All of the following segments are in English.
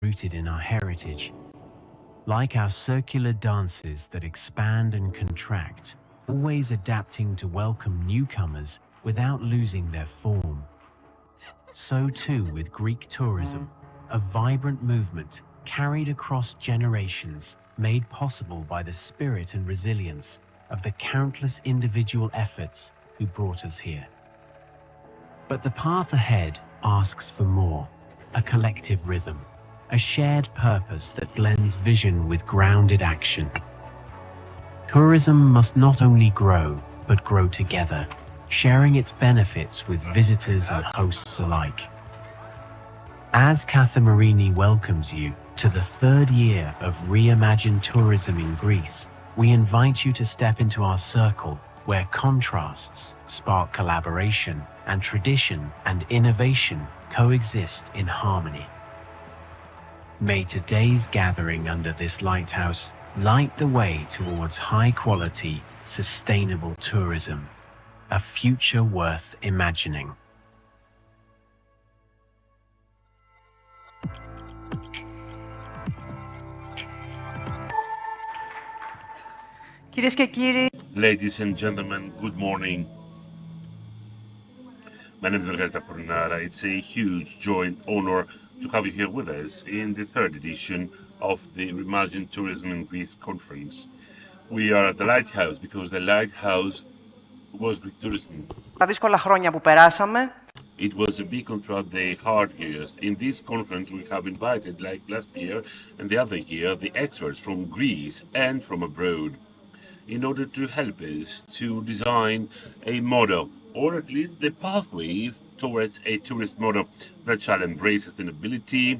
rooted in our heritage. Like our circular dances that expand and contract, always adapting to welcome newcomers without losing their form. So too with Greek tourism, a vibrant movement carried across generations, made possible by the spirit and resilience of the countless individual efforts who brought us here. But the path ahead asks for more, a collective rhythm, a shared purpose that blends vision with grounded action. Tourism must not only grow, but grow together, sharing its benefits with visitors and hosts alike. As eKathimerini welcomes you to the third year of Reimagine Tourism in Greece, we invite you to step into our circle where contrasts spark collaboration and tradition and innovation coexist in harmony. May today's gathering under this lighthouse light the way towards high-quality, sustainable tourism, a future worth imagining. Ladies and gentlemen, good morning. My name is Margarita Pornara. It's a huge joy and honor to have you here with us in the third edition of the Reimagine Tourism in Greece conference. We are at the Lighthouse because the Lighthouse was Greek tourism. It was a beacon throughout the hard years. In this conference, we have invited, like last year and the other year, the experts from Greece and from abroad in order to help us to design a model, or at least the pathway towards a tourist model that shall embrace sustainability,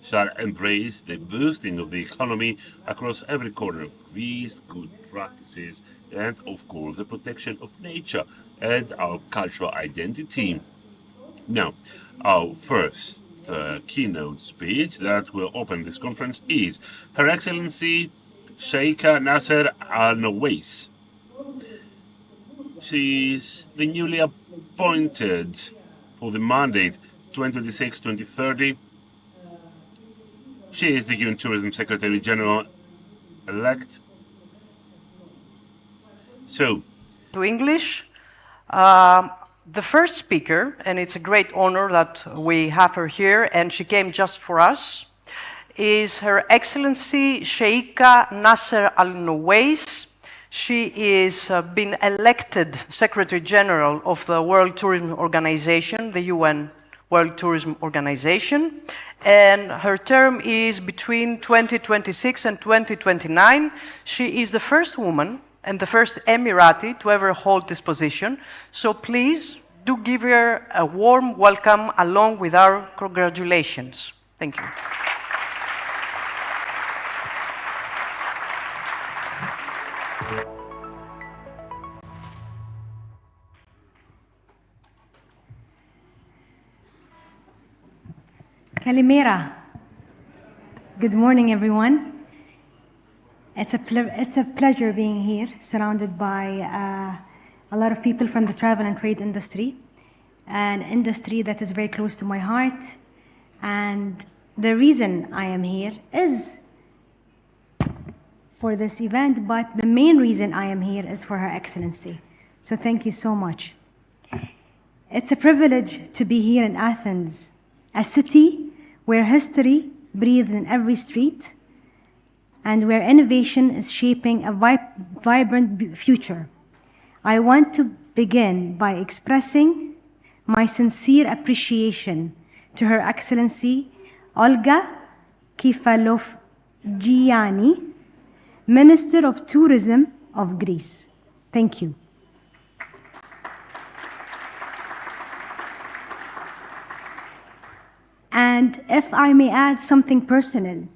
shall embrace the boosting of the economy across every corner of Greece, good practices, and of course the protection of nature and our cultural identity. Now, our first keynote speech that will open this conference is Her Excellency Shaikha Nasser Nowais. She's the newly appointed for the mandate 2026-2030. She is the UN Tourism Secretary General elect. So, to English, the first speaker, and it's a great honor that we have her here, and she came just for us, is Her Excellency Shaikha Nasser Nowais. She is been elected Secretary General of the World Tourism Organization, the UN World Tourism Organization, and her term is between 2026 and 2029. She is the first woman and the first Emirati to ever hold this position. So please do give her a warm welcome along with our congratulations. Thank you. Kalimera. Good morning, everyone. It's a pleasure being here, surrounded by a lot of people from the travel and trade industry, an industry that is very close to my heart. And the reason I am here is for this event, but the main reason I am here is for Her Excellency. So thank you so much. It's a privilege to be here in Athens, a city where history breathes in every street and where innovation is shaping a vibrant future. I want to begin by expressing my sincere appreciation to Her Excellency Olga Kefalogianni, Minister of Tourism of Greece. Thank you. And if I may add something personal,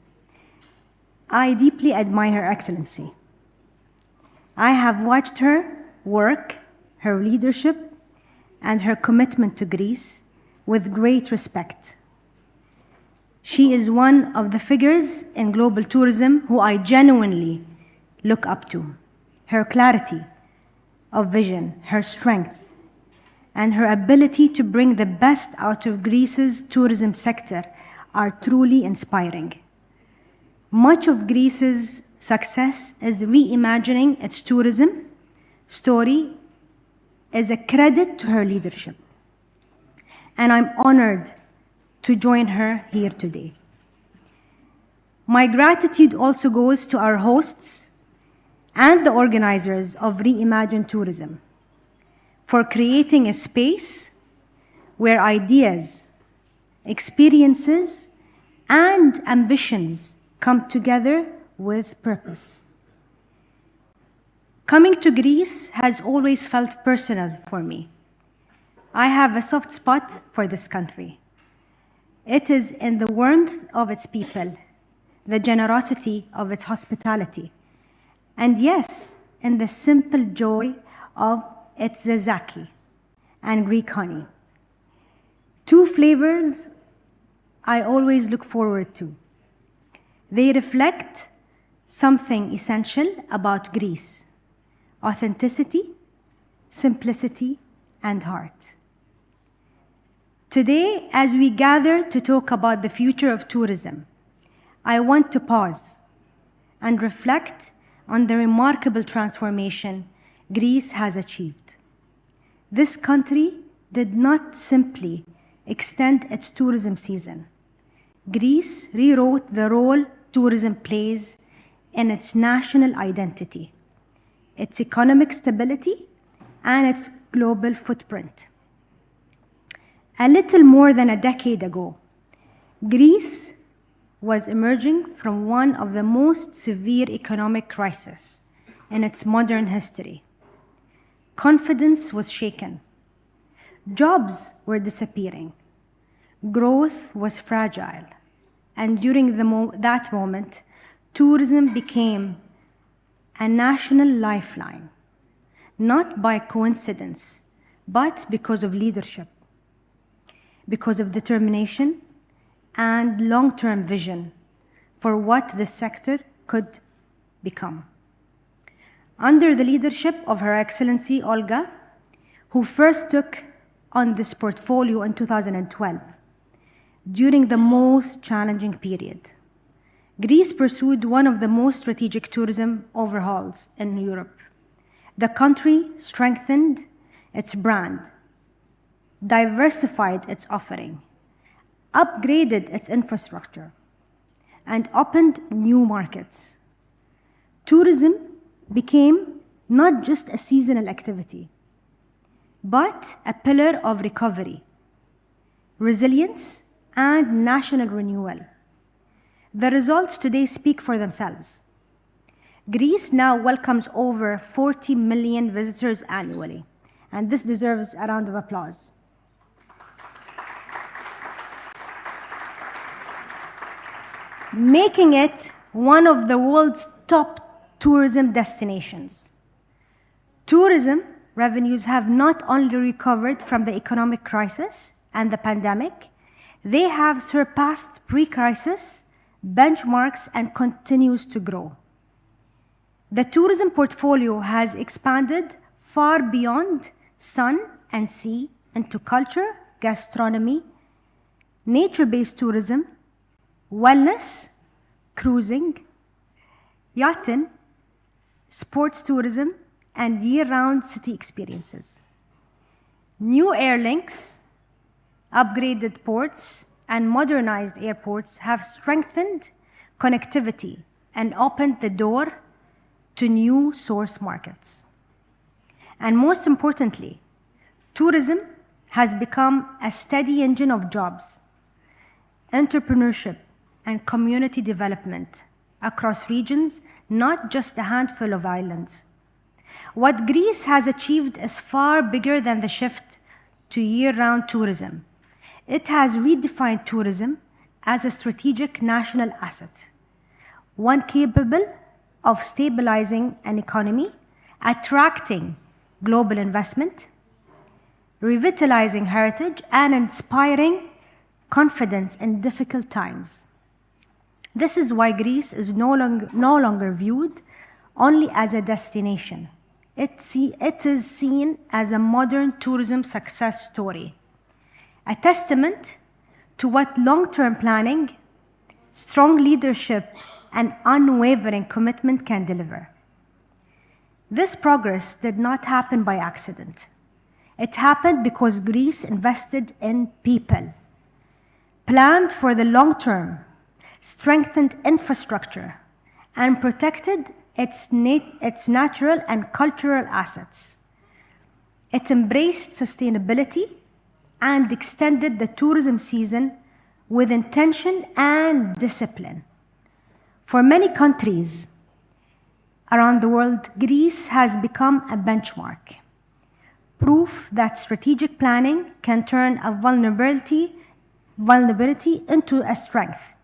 I deeply admire Her Excellency. I have watched her work, her leadership, and her commitment to Greece with great respect. She is one of the figures in global tourism who I genuinely look up to. Her clarity of vision, her strength, and her ability to bring the best out of Greece's tourism sector are truly inspiring. Much of Greece's success is reimagining its tourism story is a credit to her leadership. And I'm honored to join her here today. My gratitude also goes to our hosts and the organizers of Reimagine Tourism for creating a space where ideas, experiences, and ambitions come together with purpose. Coming to Greece has always felt personal for me. I have a soft spot for this country. It is in the warmth of its people, the generosity of its hospitality, and yes, in the simple joy of its zaki and Greek honey. Two flavors I always look forward to. They reflect something essential about Greece: authenticity, simplicity, and heart. Today, as we gather to talk about the future of tourism, I want to pause and reflect on the remarkable transformation Greece has achieved. This country did not simply extend its tourism season. Greece rewrote the role tourism plays in its national identity, its economic stability, and its global footprint. A little more than a decade ago, Greece was emerging from one of the most severe economic crises in its modern history. Confidence was shaken. Jobs were disappearing. Growth was fragile. And during that moment, tourism became a national lifeline, not by coincidence, but because of leadership, because of determination and long-term vision for what the sector could become. Under the leadership of Her Excellency Olga, who first took on this portfolio in 2012, during the most challenging period, Greece pursued one of the most strategic tourism overhauls in Europe. The country strengthened its brand, diversified its offering, upgraded its infrastructure, and opened new markets. Tourism became not just a seasonal activity, but a pillar of recovery, resilience, and national renewal. The results today speak for themselves. Greece now welcomes over 40 million visitors annually, and this deserves a round of applause. Making it one of the world's top tourism destinations. Tourism revenues have not only recovered from the economic crisis and the pandemic, they have surpassed pre-crisis benchmarks and continues to grow. The tourism portfolio has expanded far beyond sun and sea into culture, gastronomy, nature-based tourism, wellness, cruising, yachting, sports tourism, and year-round city experiences. New air links, upgraded ports, and modernized airports have strengthened connectivity and opened the door to new source markets. And most importantly, tourism has become a steady engine of jobs, entrepreneurship, and community development across regions, not just a handful of islands. What Greece has achieved is far bigger than the shift to year-round tourism. It has redefined tourism as a strategic national asset, one capable of stabilizing an economy, attracting global investment, revitalizing heritage, and inspiring confidence in difficult times. This is why Greece is no longer viewed only as a destination. It is seen as a modern tourism success story, a testament to what long-term planning, strong leadership, and unwavering commitment can deliver. This progress did not happen by accident. It happened because Greece invested in people, planned for the long term, strengthened infrastructure, and protected its natural and cultural assets. It embraced sustainability and extended the tourism season with intention and discipline. For many countries around the world, Greece has become a benchmark, proof that strategic planning can turn a vulnerability into a strength,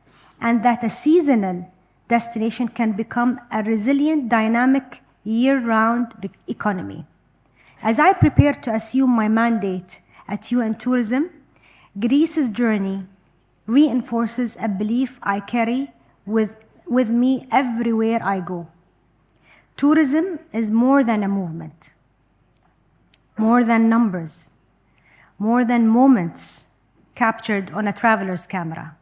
and that a seasonal destination can become a resilient, dynamic, year-round economy. As I prepare to assume my mandate at UN Tourism, Greece's journey reinforces a belief I carry with me everywhere I go. Tourism is more than a movement, more than numbers, more than moments captured on a traveler's camera.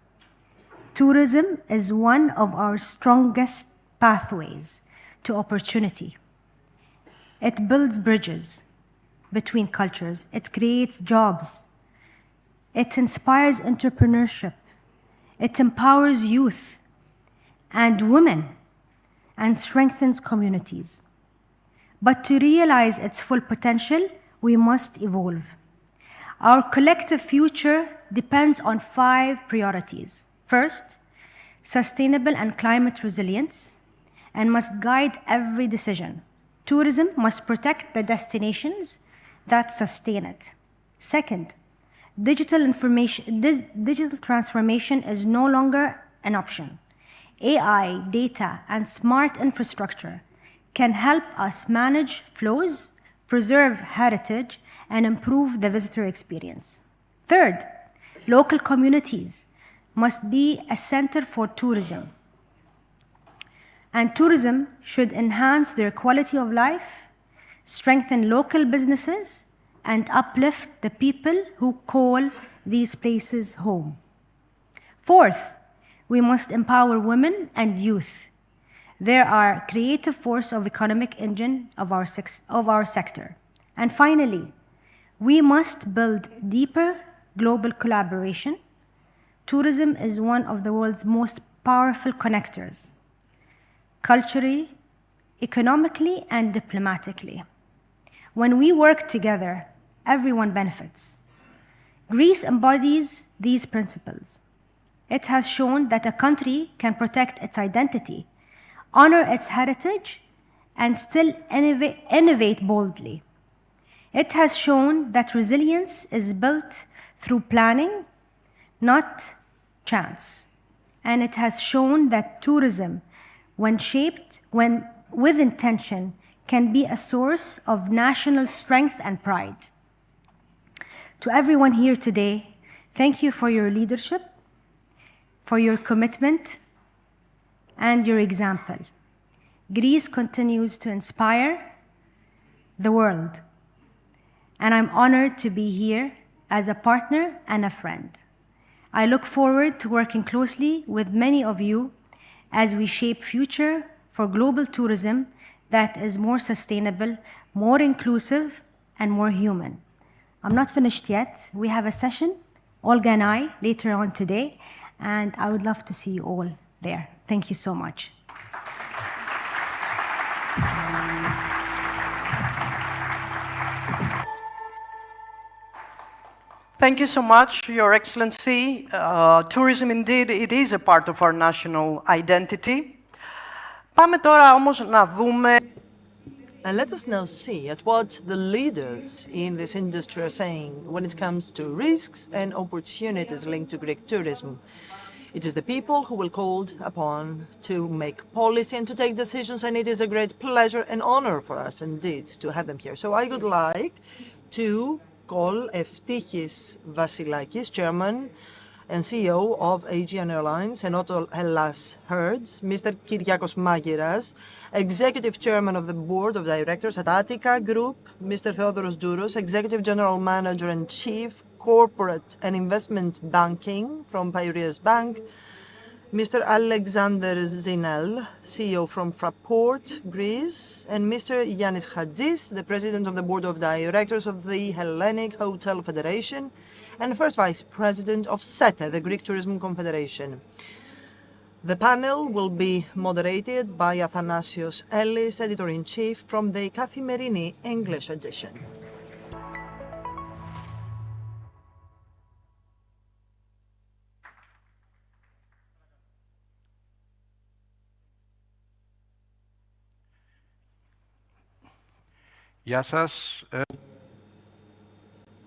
Tourism is one of our strongest pathways to opportunity. It builds bridges between cultures. It creates jobs. It inspires entrepreneurship. It empowers youth and women and strengthens communities. But to realize its full potential, we must evolve. Our collective future depends on 5 priorities. First, sustainable and climate resilience, and must guide every decision. Tourism must protect the destinations that sustain it. Second, digital transformation is no longer an option. AI, data, and smart infrastructure can help us manage flows, preserve heritage, and improve the visitor experience. Third, local communities must be a center for tourism. And tourism should enhance their quality of life, strengthen local businesses, and uplift the people who call these places home. Fourth, we must empower women and youth. They are creative force of economic engine of our sector. And finally, we must build deeper global collaboration. Tourism is one of the world's most powerful connectors, culturally, economically, and diplomatically. When we work together, everyone benefits. Greece embodies these principles. It has shown that a country can protect its identity, honor its heritage, and still innovate boldly. It has shown that resilience is built through planning, not chance. And it has shown that tourism, when shaped with intention, can be a source of national strength and pride. To everyone here today, thank you for your leadership, for your commitment, and your example. Greece continues to inspire the world, and I'm honored to be here as a partner and a friend. I look forward to working closely with many of you as we shape future for global tourism that is more sustainable, more inclusive, and more human. I'm not finished yet. We have a session, Olga and I, later on today, and I would love to see you all there. Thank you so much. Thank you so much, Your Excellency. Tourism, indeed, it is a part of our national identity. Πάμε τώρα όμως να δούμε. And let us now see at what the leaders in this industry are saying when it comes to risks and opportunities linked to Greek tourism. It is the people who will be called upon to make policy and to take decisions, and it is a great pleasure and honor for us indeed to have them here. So I would like to call Eftichis Vasilakis, Chairman and CEO of Aegean Airlines and Auto Hellas Herds, Mr. Kyriakos Magiras, Executive Chairman of the Board of Directors at Attica Group, Mr. Theodoros Douros, Executive General Manager and Chief Corporate and Investment Banking from Piraeus Bank, Mr. Alexander Zinel, CEO from Fraport, Greece, and Mr. Yannis Hadjis, the President of the Board of Directors of the Hellenic Hotel Federation, and First Vice President of SETA, the Greek Tourism Confederation. The panel will be moderated by Athanasios Ellis, Editor-in-Chief from the eKathimerini English edition.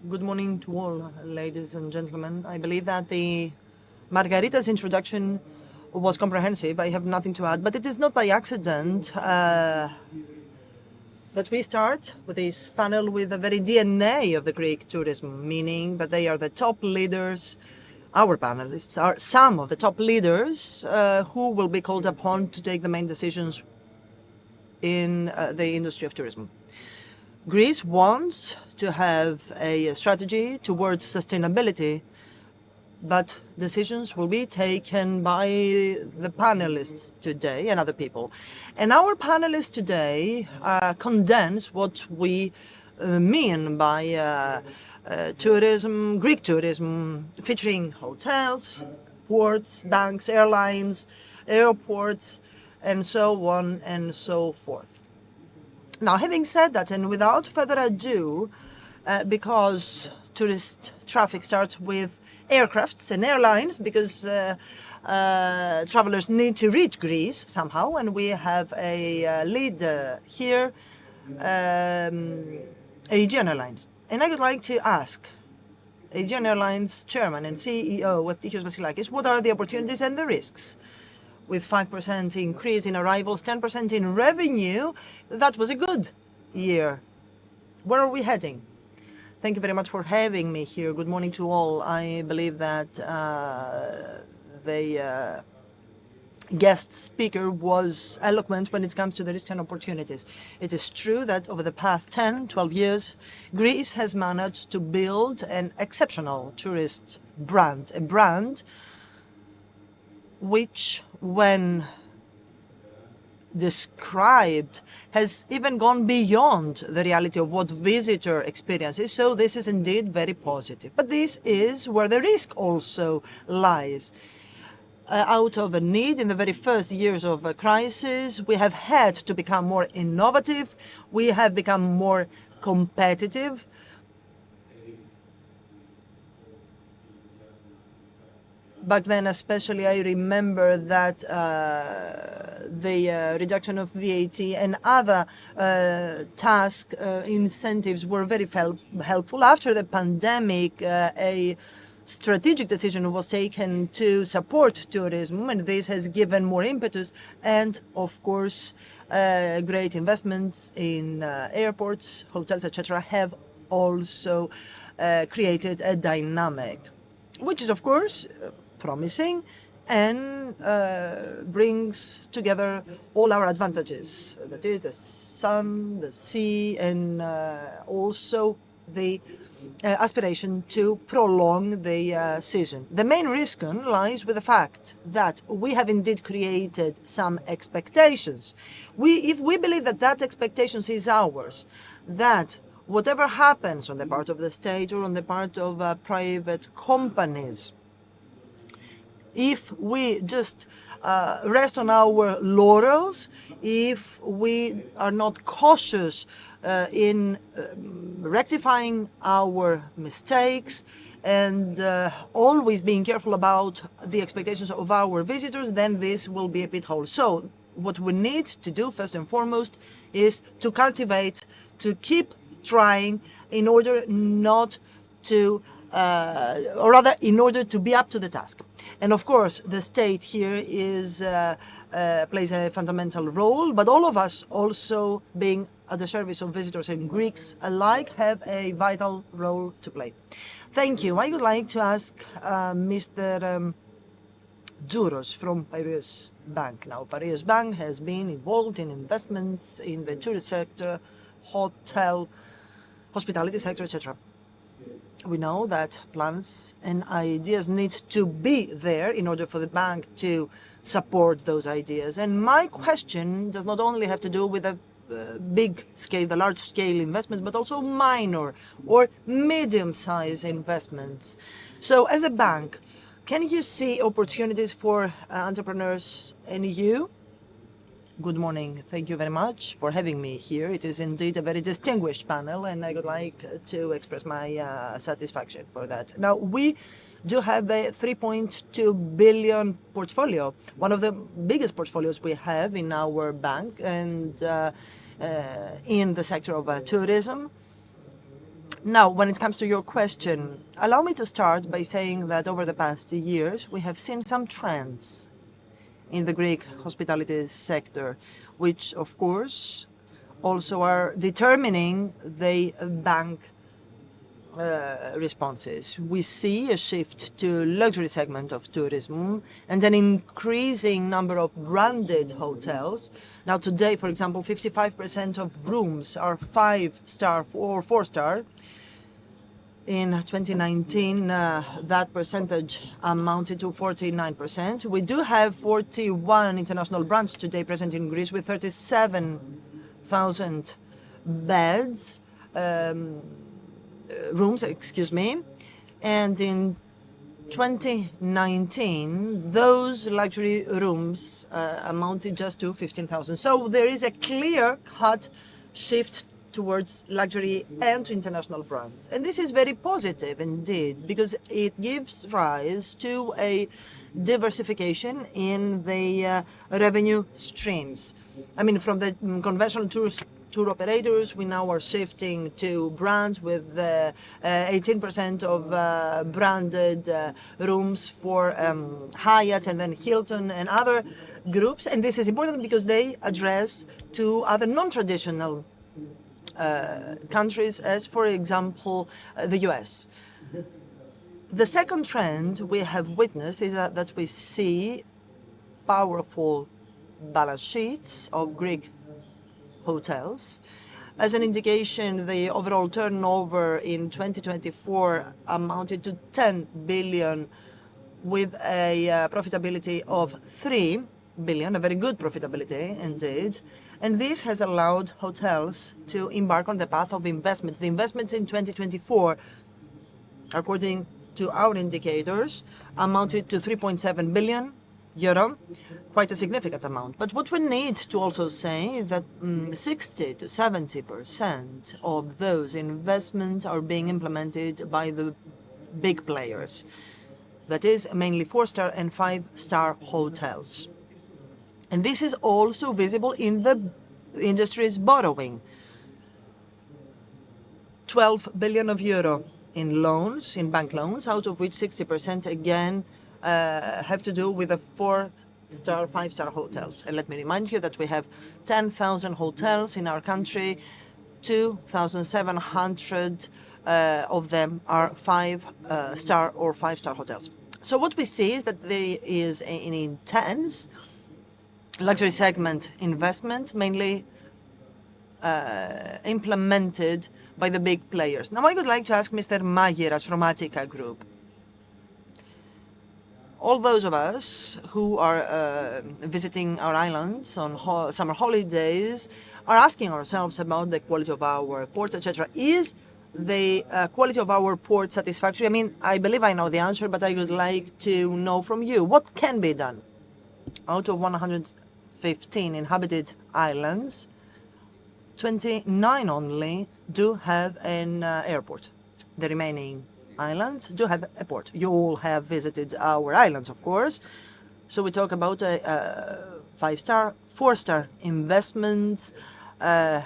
Good morning to all, ladies and gentlemen. I believe that the Margarita's introduction was comprehensive. I have nothing to add, but it is not by accident that we start with this panel with the very DNA of the Greek tourism, meaning that they are the top leaders. Our panelists are some of the top leaders who will be called upon to take the main decisions in the industry of tourism. Greece wants to have a strategy towards sustainability, but decisions will be taken by the panelists today and other people. And our panelists today condense what we mean by tourism, Greek tourism, featuring hotels, ports, banks, airlines, airports, and so on and so forth. Now, having said that, and without further ado, because tourist traffic starts with aircrafts and airlines, because travelers need to reach Greece somehow, and we have a leader here, Aegean Airlines. And I would like to ask Aegean Airlines Chairman and CEO, Eftichios Vassilakis, what are the opportunities and the risks? With 5% increase in arrivals, 10% in revenue, that was a good year. Where are we heading? Thank you very much for having me here. Good morning to all. I believe that the guest speaker was eloquent when it comes to the risks and opportunities. It is true that over the past 10, 12 years, Greece has managed to build an exceptional tourist brand, a brand which, when described, has even gone beyond the reality of what visitor experiences. So this is indeed very positive. But this is where the risk also lies. Out of a need in the very first years of a crisis, we have had to become more innovative. We have become more competitive. Back then, especially, I remember that the reduction of VAT and other task incentives were very helpful. After the pandemic, a strategic decision was taken to support tourism, and this has given more impetus. And, of course, great investments in airports, hotels, etc., have also created a dynamic, which is, of course, promising and brings together all our advantages. That is the sun, the sea, and also the aspiration to prolong the season. The main risk lies with the fact that we have indeed created some expectations. If we believe that that expectations is ours, that whatever happens on the part of the state or on the part of private companies, if we just rest on our laurels, if we are not cautious in rectifying our mistakes and always being careful about the expectations of our visitors, then this will be a pit hole. So what we need to do first and foremost is to cultivate, to keep trying in order not to or rather, in order to be up to the task. And of course, the state here plays a fundamental role, but all of us also being at the service of visitors and Greeks alike have a vital role to play. Thank you. I would like to ask Mr. Douros from Piraeus Bank. Now, Piraeus Bank has been involved in investments in the tourist sector, hotel, hospitality sector, etc. We know that plans and ideas need to be there in order for the bank to support those ideas. And my question does not only have to do with the big scale, the large scale investments, but also minor or medium size investments. So as a bank, can you see opportunities for entrepreneurs and you? Good morning. Thank you very much for having me here. It is indeed a very distinguished panel, and I would like to express my satisfaction for that. Now, we do have a 3.2 billion portfolio, one of the biggest portfolios we have in our bank, and in the sector of tourism. Now, when it comes to your question, allow me to start by saying that over the past years, we have seen some trends in the Greek hospitality sector, which of course also are determining the bank responses. We see a shift to luxury segment of tourism and an increasing number of branded hotels. Now today, for example, 55% of rooms are 5-star or 4-star. In 2019, that percentage amounted to 49%. We do have 41 international brands today present in Greece with 37,000 beds, rooms, excuse me. And in 2019, those luxury rooms amounted just to 15,000. So there is a clear-cut shift towards luxury and to international brands. And this is very positive indeed, because it gives rise to a diversification in the revenue streams. I mean, from the conventional tour operators, we now are shifting to brands with 18% of branded rooms for Hyatt and then Hilton and other groups. And this is important because they address to other non-traditional countries, as for example the US. The second trend we have witnessed is that we see powerful balance sheets of Greek hotels. As an indication, the overall turnover in 2024 amounted to 10 billion with a profitability of 3 billion, a very good profitability indeed. And this has allowed hotels to embark on the path of investments. The investments in 2024, according to our indicators, amounted to 3.7 billion euro, quite a significant amount. But what we need to also say is that 60 to 70% of those investments are being implemented by the big players. That is mainly 4-star and 5-star hotels. And this is also visible in the industry's borrowing. 12 billion of euro in loans, in bank loans, out of which 60% again have to do with the 4-star, 5-star hotels. And let me remind you that we have 10,000 hotels in our country, 2,700 of them are 5-star or 5-star hotels. So what we see is that there is an intense luxury segment investment, mainly implemented by the big players. Now I would like to ask Mr. Mageras from Attica Group. All those of us who are visiting our islands on summer holidays are asking ourselves about the quality of our port, etc. Is the quality of our port satisfactory? I mean, I believe I know the answer, but I would like to know from you, what can be done? Out of 115 inhabited islands, 29 only do have an airport. The remaining islands do have a port. You all have visited our islands, of course. So we talk about a 5-star, 4-star investments on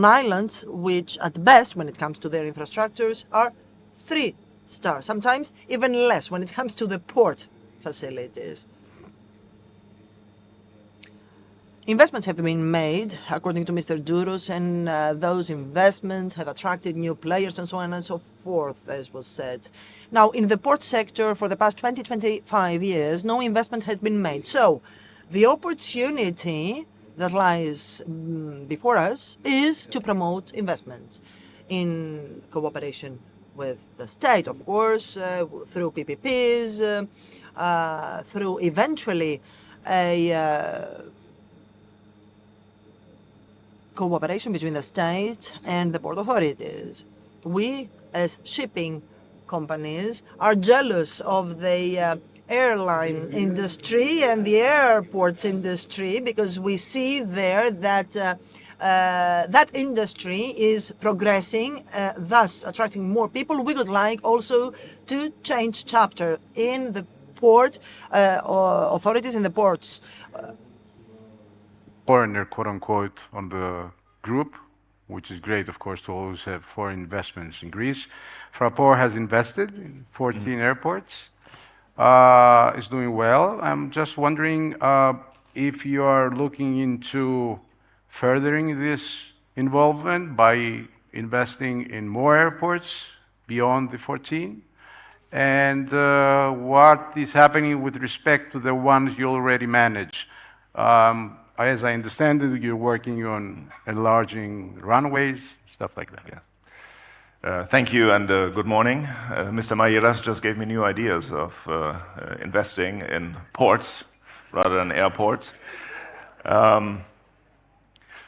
islands, which at best, when it comes to their infrastructures, are 3-star, sometimes even less when it comes to the port facilities. Investments have been made, according to Mr. Douros, and those investments have attracted new players and so on and so forth, as was said. Now, in the port sector, for the past 25 years, no investment has been made. So, the opportunity that lies before us is to promote investment in cooperation with the state, of course, through PPPs, through eventually a cooperation between the state and the port authorities. We, as shipping companies, are jealous of the airline industry and the airports industry because we see there that that industry is progressing, thus attracting more people. We would like also to change chapter in the port authorities in the ports. Foreigner, quote unquote, on the group, which is great, of course, to always have foreign investments in Greece. Fraport has invested in 14 airports, is doing well. I'm just wondering if you are looking into furthering this involvement by investing in more airports beyond the 14, and what is happening with respect to the ones you already manage. As I understand it, you're working on enlarging runways, stuff like that. Yes. Thank you and good morning. Mr. Mayeras just gave me new ideas of investing in ports rather than airports.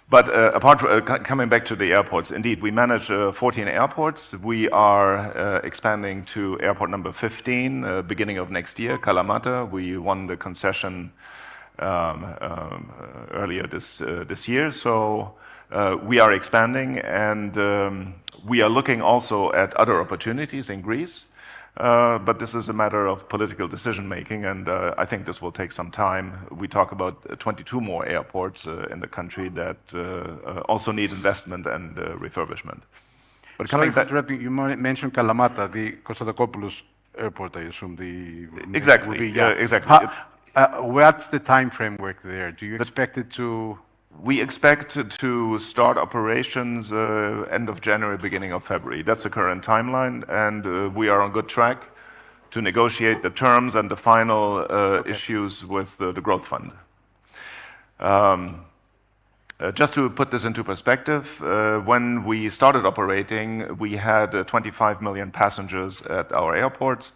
But apart from coming back to the airports, indeed, we manage 14 airports. We are expanding to airport number 15, beginning of next year, Kalamata. We won the concession earlier this year, so we are expanding, and we are looking also at other opportunities in Greece, but this is a matter of political decision making, and I think this will take some time. We talk about 22 more airports in the country that also need investment and refurbishment. But coming back, you mentioned Kalamata, the Kostadakopoulos airport, I assume exactly, will be, yeah. Exactly. What's the time framework there? Do you expect it to? We expect to start operations end of January, beginning of February. That's the current timeline, and we are on good track to negotiate the terms and the final issues with the growth fund. Just to put this into perspective, when we started operating, we had 25 million passengers at our airports.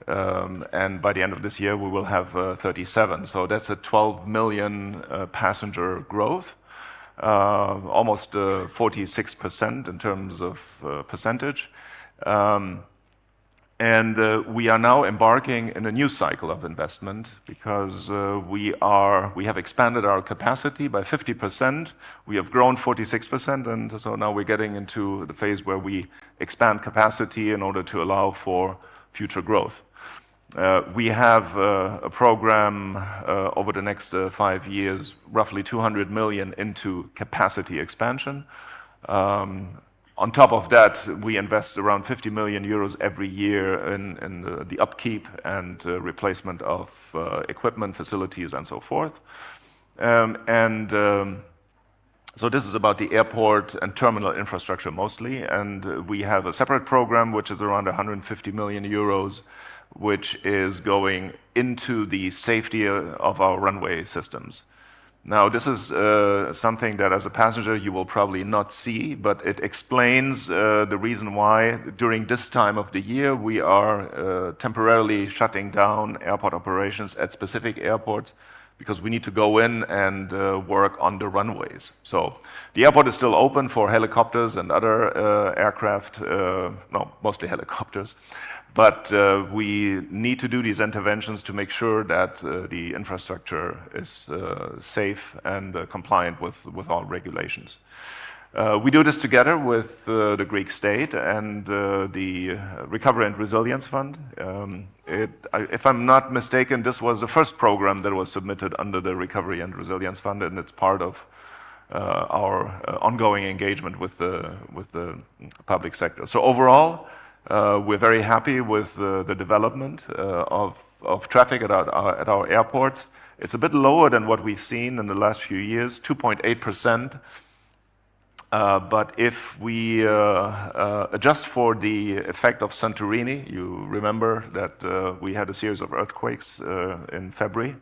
And by the end of this year, we will have 37. So that's a 12 million passenger growth, almost 46% in terms of percentage. And we are now embarking in a new cycle of investment because we have expanded our capacity by 50%. We have grown 46%, and so now we're getting into the phase where we expand capacity in order to allow for future growth. We have a program over the next 5 years, roughly 200 million into capacity expansion. On top of that, we invest around 50 million euros every year in the upkeep and replacement of equipment, facilities, and so forth. So this is about the airport and terminal infrastructure mostly, and we have a separate program which is around 150 million euros, which is going into the safety of our runway systems. Now, this is something that as a passenger you will probably not see, but it explains the reason why during this time of the year we are temporarily shutting down airport operations at specific airports, because we need to go in and work on the runways. So the airport is still open for helicopters and other aircraft, no, mostly helicopters. But we need to do these interventions to make sure that the infrastructure is safe and compliant with all regulations. We do this together with the Greek state and the Recovery and Resilience Fund. If I'm not mistaken, this was the first program that was submitted under the Recovery and Resilience Fund, and it's part of our ongoing engagement with the public sector. So overall, we're very happy with the development of traffic at our airports. It's a bit lower than what we've seen in the last few years, 2.8%. But if we adjust for the effect of Santorini, you remember that we had a series of earthquakes in February.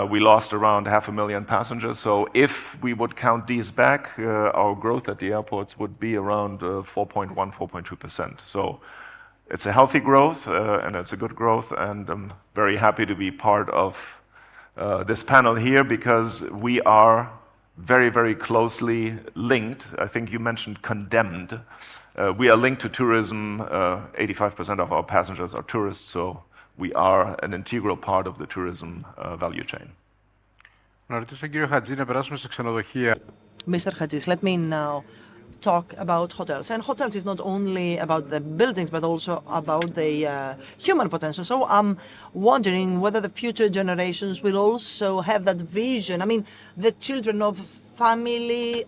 We lost around 500,000 passengers. So if we would count these back, our growth at the airports would be around 4.1, 4.2%. So it's a healthy growth and it's a good growth. And I'm very happy to be part of this panel here because we are very, very closely linked. I think you mentioned condemned. We are linked to tourism. 85% of our passengers are tourists, so we are an integral part of the tourism value chain. Να ρωτήσω τον κύριο Χατζή να περάσουμε σε ξενοδοχεία. Mr. Hadjis, let me now talk about hotels. And hotels is not only about the buildings, but also about the human potential. So I'm wondering whether the future generations will also have that vision. I mean, the children of families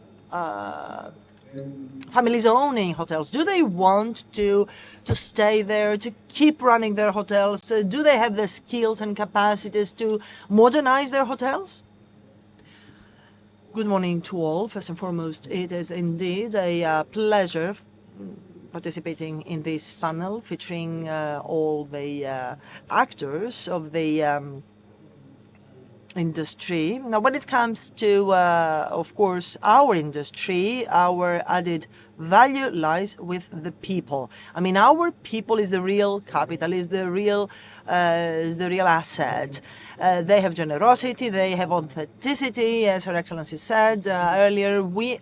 owning hotels, do they want to stay there, to keep running their hotels? Do they have the skills and capacities to modernize their hotels? Good morning to all. First and foremost, it is indeed a pleasure participating in this panel featuring all the actors of the industry. Now, when it comes to, of course, our industry, our added value lies with the people. I mean, our people is the real capital, is the real asset. They have generosity, they have authenticity. As Her Excellency said earlier, we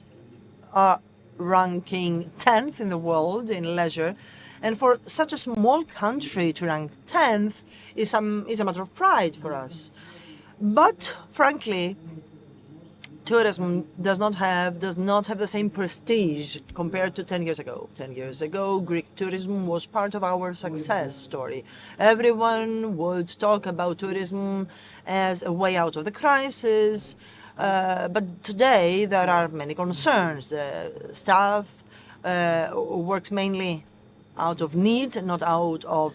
are ranking 10th in the world in leisure. And for such a small country to rank 10th is a matter of pride for us. But frankly, tourism does not have the same prestige compared to 10 years ago. 10 years ago, Greek tourism was part of our success story. Everyone would talk about tourism as a way out of the crisis. But today there are many concerns. The staff works mainly out of need, not out of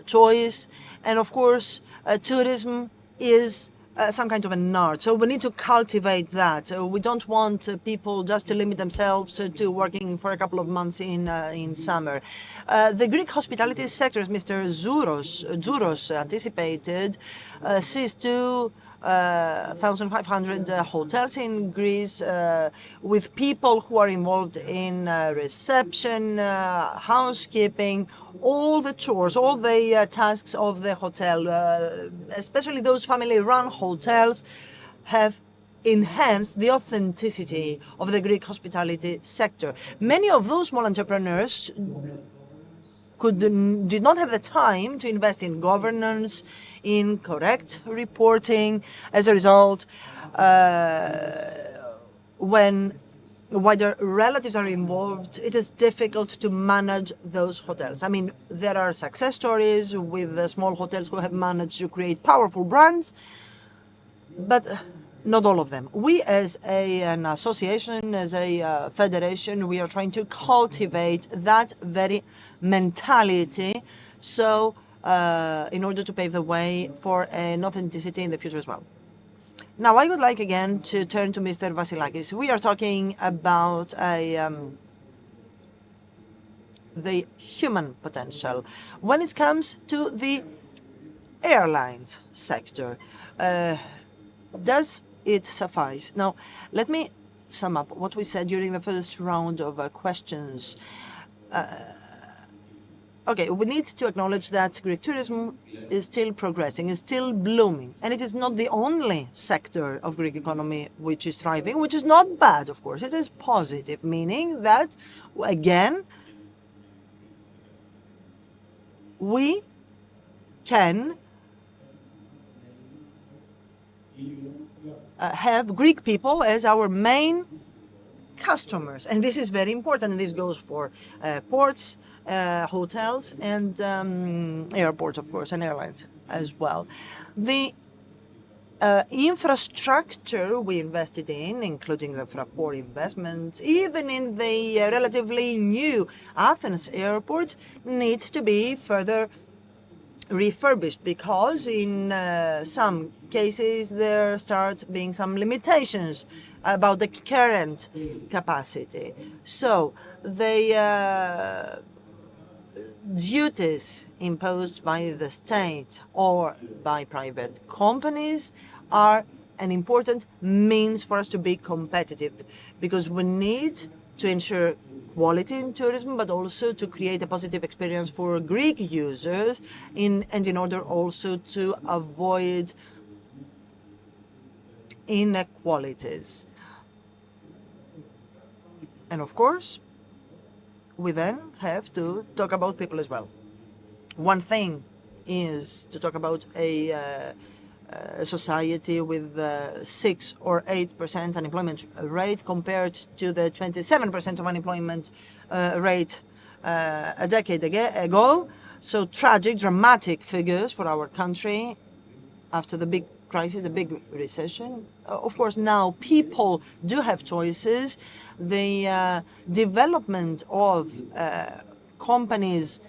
choice. And of course, tourism is some kind of an art. So we need to cultivate that. We don't want people just to limit themselves to working for a couple of months in summer. The Greek hospitality sector, as Mr. Zouros anticipated, sees 2,500 hotels in Greece with people who are involved in reception, housekeeping, all the chores, all the tasks of the hotel, especially those family-run hotels, have enhanced the authenticity of the Greek hospitality sector. Many of those small entrepreneurs did not have the time to invest in governance, in correct reporting. As a result, when wider relatives are involved, it is difficult to manage those hotels. I mean, there are success stories with the small hotels who have managed to create powerful brands, but not all of them. We as an association, as a federation, we are trying to cultivate that very mentality, so in order to pave the way for an authenticity in the future as well. Now, I would like again to turn to Mr. Vasilakis. We are talking about the human potential. When it comes to the airlines sector, does it suffice? Now, let me sum up what we said during the first round of questions. Okay, we need to acknowledge that Greek tourism is still progressing, is still blooming, and it is not the only sector of Greek economy which is thriving, which is not bad, of course. It is positive, meaning that, again, we can have Greek people as our main customers, and this is very important, and this goes for ports, hotels, and airports, of course, and airlines as well. The infrastructure we invested in, including the Fraport investments, even in the relatively new Athens airport, needs to be further refurbished because in some cases there start being some limitations about the current capacity. So they duties imposed by the state or by private companies are an important means for us to be competitive, because we need to ensure quality in tourism, but also to create a positive experience for Greek users and in order also to avoid inequalities. And of course, we then have to talk about people as well. One thing is to talk about a society with 6 or 8% unemployment rate compared to the 27% of unemployment rate a decade ago. So tragic, dramatic figures for our country after the big crisis, the big recession. Of course, now people do have choices. The development of companies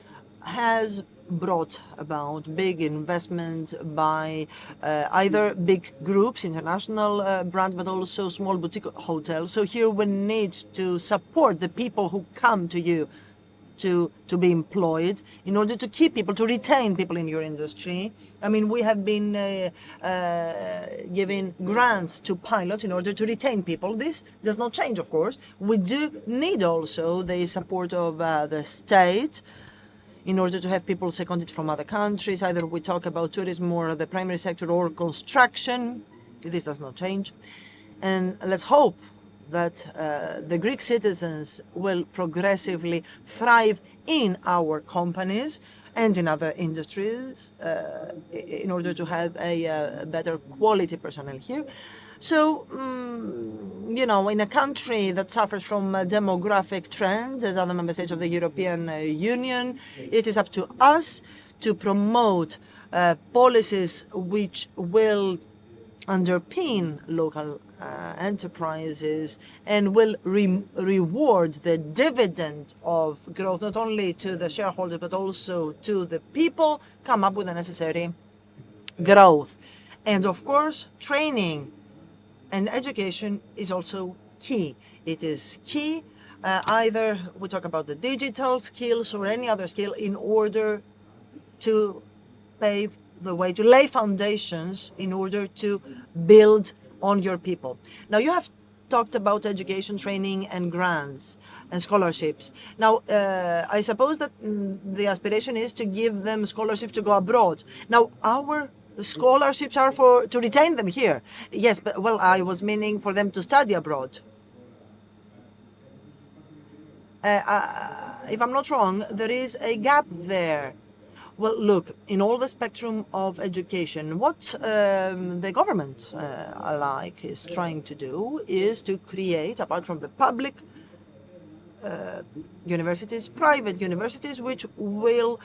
has brought about big investment by either big groups, international brands, but also small boutique hotels. So here we need to support the people who come to you to be employed in order to keep people, to retain people in your industry. I mean, we have been giving grants to pilots in order to retain people. This does not change, of course. We do need also the support of the state in order to have people seconded from other countries. Either we talk about tourism or the primary sector or construction. This does not change. And let's hope that the Greek citizens will progressively thrive in our companies and in other industries in order to have a better quality personnel here. So, you know, in a country that suffers from demographic trends as other member states of the European Union, it is up to us to promote policies which will underpin local enterprises and will reward the dividend of growth, not only to the shareholders, but also to the people, come up with the necessary growth. And of course, training and education is also key. It is key, either we talk about the digital skills or any other skill, in order to pave the way, to lay foundations in order to build on your people. Now, you have talked about education, training, and grants and scholarships. Now, I suppose that the aspiration is to give them scholarships to go abroad. Now, our scholarships are to retain them here. Yes, but, well, I was meaning for them to study abroad. If I'm not wrong, there is a gap there. Well, look, in all the spectrum of education, what the government alike is trying to do is to create, apart from the public universities, private universities, which will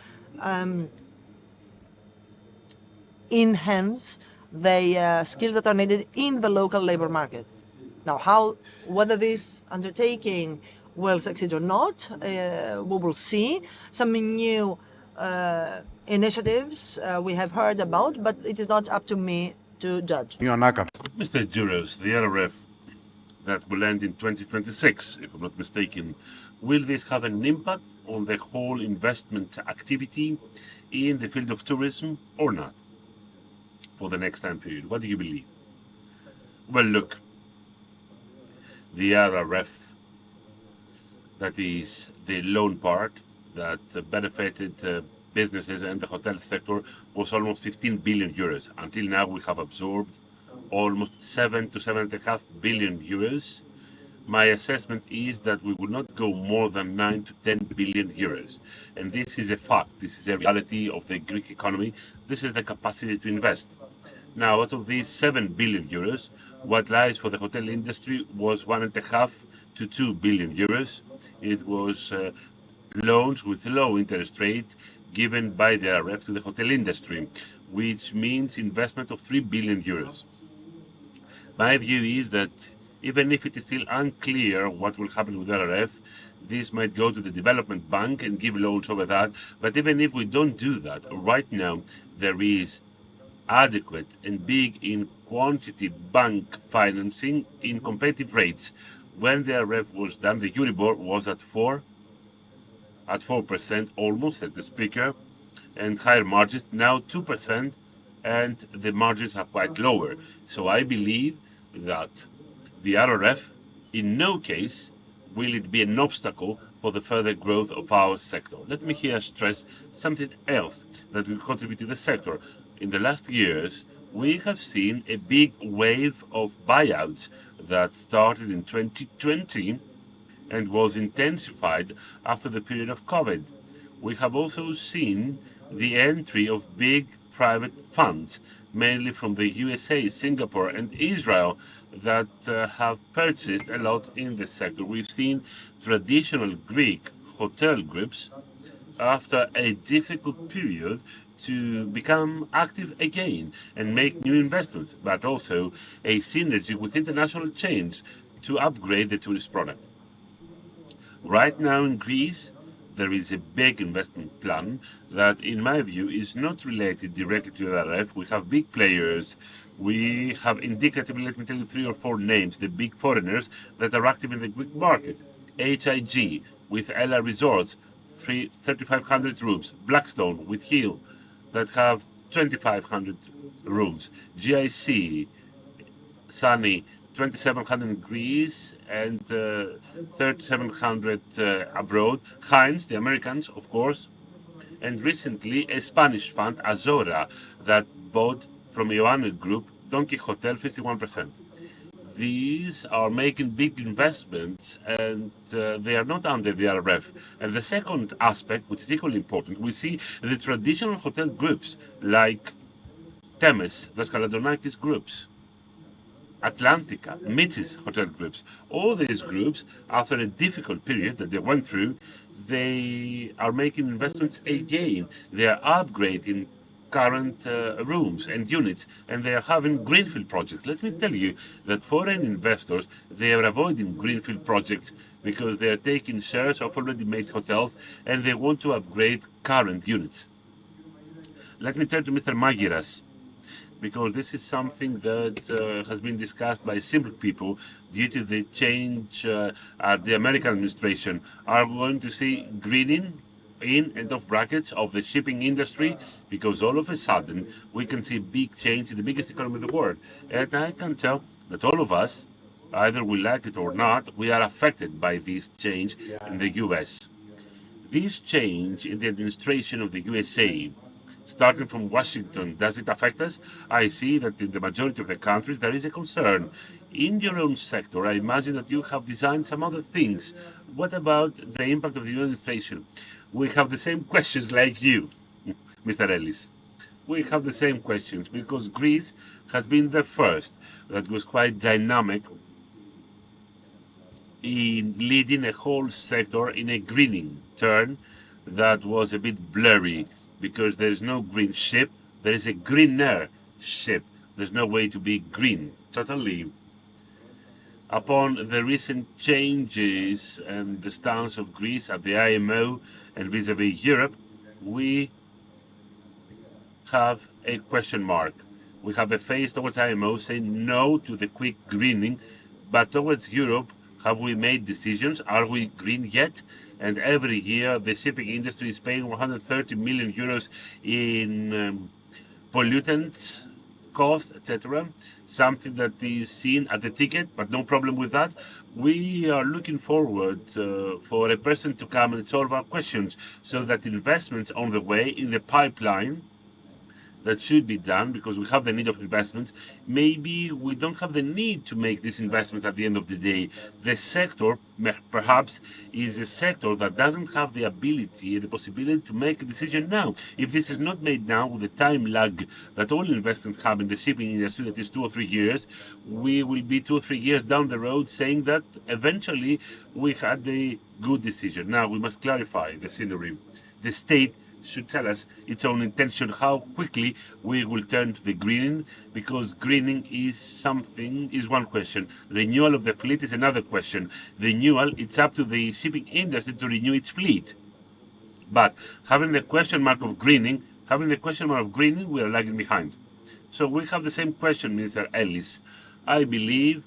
enhance the skills that are needed in the local labor market. Now, whether this undertaking will succeed or not, we will see. Some new initiatives we have heard about, but it is not up to me to judge. Mr. Juros, the LRF that will end in 2026, if I'm not mistaken, will this have an impact on the whole investment activity in the field of tourism or not for the next time period? What do you believe? Well, look, the LRF, that is the loan part that benefited businesses and the hotel sector, was almost 15 billion euros. Until now, we have absorbed almost 7 to 7.5 billion euros. My assessment is that we will not go more than 9 to 10 billion euros. And this is a fact. This is a reality of the Greek economy. This is the capacity to invest. Now, out of these 7 billion euros, what lies for the hotel industry was 1.5 to 2 billion euros. It was loans with low interest rate given by the RF to the hotel industry, which means investment of 3 billion euros. My view is that even if it is still unclear what will happen with RF, this might go to the development bank and give loans over that. But even if we don't do that, right now there is adequate and big in quantity bank financing in competitive rates. When the RF was done, the Euribor was at 4. at 4% almost as the speaker, and higher margins, now 2%, and the margins are quite lower. So I believe that the RRF, in no case will it be an obstacle for the further growth of our sector. Let me here stress something else that will contribute to the sector. In the last years, we have seen a big wave of buyouts that started in 2020 and was intensified after the period of COVID. We have also seen the entry of big private funds, mainly from the USA, Singapore, and Israel, that have purchased a lot in the sector. We've seen traditional Greek hotel groups, after a difficult period, to become active again and make new investments, but also a synergy with international chains to upgrade the tourist product. Right now in Greece, there is a big investment plan that, in my view, is not related directly to RRF. We have big players. We have indicatively, let me tell you 3 or 4 names, the big foreigners that are active in the Greek market. HIG with Ella Resorts, 3,500 rooms. Blackstone with Hill that have 2,500 rooms. GIC, Sunny, 2,700 in Greece and 3,700 abroad. Hines, the Americans, of course, and recently a Spanish fund, Azora, that bought from Ioannis Group, Donkey Hotel, 51%. These are making big investments and they are not under the RRF. And the second aspect, which is equally important, we see the traditional hotel groups like Temes, the Scaladonakis groups, Atlantica, Mitsis hotel groups. All these groups, after a difficult period that they went through, they are making investments again. They are upgrading current rooms and units, and they are having greenfield projects. Let me tell you that foreign investors, they are avoiding greenfield projects because they are taking shares of already made hotels and they want to upgrade current units. Let me turn to Mr. Magiras, because this is something that has been discussed by simple people due to the change at the American administration. Are we going to see greening in and off brackets of the shipping industry? Because all of a sudden we can see big change in the biggest economy in the world. And I can tell that all of us, either we like it or not, we are affected by this change in the US. This change in the administration of the USA, starting from Washington, does it affect us? I see that in the majority of the countries there is a concern. In your own sector, I imagine that you have designed some other things. What about the impact of the new administration? We have the same questions like you, Mr. Ellis. We have the same questions because Greece has been the first that was quite dynamic in leading a whole sector in a greening turn that was a bit blurry, because there's no green ship, there is a greener ship. There's no way to be green, totally. Upon the recent changes and the stance of Greece at the IMO and vis-à-vis Europe, we have a question mark. We have a face towards IMO saying no to the quick greening, but towards Europe, have we made decisions? Are we green yet? And every year the shipping industry is paying 130 million euros in pollutants cost, etc. Something that is seen at the ticket, but no problem with that. We are looking forward for a person to come and solve our questions, so that investments on the way in the pipeline that should be done, because we have the need of investments. Maybe we don't have the need to make these investments at the end of the day. The sector, perhaps, is a sector that doesn't have the ability, the possibility to make a decision now. If this is not made now, with the time lag that all investments have in the shipping industry, that is 2 or 3 years, we will be 2 or 3 years down the road saying that eventually we had a good decision. Now we must clarify the scenery. The state should tell us its own intention, how quickly we will turn to the greening, because greening is one question. Renewal of the fleet is another question. Renewal, it's up to the shipping industry to renew its fleet. But having the question mark of greening, we are lagging behind. So we have the same question, Mr. Ellis. I believe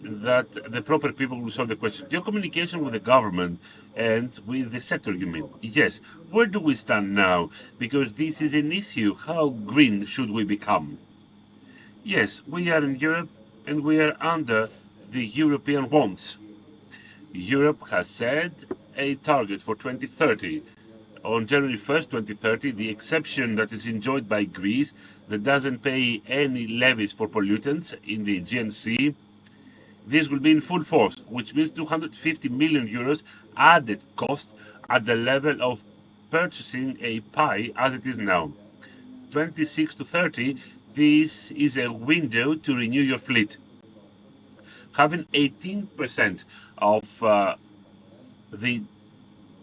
that the proper people will solve the question. Your communication with the government and with the sector, you mean? Yes. Where do we stand now? Because this is an issue. How green should we become? Yes, we are in Europe and we are under the European wants. Europe has set a target for 2030. On January 1st, 2030, the exception that is enjoyed by Greece that doesn't pay any levies for pollutants in the Aegean Sea, this will be in full force, which means 250 million euros added cost at the level of purchasing a pie as it is now. 26 to 30, this is a window to renew your fleet. Having 18% of the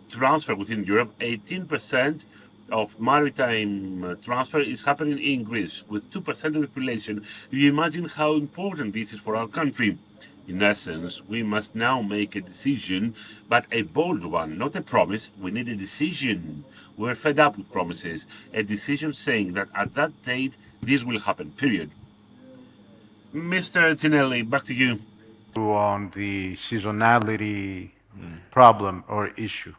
transfer within Europe, 18% of maritime transfer is happening in Greece, with 2% of the population. You imagine how important this is for our country. In essence, we must now make a decision, but a bold one, not a promise. We need a decision. We're fed up with promises. A decision saying that at that date, this will happen, period. Mr. Tinelli, back to you. On the seasonality problem or issue.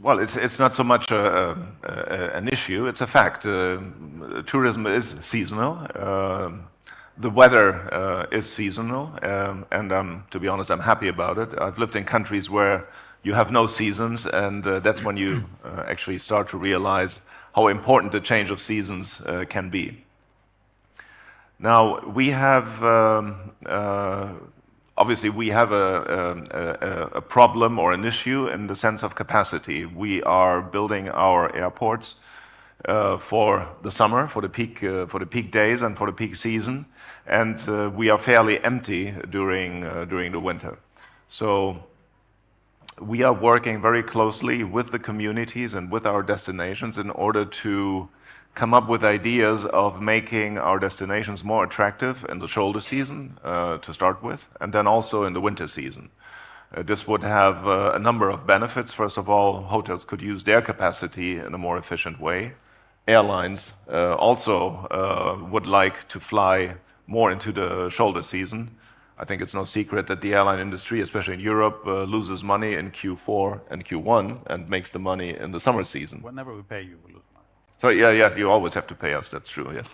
Well, it's not so much an issue, it's a fact. Tourism is seasonal. The weather is seasonal, and to be honest, I'm happy about it. I've lived in countries where you have no seasons, and that's when you actually start to realize how important the change of seasons can be. Now, we have, obviously, we have a problem or an issue in the sense of capacity. We are building our airports for the summer, for the peak days and for the peak season, and we are fairly empty during the winter. So we are working very closely with the communities and with our destinations in order to come up with ideas of making our destinations more attractive in the shoulder season to start with, and then also in the winter season. This would have a number of benefits. First of all, hotels could use their capacity in a more efficient way. Airlines also would like to fly more into the shoulder season. I think it's no secret that the airline industry, especially in Europe, loses money in Q4 and Q1 and makes the money in the summer season. Whenever we pay you, we lose money. So yes, you always have to pay us, that's true, yes.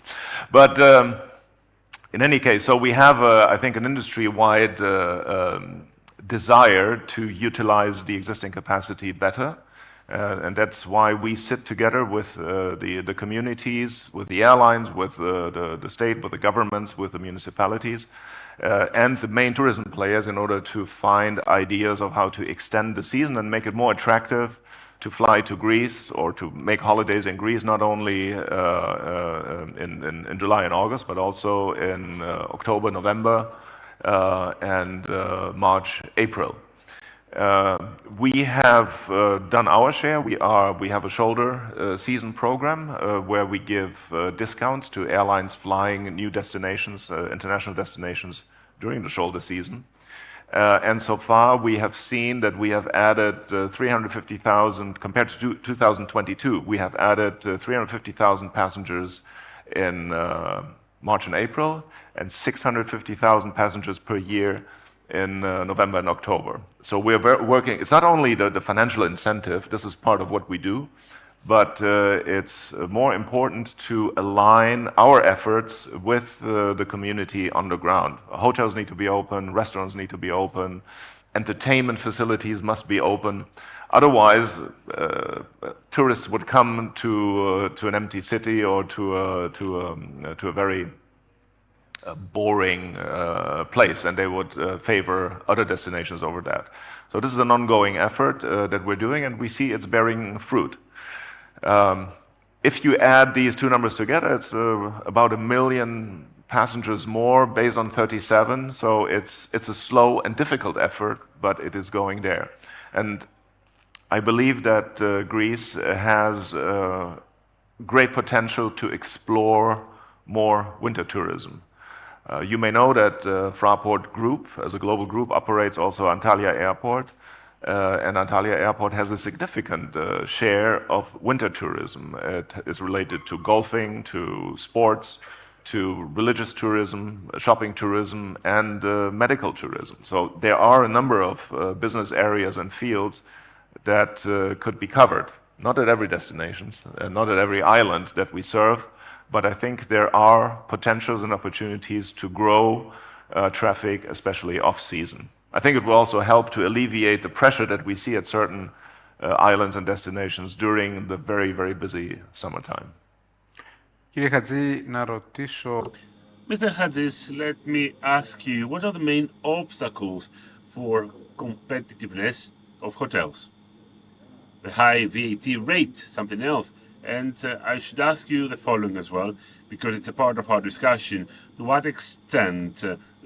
But in any case, so we have, I think, an industry-wide desire to utilize the existing capacity better. And that's why we sit together with the communities, with the airlines, with the state, with the governments, with the municipalities, and the main tourism players in order to find ideas of how to extend the season and make it more attractive to fly to Greece or to make holidays in Greece, not only in July and August, but also in October, November, and March, April. We have done our share. We have a shoulder season program where we give discounts to airlines flying new destinations, international destinations during the shoulder season. And so far, we have seen that we have added 350,000, compared to 2022, we have added 350,000 passengers in March and April, and 650,000 passengers per year in November and October. So we're working, it's not only the financial incentive, this is part of what we do, but it's more important to align our efforts with the community on the ground. Hotels need to be open, restaurants need to be open, entertainment facilities must be open. Otherwise, tourists would come to an empty city or to a very boring place, and they would favor other destinations over that. So this is an ongoing effort that we're doing, and we see it's bearing fruit. If you add these two numbers together, it's about 1 million passengers more based on 37. So it's a slow and difficult effort, but it is going there. And I believe that Greece has great potential to explore more winter tourism. You may know that Fraport Group, as a global group, operates also Antalya Airport. And Antalya Airport has a significant share of winter tourism. It is related to golfing, to sports, to religious tourism, shopping tourism, and medical tourism. So there are a number of business areas and fields that could be covered. Not at every destination, not at every island that we serve, but I think there are potentials and opportunities to grow traffic, especially off-season. I think it will also help to alleviate the pressure that we see at certain islands and destinations during the very, very busy summertime. Κύριε Χατζή, να ρωτήσω... Mr. Hadzis, let me ask you, what are the main obstacles for competitiveness of hotels? The high VAT rate, something else. And I should ask you the following as well, because it's a part of our discussion. To what extent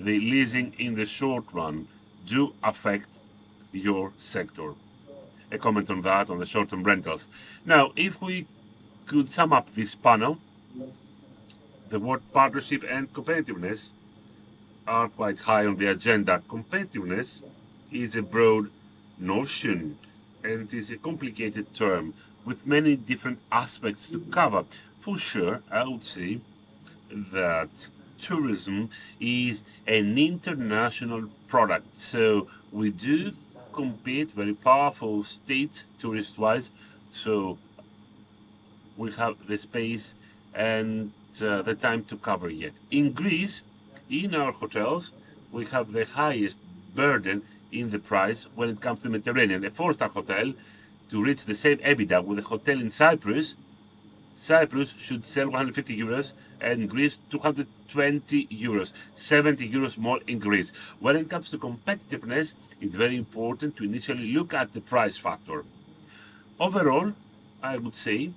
the leasing in the short run do affect your sector? A comment on that, on the short-term rentals. Now, if we could sum up this panel, the word partnership and competitiveness are quite high on the agenda. Competitiveness is a broad notion and is a complicated term with many different aspects to cover. For sure, I would say that tourism is an international product. So we do compete, very powerful state tourist-wise. So we have the space and the time to cover yet. In Greece, in our hotels, we have the highest burden in the price when it comes to the Mediterranean. A 4-star hotel, to reach the same EBITDA with a hotel in Cyprus, Cyprus should sell 150 euros and Greece 220 euros, 70 euros more in Greece. When it comes to competitiveness, it's very important to initially look at the price factor. Overall, I would say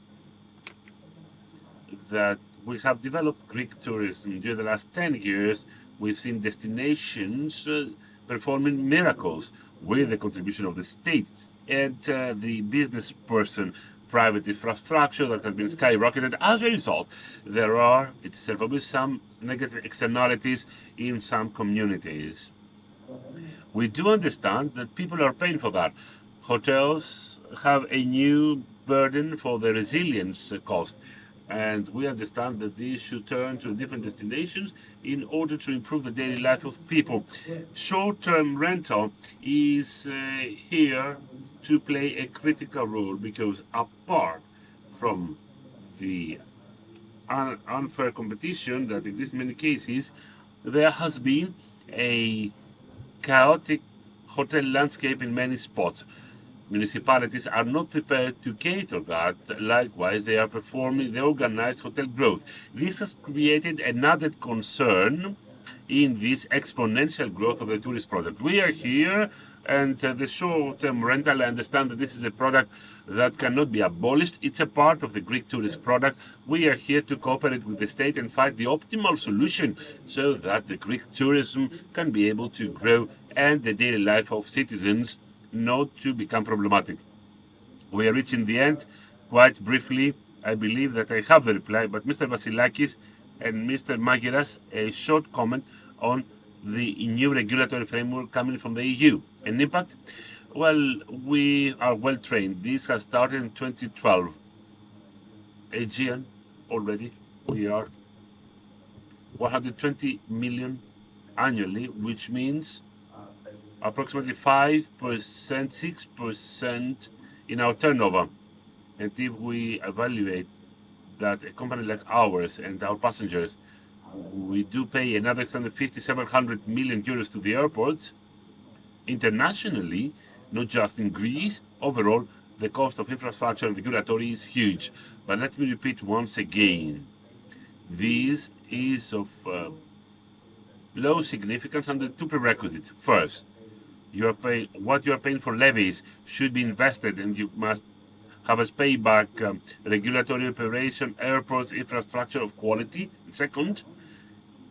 that we have developed Greek tourism during the last 10 years. We've seen destinations performing miracles with the contribution of the state and the business person, private infrastructure that has been skyrocketed. As a result, there are, it's self-obvious, some negative externalities in some communities. We do understand that people are paying for that. Hotels have a new burden for the resilience cost. And we understand that these should turn to different destinations in order to improve the daily life of people. Short-term rental is here to play a critical role because apart from the unfair competition that exists in many cases, there has been a chaotic hotel landscape in many spots. Municipalities are not prepared to cater that. Likewise, they are performing the organized hotel growth. This has created another concern in this exponential growth of the tourist product. We are here, and the short-term rental, I understand that this is a product that cannot be abolished. It's a part of the Greek tourist product. We are here to cooperate with the state and find the optimal solution so that the Greek tourism can be able to grow and the daily life of citizens not to become problematic. We are reaching the end. Quite briefly, I believe that I have the reply, but Mr. Vasilakis and Mr. Magiras, a short comment on the new regulatory framework coming from the EU. An impact? Well, we are well trained. This has started in 2012. Aegean, already, we are 120 million annually, which means approximately 5%, 6% in our turnover. And if we evaluate that a company like ours and our passengers, we do pay another 150, 700 million euros to the airports, internationally, not just in Greece, overall, the cost of infrastructure and regulatory is huge. But let me repeat once again, this is of low significance under two prerequisites. First, what you are paying for levies should be invested, and you must have as payback regulatory operation, airports, infrastructure of quality. And second,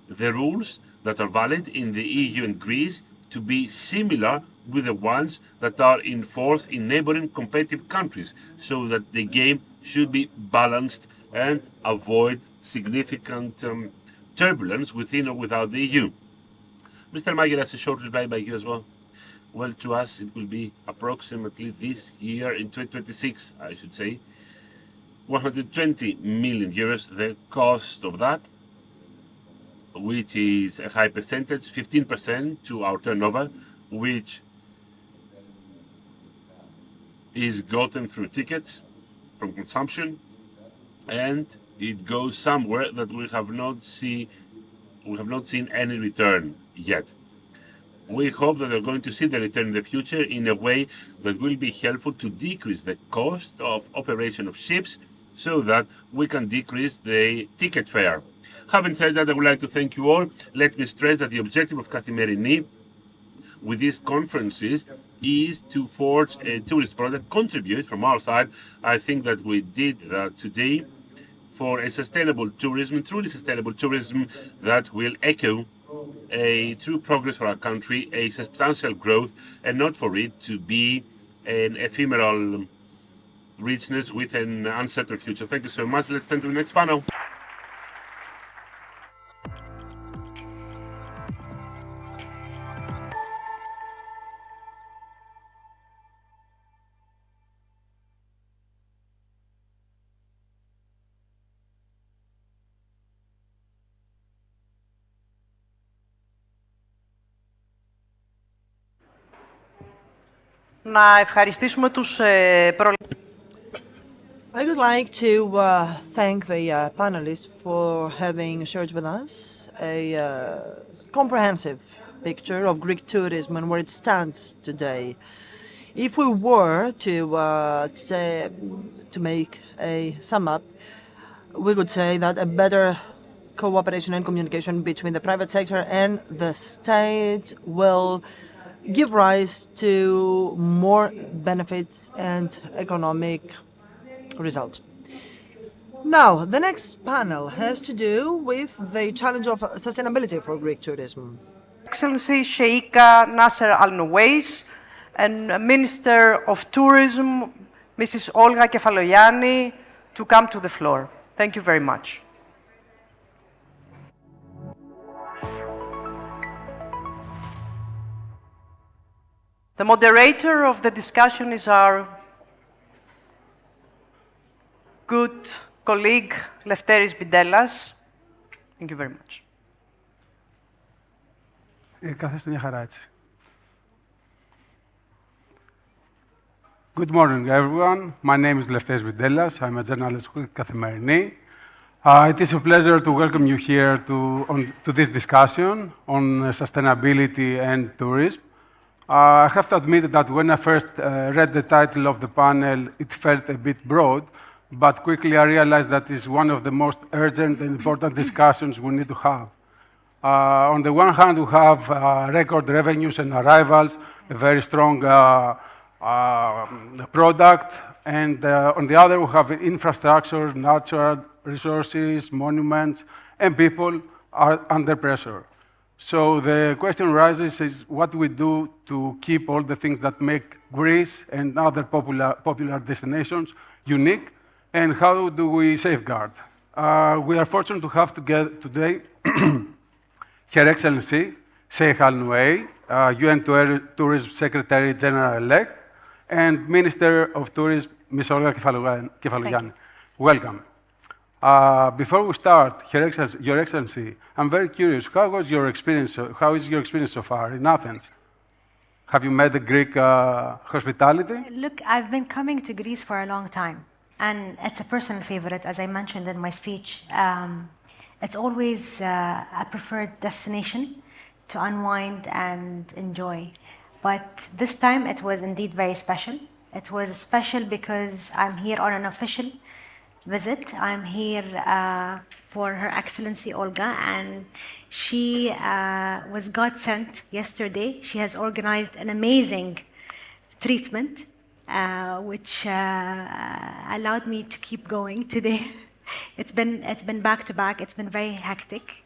the rules that are valid in the EU and Greece to be similar with the ones that are in force in neighboring competitive countries, so that the game should be balanced and avoid significant turbulence within or without the EU. Mr. Magiras, a short reply by you as well. Well, to us, it will be approximately this year, in 2026, I should say, 120 million euros, the cost of that. which is a high percentage, 15% to our turnover, which is gotten through tickets from consumption, and it goes somewhere that we have not seen any return yet. We hope that they're going to see the return in the future in a way that will be helpful to decrease the cost of operation of ships so that we can decrease the ticket fare. Having said that, I would like to thank you all. Let me stress that the objective of Kathimerini with these conferences is to forge a tourist product, contribute from our side. I think that we did that today for a sustainable tourism, truly sustainable tourism that will echo a true progress for our country, a substantial growth, and not for it to be an ephemeral richness with an uncertain future. Thank you so much. Let's turn to the next panel. Να ευχαριστήσουμε τους I would like to thank the panelists for having shared with us a comprehensive picture of Greek tourism and where it stands today. If we were to make a sum up, we could say that a better cooperation and communication between the private sector and the state will give rise to more benefits and economic results. Now, the next panel has to do with the challenge of sustainability for Greek tourism. Excellency Shaikha Nasser Nowais and Minister of Tourism, Mrs. Olga Kefalogianni, to come to the floor. Thank you very much. The moderator of the discussion is our good colleague, Lefteris Bidelas. Thank you very much. Καθίστε μια χαρά έτσι. Good morning, everyone. My name is Lefteris Bidelas. I'm a journalist with eKathimerini. It is a pleasure to welcome you here to this discussion on sustainability and tourism. I have to admit that when I first read the title of the panel, it felt a bit broad, but quickly I realized that it's one of the most urgent and important discussions we need to have. On the one hand, we have record revenues and arrivals, a very strong product, and on the other, we have infrastructure, natural resources, monuments, and people are under pressure. So the question arises is what we do to keep all the things that make Greece and other popular destinations unique, and how do we safeguard? We are fortunate to have today Her Excellency Shaikha Nowais, UN Tourism Secretary General-elect, and Minister of Tourism, Ms. Olga Kefalogianni. Welcome. Before we start, Your Excellency, I'm very curious, how is your experience so far in Athens? Have you met the Greek hospitality? Look, I've been coming to Greece for a long time, and it's a personal favorite, as I mentioned in my speech. It's always a preferred destination to unwind and enjoy. But this time it was indeed very special. It was special because I'm here on an official visit. I'm here for Her Excellency Olga, and she was God sent yesterday. She has organized an amazing treatment, which allowed me to keep going today. It's been back to back. It's been very hectic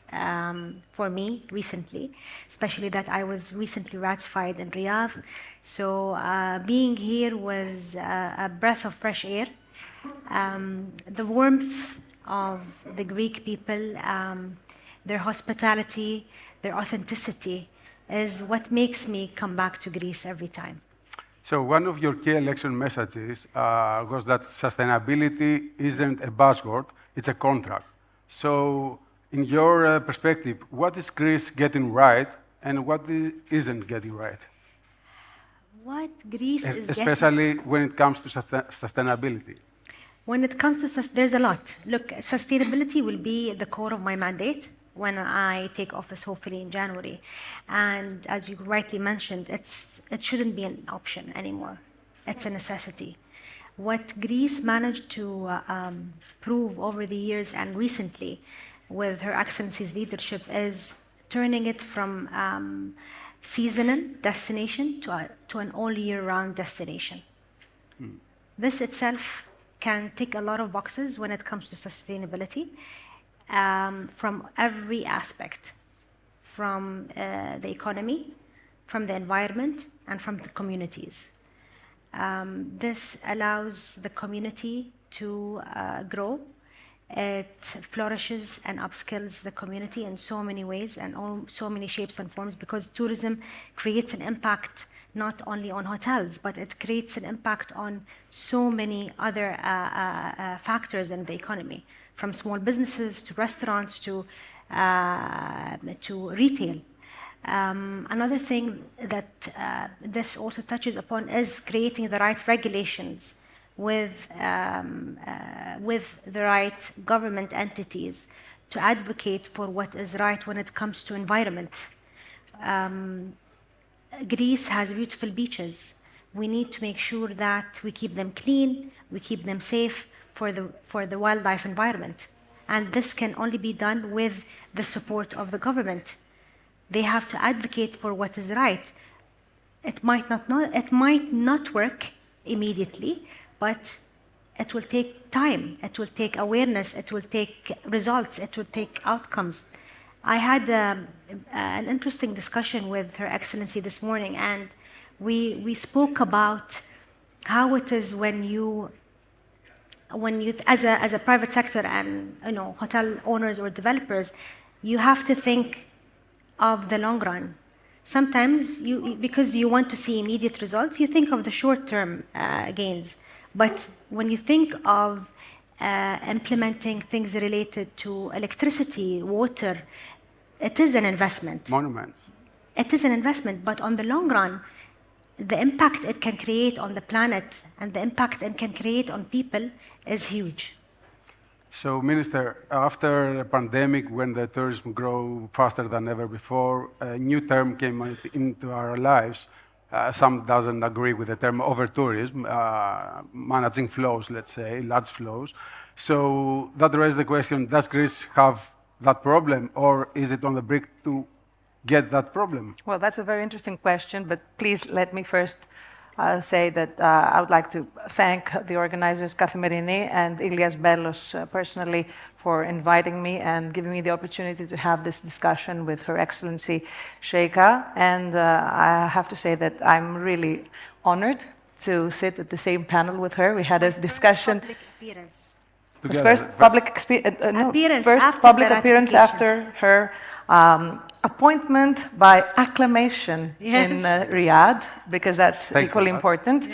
for me recently, especially that I was recently ratified in Riyadh. So being here was a breath of fresh air. The warmth of the Greek people, their hospitality, their authenticity is what makes me come back to Greece every time. So one of your key election messages was that sustainability isn't a buzzword, it's a contract. So In your perspective, what is Greece getting right and what isn't getting right? What Greece is Especially when it comes to sustainability. When it comes to there's a lot. Look, sustainability will be the core of my mandate when I take office, hopefully in January. And as you rightly mentioned, it shouldn't be an option anymore. It's a necessity. What Greece managed to prove over the years and recently with Her Excellency's leadership is turning it from seasonal destination to an all-year-round destination. This itself can tick a lot of boxes when it comes to sustainability from every aspect, from the economy, from the environment, and from the communities. This allows the community to grow. It flourishes and upskills the community in so many ways and so many shapes and forms, because tourism creates an impact not only on hotels, but it creates an impact on so many other factors in the economy, from small businesses to restaurants to retail. Another thing that this also touches upon is creating the right regulations with the right government entities to advocate for what is right when it comes to environment. Greece has beautiful beaches. We need to make sure that we keep them clean, we keep them safe for the wildlife environment. And this can only be done with the support of the government. They have to advocate for what is right. It might not work immediately, but it will take time, it will take awareness, it will take results, it will take outcomes. I had an interesting discussion with Her Excellency this morning, and we spoke about how it is when you as a private sector and hotel owners or developers, you have to think of the long run. Sometimes because you want to see immediate results, you think of the short-term gains. But when you think of implementing things related to electricity, water, it is an investment. Monuments. It is an investment, but on the long run, the impact it can create on the planet and the impact it can create on people is huge. So, Minister, after the pandemic, when the tourism grew faster than ever before, a new term came into our lives. Some doesn't agree with the term overtourism, managing flows, let's say, large flows. So that raises the question, does Greece have that problem, or is it on the brink to get that problem? Well, that's a very interesting question, but please let me first say that I would like to thank the organizers, Kathimerini and Ilias Bellos, personally for inviting me and giving me the opportunity to have this discussion with Her Excellency Shaikha. And I have to say that I'm really honored to sit at the same panel with her. We had a discussion. Public appearance. The first public appearance after her appointment by acclamation in Riyadh, because that's equally important.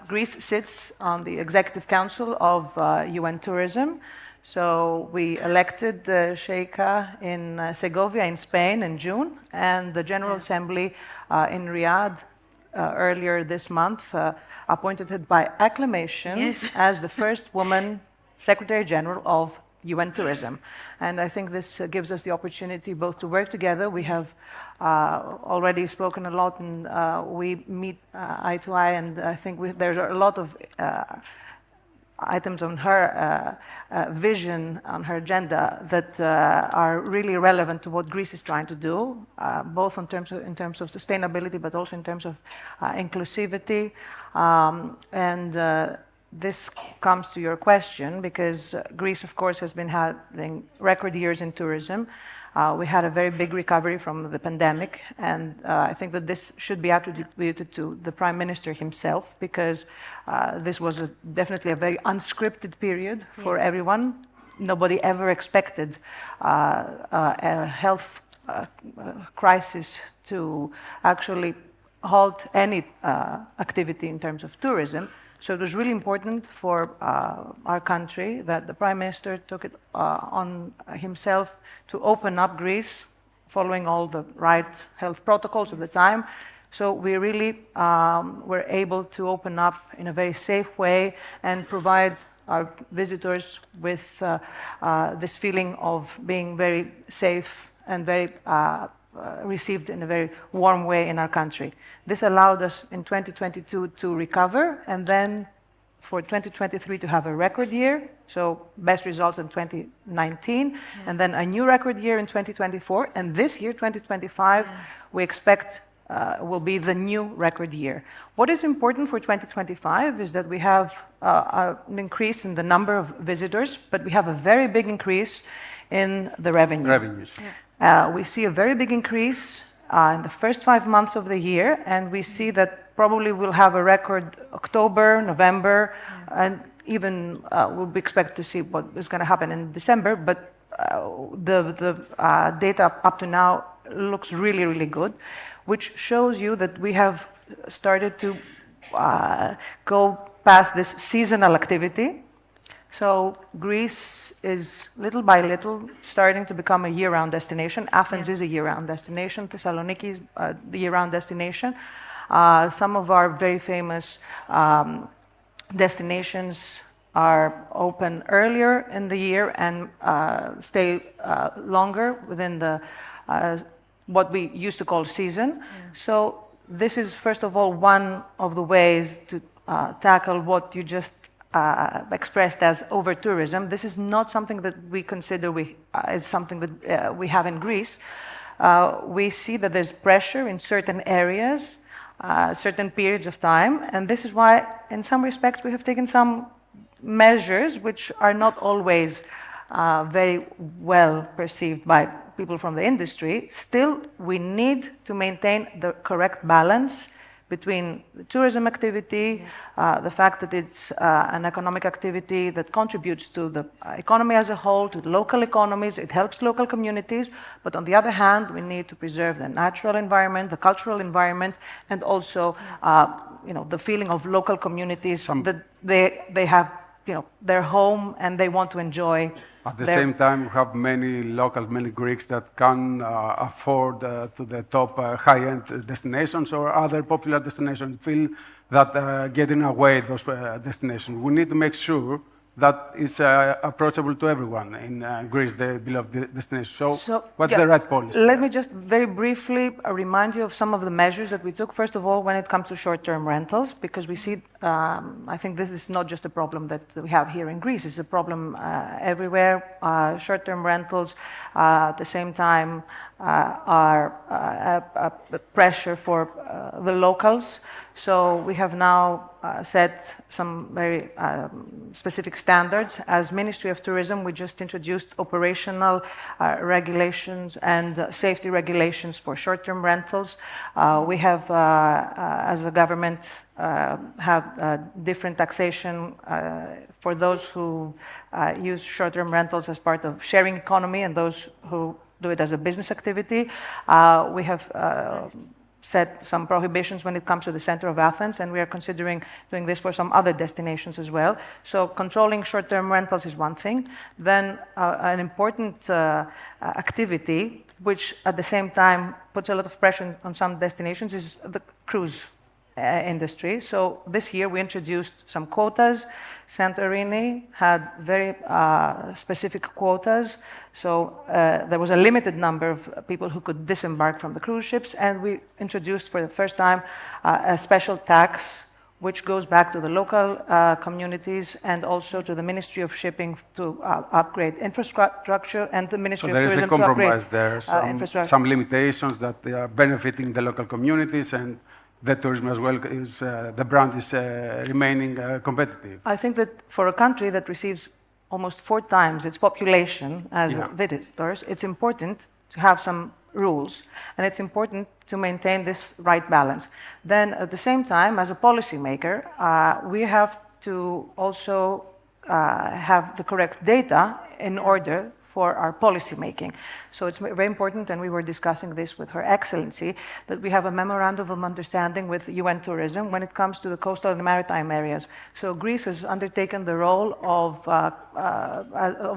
Greece sits on the Executive Council of UN Tourism. So we elected Shaikha in Segovia in Spain in June, and the General Assembly in Riyadh earlier this month appointed her by acclamation as the first woman Secretary General of UN Tourism. And I think this gives us the opportunity both to work together. We have already spoken a lot, and we meet eye to eye, and I think there are a lot of items on her vision, on her agenda, that are really relevant to what Greece is trying to do, both in terms of sustainability, but also in terms of inclusivity. This comes to your question because Greece, of course, has been having record years in tourism. We had a very big recovery from the pandemic, and I think that this should be attributed to the Prime Minister himself, because this was definitely a very unscripted period for everyone. Nobody ever expected a health crisis to actually halt any activity in terms of tourism. So it was really important for our country that the Prime Minister took it on himself to open up Greece, following all the right health protocols of the time. So we really were able to open up in a very safe way and provide our visitors with this feeling of being very safe and very received in a very warm way in our country. This allowed us in 2022 to recover, and then for 2023 to have a record year, so best results in 2019, and then a new record year in 2024, and this year, 2025, we expect will be the new record year. What is important for 2025 is that we have an increase in the number of visitors, but we have a very big increase in the revenues. We see a very big increase in the first 5 months of the year, and we see that probably we'll have a record October, November, and even we'll expect to see what is going to happen in December, but the data up to now looks really, really good, which shows you that we have started to go past this seasonal activity. So Greece is little by little starting to become a year-round destination. Athens is a year-round destination. Thessaloniki is a year-round destination. Some of our very famous destinations are open earlier in the year and stay longer within the what we used to call season. So this is, first of all, one of the ways to tackle what you just expressed as over-tourism. This is not something that we consider as something that we have in Greece. We see that there's pressure in certain areas, certain periods of time, and this is why, in some respects, we have taken some measures which are not always very well perceived by people from the industry. Still, we need to maintain the correct balance between the tourism activity, the fact that it's an economic activity that contributes to the economy as a whole, to the local economies, it helps local communities, but on the other hand, we need to preserve the natural environment, the cultural environment, and also the feeling of local communities that they have their home and they want to enjoy. At the same time, we have many Greeks that can afford to the top high-end destinations or other popular destinations, feel that getting away those destinations. We need to make sure that it's approachable to everyone in Greece, the beloved destination. So what's the right policy? Let me just very briefly remind you of some of the measures that we took. First of all, when it comes to short-term rentals, because we see, I think this is not just a problem that we have here in Greece, it's a problem everywhere. Short-term rentals, at the same time, are a pressure for the locals. So we have now set some very specific standards. As Ministry of Tourism, we just introduced operational regulations and safety regulations for short-term rentals. We have, as a government, have different taxation for those who use short-term rentals as part of sharing economy and those who do it as a business activity. We have set some prohibitions when it comes to the center of Athens, and we are considering doing this for some other destinations as well. So controlling short-term rentals is one thing. Then an important activity, which at the same time puts a lot of pressure on some destinations, is the cruise industry. So this year we introduced some quotas. Santorini had very specific quotas. So there was a limited number of people who could disembark from the cruise ships, and we introduced for the first time a special tax which goes back to the local communities and also to the Ministry of Shipping to upgrade infrastructure and the Ministry of Tourism to upgrade infrastructure. There are some limitations that they are benefiting the local communities, and the tourism as well is the brand is remaining competitive. I think that for a country that receives almost 4 times its population as visitors, it's important to have some rules, and it's important to maintain this right balance. Then at the same time, as a policymaker, we have to also have the correct data in order for our policy making. So it's very important, and we were discussing this with Her Excellency, that we have a memorandum of understanding with UN Tourism when it comes to the coastal and maritime areas. So Greece has undertaken the role of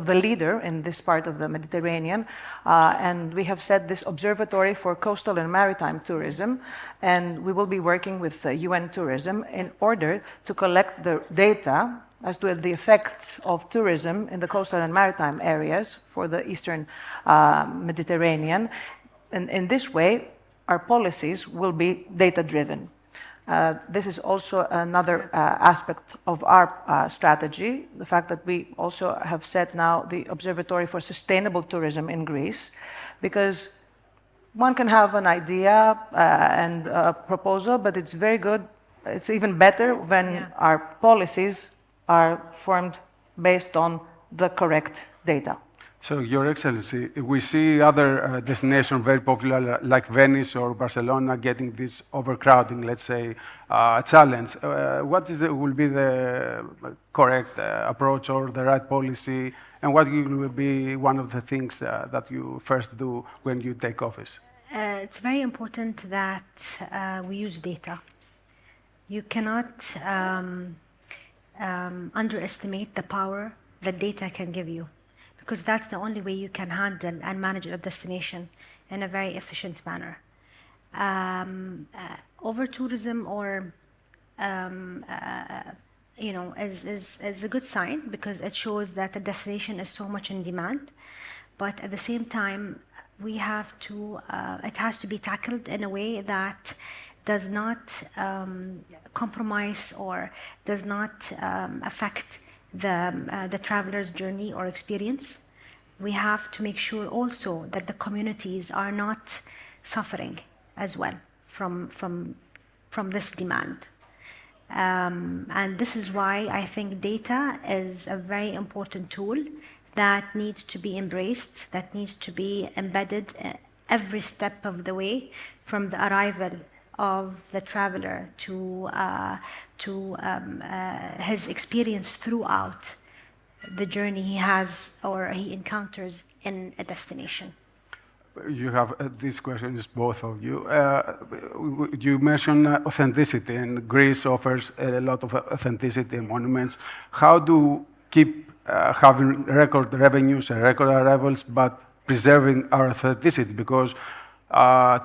the leader in this part of the Mediterranean, and we have set this observatory for coastal and maritime tourism, and we will be working with UN Tourism in order to collect the data as to the effects of tourism in the coastal and maritime areas for the Eastern Mediterranean. And in this way, our policies will be data-driven. This is also another aspect of our strategy, the fact that we also have set now the Observatory for Sustainable Tourism in Greece, because one can have an idea and a proposal, but it's very good, it's even better when our policies are formed based on the correct data. So, Your Excellency, we see other destinations very popular, like Venice or Barcelona, getting this overcrowding, let's say, challenge. What will be the correct approach or the right policy, and what will be one of the things that you first do when you take office? It's very important that we use data. You cannot underestimate the power that data can give you, because that's the only way you can handle and manage a destination in a very efficient manner. Overtourism or is a good sign, because it shows that the destination is so much in demand, but at the same time we have to it has to be tackled in a way that does not compromise or does not affect the traveler's journey or experience. We have to make sure also that the communities are not suffering as well from this demand. And this is why I think data is a very important tool that needs to be embraced, that needs to be embedded every step of the way, from the arrival of the traveler to his experience throughout the journey he has or he encounters in a destination. You have this question is both of you. You mentioned authenticity, and Greece offers a lot of authenticity in monuments. How do keep having record revenues and record arrivals, but preserving our authenticity? Because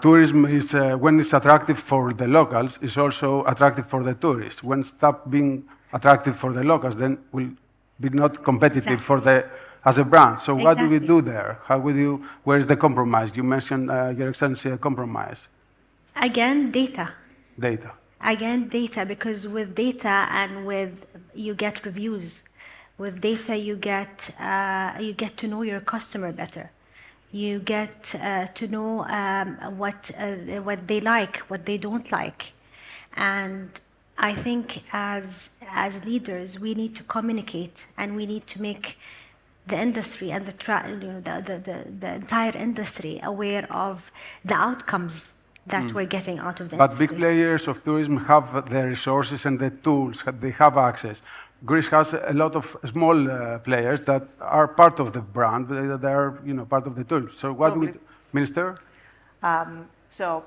tourism is, when it's attractive for the locals, it's also attractive for the tourists. When stop being attractive for the locals, then will be not competitive for the as a brand. So what do we do there? How will you? Where is the compromise? You mentioned, Your Excellency, a compromise. Again, data. Data. Again, data, because with data and with you get reviews. With data, you get to know your customer better. You get to know what they like, what they don't like, and I think as leaders, we need to communicate, and we need to make the industry and the entire industry aware of the outcomes that we're getting out of the industry. But big players of tourism have the resources and the tools, they have access. Greece has a lot of small players that are part of the brand, they are part of the tool. So what do we, Minister? So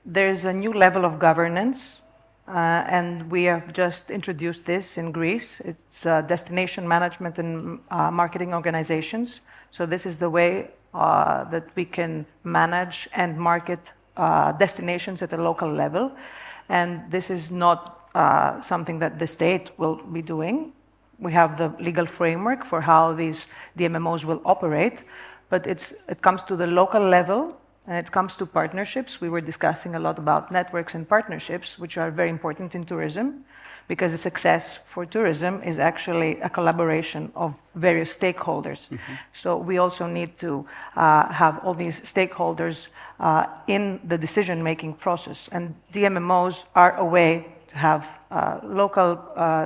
there's a new level of governance, and we have just introduced this in Greece. It's destination management and marketing organizations. So this is the way that we can manage and market destinations at a local level. And this is not something that the state will be doing. We have the legal framework for how these DMMOs will operate, but it comes to the local level, and it comes to partnerships. We were discussing a lot about networks and partnerships, which are very important in tourism, because the success for tourism is actually a collaboration of various stakeholders. So we also need to have all these stakeholders in the decision-making process, and DMMOs are a way to have local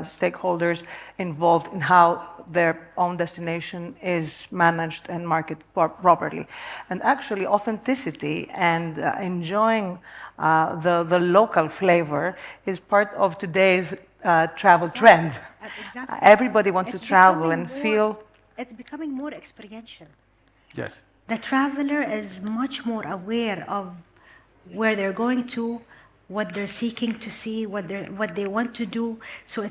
stakeholders involved in how their own destination is managed and marketed properly. And actually, authenticity and enjoying the local flavor is part of today's travel trend. Everybody wants to travel and feel it's becoming more experiential. Yes. The traveler is much more aware of where they're going to, what they're seeking to see, what they want to do. So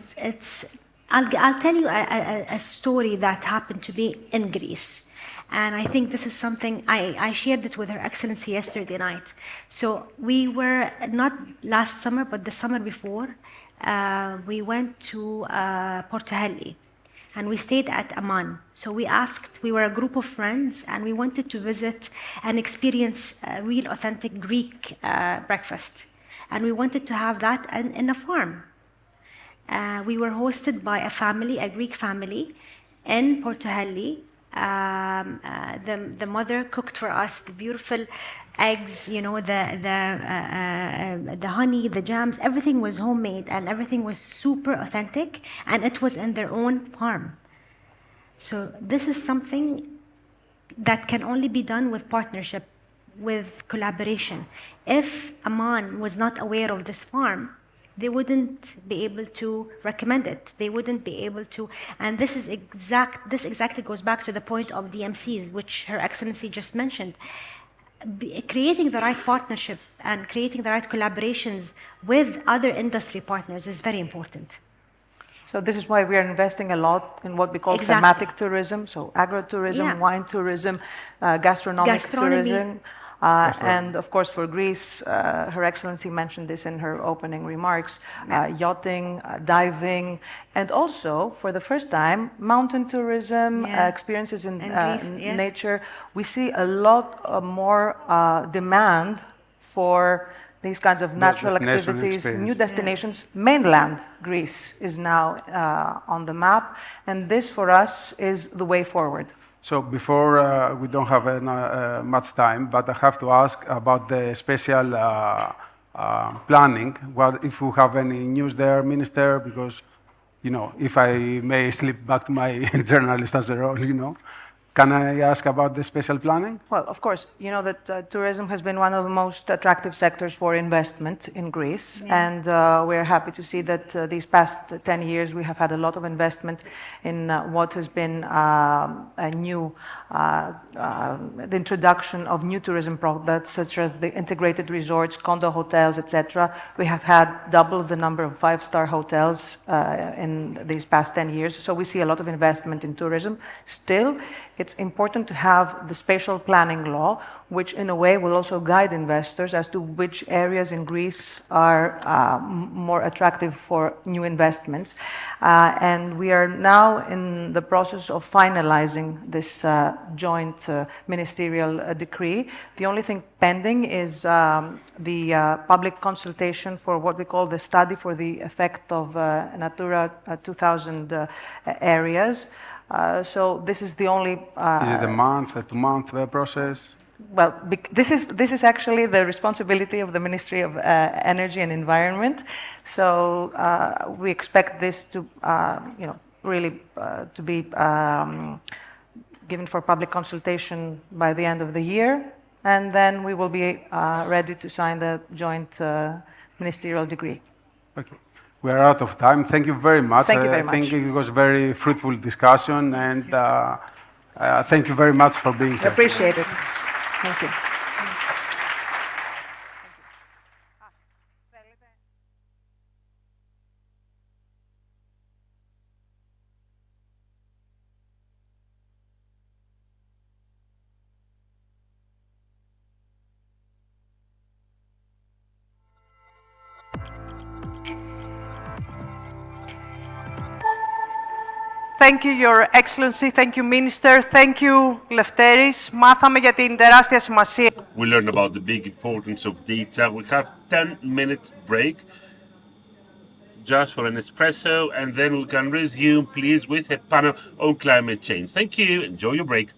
I'll tell you a story that happened to me in Greece. And I think this is something, I shared it with Her Excellency yesterday night. So we were, not last summer, but the summer before, we went to Portohelli. And we stayed at Amman. So we were a group of friends, and we wanted to visit and experience a real authentic Greek breakfast. And we wanted to have that in a farm. We were hosted by a Greek family in Portohelli. The mother cooked for us the beautiful eggs, the honey, the jams, everything was homemade and everything was super authentic, and it was in their own farm. So this is something that can only be done with partnership, with collaboration. If Amman was not aware of this farm, they wouldn't be able to recommend it. They wouldn't be able to, and this exactly goes back to the point of DMCs, which Her Excellency just mentioned. Creating the right partnership and creating the right collaborations with other industry partners is very important. So this is why we are investing a lot in what we call thematic tourism, so agro-tourism, wine tourism, gastronomic tourism. And of course, for Greece, Her Excellency mentioned this in her opening remarks, yachting, diving, and also, for the first time, mountain tourism, experiences in nature. We see a lot more demand for these kinds of natural activities, new destinations. Mainland Greece is now on the map, and this, for us, is the way forward. So before, we don't have much time, but I have to ask about the special planning. What if we have any news there, Minister? Because, if I may slip back to my journalist as a role, Can I ask about the special planning? Well, of course, you know that tourism has been one of the most attractive sectors for investment in Greece. And we're happy to see that these past 10 years we have had a lot of investment in what has been a new, the introduction of new tourism products, such as the integrated resorts, condo hotels, etc. We have had double the number of five-star hotels in these past 10 years. So we see a lot of investment in tourism. Still, it's important to have the spatial planning law, which in a way will also guide investors as to which areas in Greece are more attractive for new investments. And we are now in the process of finalizing this joint ministerial decree. The only thing pending is the public consultation for what we call the study for the effect of Natura 2000 areas. So this is the only... is it a month, a 2-month process? Well, this is actually the responsibility of the Ministry of Energy and Environment. So we expect this to, really to be given for public consultation by the end of the year, and then we will be ready to sign the joint ministerial decree. Okay. We are out of time. Thank you very much. Thank you very much. I think it was a very fruitful discussion, and thank you very much for being here. I appreciate it. Thank you. Thank you, Your Excellency. Thank you, Minister. Thank you, Lefteris. Μάθαμε για την τεράστια σημασία. We learned about the big importance of data. We have 10-minute break just for an espresso, and then we can resume, please, with a panel on climate change. Thank you. Enjoy your break.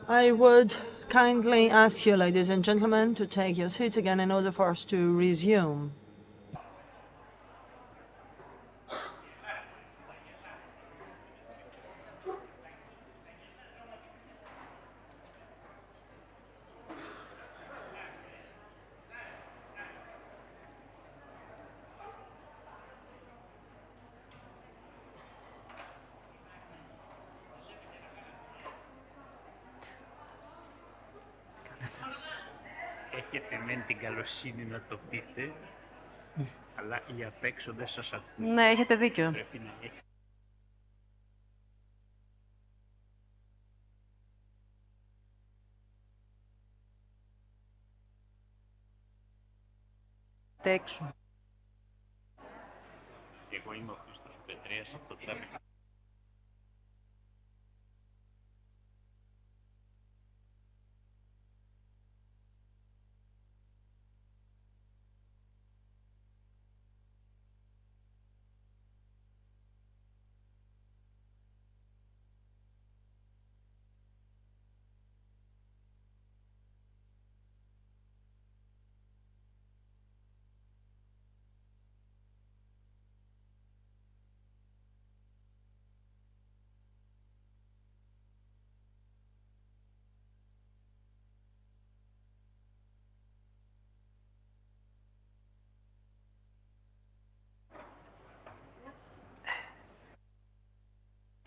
I would kindly ask you, ladies and gentlemen, to take your seats again in order for us to resume. Έχετε μεν την καλοσύνη να το πείτε, αλλά οι απ' έξω δεν σας ακούνε. Ναι, έχετε δίκιο. Πρέπει να έχετε. Έξω. Εγώ είμαι ο Χρήστος Πετρέας από το Τάμι.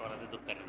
Τώρα δεν το παίρνω.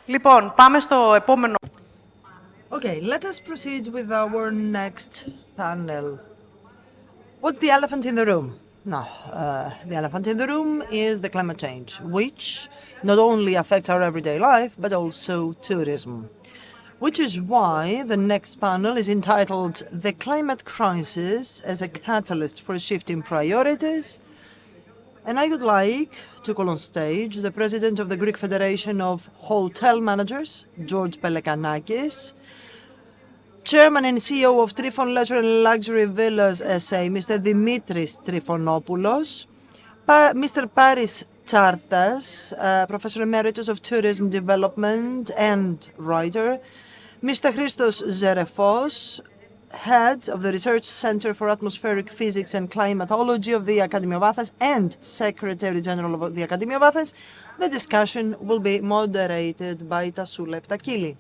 Λοιπόν, πάμε στο επόμενο. Okay, let us proceed with our next panel. What's the elephant in the room? Now, the elephant in the room is the climate change, which not only affects our everyday life, but also tourism. Which is why the next panel is entitled The Climate Crisis as a Catalyst for a Shift in Priorities. And I would like to call on stage the president of the Greek Federation of Hotel Managers, George Pelekanakis, chairman and CEO of Trifon Leisure and Luxury Villas SA, Mr. Dimitris Trifonopoulos, Mr. Paris Tsartas, Professor Emeritus of Tourism Development and writer, Mr. Christos Zerefos, head of the Research Center for Atmospheric Physics and Climatology of the Academy of Athens and Secretary General of the Academy of Athens. The discussion will be moderated by Tassoula Eptakili.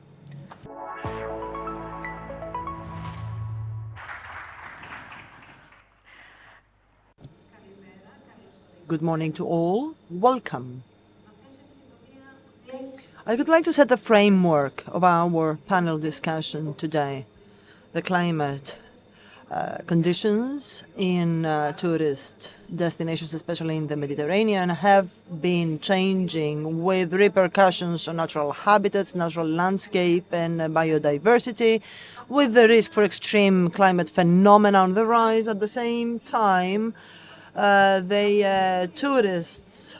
Good morning to all. Welcome. I would like to set the framework of our panel discussion today. The climate conditions in tourist destinations, especially in the Mediterranean, have been changing with repercussions on natural habitats, natural landscape and biodiversity, with the risk for extreme climate phenomena on the rise. At the same time, the tourists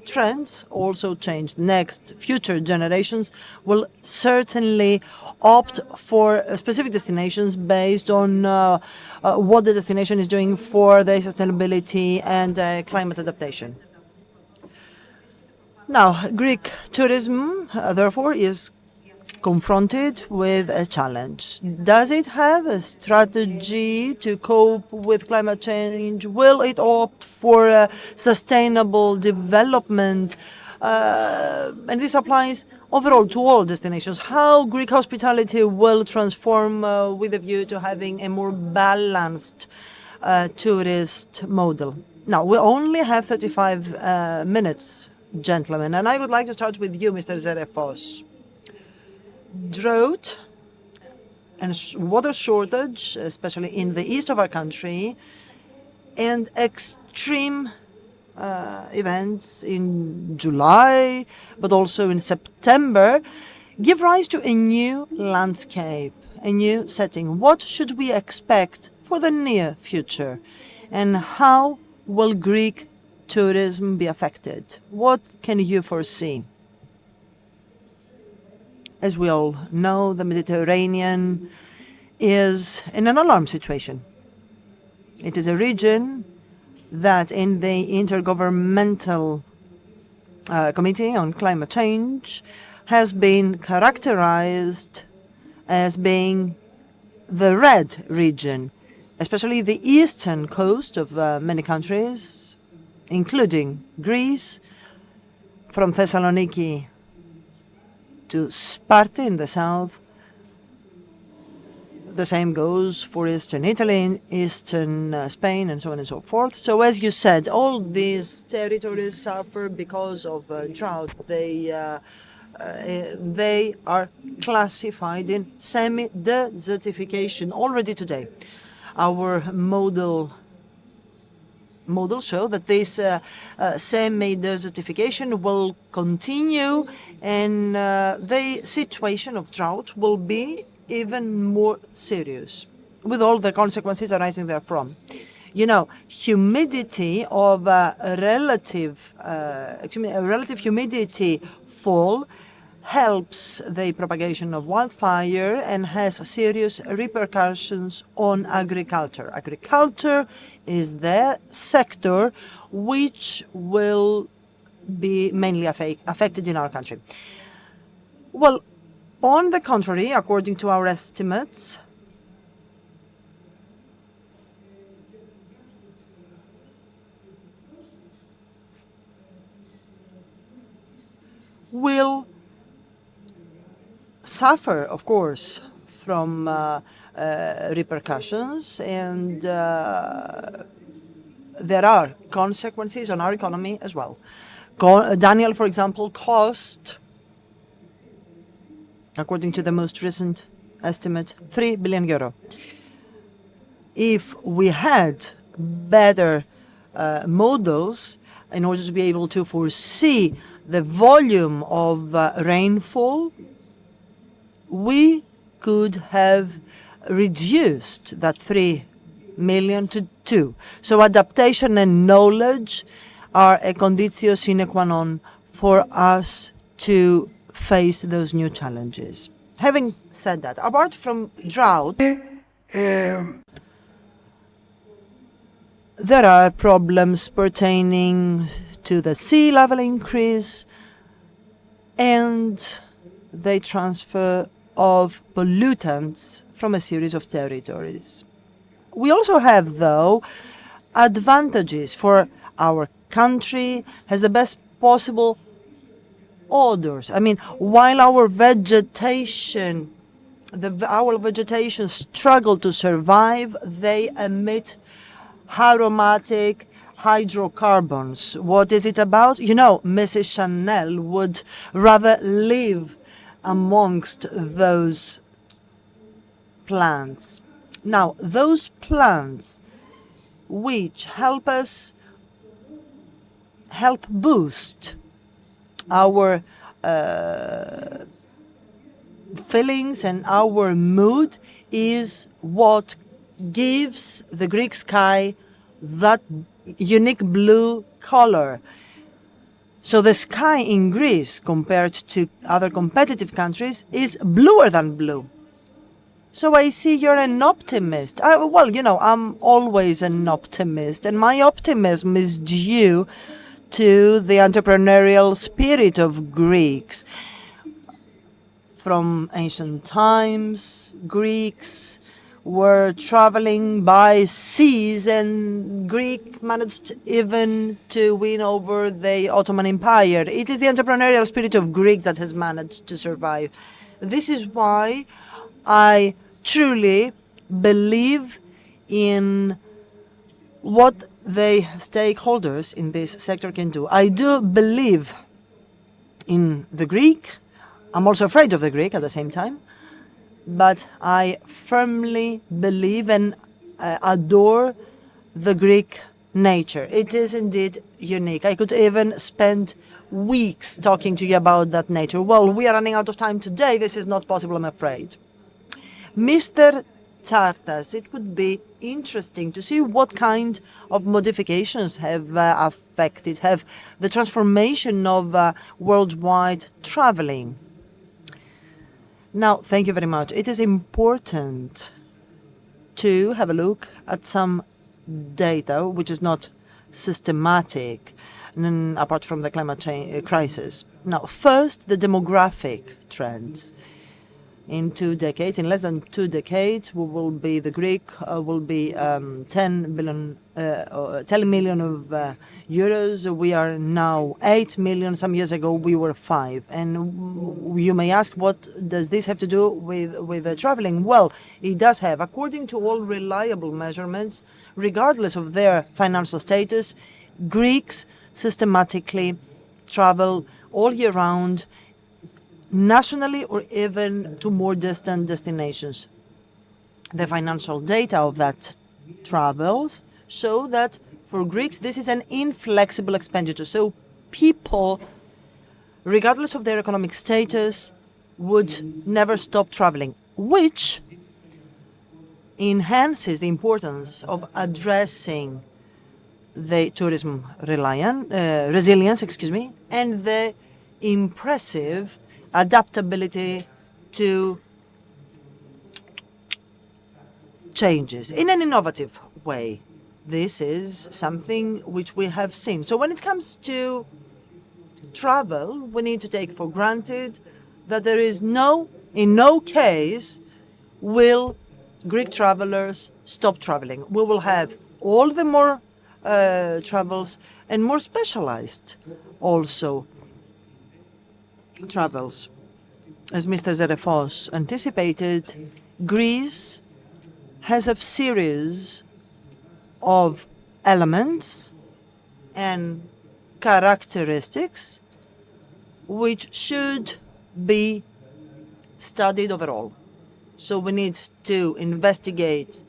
trends also change. Next, future generations will certainly opt for specific destinations based on what the destination is doing for their sustainability and climate adaptation. Now, Greek tourism, therefore, is confronted with a challenge. Does it have a strategy to cope with climate change? Will it opt for sustainable development? And this applies overall to all destinations. How Greek hospitality will transform with a view to having a more balanced tourist model. Now, we only have 35 minutes, gentlemen, and I would like to start with you, Mr. Zerefos. Drought and water shortage, especially in the east of our country, and extreme events in July, but also in September, give rise to a new landscape, a new setting. What should we expect for the near future? And how will Greek tourism be affected? What can you foresee? As we all know, the Mediterranean is in an alarm situation. It is a region that in the Intergovernmental Committee on Climate Change has been characterized as being the red region, especially the eastern coast of many countries, including Greece, from Thessaloniki to Sparta in the south. The same goes for eastern Italy, eastern Spain, and so on and so forth. So as you said, all these territories suffer because of drought. They are classified in semi-desertification already today. Our models show that this semi-desertification will continue, and the situation of drought will be even more serious, with all the consequences arising therefrom. You know, humidity of relative humidity fall helps the propagation of wildfire and has serious repercussions on agriculture. Agriculture is the sector which will be mainly affected in our country. Well, on the contrary, according to our estimates, will suffer, of course, from repercussions, and there are consequences on our economy as well. Daniel, for example, cost, according to the most recent estimate, 3 billion euro. If we had better models in order to be able to foresee the volume of rainfall, we could have reduced that 3 million to 2. So adaptation and knowledge are a conditio sine qua non for us to face those new challenges. Having said that, apart from drought, there are problems pertaining to the sea level increase and the transfer of pollutants from a series of territories. We also have, though, advantages, for our country has the best possible odors. I mean, while our vegetation struggle to survive, they emit aromatic hydrocarbons. What is it about? You know, Mrs. Chanel would rather live amongst those plants. Now, those plants which help boost our feelings and our mood is what gives the Greek sky that unique blue color. So the sky in Greece, compared to other competitive countries, is bluer than blue. So I see you're an optimist. Well, you know, I'm always an optimist, and my optimism is due to the entrepreneurial spirit of Greeks. From ancient times, Greeks were traveling by seas, and Greek managed even to win over the Ottoman Empire. It is the entrepreneurial spirit of Greeks that has managed to survive. This is why I truly believe in what the stakeholders in this sector can do. I do believe in the Greek. I'm also afraid of the Greek at the same time. But I firmly believe and adore the Greek nature. It is indeed unique. I could even spend weeks talking to you about that nature. Well, we are running out of time today. This is not possible, I'm afraid. Mr. Tsartas, it would be interesting to see what kind of modifications have affected, have the transformation of worldwide traveling. Now, thank you very much. It is important to have a look at some data which is not systematic, apart from the climate change crisis. Now, first, the demographic trends. In 2 decades, in less than 2 decades, we will be, the Greek will be 10 million of euros. We are now 8 million. Some years ago, we were 5. And you may ask, what does this have to do with traveling? Well, it does have. According to all reliable measurements, regardless of their financial status, Greeks systematically travel all year round, nationally or even to more distant destinations. The financial data of that travels show that for Greeks this is an inflexible expenditure. So people, regardless of their economic status, would never stop traveling, which enhances the importance of addressing the tourism resilience, and the impressive adaptability to changes in an innovative way. This is something which we have seen. So when it comes to travel, we need to take for granted that there is in no case will Greek travelers stop traveling. We will have all the more travels and more specialized also travels. As Mr. Zerefos anticipated, Greece has a series of elements and characteristics which should be studied overall. So we need to investigate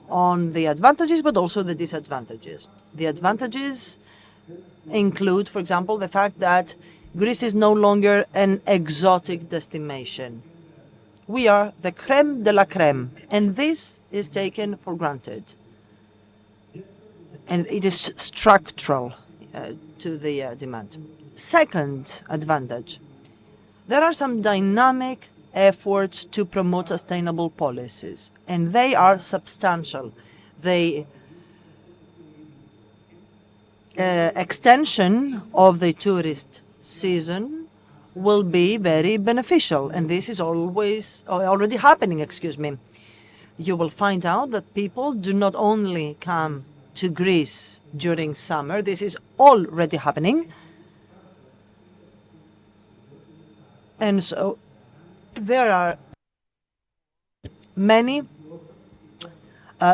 on the advantages, but also the disadvantages. The advantages include, for example, the fact that Greece is no longer an exotic destination. We are the crème de la crème, and this is taken for granted. And it is structural to the demand. Second advantage, there are some dynamic efforts to promote sustainable policies, and they are substantial. The extension of the tourist season will be very beneficial, and this is already happening, You will find out that people do not only come to Greece during summer, this is already happening. And so there are many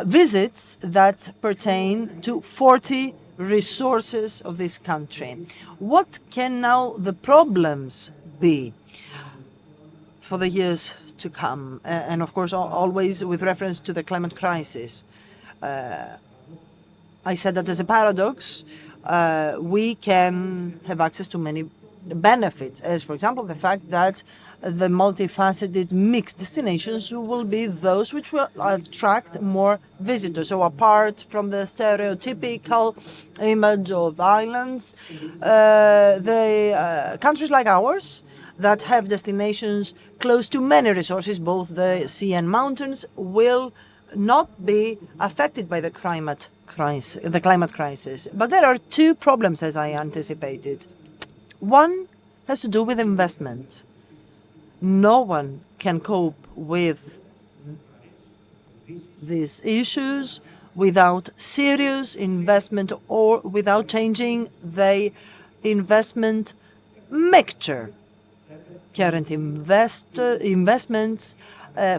visits that pertain to 40 resources of this country. What can now the problems be for the years to come? And of course, always with reference to the climate crisis. I said that as a paradox, we can have access to many benefits, as for example the fact that the multifaceted mixed destinations will be those which will attract more visitors. So apart from the stereotypical image of islands, the countries like ours that have destinations close to many resources, both the sea and mountains, will not be affected by the climate crisis. But there are two problems, as I anticipated. One has to do with investment. No one can cope with these issues without serious investment or without changing the investment mixture. Current investments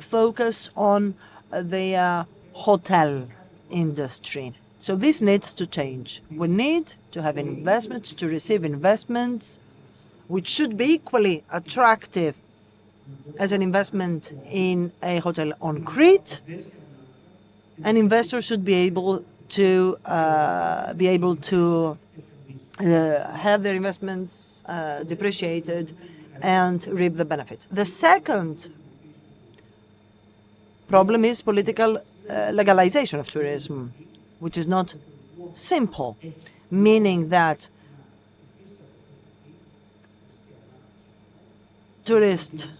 focus on the hotel industry. So this needs to change. We need to have investments, to receive investments, which should be equally attractive as an investment in a hotel on Crete. An investor should be able to have their investments depreciated and reap the benefits. The second problem is political legalization of tourism, which is not simple, meaning that tourist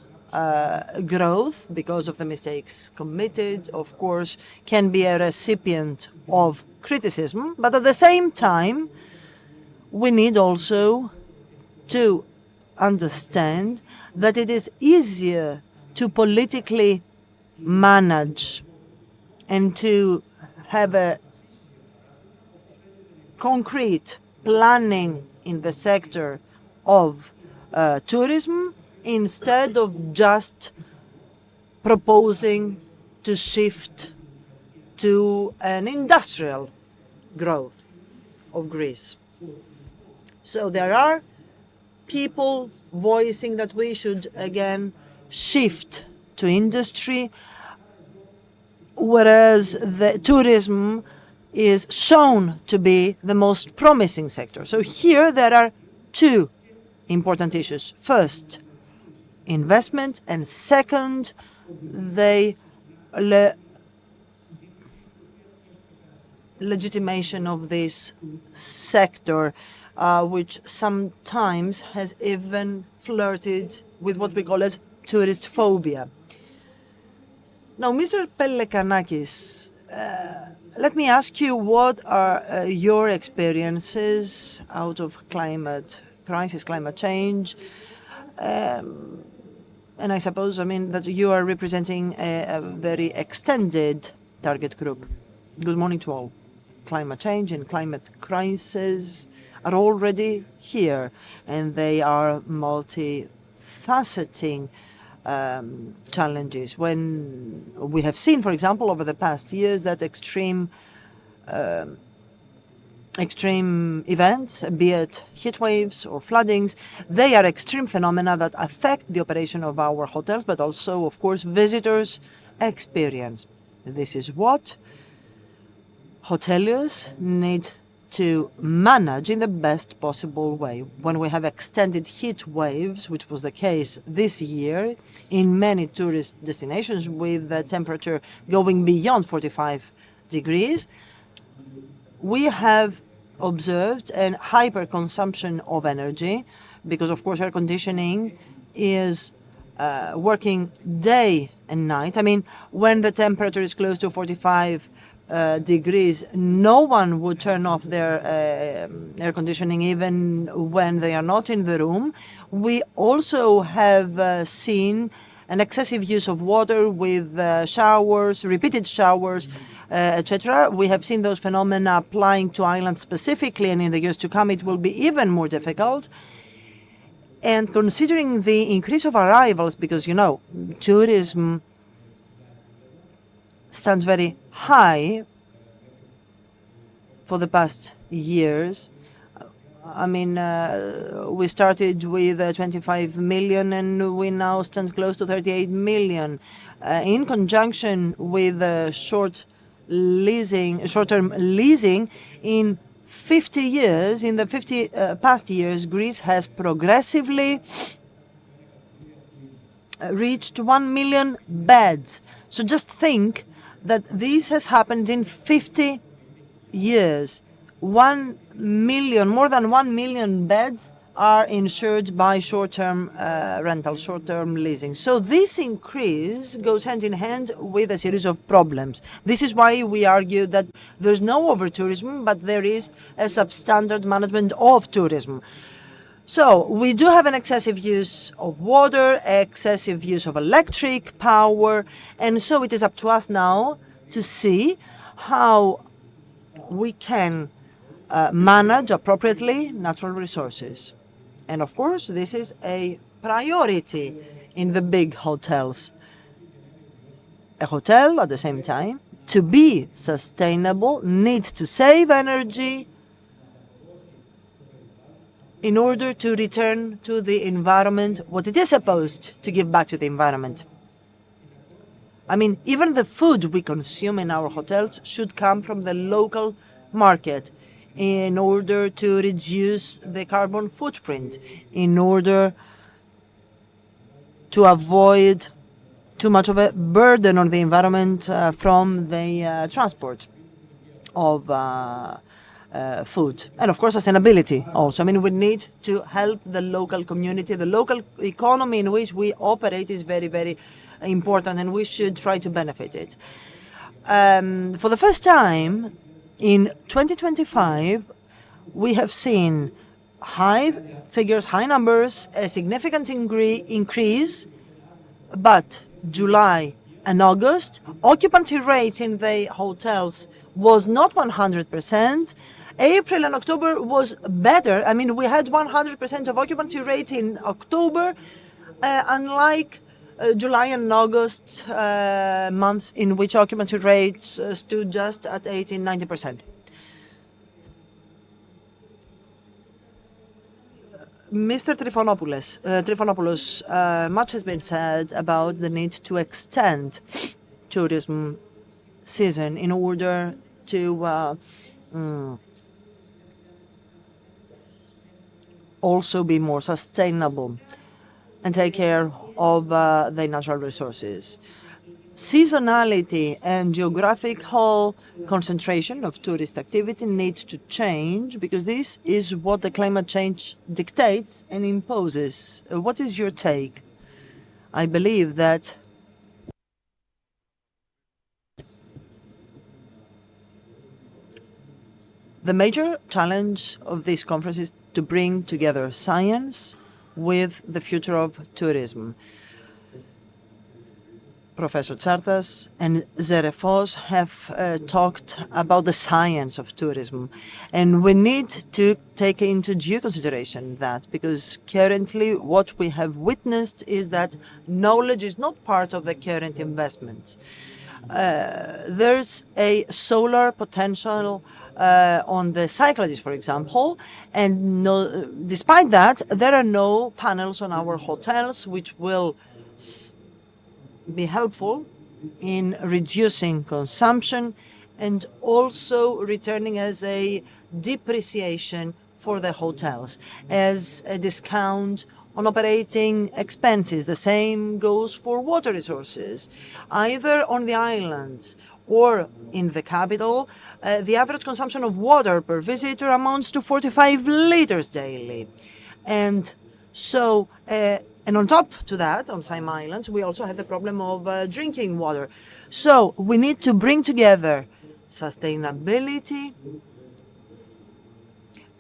growth, because of the mistakes committed, of course, can be a recipient of criticism, but at the same time, we need also to understand that it is easier to politically manage and to have a concrete planning in the sector of tourism instead of just proposing to shift to an industrial growth of Greece. So there are people voicing that we should again shift to industry, whereas the tourism is shown to be the most promising sector. So here there are two important issues. First, investment, and second, the legitimation of this sector, which sometimes has even flirted with what we call as tourist phobia. Now, Mr. Pelekanakis, let me ask you, what are your experiences out of climate crisis, climate change? And I suppose, that you are representing a very extended target group. Good morning to all. Climate change and climate crisis are already here, and they are multifaceting challenges. When we have seen, for example, over the past years, that extreme events, be it heat waves or floodings, they are extreme phenomena that affect the operation of our hotels, but also, of course, visitors' experience. This is what hoteliers need to manage in the best possible way. When we have extended heat waves, which was the case this year in many tourist destinations with the temperature going beyond 45 degrees, we have observed a hyper-consumption of energy because, of course, air conditioning is working day and night. When the temperature is close to 45 degrees, no one would turn off their air conditioning even when they are not in the room. We also have seen an excessive use of water with showers, repeated showers, etc. We have seen those phenomena applying to islands specifically, and in the years to come it will be even more difficult. And considering the increase of arrivals, because, tourism stands very high for the past years. We started with 25 million and we now stand close to 38 million. In conjunction with short-term leasing, in 50 years, in the 50 past years, Greece has progressively reached 1 million beds. So just think that this has happened in 50 years. 1 million, more than 1 million beds are insured by short-term rental, short-term leasing. So this increase goes hand in hand with a series of problems. This is why we argue that there's no over-tourism, but there is a substandard management of tourism. So we do have an excessive use of water, excessive use of electric power, and so it is up to us now to see how we can manage appropriately natural resources. And of course, this is a priority in the big hotels. A hotel, at the same time, to be sustainable, needs to save energy in order to return to the environment what it is supposed to give back to the environment. I mean, even the food we consume in our hotels should come from the local market in order to reduce the carbon footprint, in order to avoid too much of a burden on the environment from the transport of food. And of course, sustainability also. I mean, we need to help the local community. The local economy in which we operate is very, very important, and we should try to benefit it. For the first time in 2025, we have seen high figures, high numbers, a significant increase, but July and August, occupancy rates in the hotels was not 100%. April and October was better. I mean, we had 100% of occupancy rate in October, unlike July and August months in which occupancy rates stood just at 80-90%. Mr. Trifonopoulos, much has been said about the need to extend tourism season in order to also be more sustainable and take care of the natural resources. Seasonality and geographical concentration of tourist activity need to change, because this is what the climate change dictates and imposes. What is your take? I believe that the major challenge of this conference is to bring together science with the future of tourism. Professor Tsartas and Zerefos have talked about the science of tourism, and we need to take into due consideration that, because currently what we have witnessed is that knowledge is not part of the current investments. There's a solar potential on the Cyclades, for example, and despite that, there are no panels on our hotels which will be helpful in reducing consumption and also returning as a depreciation for the hotels, as a discount on operating expenses. The same goes for water resources. Either on the islands or in the capital, the average consumption of water per visitor amounts to 45 liters daily. And so, and on top to that, on some islands, we also have the problem of drinking water. So we need to bring together sustainability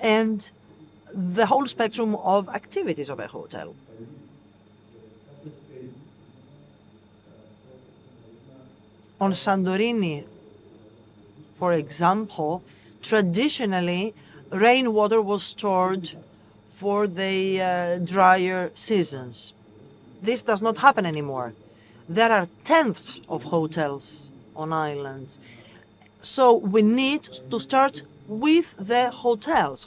and the whole spectrum of activities of a hotel. On Santorini, for example, traditionally, rainwater was stored for the drier seasons. This does not happen anymore. There are tenths of hotels on islands. So we need to start with the hotels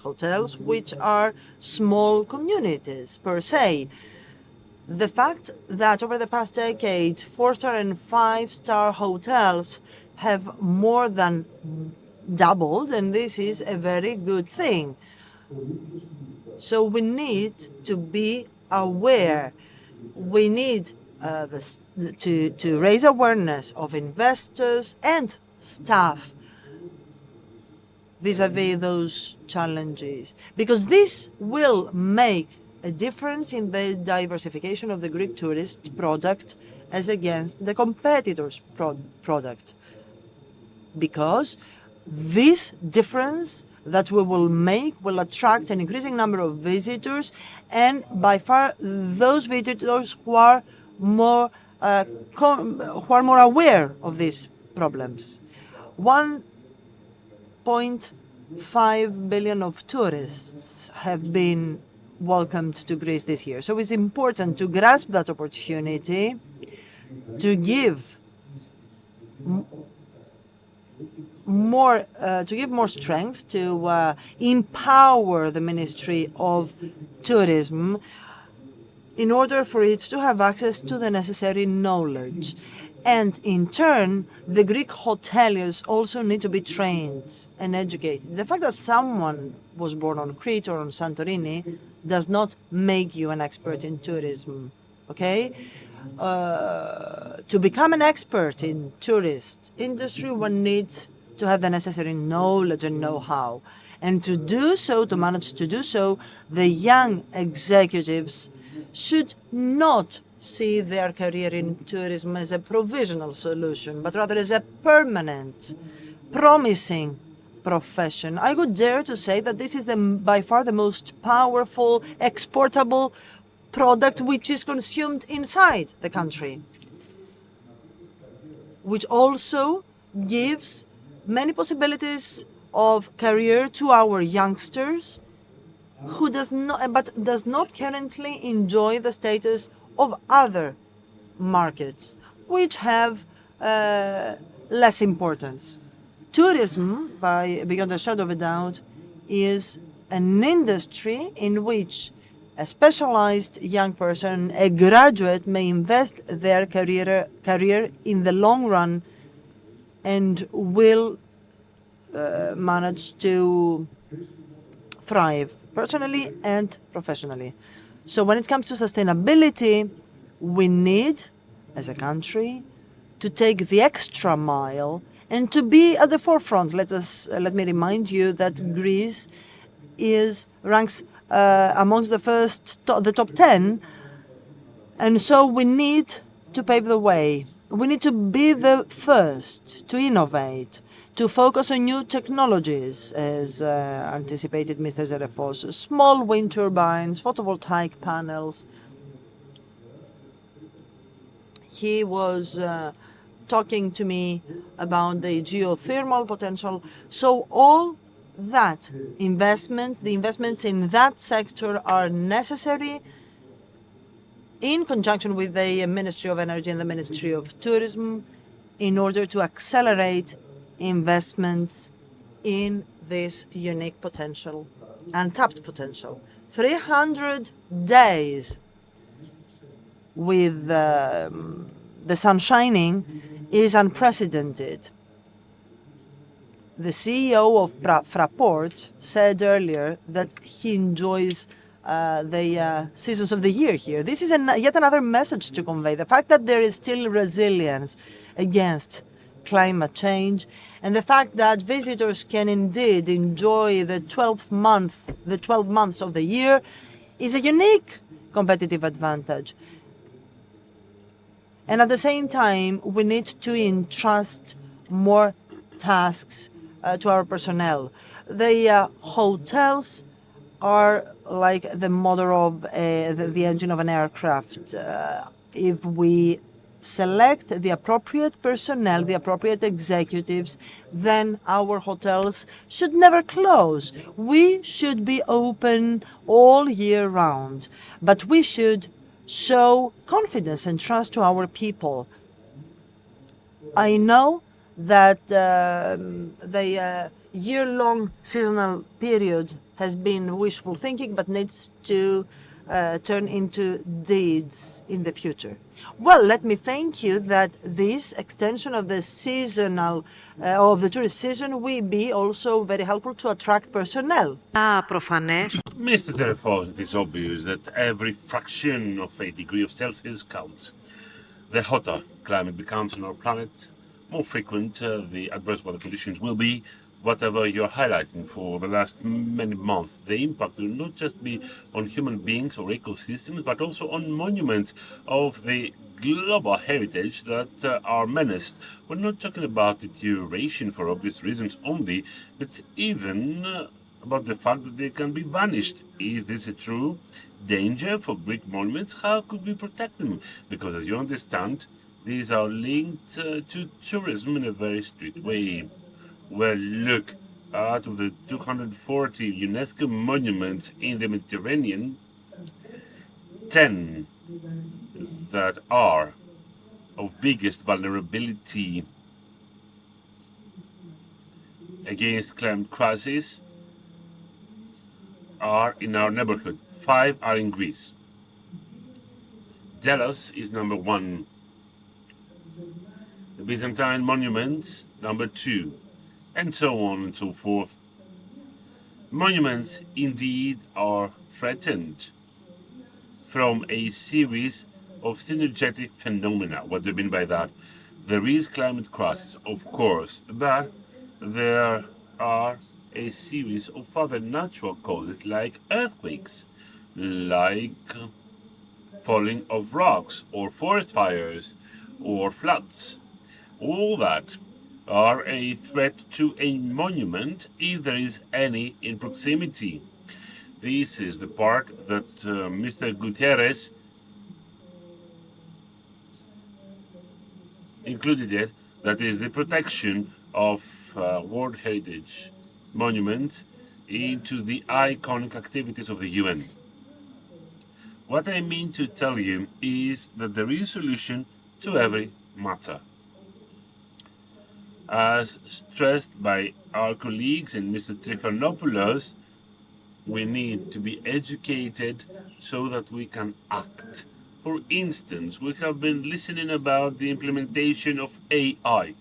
which are small communities per se. The fact that over the past decade, 4-star and 5-star hotels have more than doubled, and this is a very good thing. So we need to be aware. We need to raise awareness of investors and staff vis-à-vis those challenges, because this will make a difference in the diversification of the Greek tourist product as against the competitors' product. Because this difference that we will make will attract an increasing number of visitors, and by far those visitors who are more aware of these problems. 1.5 billion of tourists have been welcomed to Greece this year. So it's important to grasp that opportunity to give more strength, to empower the Ministry of Tourism in order for it to have access to the necessary knowledge. And in turn, the Greek hoteliers also need to be trained and educated. The fact that someone was born on Crete or on Santorini does not make you an expert in tourism, okay? To become an expert in tourist industry, one needs to have the necessary knowledge and know-how. And to do so, to manage to do so, the young executives should not see their career in tourism as a provisional solution, but rather as a permanent, promising profession. I would dare to say that this is by far the most powerful, exportable product which is consumed inside the country, which also gives many possibilities of career to our youngsters who does not currently enjoy the status of other markets, which have less importance. Tourism, beyond a shadow of a doubt, is an industry in which a specialized young person, a graduate, may invest their career in the long run and will manage to thrive personally and professionally. So when it comes to sustainability, we need, as a country, to take the extra mile and to be at the forefront. Let me remind you that Greece ranks amongst the top 10, and so we need to pave the way. We need to be the first to innovate, to focus on new technologies, as anticipated Mr. Zerefos, small wind turbines, photovoltaic panels. He was talking to me about the geothermal potential. So all that the investments in that sector are necessary in conjunction with the Ministry of Energy and the Ministry of Tourism in order to accelerate investments in this unique potential, untapped potential. 300 days with the sun shining is unprecedented. The CEO of Fraport said earlier that he enjoys the seasons of the year here. This is yet another message to convey. The fact that there is still resilience against climate change, and the fact that visitors can indeed enjoy the 12 months of the year is a unique competitive advantage. And at the same time, we need to entrust more tasks to our personnel. The hotels are like the motor of the engine of an aircraft. If we select the appropriate personnel, the appropriate executives, then our hotels should never close. We should be open all year round, but we should show confidence and trust to our people. I know that the year-long seasonal period has been wishful thinking, but needs to turn into deeds in the future. Well, let me thank you that this extension of the seasonal of the tourist season will be also very helpful to attract personnel. Mr. Terefos, it is obvious that every fraction of a degree of Celsius counts. The hotter climate becomes on our planet, more frequent the adverse weather conditions will be. Whatever you're highlighting for the last many months, the impact will not just be on human beings or ecosystems, but also on monuments of the global heritage that are menaced. We're not talking about deterioration for obvious reasons only, but even about the fact that they can be vanished. Is this a true danger for Greek monuments? How could we protect them? Because as you understand, these are linked to tourism in a very strict way. Well, look, out of the 240 UNESCO monuments in the Mediterranean, 10 that are of biggest vulnerability against climate crisis are in our neighborhood. 5 are in Greece. Delos is number 1. The Byzantine monuments, number 2. And so on and so forth. Monuments indeed are threatened from a series of synergetic phenomena. What do I mean by that? There is climate crisis, of course, but there are a series of other natural causes like earthquakes, like falling of rocks, or forest fires, or floods. All that are a threat to a monument if there is any in proximity. This is the part that Mr. Guterres included it, that is the protection of World Heritage monuments into the iconic activities of the UN. What I mean to tell you is that there is a solution to every matter. As stressed by our colleagues and Mr. Trifanopoulos, we need to be educated so that we can act. For instance, we have been listening about the implementation of AI.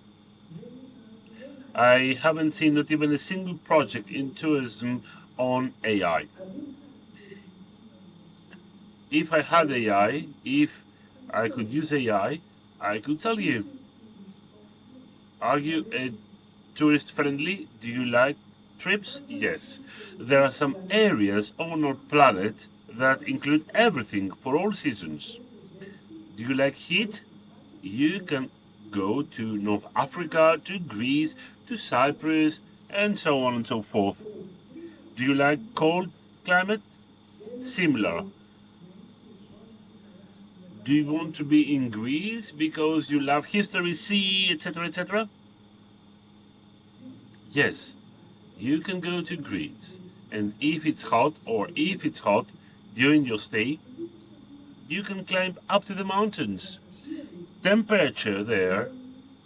I haven't seen not even a single project in tourism on AI. If I had AI, if I could use AI, I could tell you, are you a tourist friendly? Do you like trips? Yes. There are some areas on our planet that include everything for all seasons. Do you like heat? You can go to North Africa, to Greece, to Cyprus, and so on and so forth. Do you like cold climate? Similar. Do you want to be in Greece because you love history, sea, etc., etc.? Yes, you can go to Greece, and if it's hot during your stay, you can climb up to the mountains. Temperature there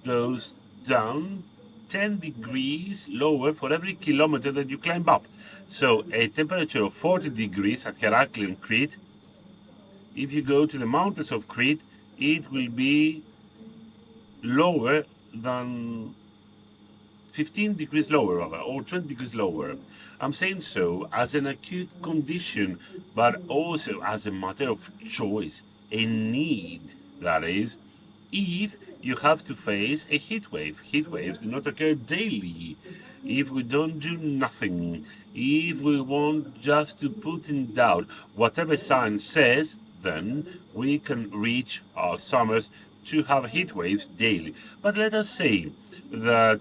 goes down 10 degrees lower for every kilometer that you climb up. So a temperature of 40 degrees at Heraklion, Crete, if you go to the mountains of Crete, it will be lower than 15 degrees lower, rather, or 20 degrees lower. I'm saying so as an acute condition, but also as a matter of choice, a need, that is, if you have to face a heat wave. Heat waves do not occur daily. If we don't do nothing, if we want just to put in doubt whatever science says, then we can reach our summers to have heat waves daily. But let us say that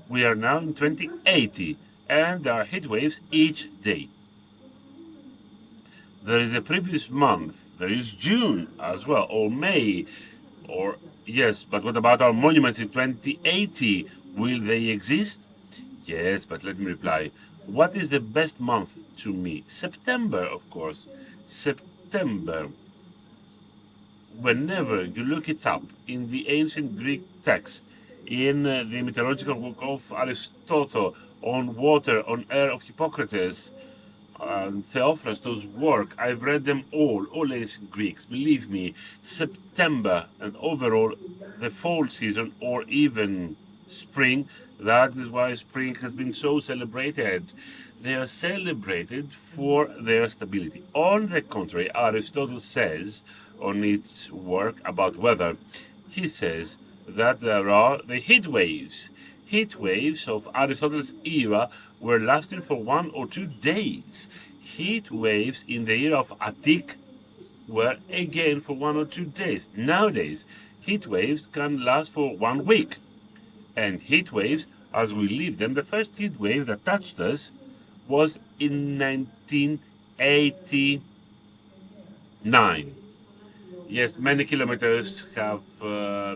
we are now in 2080 and there are heat waves each day. There is a previous month, there is June as well, or May, or yes, but what about our monuments in 2080? Will they exist? Yes, but let me reply. What is the best month to me? September, of course. September. Whenever you look it up in the ancient Greek text, in the mythological work of Aristotle, on water, on air of Hippocrates, Theophrastos' work. I've read them all ancient Greeks. Believe me, September and overall the fall season or even spring, that is why spring has been so celebrated. They are celebrated for their stability. On the contrary, Aristotle says on its work about weather, he says that there are the heat waves. Heat waves of Aristotle's era were lasting for 1 or 2 days. Heat waves in the era of Attica were again for 1 or 2 days. Nowadays, heat waves can last for 1 week. And heat waves, as we live them, the first heat wave that touched us was in 1989. Yes, many kilometers have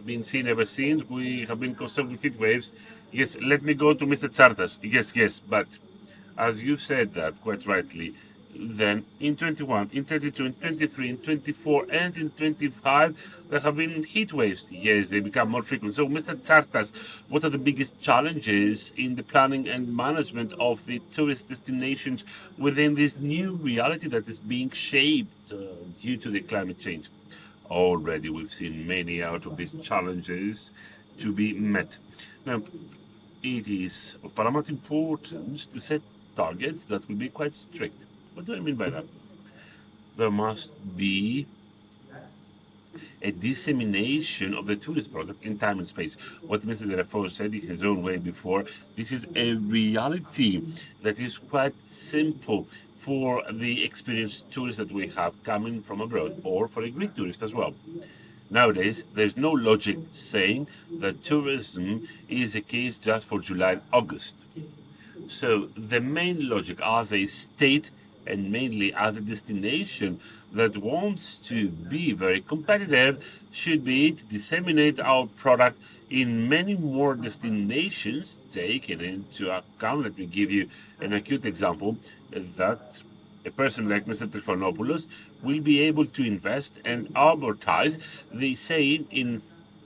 been seen ever since. We have been concerned with heat waves. Yes, let me go to Mr. Tsartas. Yes, but as you said that quite rightly, then in 21, in 22, in 23, in 24, and in 25, there have been heat waves. Yes, they become more frequent. So, Mr. Tsartas, what are the biggest challenges in the planning and management of the tourist destinations within this new reality that is being shaped due to the climate change? Already, we've seen many out of these challenges to be met. Now, it is of paramount importance to set targets that will be quite strict. What do I mean by that? There must be a dissemination of the tourist product in time and space. What Mr. Derefo said in his own way before, this is a reality that is quite simple for the experienced tourists that we have coming from abroad, or for a Greek tourist as well. Nowadays, there's no logic saying that tourism is a case just for July and August. So the main logic as a state and mainly as a destination that wants to be very competitive should be to disseminate our product in many more destinations, taking into account, let me give you an acute example, that a person like Mr. Trifonopoulos will be able to invest and amortize the same in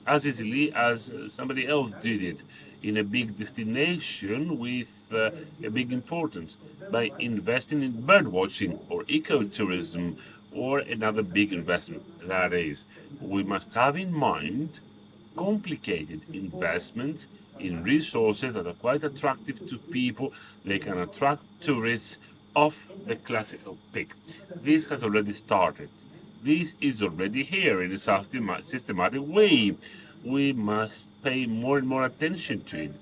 as easily as somebody else did it in a big destination with a big importance by investing in bird watching or ecotourism or another big investment. That is, we must have in mind complicated investments in resources that are quite attractive to people. They can attract tourists off the classical peak. This has already started. This is already here in a systematic way. We must pay more and more attention to it.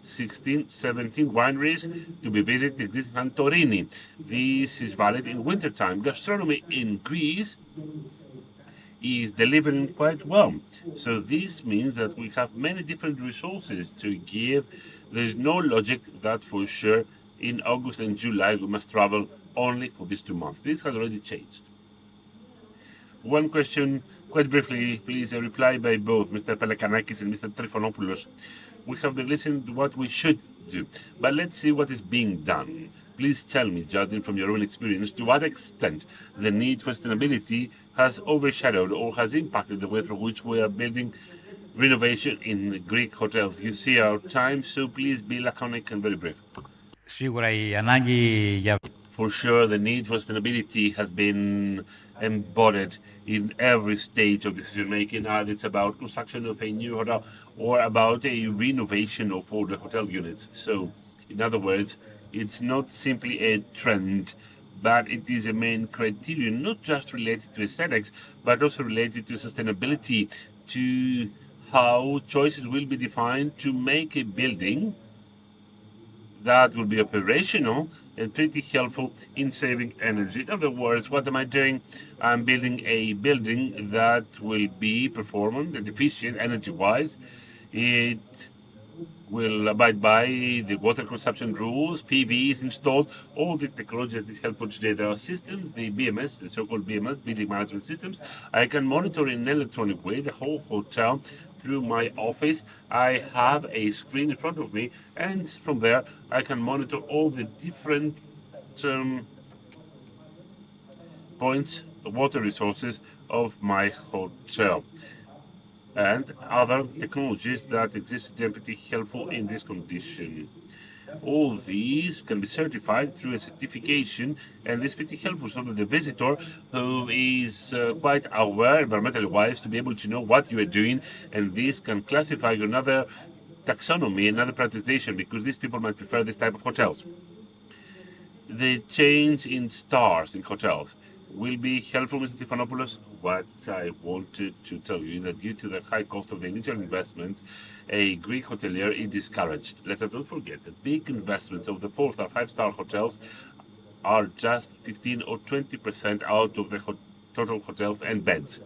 16, 17 wineries to be visited in Santorini. This is valid in wintertime. Gastronomy in Greece is delivering quite well. So this means that we have many different resources to give. There's no logic that for sure in August and July we must travel only for these 2 months. This has already changed. One question, quite briefly, please, a reply by both Mr. Pelekanakis and Mr. Trifonopoulos. We have been listening to what we should do, but let's see what is being done. Please tell me, judging from your own experience, to what extent the need for sustainability has overshadowed or has impacted the way through which we are building renovation in Greek hotels. You see our time, so please be laconic and very brief. For sure, the need for sustainability has been embodied in every stage of decision making, either it's about construction of a new hotel or about a renovation of older hotel units. So, in other words, it's not simply a trend, but it is a main criterion, not just related to aesthetics, but also related to sustainability, to how choices will be defined to make a building that will be operational and pretty helpful in saving energy. In other words, what am I doing? I'm building a building that will be performant and efficient energy-wise. It will abide by the water consumption rules, PV is installed, all the technology that is helpful today. There are systems, the BMS, the so-called BMS, building management systems. I can monitor in an electronic way the whole hotel through my office. I have a screen in front of me, and from there I can monitor all the different points, water resources of my hotel, and other technologies that exist to be pretty helpful in this condition. All these can be certified through a certification, and this is pretty helpful so that the visitor who is quite aware, environmentally wise, to be able to know what you are doing, and this can classify you another taxonomy, another privatization, because these people might prefer this type of hotels. The change in stars in hotels will be helpful, Mr. Stefanopoulos. What I wanted to tell you is that due to the high cost of the initial investment, a Greek hotelier is discouraged. Let us not forget that big investments of the 4-star, 5-star hotels are just 15 or 20% out of the total hotels and beds.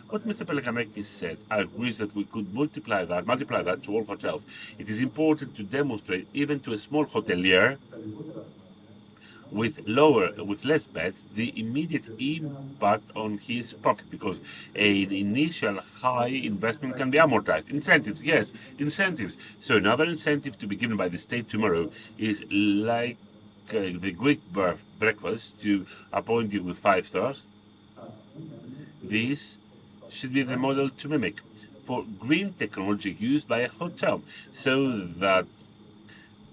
What Mr. Pelekanakis said, I wish that we could multiply that to all hotels. It is important to demonstrate, even to a small hotelier, with less beds, the immediate impact on his pocket, because an initial high investment can be amortized. Incentives, yes, incentives. So another incentive to be given by the state tomorrow is like the Greek breakfast to appoint you with 5 stars. This should be the model to mimic for green technology used by a hotel, so that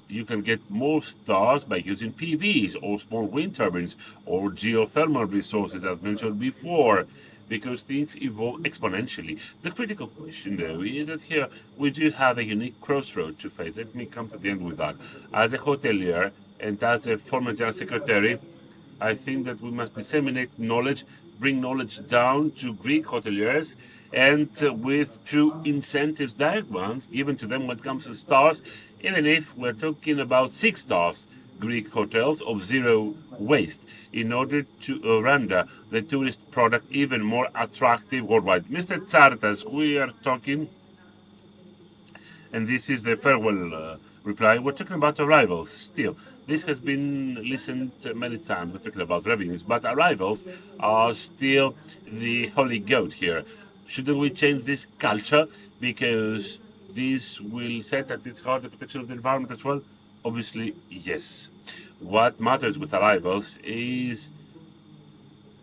you can get more stars by using PVs or small wind turbines or geothermal resources, as mentioned before, because things evolve exponentially. The critical question, though, is that here we do have a unique crossroad to face. Let me come to the end with that. As a hotelier and as a former general secretary, I think that we must disseminate knowledge, bring knowledge down to Greek hoteliers, and with true incentives, direct ones, given to them when it comes to stars, even if we're talking about 6 stars Greek hotels of zero waste, in order to render the tourist product even more attractive worldwide. Mr. Tsartas, we are talking, and this is the farewell reply, we're talking about arrivals still. This has been listened many times, we're talking about revenues, but arrivals are still the holy goat here. Shouldn't we change this culture, because this will set at its heart the protection of the environment as well? Obviously, yes. What matters with arrivals is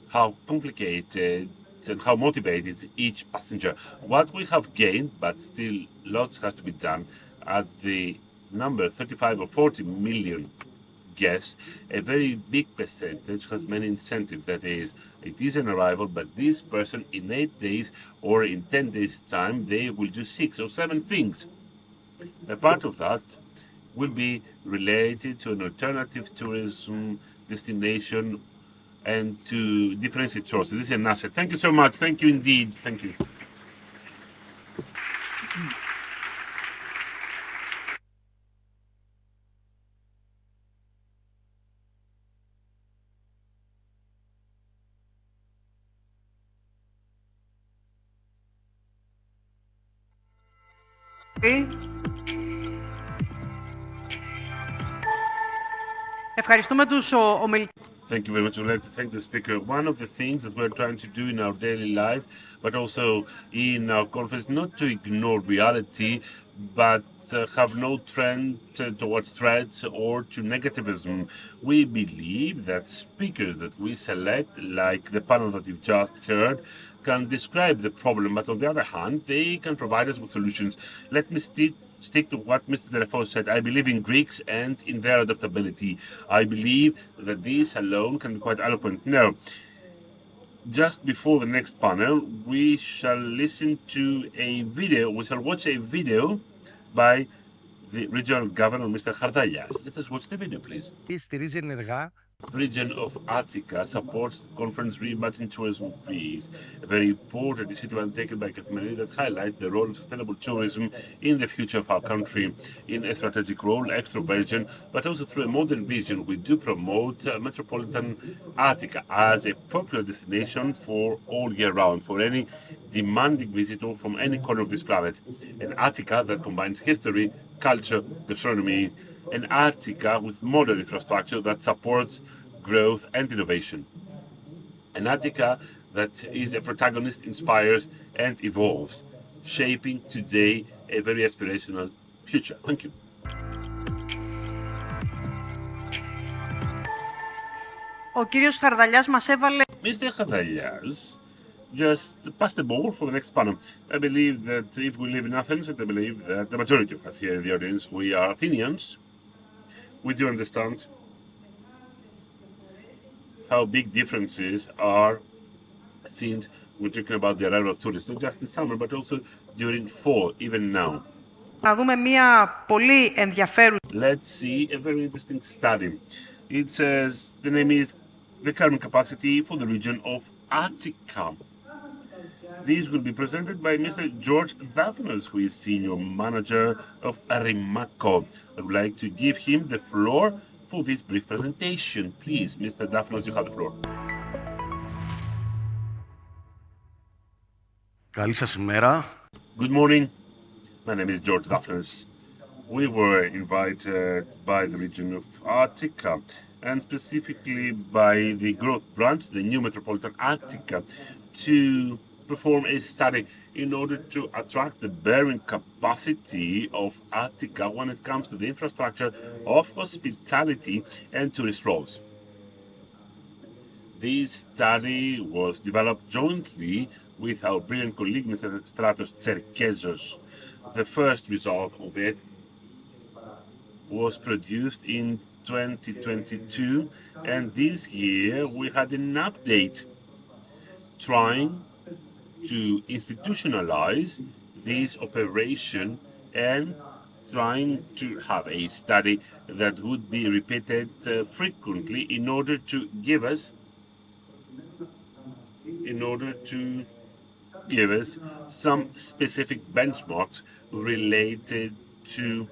how complicated and how motivated is each passenger. What we have gained, but still lots has to be done, at the number 35 or 40 million guests, a very big percentage has many incentives. That is, it is an arrival, but this person in 8 days or in 10 days time, they will do 6 or 7 things. A part of that will be related to an alternative tourism destination and to differentiate sources. This is Nasser. Thank you so much. Thank you indeed. Thank you. Ευχαριστούμε τους ομιλητές. Thank you very much. I would like to thank the speaker. One of the things that we're trying to do in our daily life, but also in our conference, not to ignore reality, but have no trend towards threats or to negativism. We believe that speakers that we select, like the panel that you've just heard, can describe the problem, but on the other hand, they can provide us with solutions. Let me stick to what Mr. Telefos said. I believe in Greeks and in their adaptability. I believe that this alone can be quite eloquent. Now, just before the next panel, we shall listen to a video. We shall watch a video by the regional governor, Mr. Chardalias. Let us watch the video, please. The region of Attica supports conference Reimagine Tourism Greece, a very important initiative undertaken by eKathimerini that highlights the role of sustainable tourism in the future of our country. In a strategic role, extroversion, but also through a modern vision, we do promote metropolitan Attica as a popular destination for all year round, for any demanding visitor from any corner of this planet. An Attica that combines history, culture, gastronomy, an Attica with modern infrastructure that supports growth and innovation. An Attica that is a protagonist, inspires and evolves, shaping today a very aspirational future. Thank you. Ο κύριος Χαρδαλιάς μας έβαλε... Mr. Chardalias just pass the ball for the next panel. I believe that if we live in Athens, and I believe that the majority of us here in the audience, we are Athenians, We do understand how big differences are since we're talking about the arrival of tourists, not just in summer, but also during fall, even now. Να δούμε μία πολύ ενδιαφέρουσα. Let's see a very interesting study. It says the name is the carrying capacity for the region of Attica. This will be presented by Mr. George Daphnos, who is Senior Manager of Arimaco. I would like to give him the floor for this brief presentation. Please, Mr. Daphnos, you have the floor. Καλή σας ημέρα. Good morning. My name is George Daphnos. We were invited by the region of Attica, and specifically by the growth branch, the new metropolitan Attica, to perform a study in order to attract the bearing capacity of Attica when it comes to the infrastructure of hospitality and tourist flows. This study was developed jointly with our brilliant colleague, Mr. Stratos Tserkezos. The first result of it was produced in 2022, and this year we had an update trying to institutionalize this operation and trying to have a study that would be repeated frequently in order to give us some specific benchmarks related to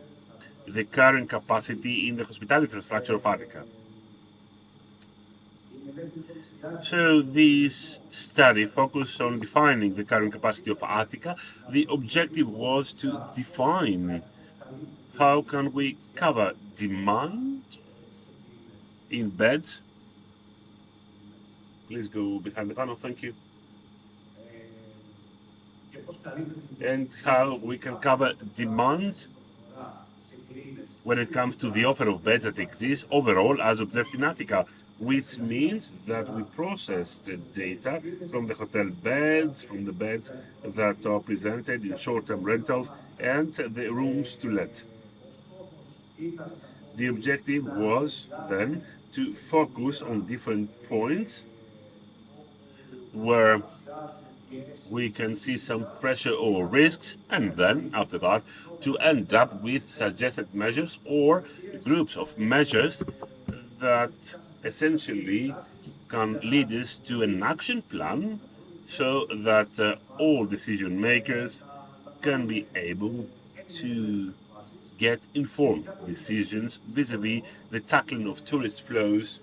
the current capacity in the hospitality infrastructure of Attica. So this study focused on defining the current capacity of Attica. The objective was to define how can we cover demand in beds. Please go behind the panel, thank you. And how we can cover demand when it comes to the offer of beds that exists overall as observed in Attica, which means that we processed the data from the hotel beds, from the beds that are presented in short-term rentals, and the rooms to let. The objective was then to focus on different points where we can see some pressure or risks, and then after that to end up with suggested measures or groups of measures that essentially can lead us to an action plan so that all decision makers can be able to get informed decisions vis-a-vis the tackling of tourist flows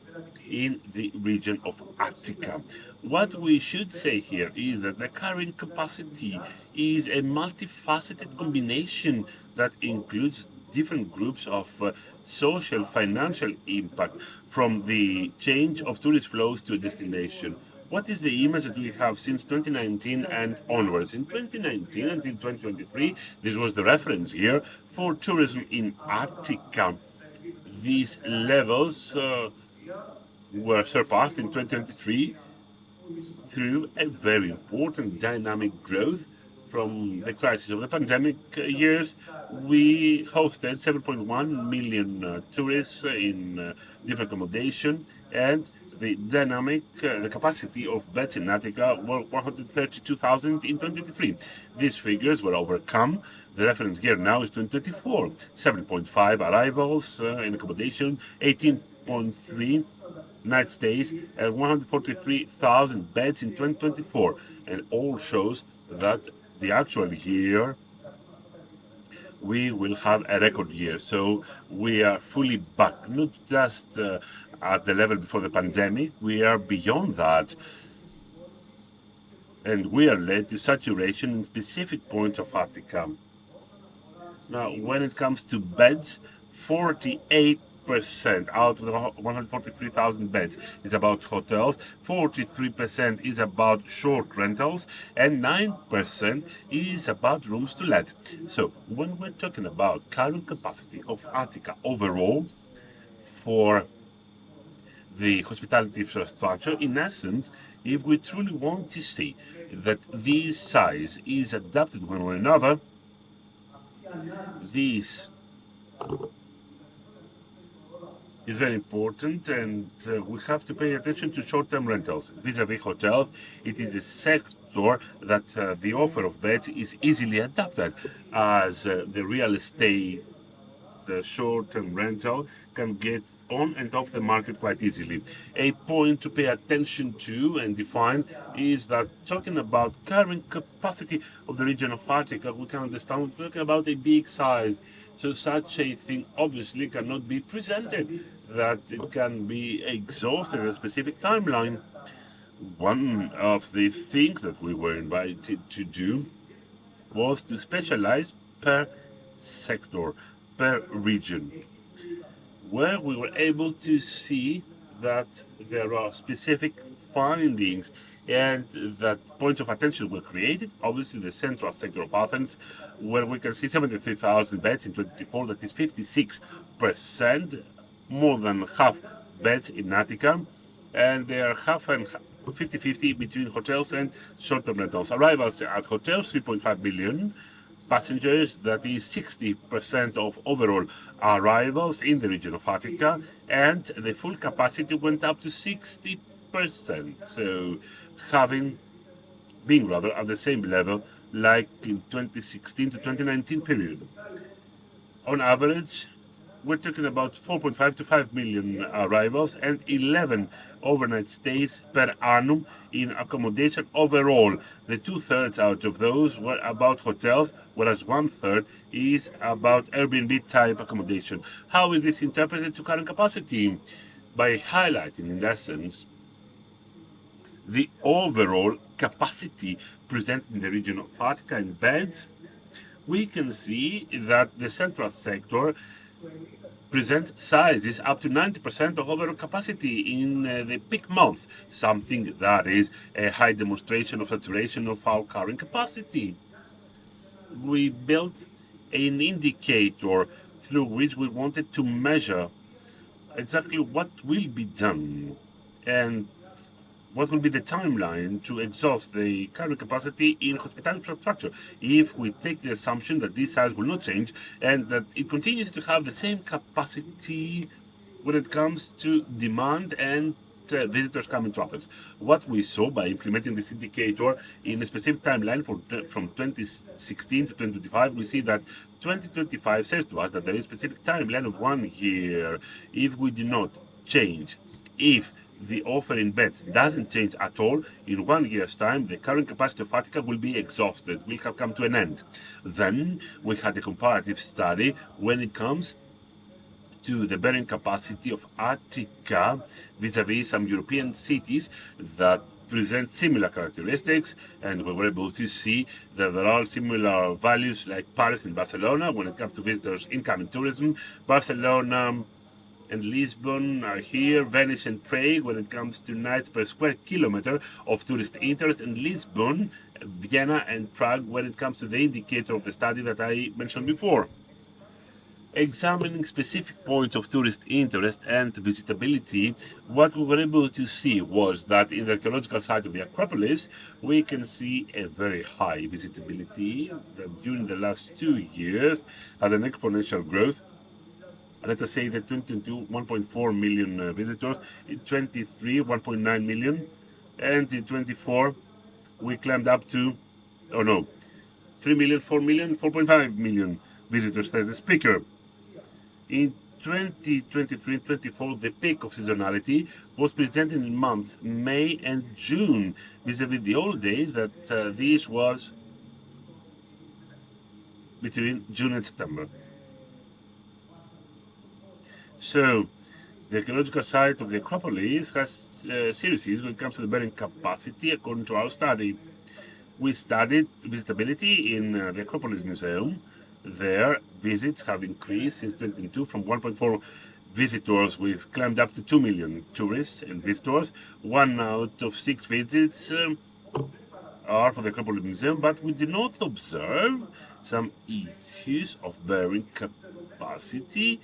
in the region of Attica. What we should say here is that the carrying capacity is a multifaceted combination that includes different groups of social, financial impact from the change of tourist flows to a destination. What is the image that we have since 2019 and onwards? In 2019 until 2023, this was the reference year for tourism in Attica. These levels were surpassed in 2023 through a very important dynamic growth from the crisis of the pandemic years. We hosted 7.1 million tourists in different accommodation, and the capacity of beds in Attica were 132,000 in 2023. These figures were overcome. The reference year now is 2024. 7.5 arrivals in accommodation, 18.3 night stays, and 143,000 beds in 2024. And all shows that the actual year we will have a record year. So we are fully back, not just at the level before the pandemic, we are beyond that. And we are led to saturation in specific points of Attica. Now, when it comes to beds, 48% out of the 143,000 beds is about hotels, 43% is about short rentals, and 9% is about rooms to let. So when we're talking about current capacity of Attica overall for the hospitality infrastructure, in essence, if we truly want to see that this size is adapted one or another, this is very important, and we have to pay attention to short-term rentals. Vis-a-vis hotels, it is a sector that the offer of beds is easily adapted, as the real estate, the short-term rental, can get on and off the market quite easily. A point to pay attention to and define is that talking about carrying capacity of the region of Attica, we can understand we're talking about a big size. So such a thing obviously cannot be presented, that it can be exhausted in a specific timeline. One of the things that we were invited to do was to specialize per sector, per region, where we were able to see that there are specific findings and that points of attention were created. Obviously, the central sector of Athens, where we can see 73,000 beds in 2024, that is 56%, more than half beds in Attica, and they are half and 50-50 between hotels and short-term rentals. Arrivals at hotels, 3.5 million. Passengers, that is 60% of overall arrivals in the region of Attica, and the full capacity went up to 60%. So being rather at the same level like in 2016 to 2019 period. On average, we're talking about 4.5 to 5 million arrivals and 11 overnight stays per annum in accommodation overall. The 2/3 out of those were about hotels, whereas 1/3 is about Airbnb type accommodation. How is this interpreted to current capacity? By highlighting, in essence, the overall capacity presented in the region of Attica in beds, we can see that the central sector present sizes up to 90% of overall capacity in the peak months, something that is a high demonstration of saturation of our current capacity. We built an indicator through which we wanted to measure exactly what will be done and what will be the timeline to exhaust the current capacity in hospitality infrastructure if we take the assumption that this size will not change and that it continues to have the same capacity when it comes to demand and visitors coming to Athens. What we saw by implementing this indicator in a specific timeline from 2016 to 2025, we see that 2025 says to us that there is a specific timeline of 1 year. If we do not change, if the offer in beds doesn't change at all, in 1 year's time, the current capacity of Attica will be exhausted, will have come to an end. Then we had a comparative study when it comes to the bearing capacity of Attica vis-a-vis some European cities that present similar characteristics, and we were able to see that there are similar values like Paris and Barcelona when it comes to visitors incoming tourism. Barcelona and Lisbon are here, Venice and Prague when it comes to nights per square kilometer of tourist interest, and Lisbon, Vienna and Prague when it comes to the indicator of the study that I mentioned before. Examining specific points of tourist interest and visitability, what we were able to see was that in the archaeological site of the Acropolis, we can see a very high visitability that during the last 2 years has an exponential growth. Let us say that 2022, 1.4 million visitors, in 23, 1.9 million, and in 24, we climbed up to, 3 million, 4 million, 4.5 million visitors, says the speaker. In 2023-24, the peak of seasonality was presented in months May and June, vis-a-vis the old days that this was between June and September. So, the archaeological site of the Acropolis has serious issues when it comes to the bearing capacity, according to our study. We studied visitability in the Acropolis Museum. There, visits have increased since 2022 from 1.4 visitors. We've climbed up to 2 million tourists and visitors. 1 out of 6 visits are for the Acropolis Museum, but we did not observe some issues of bearing capacity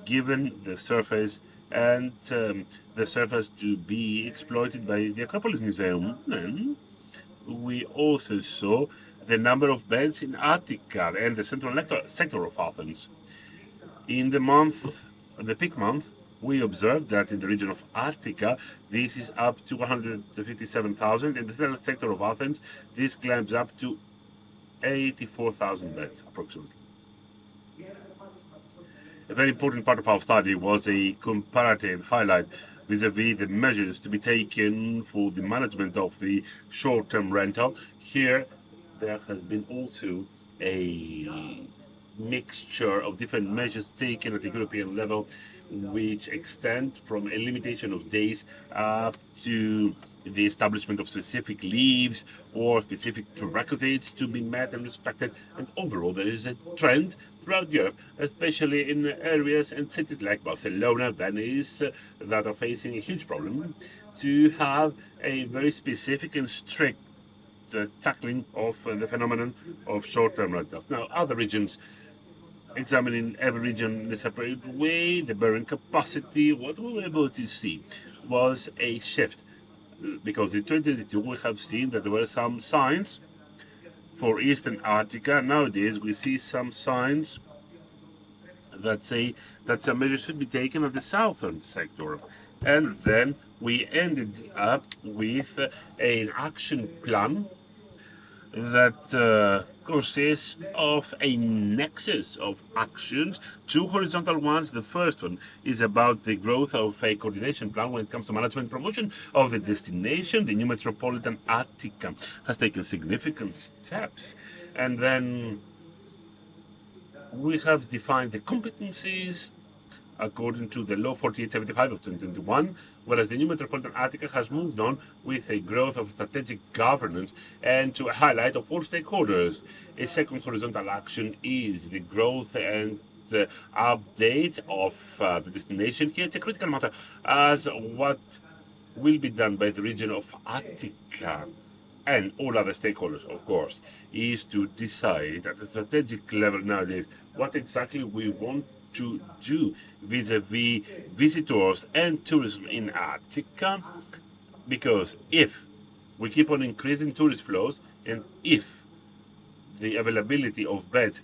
given the surface and the surface to be exploited by the Acropolis Museum. And we also saw the number of beds in Attica and the central sector of Athens. In the peak month, we observed that in the region of Attica, this is up to 157,000. In the southern sector of Athens, this climbs up to 84,000 beds, approximately. A very important part of our study was a comparative highlight vis-à-vis the measures to be taken for the management of the short-term rental. Here, there has been also a mixture of different measures taken at the European level, which extend from a limitation of days up to the establishment of specific leaves or specific prerequisites to be met and respected. And overall, there is a trend throughout Europe, especially in areas and cities like Barcelona, Venice, that are facing a huge problem, to have a very specific and strict tackling of the phenomenon of short-term rentals. Now, other regions, examining every region in a separate way, the bearing capacity, what we were able to see was a shift. Because in 2022, we have seen that there were some signs for Eastern Attica. Nowadays, we see some signs that say that some measures should be taken at the southern sector. And then we ended up with an action plan that consists of a nexus of actions, two horizontal ones. The first one is about the growth of a coordination plan when it comes to management promotion of the destination. The new metropolitan Attica has taken significant steps. And then we have defined the competencies according to the Law 4875 of 2021, whereas the new Metropolitan Attica has moved on with a growth of strategic governance and to a highlight of all stakeholders. A second horizontal action is the growth and the update of the destination. Here it's a critical matter as what will be done by the region of Attica and all other stakeholders, of course, is to decide at the strategic level nowadays what exactly we want to do vis-a-vis visitors and tourism in Attica, because if we keep on increasing tourist flows and if the availability of beds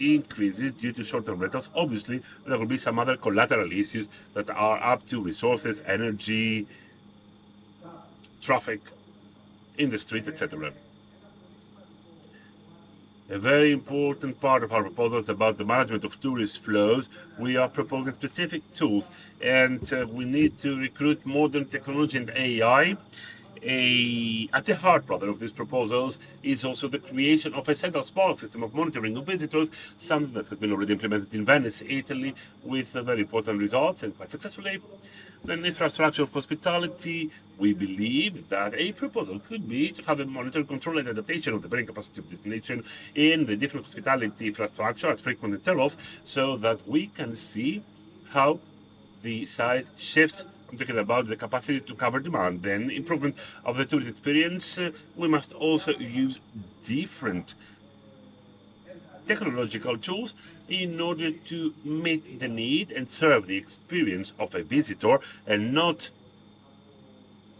increases due to short-term rentals, obviously there will be some other collateral issues that are up to resources, energy, traffic in the street, etc. A very important part of our proposal is about the management of tourist flows. We are proposing specific tools, and we need to recruit modern technology and AI. At the heart, rather, of these proposals is also the creation of a central spark system of monitoring of visitors, something that has been already implemented in Venice, Italy, with very important results and quite successfully. Then infrastructure of hospitality, we believe that a proposal could be to have a monitor, control and adaptation of the bearing capacity of destination in the different hospitality infrastructure at frequent intervals so that we can see how the size shifts. I'm talking about the capacity to cover demand. Then improvement of the tourist experience. We must also use different technological tools in order to meet the need and serve the experience of a visitor, and not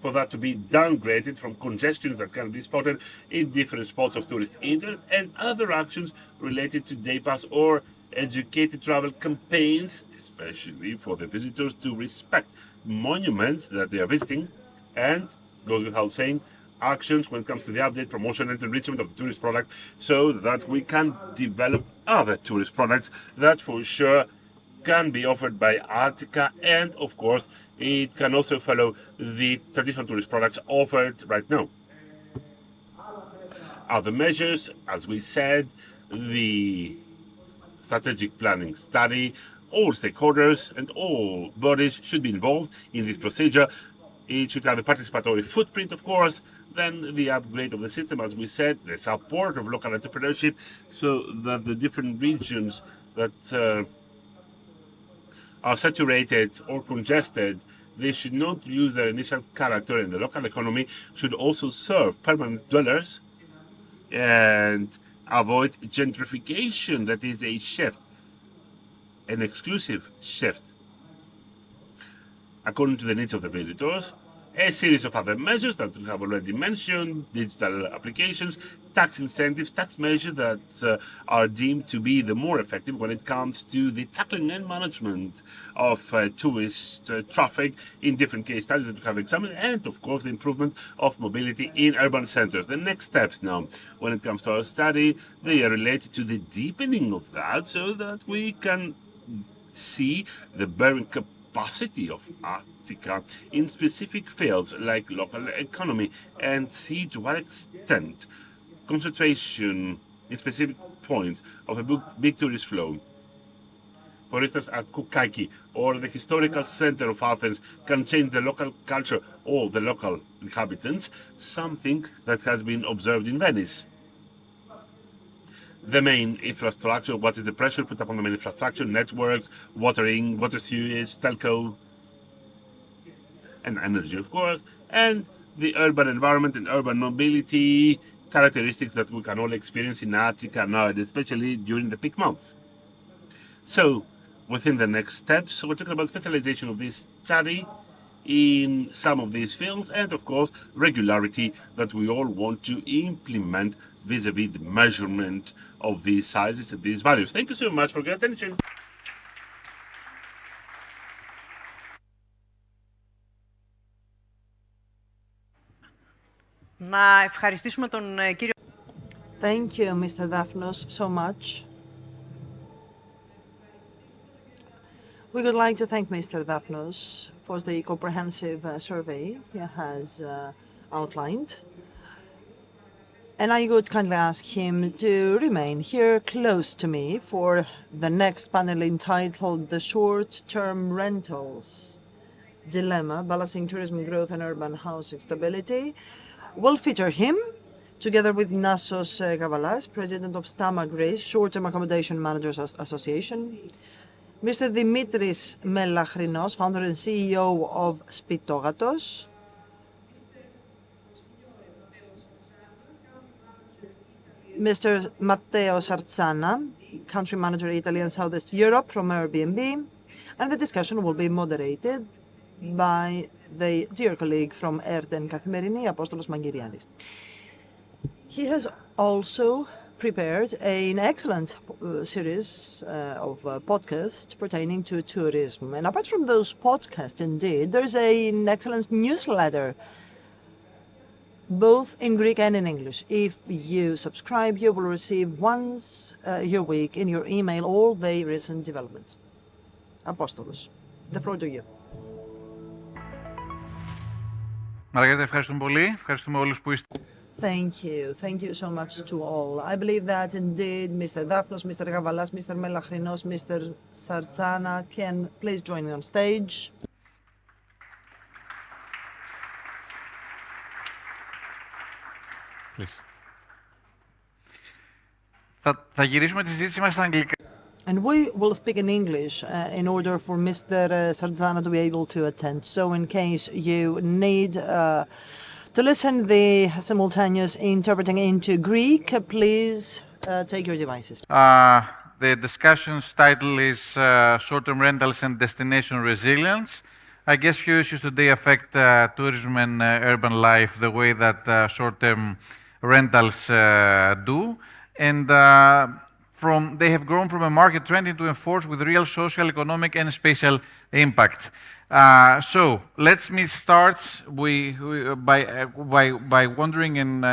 for that to be downgraded from congestions that can be spotted in different spots of tourist interest, and other actions related to day pass or educated travel campaigns, especially for the visitors to respect monuments that they are visiting, and goes without saying, actions when it comes to the update, promotion and enrichment of the tourist product so that we can develop other tourist products that for sure can be offered by Attica, and of course it can also follow the traditional tourist products offered right now. Other measures, as we said, the strategic planning study, all stakeholders and all bodies should be involved in this procedure. It should have a participatory footprint, of course, then the upgrade of the system, as we said, the support of local entrepreneurship, so that the different regions that are saturated or congested, they should not lose their initial character, and the local economy should also serve permanent dwellers and avoid gentrification, that is a shift, an exclusive shift according to the needs of the visitors. A series of other measures that we have already mentioned, digital applications, tax incentives, tax measures that are deemed to be the more effective when it comes to the tackling and management of tourist traffic in different case studies that we have examined, and of course the improvement of mobility in urban centers. The next steps now, when it comes to our study, they are related to the deepening of that so that we can see the bearing capacity of Attica in specific fields like local economy and see to what extent concentration in specific points of a big tourist flow, for instance at Koukaki or the historical center of Athens, can change the local culture or the local inhabitants, something that has been observed in Venice. The main infrastructure, what is the pressure put upon the main infrastructure, networks, watering, water sewage, telco, and energy, of course, and the urban environment and urban mobility characteristics that we can all experience in Attica nowadays, especially during the peak months. So, within the next steps, we're talking about specialization of this study in some of these fields, and of course, regularity that we all want to implement vis-a-vis the measurement of these sizes and these values. Thank you so much for your attention. Να ευχαριστήσουμε τον κύριο. Thank you, Mr. Daphnos, so much. We would like to thank Mr. Daphnos for the comprehensive survey he has outlined. And I would kindly ask him to remain here close to me for the next panel entitled The Short-Term Rentals Dilemma, Balancing Tourism Growth and Urban Housing Stability. We'll feature him together with Nassos Gavalas, President of Stama Greece, Short-Term Accommodation Managers Association, Mr. Dimitris Melachrinos, founder and CEO of Spitogatos, Mr. Matteo Sarzana, Country Manager Italy and Southeast Europe from Airbnb, and the discussion will be moderated by the dear colleague from eKathimerini, Apostolos Mangiriadis. He has also prepared an excellent series of podcasts pertaining to tourism. And apart from those podcasts, indeed, there's an excellent newsletter, both in Greek and in English. If you subscribe, you will receive once a week in your email all the recent developments. Apostolos, the floor to you. Μαργαρίτα, ευχαριστούμε πολύ. Ευχαριστούμε όλους που είστε. Thank you. Thank you so much to all. I believe that indeed Mr. Daphnos, Mr. Gavalas, Mr. Melachrinos, Mr. Sarzana can please join me on stage. Please. Θα γυρίσουμε τη συζήτηση μας στα αγγλικά. And we will speak in English in order for Mr. Sarzana to be able to attend. So in case you need to listen the simultaneous interpreting into Greek, please take your devices. The discussion's title is Short-Term Rentals and Destination Resilience. I guess few issues today affect tourism and urban life the way that short-term rentals do. And they have grown from a market trend into a force with real social, economic, and spatial impact. So let me start by wondering and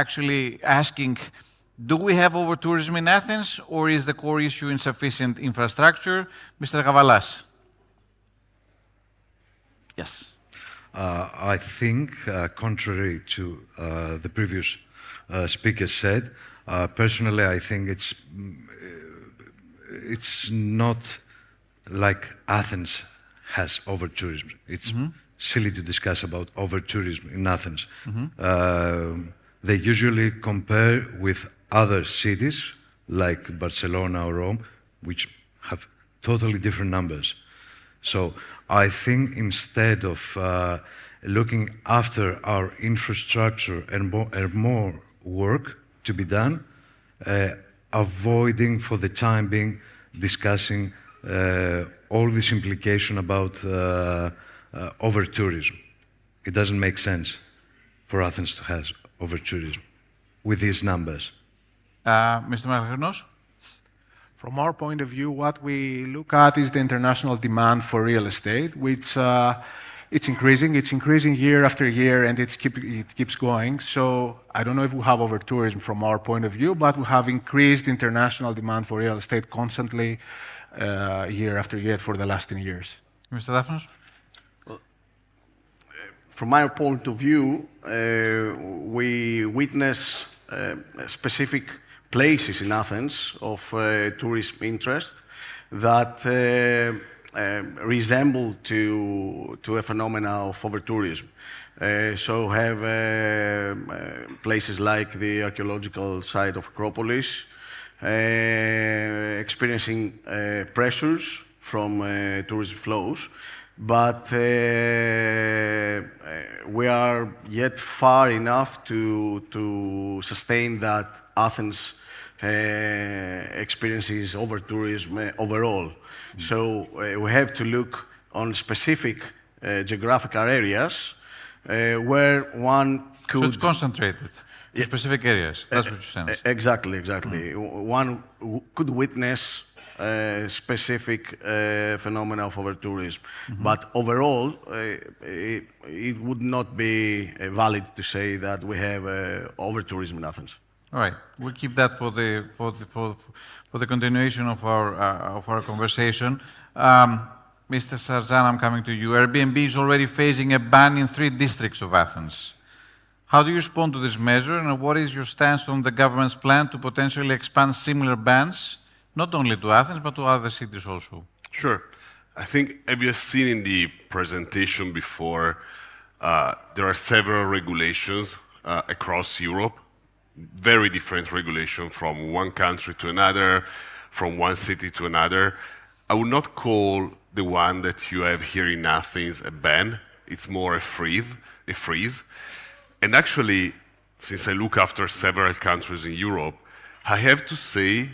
actually asking, do we have over-tourism in Athens, or is the core issue insufficient infrastructure? Mr. Gavalas. Yes. I think, contrary to the previous speaker said, personally I think it's not like Athens has over-tourism. It's silly to discuss about over-tourism in Athens. They usually compare with other cities like Barcelona or Rome, which have totally different numbers. So I think instead of looking after our infrastructure and more work to be done, avoiding for the time being discussing all this implication about over-tourism. It doesn't make sense for Athens to have over-tourism with these numbers. Mr. Marganos? From our point of view, what we look at is the international demand for real estate, which it's increasing. It's increasing year after year, and it keeps going. So I don't know if we have over-tourism from our point of view, but we have increased international demand for real estate constantly year after year for the last 10 years. Mr. Daphnos? From my point of view, we witness specific places in Athens of tourist interest that resemble to a phenomenon of over-tourism. So have places like the archaeological site of Acropolis, experiencing pressures from tourism flows, but we are yet far enough to sustain that Athens experiences over-tourism overall. So we have to look on specific geographical areas where one could... So it's concentrated to specific areas, that's what you're saying. Exactly, exactly. One could witness specific phenomena of over-tourism. But overall, it would not be valid to say that we have over-tourism in Athens. All right, we'll keep that for the continuation of our conversation. Mr. Sarzan, I'm coming to you. Airbnb is already facing a ban in 3 districts of Athens. How do you respond to this measure, and what is your stance on the government's plan to potentially expand similar bans, not only to Athens, but to other cities also? Sure. I think, as you have seen in the presentation before, there are several regulations across Europe, very different regulation from one country to another, from one city to another. I would not call the one that you have here in Athens a ban. It's more a freeze. And actually, since I look after several countries in Europe, I have to say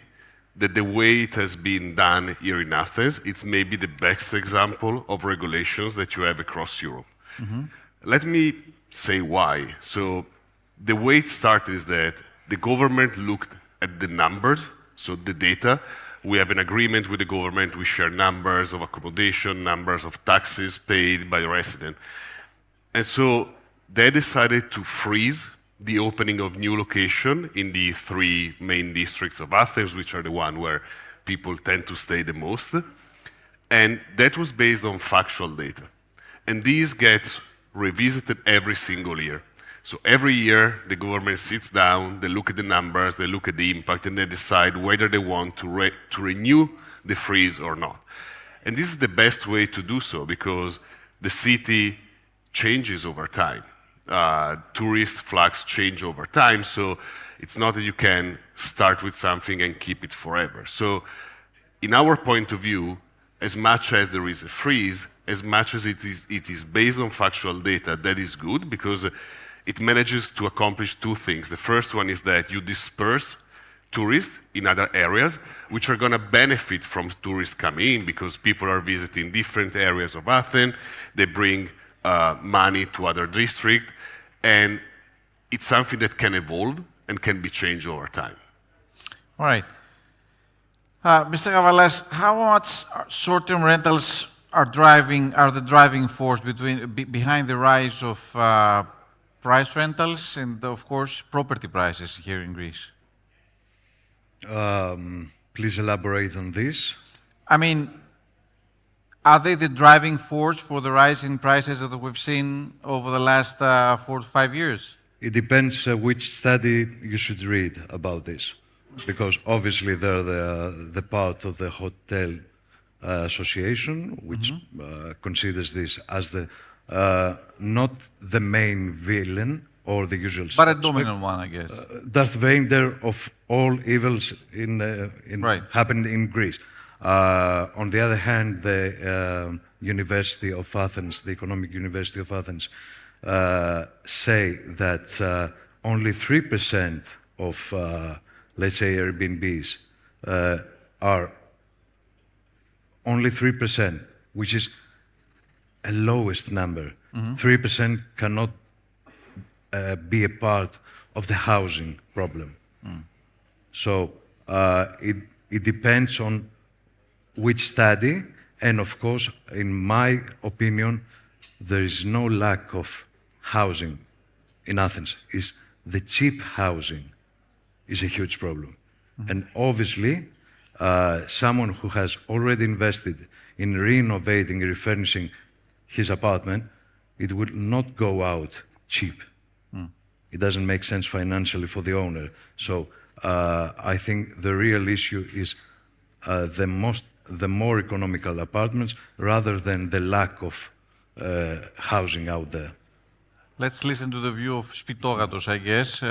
that the way it has been done here in Athens, it's maybe the best example of regulations that you have across Europe. Let me say why. So the way it started is that the government looked at the numbers, so the data. We have an agreement with the government, we share numbers of accommodation, numbers of taxes paid by residents. And so they decided to freeze the opening of new location in the 3 main districts of Athens, which are the one where people tend to stay the most. And that was based on factual data. And this gets revisited every single year. So every year, the government sits down, they look at the numbers, they look at the impact, and they decide whether they want to renew the freeze or not. And this is the best way to do so, because the city changes over time. Tourist flux change over time, so it's not that you can start with something and keep it forever. So in our point of view, as much as there is a freeze, as much as it is based on factual data, that is good, because it manages to accomplish 2 things. The first one is that you disperse tourists in other areas, which are going to benefit from tourists coming in, because people are visiting different areas of Athens, they bring money to other districts, and it's something that can evolve and can be changed over time. All right. Mr. Gavalas, how much short-term rentals are the driving force behind the rise of price rentals and, of course, property prices here in Greece? Please elaborate on this. I mean, are they the driving force for the rise in prices that we've seen over the last 4 to 5 years? It depends which study you should read about this, because obviously they're the part of the Hotel Association, which considers this as the not the main villain or the usual but a dominant one, I guess. Darth Vader of all evils happened in Greece. On the other hand, the University of Athens, the Economic University of Athens, say that only 3% of, let's say, Airbnbs are only 3%, which is a lowest number. 3% cannot be a part of the housing problem. So it depends on which study, and of course, in my opinion, there is no lack of housing in Athens. Is the cheap housing is a huge problem. And obviously, someone who has already invested in renovating, refurnishing his apartment, it will not go out cheap. It doesn't make sense financially for the owner. So I think the real issue is the more economical apartments rather than the lack of housing out there. Let's listen to the view of Spitogatos, I guess.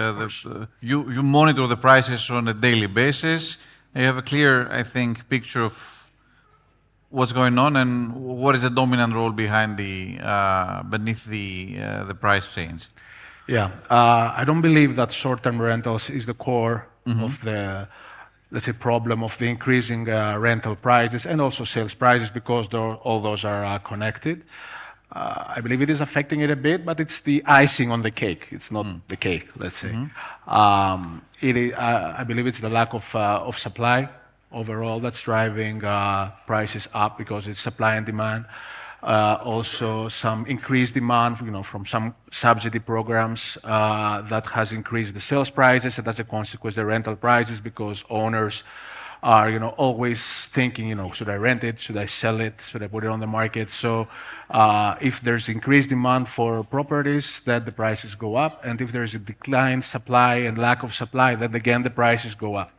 You monitor the prices on a daily basis. You have a clear, I think, picture of what's going on and what is the dominant role behind beneath the price change. Yeah, I don't believe that short-term rentals is the core of the, let's say, problem of the increasing rental prices and also sales prices, because all those are connected. I believe it is affecting it a bit, but it's the icing on the cake. It's not the cake, let's say. I believe it's the lack of supply overall that's driving prices up, because it's supply and demand. Also, some increased demand, from some subsidy programs that has increased the sales prices, and as a consequence, the rental prices, because owners are, always thinking, should I rent it? Should I sell it? Should I put it on the market? So if there's increased demand for properties, then the prices go up. And if there's a declined supply and lack of supply, then again, the prices go up.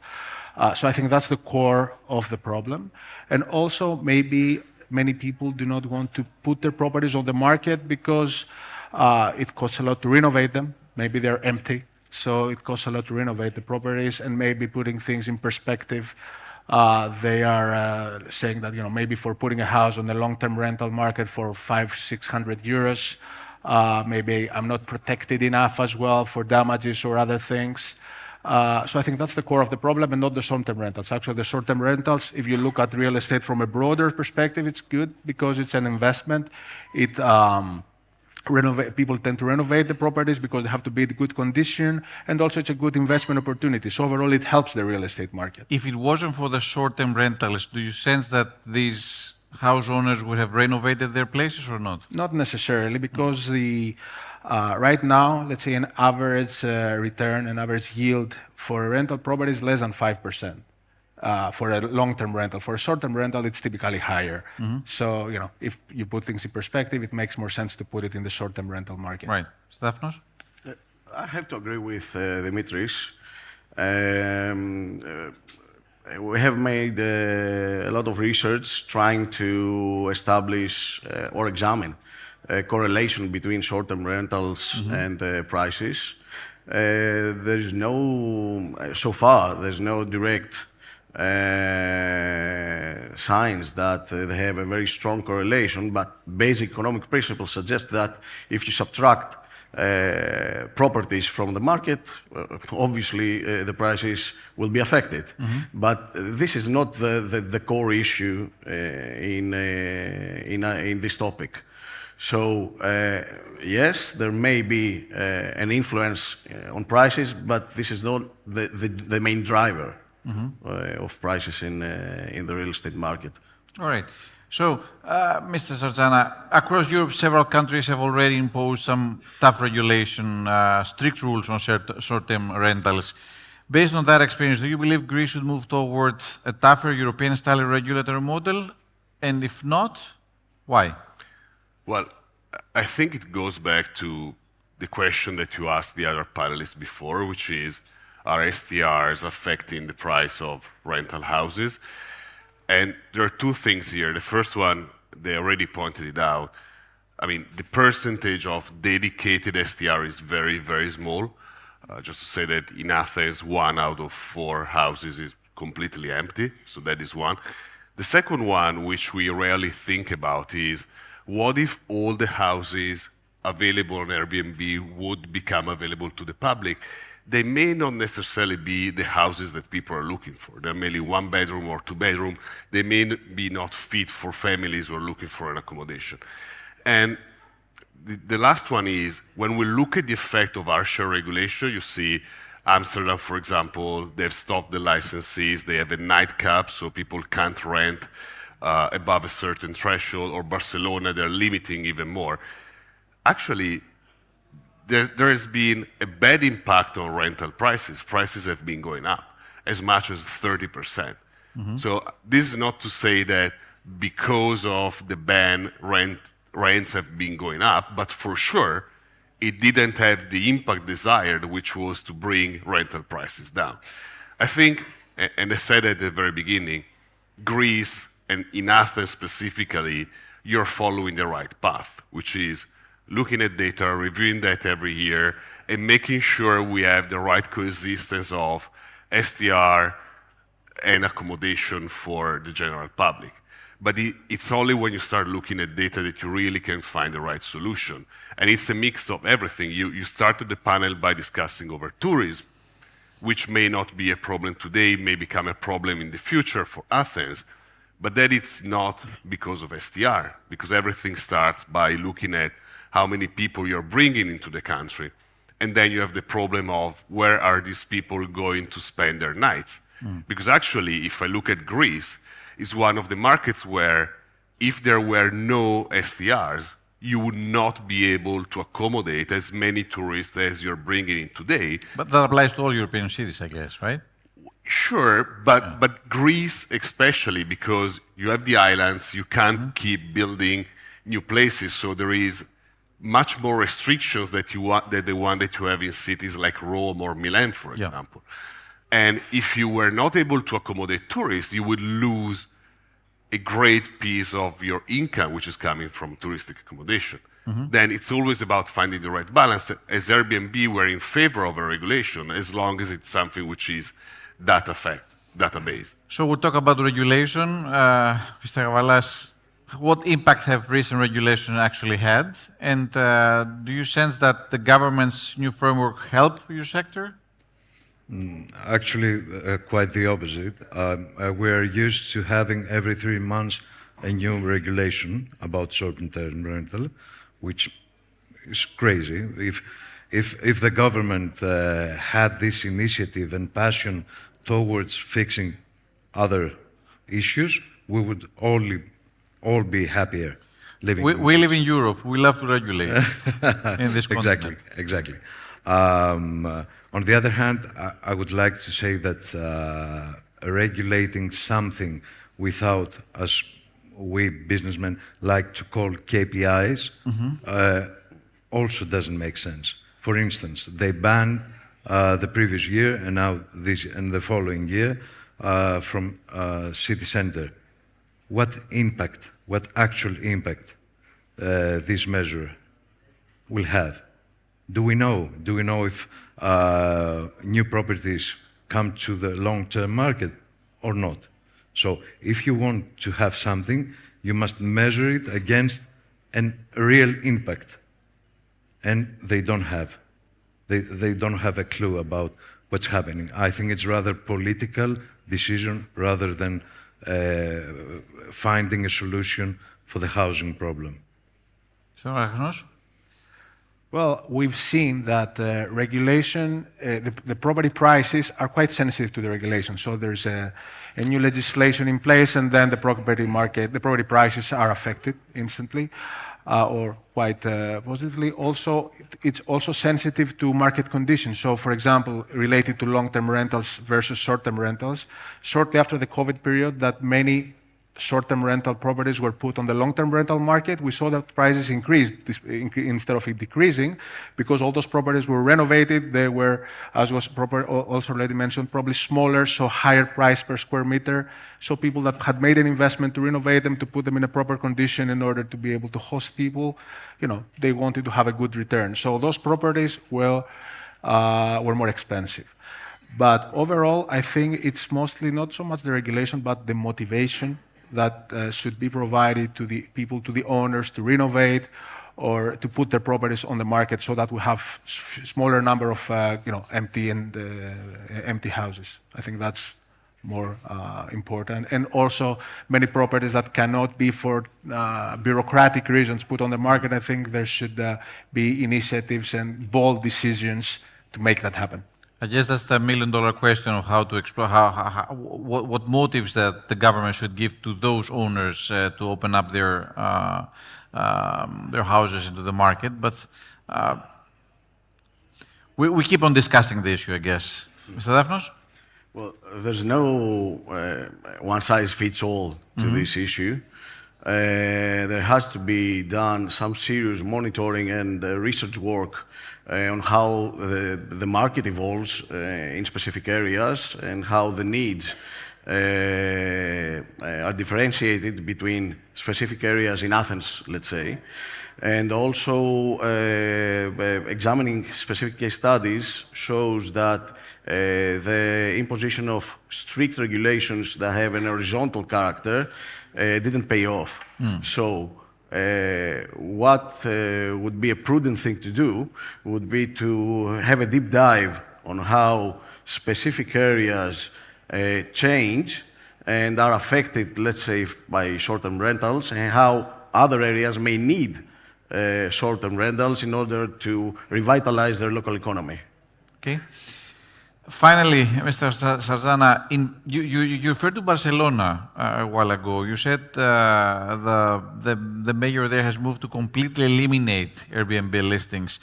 So I think that's the core of the problem. And also, maybe many people do not want to put their properties on the market because it costs a lot to renovate them. Maybe they're empty. So it costs a lot to renovate the properties, and maybe putting things in perspective, they are saying that, maybe for putting a house on the long-term rental market for 500-600 euros, maybe I'm not protected enough as well for damages or other things. So I think that's the core of the problem, and not the short-term rentals. Actually, the short-term rentals, if you look at real estate from a broader perspective, it's good because it's an investment. People tend to renovate the properties because they have to be in good condition, and also it's a good investment opportunity. So overall, it helps the real estate market. If it wasn't for the short-term rentals, do you sense that these house owners would have renovated their places or not? Not necessarily, because right now, let's say an average return, an average yield for a rental property is less than 5%. For a long-term rental. For a short-term rental, it's typically higher. So, if you put things in perspective, it makes more sense to put it in the short-term rental market. Right. Sifnos? I have to agree with Dimitris. We have made a lot of research trying to establish or examine a correlation between short-term rentals and prices. So far, there's no direct signs that they have a very strong correlation, but basic economic principles suggest that if you subtract properties from the market, obviously the prices will be affected. But this is not the core issue in this topic. So yes, there may be an influence on prices, but this is not the main driver of prices in the real estate market. All right. So, Mr. Sartsana, across Europe, several countries have already imposed some tough regulation, strict rules on short-term rentals. Based on that experience, do you believe Greece should move towards a tougher European-style regulatory model? And if not, why? Well, I think it goes back to the question that you asked the other panelists before, which is, are STRs affecting the price of rental houses? And there are two things here. The first one, they already pointed it out. I mean, the percentage of dedicated STR is very, very small. Just to say that in Athens, 1 out of 4 houses is completely empty. So that is one. The second one, which we rarely think about, is what if all the houses available on Airbnb would become available to the public? they may not necessarily be the houses that people are looking for. They're mainly 1 bedroom or 2 bedroom. They may be not fit for families who are looking for an accommodation. And the last one is, when we look at the effect of our share regulation, you see Amsterdam, for example, they've stopped the licenses, they have a night cap, so people can't rent above a certain threshold, or Barcelona, they're limiting even more. Actually, there has been a bad impact on rental prices. Prices have been going up as much as 30%. So this is not to say that because of the ban, rents have been going up, but for sure, it didn't have the impact desired, which was to bring rental prices down. I think, and I said at the very beginning, Greece, and in Athens specifically, you're following the right path, which is looking at data, reviewing that every year, and making sure we have the right coexistence of STR and accommodation for the general public. But it's only when you start looking at data that you really can find the right solution. And it's a mix of everything. You started the panel by discussing over-tourism, which may not be a problem today, may become a problem in the future for Athens, but that it's not because of STR, because everything starts by looking at how many people you're bringing into the country. And then you have the problem of where are these people going to spend their nights? Because actually, if I look at Greece, it's one of the markets where if there were no STRs, you would not be able to accommodate as many tourists as you're bringing in today. But that applies to all European cities, I guess, right? Sure, but Greece especially, because you have the islands, you can't keep building new places, so there is much more restrictions than the one that you have in cities like Rome or Milan, for example. And if you were not able to accommodate tourists, you would lose a great piece of your income, which is coming from touristic accommodation. Then it's always about finding the right balance. As Airbnb, we're in favor of a regulation as long as it's something which is data-based. So we'll talk about regulation. Mr. Gavalas, what impact have recent regulations actually had? And do you sense that the government's new framework help your sector? Actually, quite the opposite. We're used to having every 3 months a new regulation about short-term rental, which is crazy. If the government had this initiative and passion towards fixing other issues, we would all be happier living. We live in Europe. We love to regulate in this continent. Exactly. On the other hand, I would like to say that regulating something without, as we businessmen like to call KPIs, also doesn't make sense. For instance, they banned the previous year and now this and the following year from city center. What impact, what actual impact this measure will have? Do we know? Do we know if new properties come to the long-term market or not? So if you want to have something, you must measure it against a real impact. And they don't have. They don't have a clue about what's happening. I think it's rather political decision rather than finding a solution for the housing problem. So, Agnos? Well, we've seen that regulation, the property prices are quite sensitive to the regulation. So there's a new legislation in place, and then the property market, the property prices are affected instantly or quite positively. Also, it's also sensitive to market conditions. So, for example, related to long-term rentals versus short-term rentals, shortly after the COVID period, that many short-term rental properties were put on the long-term rental market, we saw that prices increased instead of it decreasing because all those properties were renovated. They were, as was also already mentioned, probably smaller, so higher price per square meter. So people that had made an investment to renovate them, to put them in a proper condition in order to be able to host people, they wanted to have a good return. So those properties were more expensive. But overall, I think it's mostly not so much the regulation, but the motivation that should be provided to the people, to the owners, to renovate, or to put their properties on the market so that we have smaller number of empty houses. I think that's more important. And also many properties that cannot be for bureaucratic reasons put on the market. I think there should be initiatives and bold decisions to make that happen. I guess that's the million-dollar question of how to explore, what motives that the government should give to those owners to open up their houses into the market. But we keep on discussing the issue, I guess. Mr. Dafnos? Well, there's no one-size-fits-all to this issue. There has to be done some serious monitoring and research work on how the market evolves in specific areas and how the needs are differentiated between specific areas in Athens, let's say, and also examining specific case studies shows that the imposition of strict regulations that have an horizontal character didn't pay off. So what would be a prudent thing to do would be to have a deep dive on how specific areas change and are affected, let's say, by short-term rentals, and how other areas may need short-term rentals in order to revitalize their local economy. Okay. Finally, Mr. Sarzana, you referred to Barcelona a while ago. You said the mayor there has moved to completely eliminate Airbnb listings.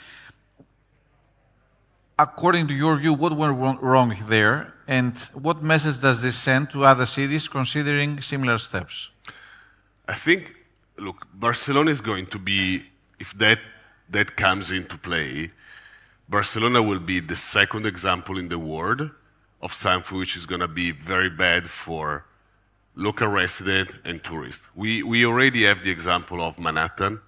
According to your view, what went wrong there, and what message does this send to other cities considering similar steps? I think, look, Barcelona is going to be, if that comes into play, Barcelona will be the second example in the world of something which is going to be very bad for local residents and tourists. We already have the example of Manhattan,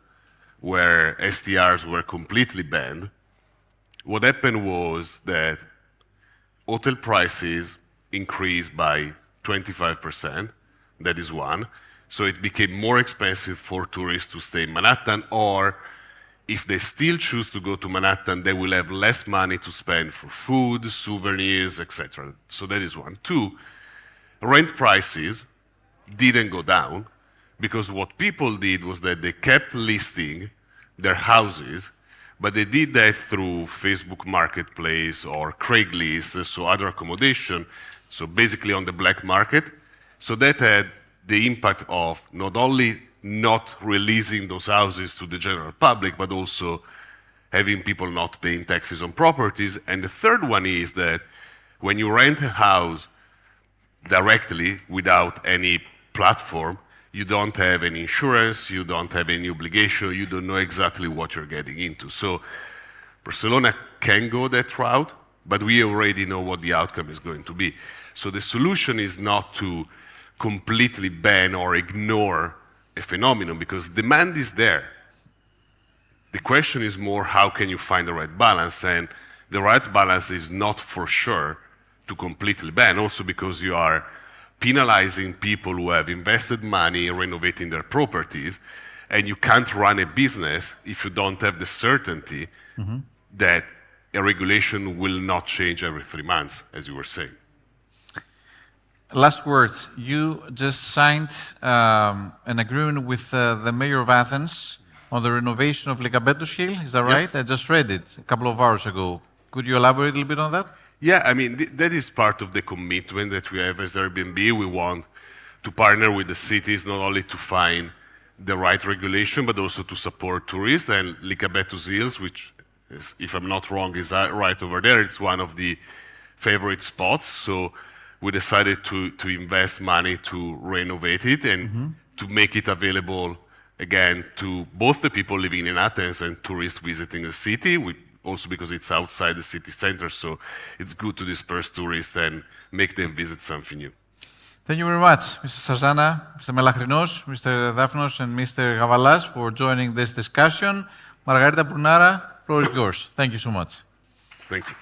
where STRs were completely banned. What happened was that hotel prices increased by 25%. That is one. So it became more expensive for tourists to stay in Manhattan, or if they still choose to go to Manhattan, they will have less money to spend for food, souvenirs, etc. So that is one. Two, rent prices didn't go down because what people did was that they kept listing their houses, but they did that through Facebook Marketplace or Craigslist, so other accommodation, so basically on the black market. So that had the impact of not only not releasing those houses to the general public, but also having people not paying taxes on properties. And the third one is that when you rent a house directly without any platform, you don't have any insurance, you don't have any obligation, you don't know exactly what you're getting into. So Barcelona can go that route, but we already know what the outcome is going to be. So the solution is not to completely ban or ignore a phenomenon, because demand is there. The question is more, how can you find the right balance? And the right balance is not for sure to completely ban, also because you are penalizing people who have invested money in renovating their properties, and you can't run a business if you don't have the certainty that a regulation will not change every 3 months, as you were saying. Last words. You just signed an agreement with the mayor of Athens on the renovation of Lycabettus Hill. Is that right? Yes. I just read it a couple of hours ago. Could you elaborate a little bit on that? Yeah, I mean, that is part of the commitment that we have as Airbnb. We want to partner with the cities not only to find the right regulation, but also to support tourists. And Lycabettus Hills, which is, if I'm not wrong, is right over there. It's one of the favorite spots. So we decided to invest money to renovate it and to make it available again to both the people living in Athens and tourists visiting the city, also because it's outside the city center, so it's good to disperse tourists and make them visit something new. Thank you very much, Mr. Sarzana, Mr. Melachrinos, Mr. Dafnos, and Mr. Gavalas for joining this discussion. Margarita Brunara, floor is yours. Thank you so much. Thank you.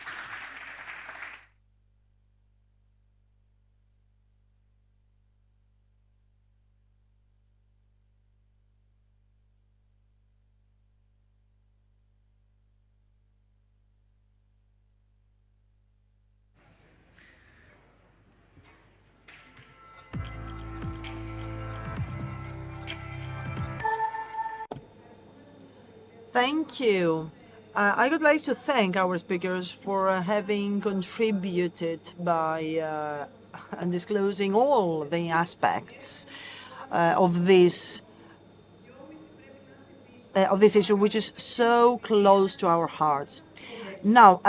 Thank you. I would like to thank our speakers for having contributed by disclosing all the aspects of this issue, which is so close to our hearts. Now,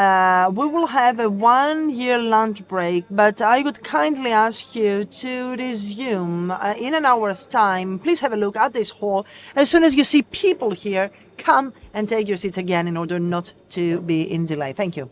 we will have a one-year lunch break, but I would kindly ask you to resume in an hour's time. Please have a look at this hall. As soon as you see people here, come and take your seats again in order not to be in delay. Thank you.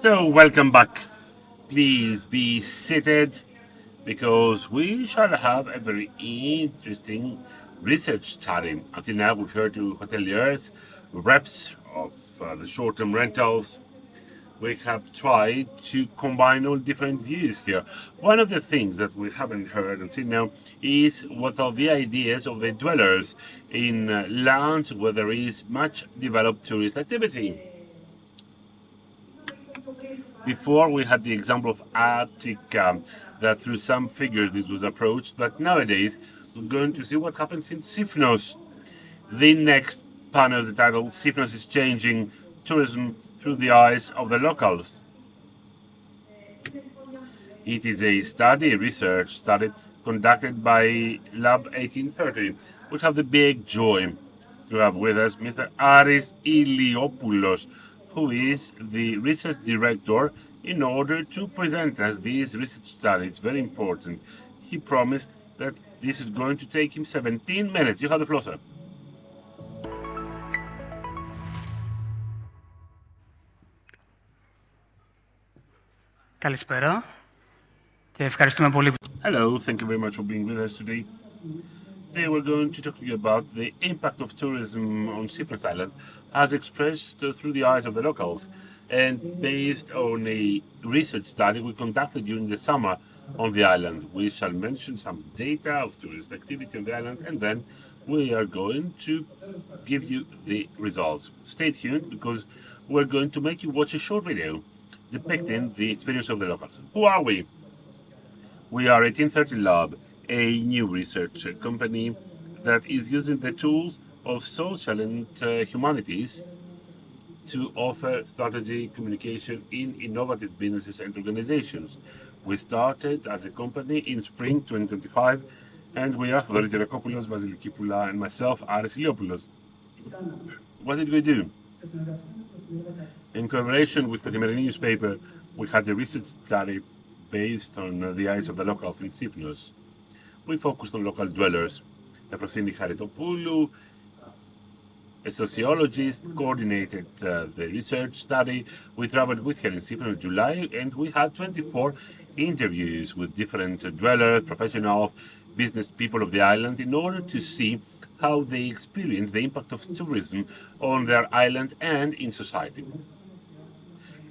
So, welcome back. Please be seated because we shall have a very interesting research study. Until now, we've heard to hoteliers, reps of the short-term rentals. We have tried to combine all different views here. One of the things that we haven't heard until now is what are the ideas of the dwellers in lands where there is much developed tourist activity. Before we had the example of Attica, that through some figures this was approached, but nowadays we're going to see what happens in Sifnos. The next panel is the title, Sifnos is changing tourism through the eyes of the locals. It is a study, a research study conducted by Lab 1830, which have the big joy to have with us Mr. Aris Iliopoulos, who is the research director, in order to present us this research study. It's very important. He promised that this is going to take him 17 minutes. You have the floor, sir. Καλησπέρα και ευχαριστούμε πολύ. Hello, thank you very much for being with us today. Today we're going to talk to you about the impact of tourism on Sifnos Island as expressed through the eyes of the locals and based on a research study we conducted during the summer on the island. We shall mention some data of tourist activity on the island and then we are going to give you the results. Stay tuned because we're going to make you watch a short video depicting the experience of the locals. Who are we? We are 1830 Lab, a new research company that is using the tools of social and humanities to offer strategy communication in innovative businesses and organizations. We started as a company in spring 2025 and we are Doritos Rakopoulos, Vasilikipula and myself, Aris Iliopoulos. What did we do? In collaboration with eKathimerini newspaper, we had a research study based on the eyes of the locals in Sifnos. We focused on local dwellers. Efrosini Charitopoulou, a sociologist, coordinated the research study. We traveled with her in Sifnos in July, and we had 24 interviews with different dwellers, professionals, business people of the island in order to see how they experience the impact of tourism on their island and in society.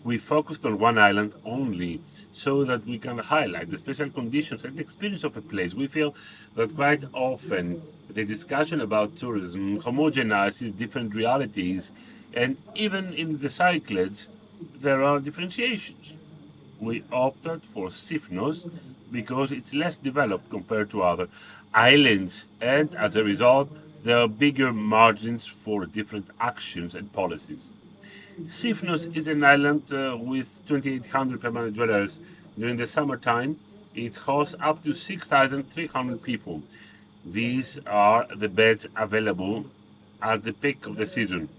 We focused on one island only so that we can highlight the special conditions and experience of a place. We feel that quite often the discussion about tourism homogenizes different realities, and even in the cyclades there are differentiations. We opted for Sifnos because it's less developed compared to other islands, and as a result there are bigger margins for different actions and policies. Sifnos is an island with 2,800 permanent dwellers. During the summertime, it hosts up to 6,300 people. These are the beds available at the peak of the season.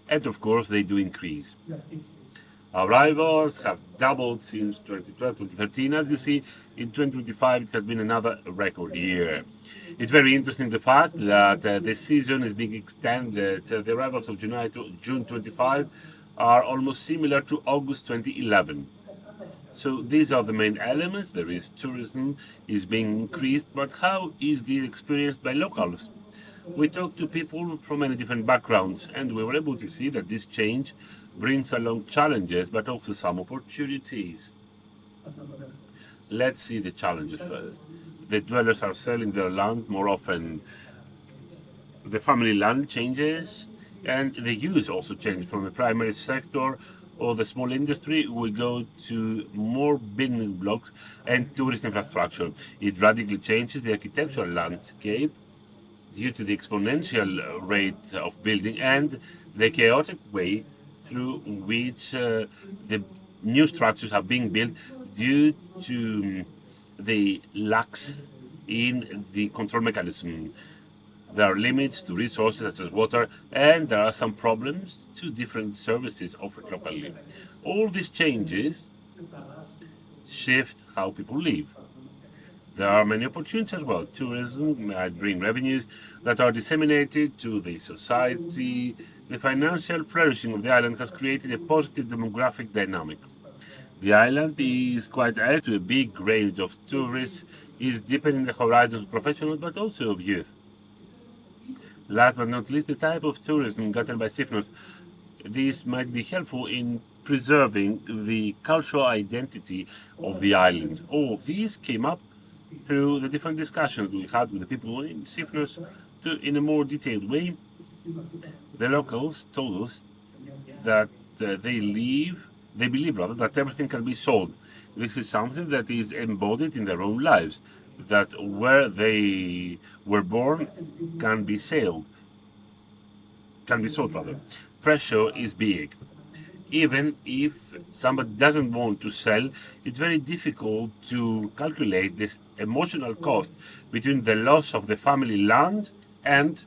And of course, they do increase. Arrivals have doubled since 2012, 2013. As you see, in 2025, it has been another record year. It's very interesting the fact that the season is being extended. The arrivals of July to June 25 are almost similar to August 2011. So these are the main elements. There is tourism is being increased, but how is this experienced by locals? We talked to people from many different backgrounds, and we were able to see that this change brings along challenges, but also some opportunities. Let's see the challenges first. The dwellers are selling their land more often. The family land changes, and the use also changes from the primary sector or the small industry. We go to more building blocks and tourist infrastructure. It radically changes the architectural landscape due to the exponential rate of building and the chaotic way through which the new structures are being built due to the lacks in the control mechanism. There are limits to resources such as water, and there are some problems to different services offered locally. All these changes shift how people live. There are many opportunities as well. Tourism might bring revenues that are disseminated to the society. The financial flourishing of the island has created a positive demographic dynamic. The island is quite added to a big range of tourists, is deepening the horizons of professionals but also of youth. Last but not least, the type of tourism gotten by Sifnos. This might be helpful in preserving the cultural identity of the island. All these came up through the different discussions we had with the people in Sifnos in a more detailed way. The locals told us that they believe rather that everything can be sold. This is something that is embodied in their own lives, that where they were born can be sold rather. Pressure is big. Even if somebody doesn't want to sell, it's very difficult to calculate this emotional cost between the loss of the family land and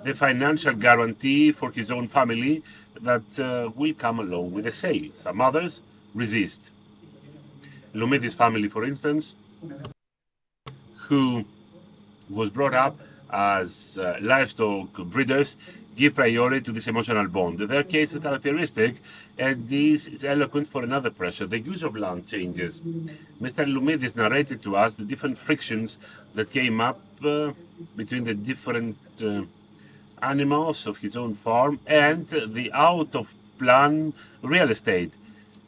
the financial guarantee for his own family that will come along with the sale. Some others resist. Lumidis' family, for instance, who was brought up as livestock breeders, give priority to this emotional bond. Their case is characteristic, and this is eloquent for another pressure. The use of land changes. Mr. Lumidis narrated to us the different frictions that came up between the different animals of his own farm and the out-of-plan real estate.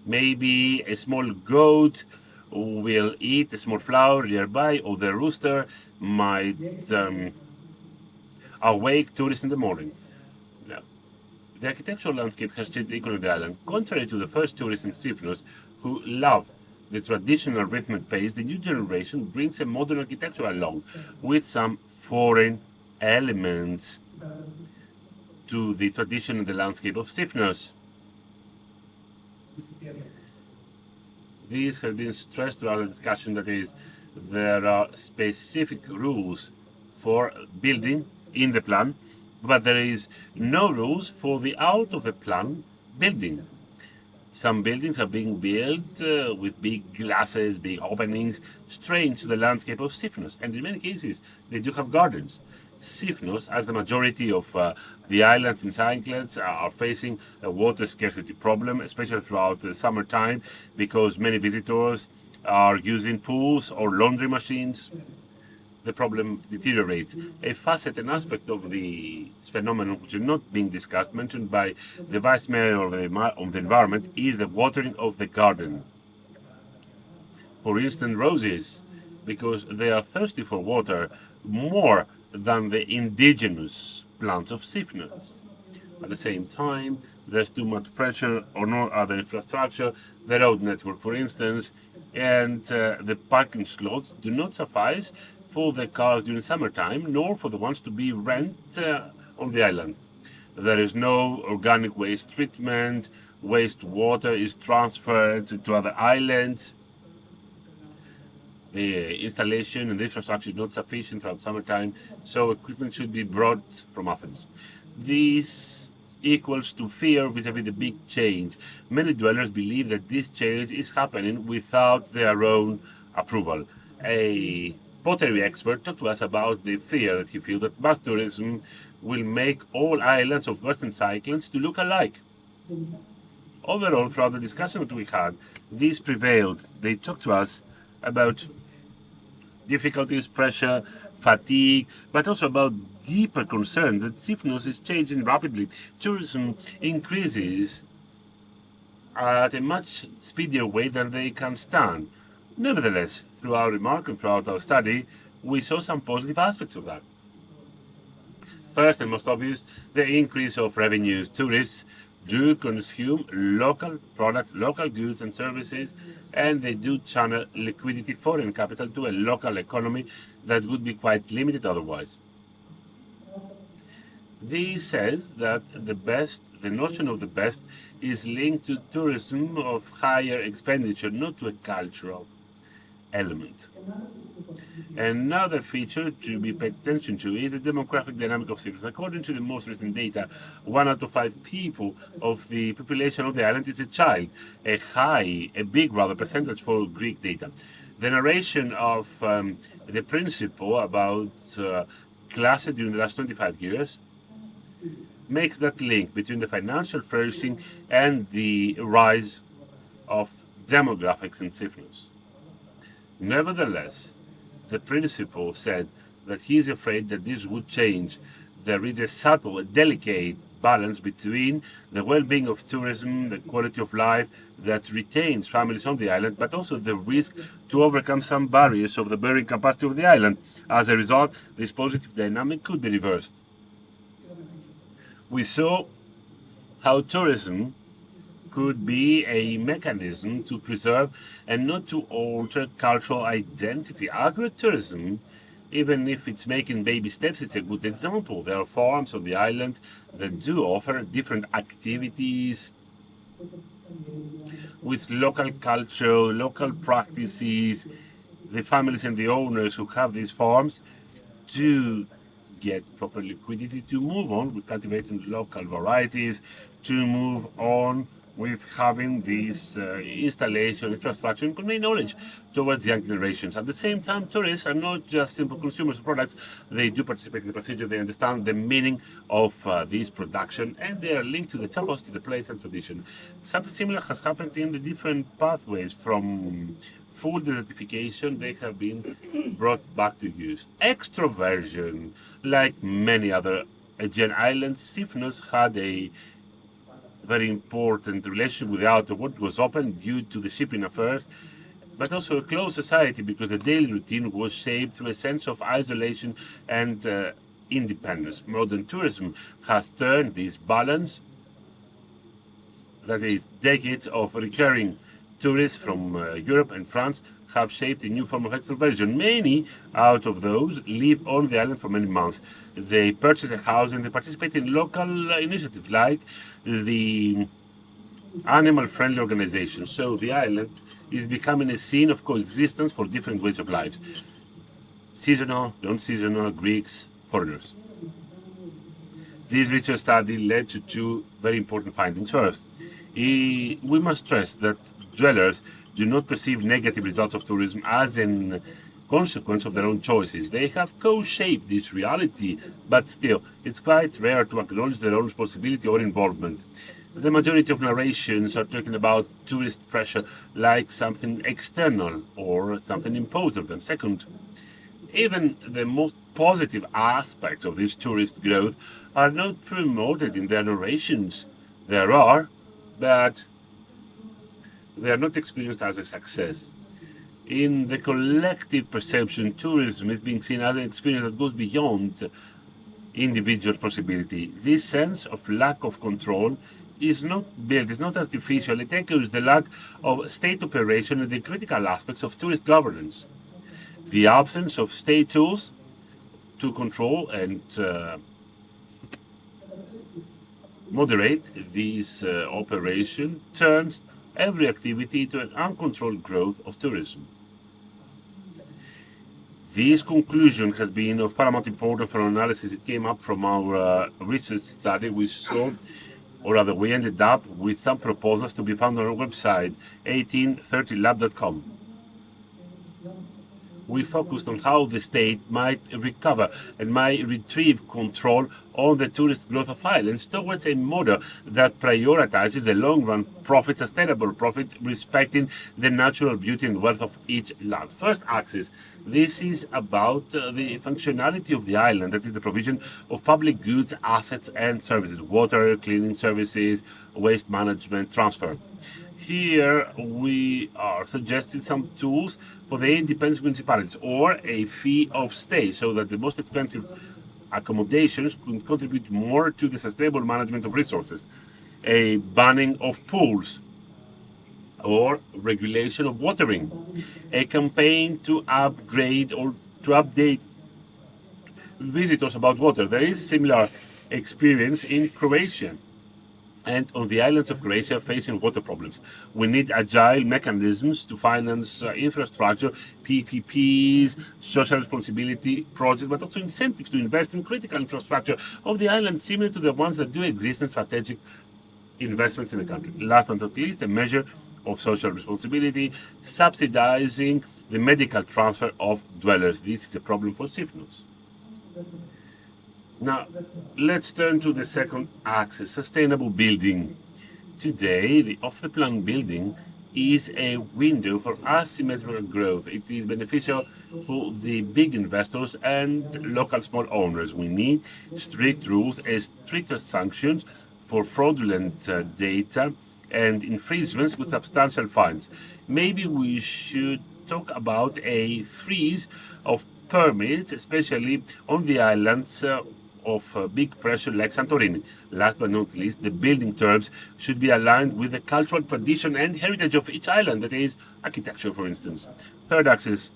Maybe a small goat will eat a small flower nearby, or the rooster might awake tourists in the morning. Now, the architectural landscape has changed equally on the island. Contrary to the first tourists in Sifnos, who loved the traditional rhythmic pace, the new generation brings a modern architecture along with some foreign elements to the tradition and the landscape of Sifnos. This has been stressed throughout the discussion, that is, there are specific rules for building in the plan, but there is no rules for the out-of-the-plan building. Some buildings are being built with big glasses, big openings, strange to the landscape of Sifnos, and in many cases they do have gardens. Sifnos, as the majority of the islands and Cyclades, are facing a water scarcity problem, especially throughout the summertime, because many visitors are using pools or laundry machines. The problem deteriorates. A facet and aspect of the phenomenon which is not being discussed, mentioned by the Vice Mayor of the Environment, is the watering of the garden. For instance, roses, because they are thirsty for water more than the indigenous plants of Sifnos. At the same time, there's too much pressure on all other infrastructure, the road network, for instance, and the parking slots do not suffice for the cars during summertime, nor for the ones to be rented on the island. There is no organic waste treatment, wastewater is transferred to other islands. The installation and the infrastructure is not sufficient throughout summertime, so equipment should be brought from Athens. This equals to fear vis-à-vis the big change. Many dwellers believe that this change is happening without their own approval. A pottery expert talked to us about the fear that he feels that mass tourism will make all islands of Western Cyclades to look alike. Overall, throughout the discussion that we had, these prevailed. They talked to us about difficulties, pressure, fatigue, but also about deeper concerns that Sifnos is changing rapidly. Tourism increases at a much speedier way than they can stand. Nevertheless, through our remark and throughout our study, we saw some positive aspects of that. First and most obvious, the increase of revenues. Tourists do consume local products, local goods and services, and they do channel liquidity, foreign capital, to a local economy that would be quite limited otherwise. This says that the notion of the best is linked to tourism of higher expenditure, not to a cultural element. Another feature to be paid attention to is the demographic dynamic of Sifnos. According to the most recent data, 1 out of 5 people of the population of the island is a child, a big percentage for Greek data. The narration of the principle about classes during the last 25 years makes that link between the financial flourishing and the rise of demographics in Sifnos. Nevertheless, the principal said that he is afraid that this would change. There is a subtle, a delicate balance between the well-being of tourism, the quality of life that retains families on the island, but also the risk to overcome some barriers of the bearing capacity of the island. As a result, this positive dynamic could be reversed. We saw how tourism could be a mechanism to preserve and not to alter cultural identity. Agritourism, even if it's making baby steps, it's a good example. There are farms on the island that do offer different activities with local culture, local practices. The families and the owners who have these farms do get proper liquidity to move on with cultivating local varieties, to move on with having this installation, infrastructure, and convey knowledge towards young generations. At the same time, tourists are not just simple consumers of products. They do participate in the procedure. They understand the meaning of this production, and they are linked to the tapas, to the place and tradition. Something similar has happened in the different pathways from food desertification. They have been brought back to use. Extroversion, like many other Aegean islands, Sifnos had a very important relationship with the outer world. It was open due to the shipping affairs, but also a closed society because the daily routine was shaped through a sense of isolation and independence. Modern tourism has turned this balance, that is, decades of recurring tourists from Europe and France, have shaped a new form of extroversion. Many out of those live on the island for many months. They purchase a house and they participate in local initiatives like the animal-friendly organizations. So the island is becoming a scene of coexistence for different ways of life. Seasonal, non-seasonal, Greeks, foreigners. This research study led to two very important findings. First, we must stress that dwellers do not perceive negative results of tourism as a consequence of their own choices. They have co-shaped this reality, but still, it's quite rare to acknowledge their own responsibility or involvement. The majority of narrations are talking about tourist pressure like something external or something imposed on them. Second, even the most positive aspects of this tourist growth are not promoted in their narrations. There are, but they are not experienced as a success. In the collective perception, tourism is being seen as an experience that goes beyond individual responsibility. This sense of lack of control is not built, it's not artificial. It echoes the lack of state operation and the critical aspects of tourist governance. The absence of state tools to control and moderate this operation turns every activity to an uncontrolled growth of tourism. This conclusion has been of paramount importance for analysis. It came up from our research study. We saw, or rather we ended up with some proposals to be found on our website, 1830lab.com. We focused on how the state might recover and might retrieve control on the tourist growth of islands towards a model that prioritizes the long-run profit, sustainable profit, respecting the natural beauty and wealth of each land. First axis, this is about the functionality of the island, that is the provision of public goods, assets and services, water, cleaning services, waste management, transfer. Here we are suggesting some tools for the independent municipalities or a fee of stay so that the most expensive accommodations can contribute more to the sustainable management of resources. A banning of pools or regulation of watering. A campaign to upgrade or to update visitors about water. There is similar experience in Croatia and on the islands of Croatia facing water problems. We need agile mechanisms to finance infrastructure, PPPs, social responsibility projects, but also incentives to invest in critical infrastructure of the island similar to the ones that do exist in strategic investments in the country. Last but not least, a measure of social responsibility, subsidizing the medical transfer of dwellers. This is a problem for Sifnos. Now, let's turn to the second axis, sustainable building. Today, the off-the-plan building is a window for asymmetrical growth. It is beneficial for the big investors and local small owners. We need strict rules and stricter sanctions for fraudulent data and infringements with substantial fines. Maybe we should talk about a freeze of permits, especially on the islands of big pressure like Santorini. Last but not least, the building terms should be aligned with the cultural tradition and heritage of each island, that is, architecture, for instance. Third axis,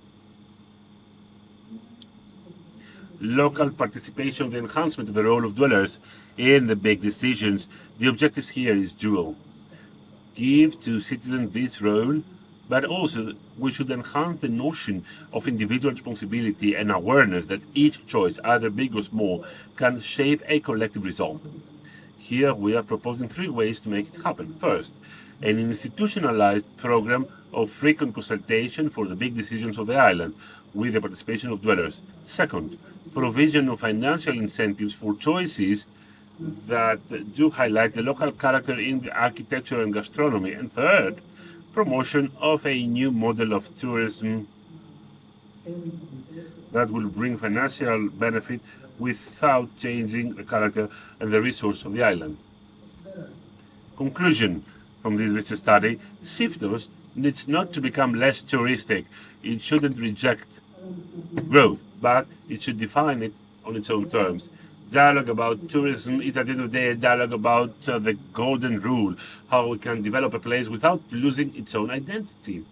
local participation, the enhancement of the role of dwellers in the big decisions. The objectives here is dual. Give to citizens this role, but also we should enhance the notion of individual responsibility and awareness that each choice, either big or small, can shape a collective result. Here we are proposing 3 ways to make it happen. First, an institutionalized program of frequent consultation for the big decisions of the island with the participation of dwellers. Second, provision of financial incentives for choices that do highlight the local character in the architecture and gastronomy. And third, promotion of a new model of tourism that will bring financial benefit without changing the character and the resource of the island. Conclusion from this research study, Sifnos needs not to become less touristic. It shouldn't reject growth, but it should define it on its own terms. Dialogue about tourism is at the end of the day a dialogue about the golden rule, how we can develop a place without losing its own identity.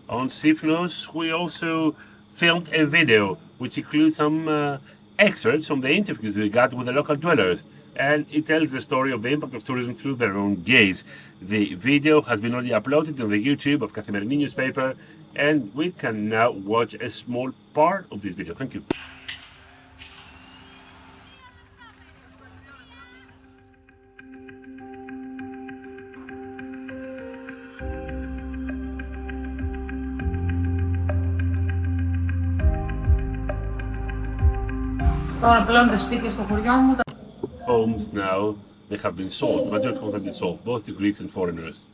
On Sifnos, we also filmed a video which includes some excerpts from the interviews we got with the local dwellers, and it tells the story of the impact of tourism through their own gaze. The video has been already uploaded on the YouTube of Kathimerini newspaper, and we can now watch a small part of this video. Thank you. Homes now, they have been sold. The majority of homes have been sold, both to Greeks and foreigners.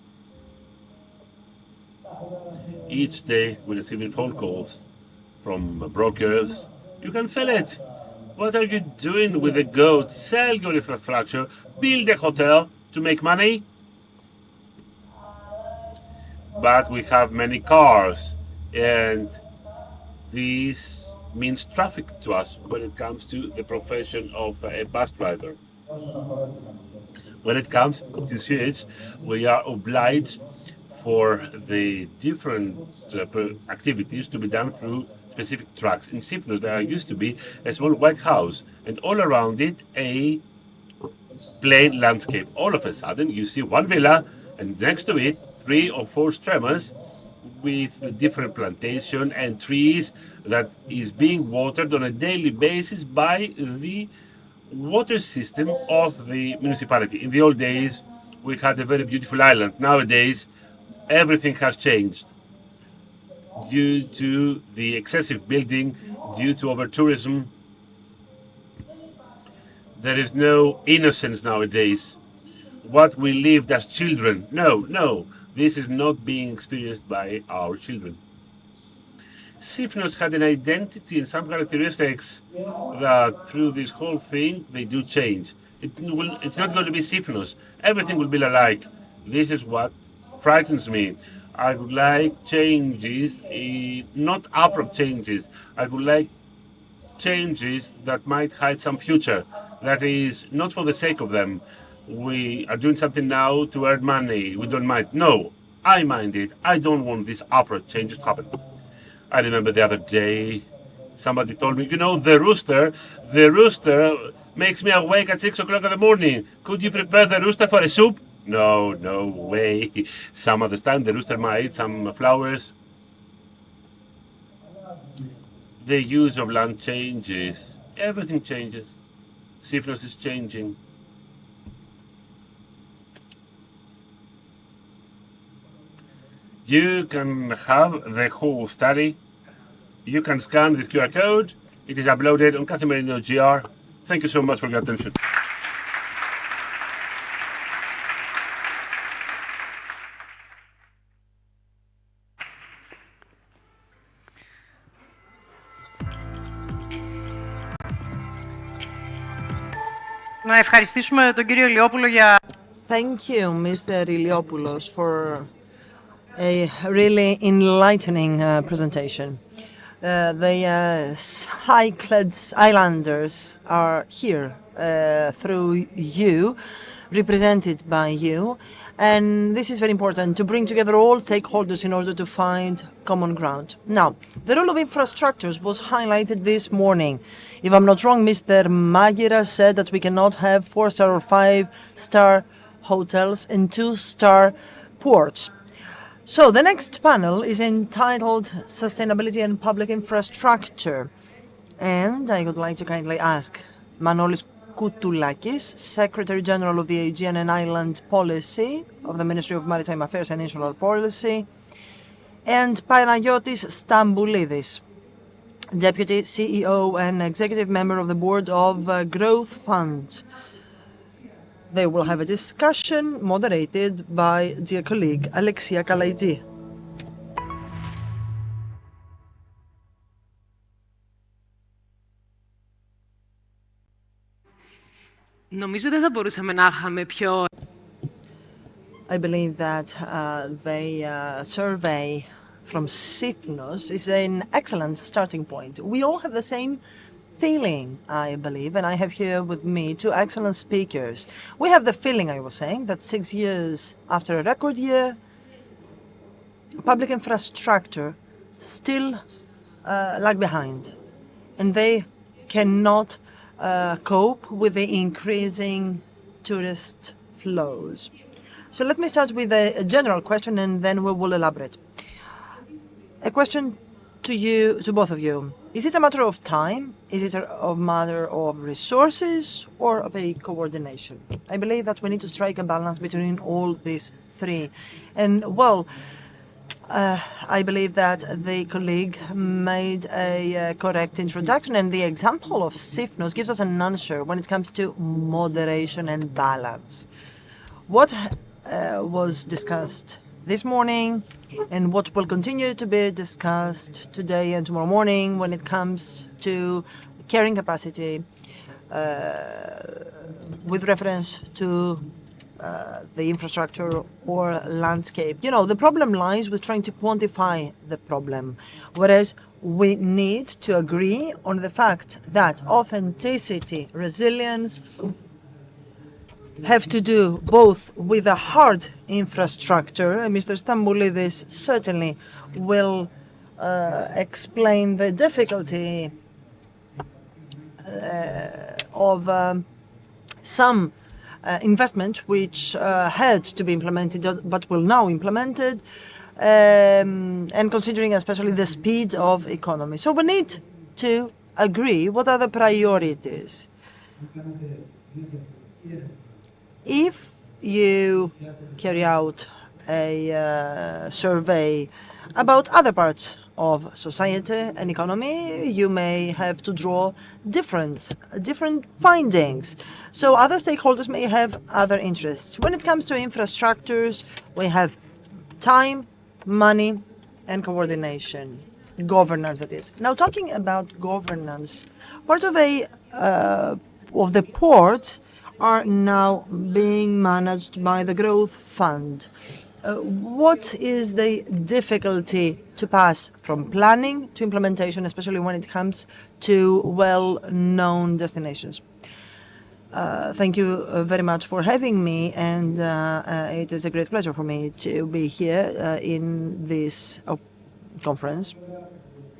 Each day we're receiving phone calls from brokers. You can feel it. What are you doing with the goat? Sell your infrastructure, build a hotel to make money. But we have many cars, and this means traffic to us when it comes to the profession of a bus driver. When it comes to sewage, we are obliged for the different activities to be done through specific trucks. In Sifnos, there used to be a small white house, and all around it, a plain landscape. All of a sudden, you see one villa, and next to it, 3 or 4 stremas with different plantation and trees that is being watered on a daily basis by the water system of the municipality. In the old days, we had a very beautiful island. Nowadays, everything has changed due to the excessive building, due to overtourism. There is no innocence nowadays. What we lived as children, no, this is not being experienced by our children. Sifnos had an identity and some characteristics that through this whole thing, they do change. It's not going to be Sifnos. Everything will be alike. This is what frightens me. I would like changes, not abrupt changes. I would like changes that might hide some future. That is not for the sake of them. We are doing something now to earn money. We don't mind. No, I mind it. I don't want these abrupt changes to happen. I remember the other day, somebody told me, the rooster makes me awake at 6 o'clock in the morning. Could you prepare the rooster for a soup? No way. Some other time the rooster might eat some flowers. The use of land changes. Everything changes. Sifnos is changing. You can have the whole study. You can scan this QR code. It is uploaded on kathimerini.gr. Thank you so much for your attention. Να ευχαριστήσουμε τον κύριο Ηλιόπουλο για... Thank you, Mr. Iliopoulos, for a really enlightening presentation. The Cyclades Islanders are here through you, represented by you, and this is very important to bring together all stakeholders in order to find common ground. Now, the role of infrastructures was highlighted this morning. If I'm not wrong, Mr. Magira said that we cannot have 4-star or 5-star hotels and 2-star ports. So the next panel is entitled Sustainability and Public Infrastructure. And I would like to kindly ask Manolis Koutoulakis, Secretary General of the Aegean and Island Policy of the Ministry of Maritime Affairs and Insular Policy, and Panagiotis Stamboulidis, Deputy CEO and Executive Member of the Board of Growth Fund. They will have a discussion moderated by dear colleague Alexia Kalaidi. Νομίζω δεν θα μπορούσαμε να είχαμε πιο... I believe that the survey from Sifnos is an excellent starting point. We all have the same feeling, I believe, and I have here with me two excellent speakers. We have the feeling, I was saying, that 6 years after a record year, public infrastructure still lag behind, and they cannot cope with the increasing tourist flows. So let me start with a general question and then we will elaborate. A question to you, to both of you. Is it a matter of time? Is it a matter of resources or of a coordination? I believe that we need to strike a balance between all these three. And well, I believe that the colleague made a correct introduction, and the example of Sifnos gives us an answer when it comes to moderation and balance. What was discussed this morning and what will continue to be discussed today and tomorrow morning when it comes to carrying capacity with reference to the infrastructure or landscape. You know, the problem lies with trying to quantify the problem, whereas we need to agree on the fact that authenticity, resilience have to do both with a hard infrastructure, and Mr. Stamboulidis certainly will explain the difficulty of some investment which had to be implemented but will now implemented, and considering especially the speed of economy. So we need to agree what are the priorities. If you carry out a survey about other parts of society and economy, you may have to draw different findings. So other stakeholders may have other interests. When it comes to infrastructures, we have time, money, and coordination. Governance, that is. Now, talking about governance, part of the ports are now being managed by the Growth Fund. What is the difficulty to pass from planning to implementation, especially when it comes to well-known destinations? Thank you very much for having me, and it is a great pleasure for me to be here in this conference.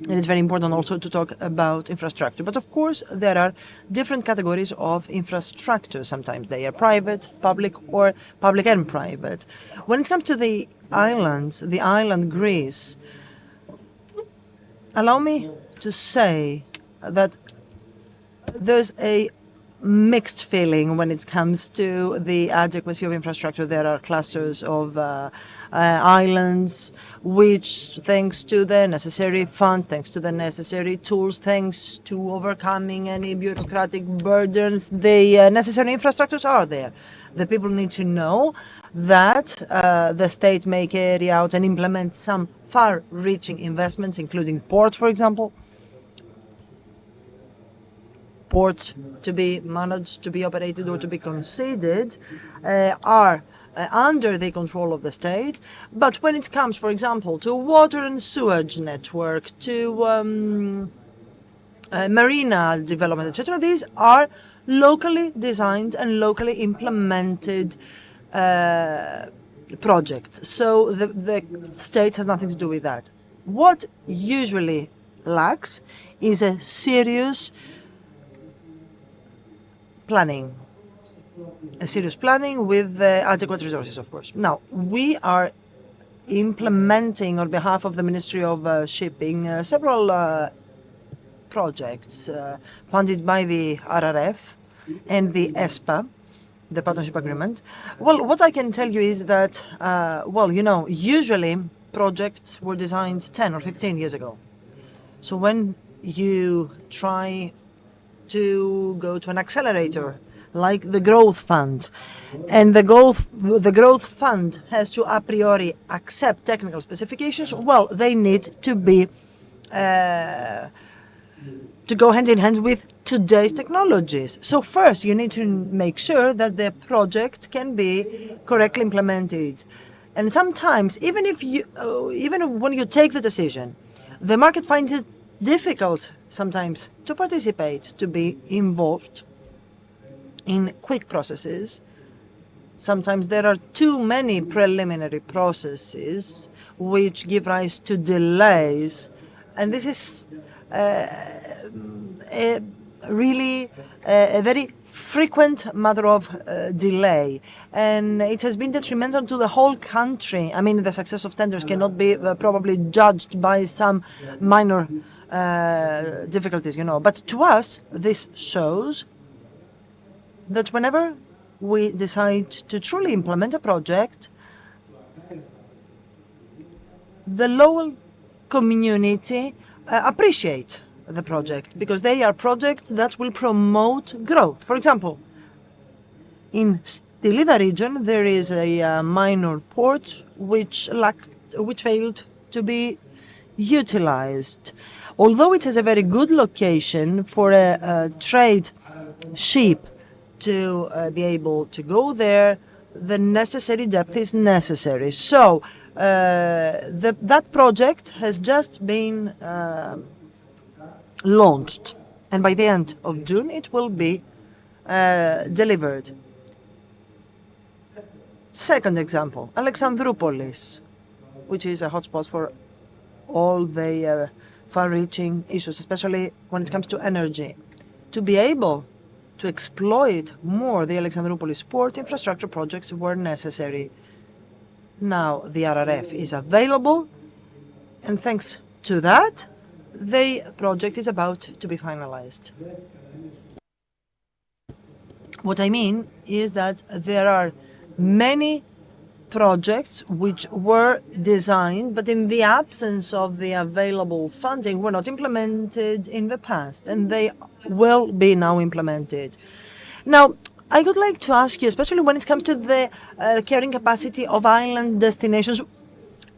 And it's very important also to talk about infrastructure. But of course, there are different categories of infrastructure. Sometimes they are private, public, or public and private. When it comes to the islands, the island Greece, allow me to say that there's a mixed feeling when it comes to the adequacy of infrastructure. There are clusters of islands which, thanks to the necessary funds, thanks to the necessary tools, thanks to overcoming any bureaucratic burdens, the necessary infrastructures are there. The people need to know that the state may carry out and implement some far-reaching investments, including ports, for example. Ports to be managed, to be operated, or to be conceded are under the control of the state. But when it comes, for example, to water and sewage network, to marina development, etc., these are locally designed and locally implemented projects. So the state has nothing to do with that. What usually lacks is a serious planning. A serious planning with adequate resources, of course. Now, we are implementing on behalf of the Ministry of Shipping several projects funded by the RRF and the ESPA, the Partnership Agreement. Well, what I can tell you is that, usually projects were designed 10 or 15 years ago. So when you try to go to an accelerator like the Growth Fund, and the Growth Fund has to a priori accept technical specifications, well, they need to be to go hand in hand with today's technologies. So first, you need to make sure that the project can be correctly implemented. And sometimes, even when you take the decision, the market finds it difficult sometimes to participate, to be involved in quick processes. Sometimes there are too many preliminary processes which give rise to delays, and this is really a very frequent matter of delay, and it has been detrimental to the whole country. I mean, the success of tenders cannot be probably judged by some minor difficulties, but to us this shows that whenever we decide to truly implement a project, the local community appreciate the project because they are projects that will promote growth. For example, in Stilida region, there is a minor port which failed to be utilized. Although it has a very good location for a trade ship to be able to go there, the necessary depth is necessary. So that project has just been launched, and by the end of June it will be delivered. Second example, Alexandroupolis, which is a hotspot for all the far-reaching issues, especially when it comes to energy. To be able to exploit more the Alexandroupolis port, infrastructure projects were necessary. Now the RRF is available, and thanks to that, the project is about to be finalized. What I mean is that there are many projects which were designed, but in the absence of the available funding, were not implemented in the past, and they will be now implemented. Now, I would like to ask you, especially when it comes to the carrying capacity of island destinations,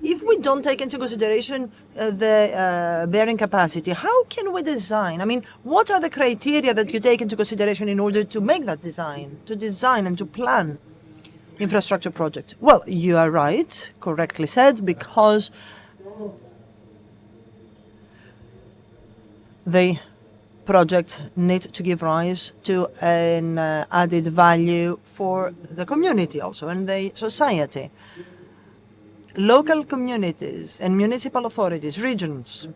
if we don't take into consideration the bearing capacity, how can we design? I mean, what are the criteria that you take into consideration in order to make that design, and to plan infrastructure project? Well, you are right, correctly said, because the project need to give rise to an added value for the community also and the society. Local communities and municipal authorities, regions,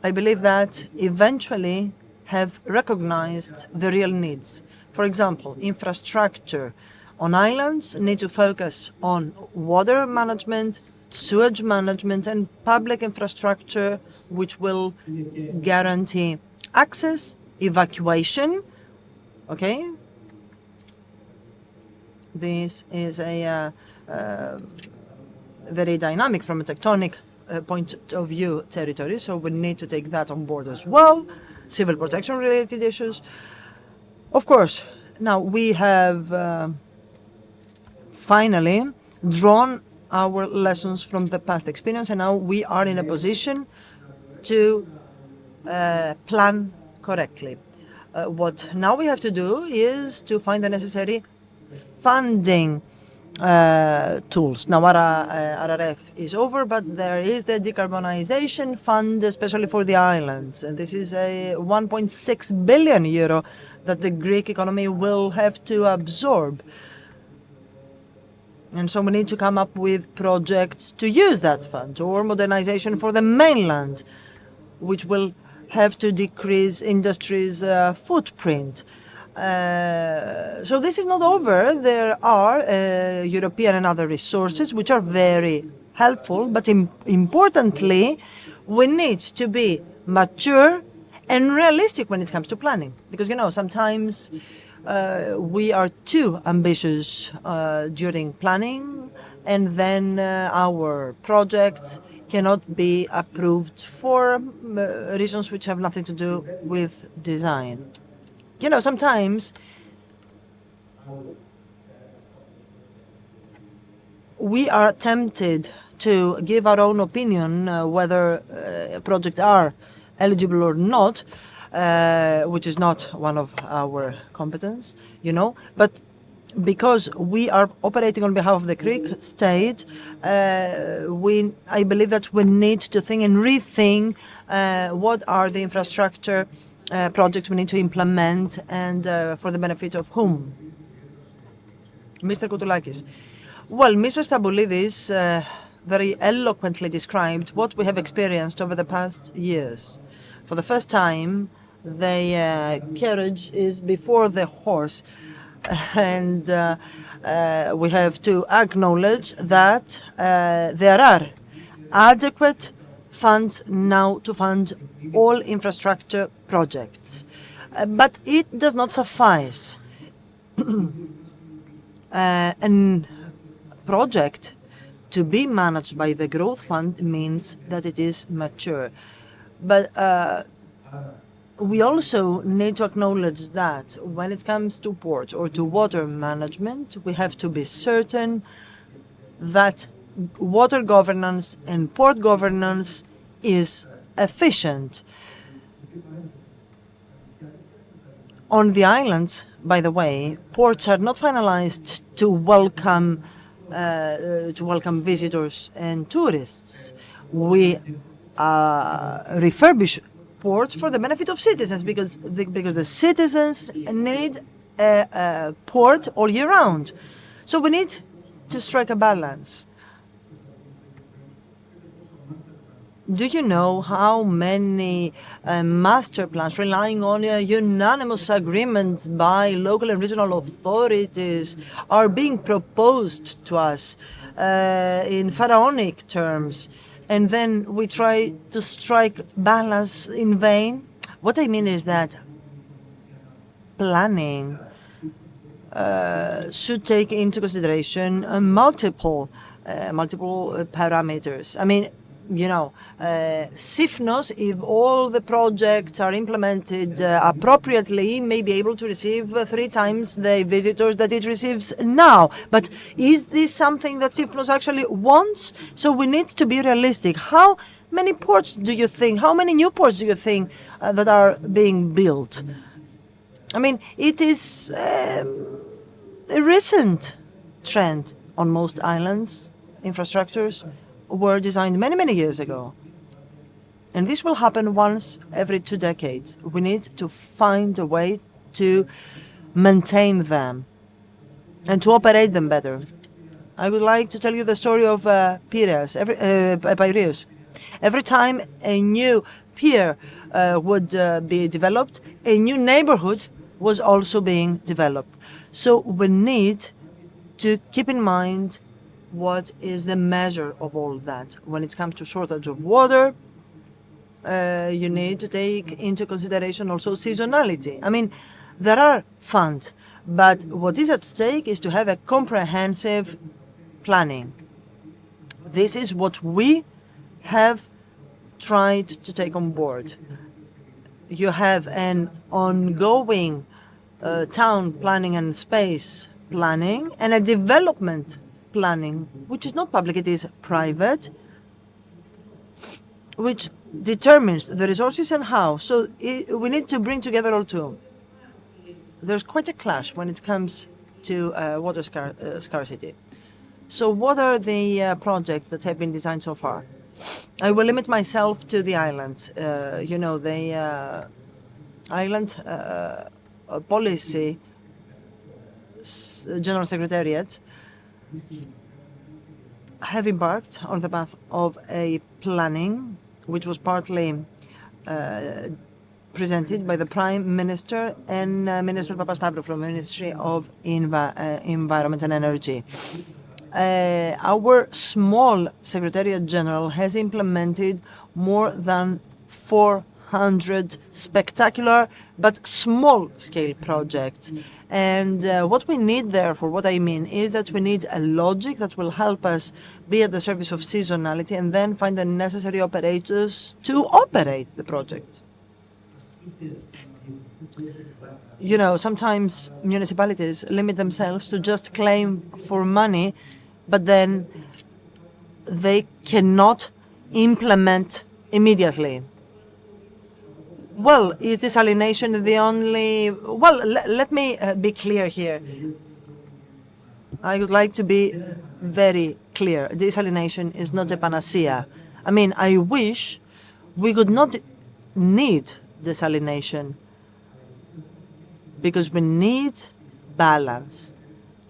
I believe that eventually have recognized the real needs. For example, infrastructure on islands need to focus on water management, sewage management, and public infrastructure, which will guarantee access evacuation. Okay, this is a very dynamic from a tectonic point of view territory, so we need to take that on board as well. Civil protection related issues. Of course, now we have finally drawn our lessons from the past experience, and now we are in a position to plan correctly. What now we have to do is to find the necessary funding tools. Now, RRF is over, but there is the decarbonization fund, especially for the islands. And this is a 1.6 billion euro that the Greek economy will have to absorb. And so we need to come up with projects to use that fund, or modernization for the mainland, which will have to decrease industry's footprint. So this is not over. There are European and other resources which are very helpful, but importantly, we need to be mature and realistic when it comes to planning. Because, you know, sometimes we are too ambitious during planning, and then our projects cannot be approved for reasons which have nothing to do with design. You know, sometimes we are tempted to give our own opinion whether projects are eligible or not, which is not one of our competence, you know, but because we are operating on behalf of the Greek state, I believe that we need to think and rethink what are the infrastructure projects we need to implement, and for the benefit of whom. Mr. Koutoulakis. Well, Mr. Stamboulidis very eloquently described what we have experienced over the past years. For the first time, the carriage is before the horse, and we have to acknowledge that there are adequate funds now to fund all infrastructure projects. But it does not suffice. A project to be managed by the Growth Fund means that it is mature. But we also need to acknowledge that when it comes to port or to water management, we have to be certain that water governance and port governance is efficient. On the islands, by the way, ports are not finalized to welcome visitors and tourists. We refurbish ports for the benefit of citizens, because the citizens need a port all year round. So we need to strike a balance. Do you know how many master plans relying on unanimous agreements by local and regional authorities are being proposed to us in pharaonic terms, and then we try to strike balance in vain? What I mean is that planning should take into consideration multiple parameters. I mean, you know, Sifnos, if all the projects are implemented appropriately, may be able to receive 3 times the visitors that it receives now. But is this something that Sifnos actually wants? So we need to be realistic. How many ports do you think, how many new ports do you think that are being built? I mean, it is a recent trend on most islands. Infrastructures were designed many, many years ago. And this will happen once every 2 decades. We need to find a way to maintain them and to operate them better. I would like to tell you the story of Piraeus. Every time a new pier would be developed, a new neighborhood was also being developed. So we need to keep in mind what is the measure of all that. When it comes to shortage of water, you need to take into consideration also seasonality. I mean, there are funds, but what is at stake is to have a comprehensive planning. This is what we have tried to take on board. You have an ongoing town planning and space planning and a development planning, which is not public, it is private, which determines the resources and how. So we need to bring together all two. There's quite a clash when it comes to water scarcity. So what are the projects that have been designed so far? I will limit myself to the islands. You know, the island policy General Secretariat have embarked on the path of a planning which was partly presented by the Prime Minister and Minister Papastavro from the Ministry of Environment and Energy. Our small Secretariat General has implemented more than 400 spectacular but small-scale projects. And what we need, therefore, what I mean, is that we need a logic that will help us be at the service of seasonality and then find the necessary operators to operate the project. You know, sometimes municipalities limit themselves to just claim for money, but then they cannot implement immediately. Well, is desalination the only... Well, let me be clear here. I would like to be very clear. Desalination is not a panacea. I mean, I wish we could not need desalination because we need balance.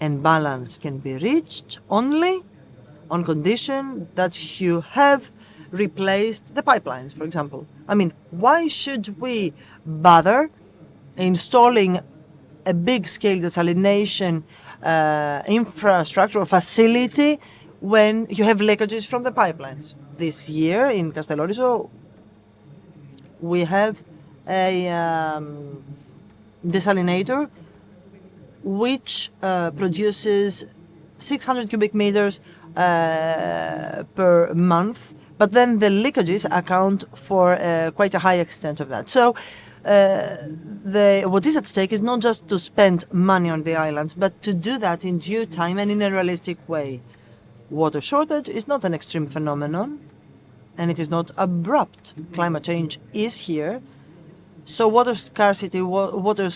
And balance can be reached only on condition that you have replaced the pipelines, for example. I mean, why should we bother installing a big-scale desalination infrastructure or facility when you have leakages from the pipelines? This year in Castellorizo, we have a desalinator which produces 600 cubic meters per month, but then the leakages account for quite a high extent of that. So what is at stake is not just to spend money on the islands, but to do that in due time and in a realistic way. Water shortage is not an extreme phenomenon, and it is not abrupt. Climate change is here. So water scarcity, water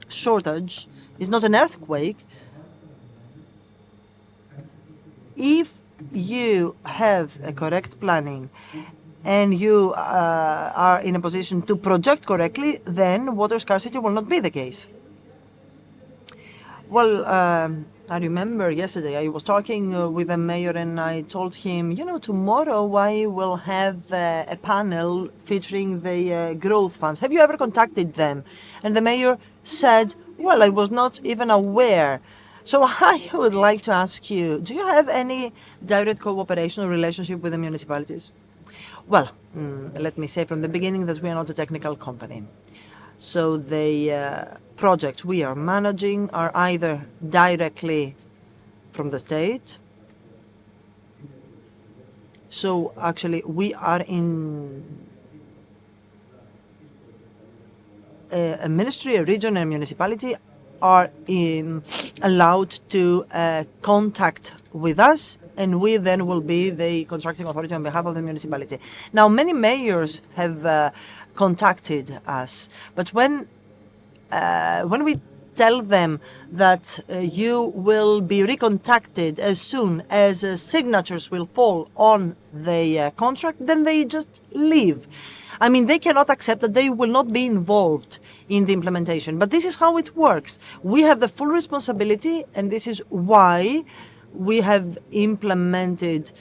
shortage is not an earthquake. If you have a correct planning and you are in a position to project correctly, then water scarcity will not be the case. Well, I remember yesterday I was talking with the mayor and I told him, you know, tomorrow I will have a panel featuring the growth funds. Have you ever contacted them? And the mayor said, well, I was not even aware. So I would like to ask you, do you have any direct cooperation or relationship with the municipalities? Well, let me say from the beginning that we are not a technical company. So the projects we are managing are either directly from the state. So actually we are in a ministry, a region, and a municipality are allowed to contact with us, and we then will be the contracting authority on behalf of the municipality. Now, many mayors have contacted us, but when we tell them that you will be recontacted as soon as signatures will fall on the contract, then they just leave. I mean, they cannot accept that they will not be involved in the implementation. But this is how it works. We have the full responsibility, and this is why we have implemented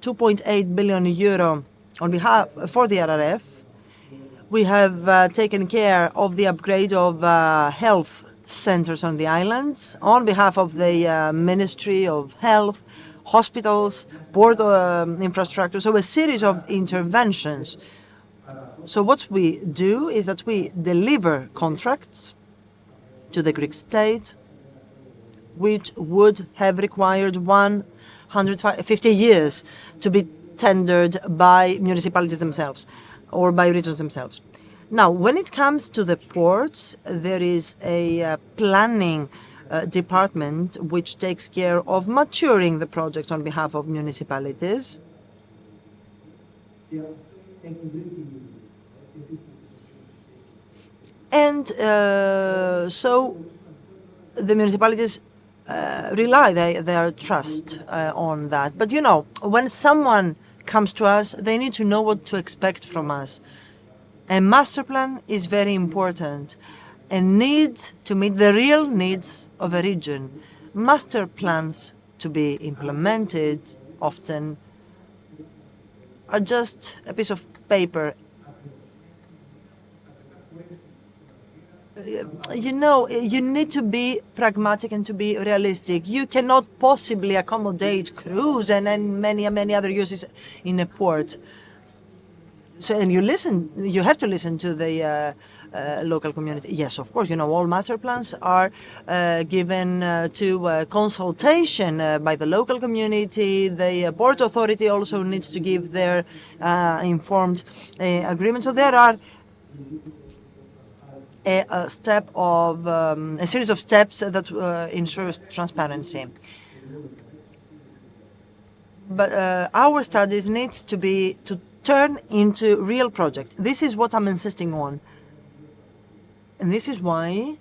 2.8 billion euro on behalf for the RRF. We have taken care of the upgrade of health centers on the islands on behalf of the Ministry of Health. hospitals, port infrastructure, so a series of interventions. So what we do is that we deliver contracts to the Greek state, which would have required 150 years to be tendered by municipalities themselves or by regions themselves. Now, when it comes to the ports, there is a planning department which takes care of maturing the project on behalf of municipalities. And so the municipalities rely their trust on that. But you know, when someone comes to us, they need to know what to expect from us. A master plan is very important and needs to meet the real needs of a region. Master plans to be implemented often are just a piece of paper. You know, you need to be pragmatic and to be realistic. You cannot possibly accommodate cruise and many other uses in a port. So, and you have to listen to the local community. Yes, of course, you know, all master plans are given to consultation by the local community. The port authority also needs to give their informed agreement. So there are a series of steps that ensures transparency. But our studies need to turn into real project. This is what I'm insisting on. And this is why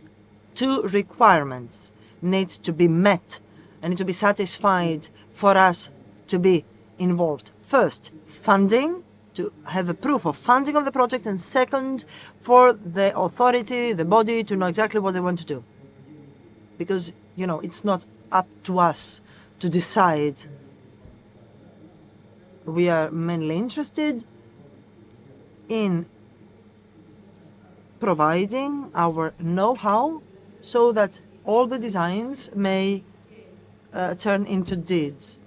two requirements need to be met and need to be satisfied for us to be involved. First, funding, to have a proof of funding of the project, and second, for the authority, the body, to know exactly what they want to do. Because, you know, it's not up to us to decide. We are mainly interested in providing our know-how so that all the designs may turn into deeds.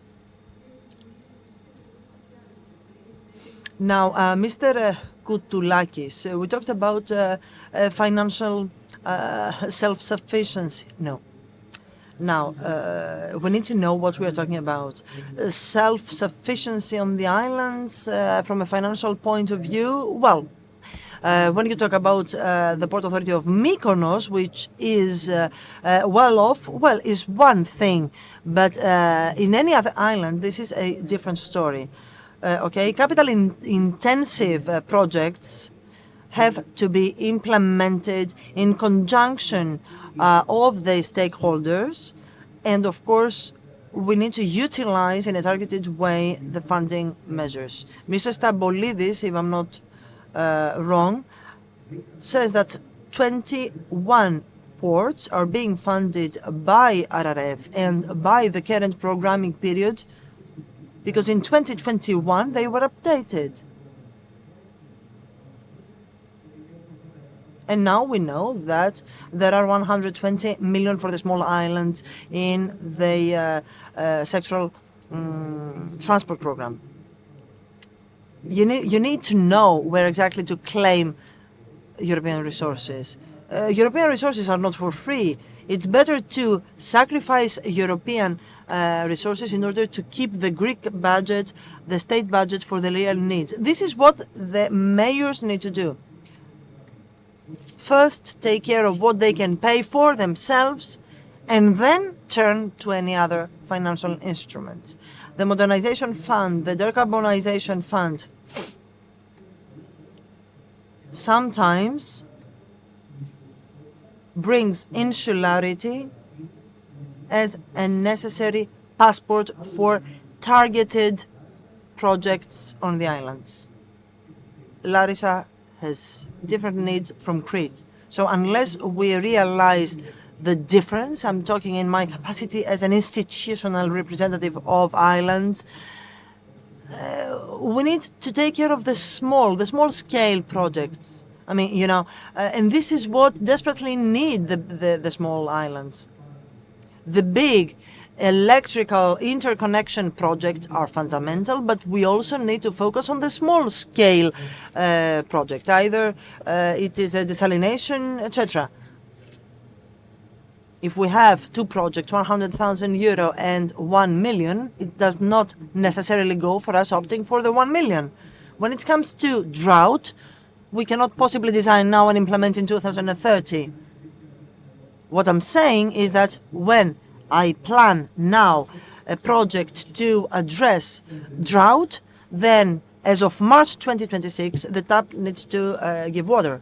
Now, Mr. Koutoulakis, we talked about financial self-sufficiency. No. Now, we need to know what we are talking about. Self-sufficiency on the islands from a financial point of view, well, when you talk about the Port Authority of Mykonos, which is well off, well, is one thing. But in any other island, this is a different story. Okay, capital-intensive projects have to be implemented in conjunction of the stakeholders, and of course, we need to utilize in a targeted way the funding measures. Mr. Stabolidis, if I'm not wrong, says that 21 ports are being funded by RRF and by the current programming period, because in 2021 they were updated. And now we know that there are 120 million for the small islands in the sectoral transport program. You need to know where exactly to claim European resources. European resources are not for free. It's better to sacrifice European resources in order to keep the Greek budget, the state budget, for the real needs. This is what the mayors need to do. First, take care of what they can pay for themselves, and then turn to any other financial instruments. The modernization fund, the decarbonization fund, sometimes brings insularity as a necessary passport for targeted projects on the islands. Larissa has different needs from Crete. So unless we realize the difference, I'm talking in my capacity as an institutional representative of islands, we need to take care of the small scale projects. I mean, you know, and this is what desperately need the small islands. The big electrical interconnection projects are fundamental, but we also need to focus on the small-scale project. Either it is a desalination, etc. If we have two projects, 100,000 euro and 1 million, it does not necessarily go for us opting for the 1 million. When it comes to drought, we cannot possibly design now and implement in 2030. What I'm saying is that when I plan now a project to address drought, then as of March 2026, the tap needs to give water.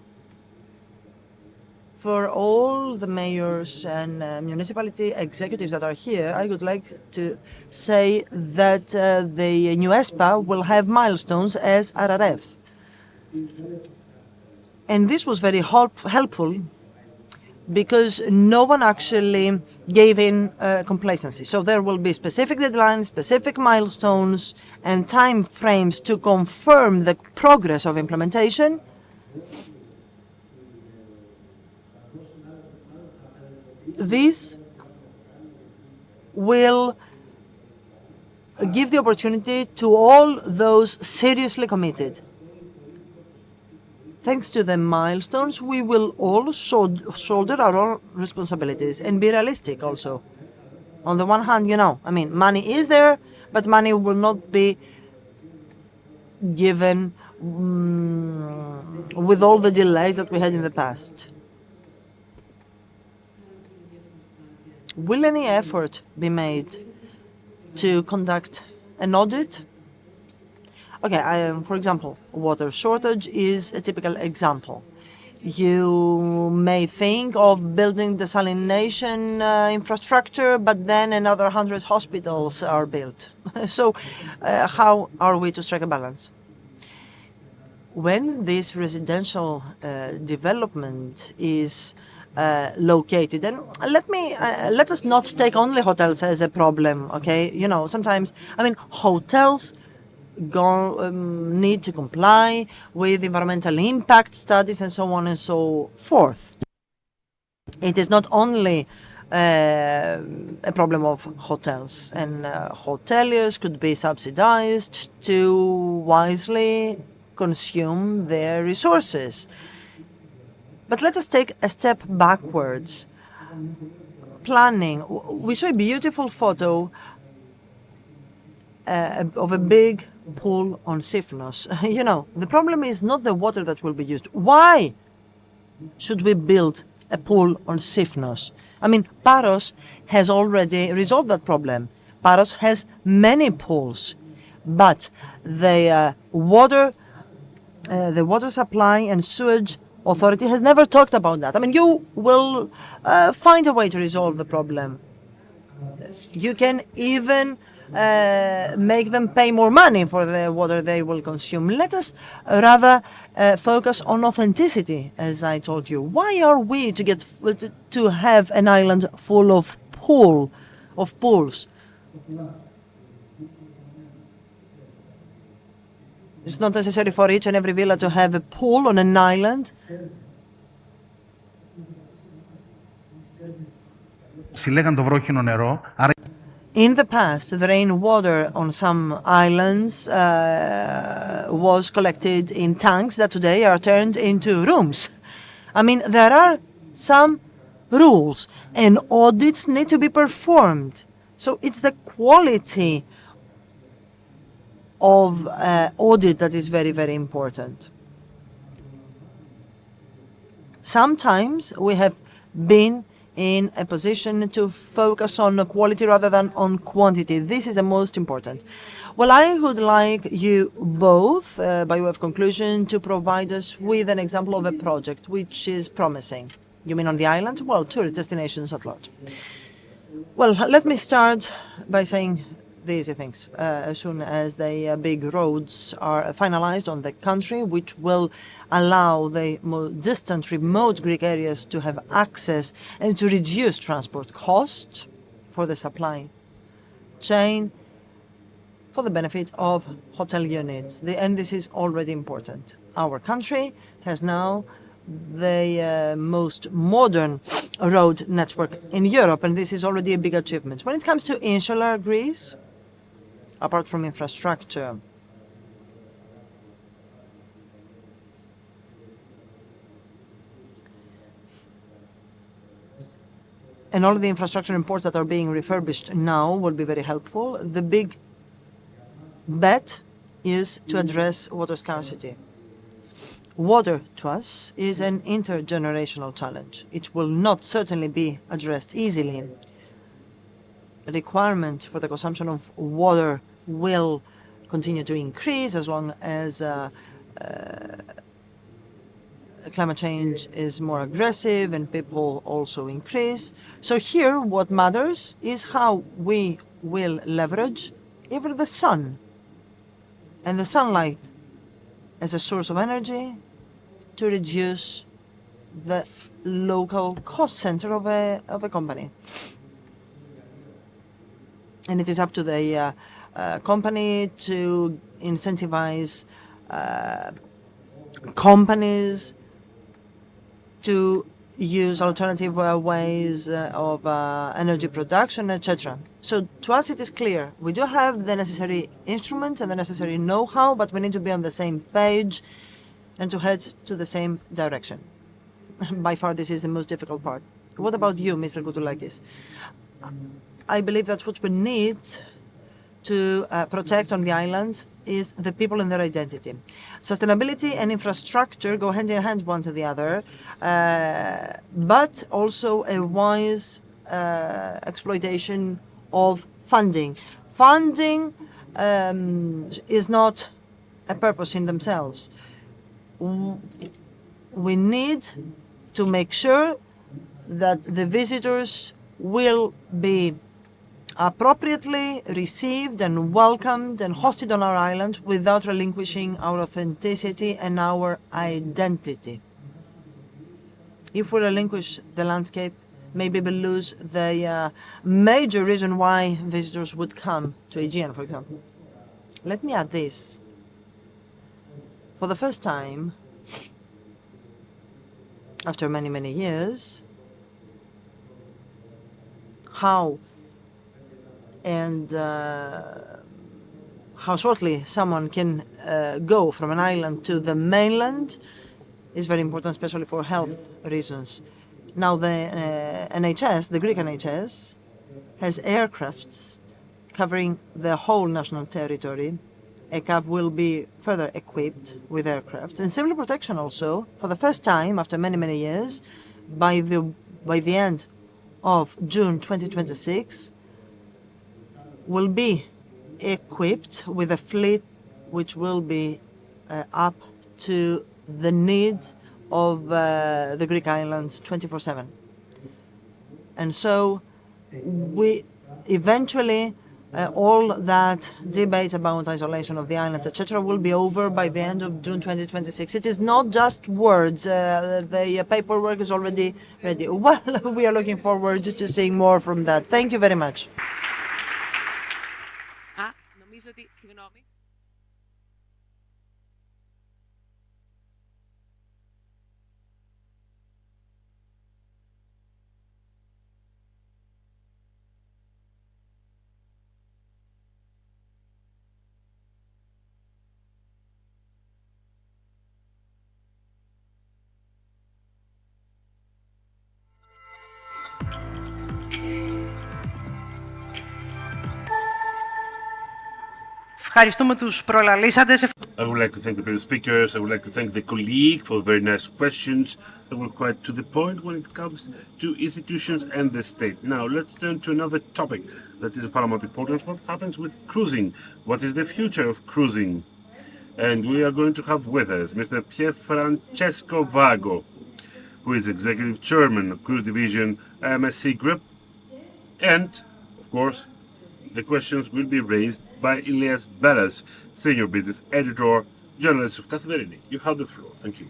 For all the mayors and municipality executives that are here, I would like to say that the new ESPA will have milestones as RRF. And this was very helpful because no one actually gave in complacency. So there will be specific deadlines, specific milestones, and time frames to confirm the progress of implementation. This will give the opportunity to all those seriously committed. Thanks to the milestones, we will all shoulder our own responsibilities and be realistic also. On the one hand, money is there, but money will not be given with all the delays that we had in the past. Will any effort be made to conduct an audit? Okay, for example, water shortage is a typical example. You may think of building desalination infrastructure, but then another 100 hospitals are built. So how are we to strike a balance? When this residential development is located, and let us not take only hotels as a problem, okay? Sometimes, hotels need to comply with environmental impact studies and so on and so forth. It is not only a problem of hotels, and hoteliers could be subsidized to wisely consume their resources. But let us take a step backwards. Planning. We saw a beautiful photo of a big pool on Sifnos. The problem is not the water that will be used. Why should we build a pool on Sifnos? Paros has already resolved that problem. Paros has many pools, but the water supply and sewage authority has never talked about that. You will find a way to resolve the problem. You can even make them pay more money for the water they will consume. Let us rather focus on authenticity, as I told you. Why are we to have an island full of pools? It's not necessary for each and every villa to have a pool on an island. In the past, the rainwater on some islands was collected in tanks that today are turned into rooms. There are some rules, and audits need to be performed. So it's the quality of audit that is very, very important. Sometimes we have been in a position to focus on quality rather than on quantity. This is the most important. Well, I would like you both, by way of conclusion, to provide us with an example of a project which is promising. You mean on the island? Well, tourist destinations at large. Well, let me start by saying the easy things. As soon as the big roads are finalized on the country, which will allow the more distant, remote Greek areas to have access and to reduce transport costs for the supply chain for the benefit of hotel units. And this is already important. Our country has now the most modern road network in Europe, and this is already a big achievement. When it comes to insular Greece, apart from infrastructure, and all of the infrastructure in ports that are being refurbished now will be very helpful. The big bet is to address water scarcity. Water, to us, is an intergenerational challenge. It will not certainly be addressed easily. The requirement for the consumption of water will continue to increase as long as climate change is more aggressive and people also increase. So here what matters is how we will leverage even the sun and the sunlight as a source of energy to reduce the local cost center of a company. And it is up to the company to incentivize companies to use alternative ways of energy production, etc. So to us it is clear, we do have the necessary instruments and the necessary know-how, but we need to be on the same page and to head to the same direction. By far this is the most difficult part. What about you, Mr. Koutoulakis? I believe that what we need to protect on the islands is the people and their identity. Sustainability and infrastructure go hand in hand one to the other, but also a wise exploitation of funding. Funding is not a purpose in themselves. We need to make sure that the visitors will be appropriately received and welcomed and hosted on our island without relinquishing our authenticity and our identity. If we relinquish the landscape, maybe we lose the major reason why visitors would come to Aegean, for example. Let me add this. For the first time, after many, many years, how shortly someone can go from an island to the mainland is very important, especially for health reasons. Now the NHS, the Greek NHS, has aircrafts covering the whole national territory. ECAV will be further equipped with aircrafts. And civil protection also, for the first time after many, many years, by the end of June 2026, will be equipped with a fleet which will be up to the needs of the Greek islands 24/7. And so we eventually all that debate about isolation of the islands, etc., will be over by the end of June 2026. It is not just words. The paperwork is already ready. Well, we are looking forward to seeing more from that. Thank you very much. I would like to thank the previous speakers. I would like to thank the colleague for very nice questions that were quite to the point when it comes to institutions and the state. Now, let's turn to another topic that is of paramount importance. What happens with cruising? What is the future of cruising? And we are going to have with us Mr. Pier Francesco Vago, who is Executive Chairman of Cruise Division MSC Group. And, of course, the questions will be raised by Ilias Bellas, Senior Business Editor, journalist of eKathimerini. You have the floor. Thank you.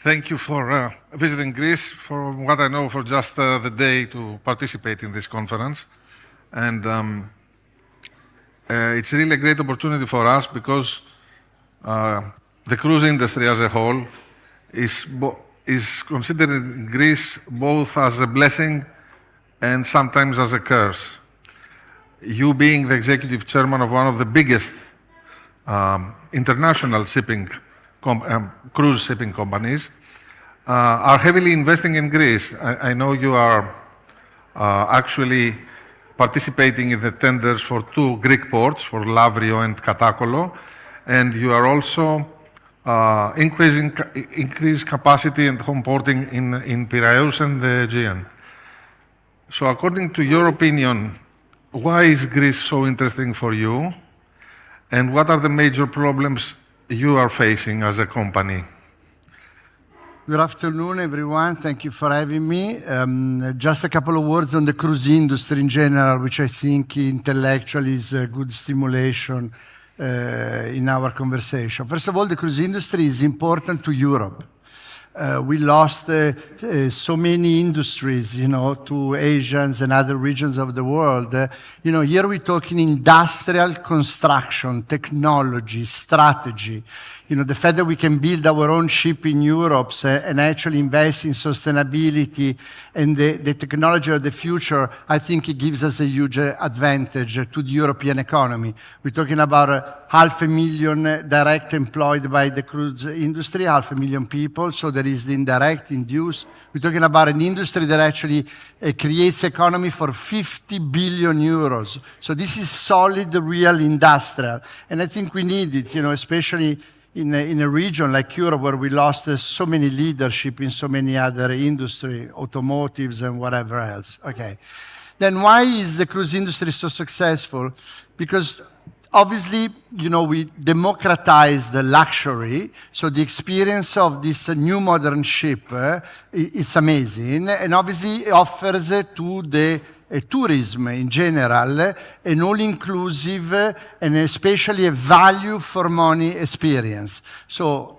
Thank you for visiting Greece, for what I know, for just the day to participate in this conference. And it's really a great opportunity for us because the cruise industry as a whole is considered Greece both as a blessing and sometimes as a curse. You being the executive chairman of one of the biggest international cruise shipping companies, are heavily investing in Greece. I know you are actually participating in the tenders for 2 Greek ports, for Lavrio and Katakolo, and you are also increased capacity and home porting in Piraeus and the Aegean. So according to your opinion, why is Greece so interesting for you? And what are the major problems you are facing as a company? Good afternoon, everyone. Thank you for having me. Just a couple of words on the cruise industry in general, which I think intellectually is a good stimulation in our conversation. First of all, the cruise industry is important to Europe. We lost so many industries, to Asians and other regions of the world. Here we're talking industrial construction, technology, strategy. The fact that we can build our own ship in Europe and actually invest in sustainability and the technology of the future, I think it gives us a huge advantage to the European economy. We're talking about 500,000 direct employed by the cruise industry, 500,000 people, so there is the indirect induced. We're talking about an industry that actually creates economy for 50 billion euros. So this is solid, real industrial. And I think we need it, especially in a region like Europe where we lost so many leadership in so many other industry, automotives and whatever else. Okay. Then why is the cruise industry so successful? Because obviously, we democratize the luxury, so the experience of this new modern ship, it's amazing, and obviously it offers to the tourism in general an all-inclusive and especially a value for money experience. So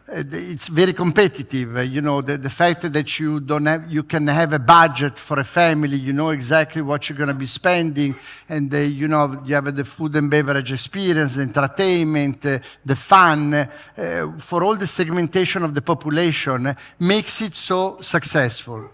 it's very competitive. The fact that you can have a budget for a family, you know exactly what you're going to be spending, and you have the food and beverage experience, the entertainment, the fun, for all the segmentation of the population makes it so successful.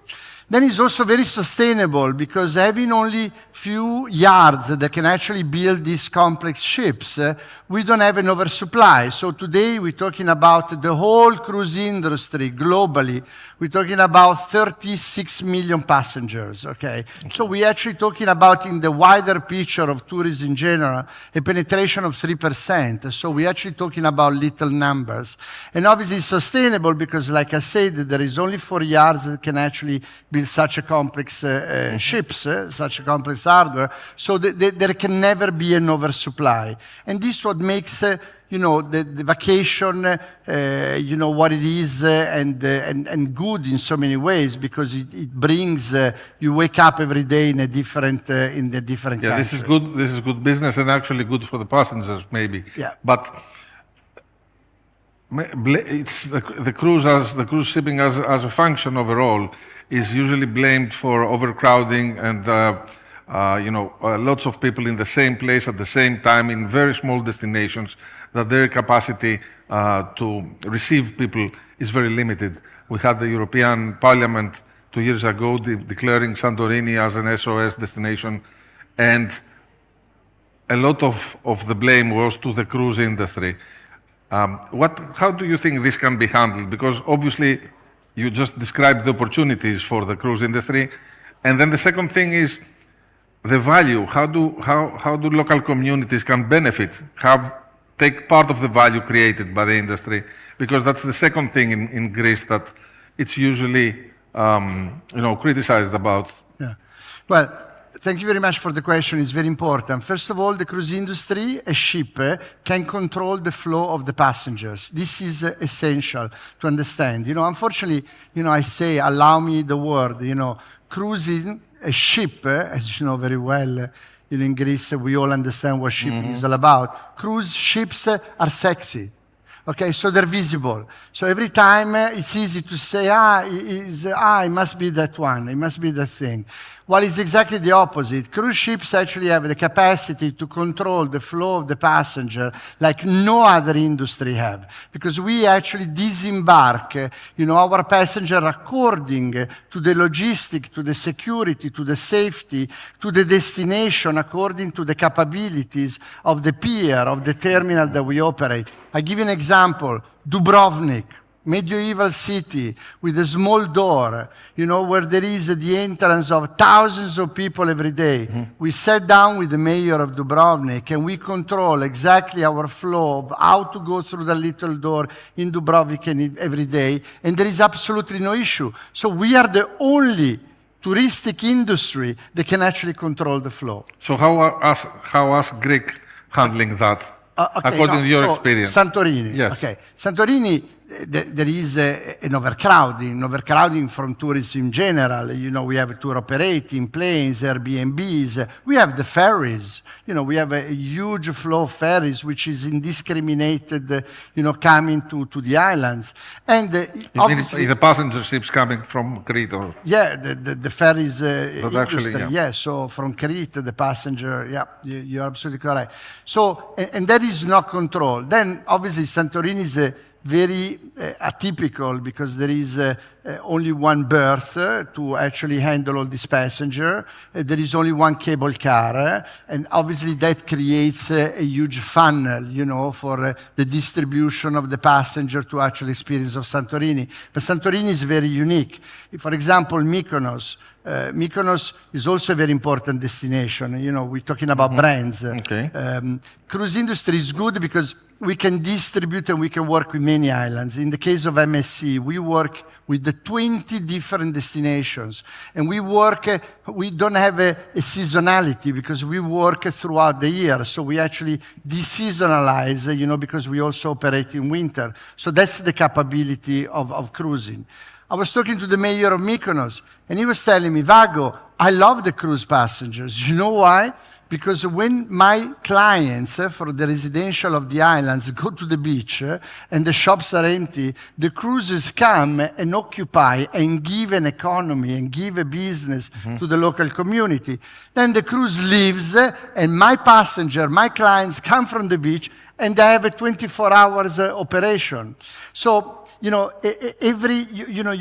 Then it's also very sustainable because having only few yards that can actually build these complex ships, we don't have an oversupply. So today we're talking about the whole cruise industry globally. We're talking about 36 million passengers, okay? So we're actually talking about, in the wider picture of tourism in general, a penetration of 3%. So we're actually talking about little numbers. And obviously it's sustainable because, like I said, there is only 4 yards that can actually build such a complex ships, such a complex hardware. So there can never be an oversupply. And this is what makes the vacation, what it is, and good in so many ways because it brings you wake up every day in a different country. This is good. This is good business and actually good for the passengers, maybe. Yeah. But it's the cruise shipping as a function overall is usually blamed for overcrowding and lots of people in the same place at the same time in very small destinations, that their capacity to receive people is very limited. We had the European Parliament 2 years ago declaring Santorini as an SOS destination, and a lot of the blame was to the cruise industry. How do you think this can be handled? Because obviously you just described the opportunities for the cruise industry, and then the second thing is the value. How do local communities can benefit, take part of the value created by the industry? Because that's the second thing in Greece that it's usually criticized about. Yeah. Well, thank you very much for the question. It's very important. First of all, the cruise industry, a ship, can control the flow of the passengers. This is essential to understand. Unfortunately, I say, allow me the word, cruising, a ship, as you know very well, in Greece, we all understand what shipping is all about. Cruise ships are sexy. Okay, so they're visible. So every time it's easy to say, it must be that one, it must be that thing. While it's exactly the opposite. Cruise ships actually have the capacity to control the flow of the passenger like no other industry have. Because we actually disembark, our passenger according to the logistic, to the security, to the safety, to the destination, according to the capabilities of the pier, of the terminal that we operate. I give you an example, Dubrovnik. Medieval city with a small door, where there is the entrance of thousands of people every day. We sat down with the mayor of Dubrovnik and we control exactly our flow of how to go through the little door in Dubrovnik every day, and there is absolutely no issue. So we are the only touristic industry that can actually control the flow. So how is Greek handling that, according to your experience? Santorini. Yes. Okay. Santorini, there is an overcrowding from tourism in general. We have tour operating, planes, Airbnbs. We have the ferries. We have a huge flow of ferries, which is indiscriminated, coming to the islands. And obviously, the passenger ships coming from Crete, or the ferries industry. Actually, yeah. So from Crete, the passenger. Yeah, you're absolutely correct. So and that is not controlled. Then obviously Santorini is very atypical because there is only one berth to actually handle all this passenger. There is only one cable car, and obviously that creates a huge funnel, for the distribution of the passenger to actual experience of Santorini. But Santorini is very unique. For example, Mykonos. Mykonos is also a very important destination. We're talking about brands. Okay. Cruise industry is good because we can distribute and we can work with many islands. In the case of MSC, we work with the 20 different destinations. And we don't have a seasonality because we work throughout the year. So we actually deseasonalize, because we also operate in winter. So that's the capability of cruising. I was talking to the mayor of Mykonos, and he was telling me, Vago, I love the cruise passengers. You know why? Because when my clients for the residential of the islands go to the beach and the shops are empty, the cruises come and occupy and give an economy and give a business to the local community. Then the cruise leaves and my clients come from the beach and they have a 24 hours operation. So, you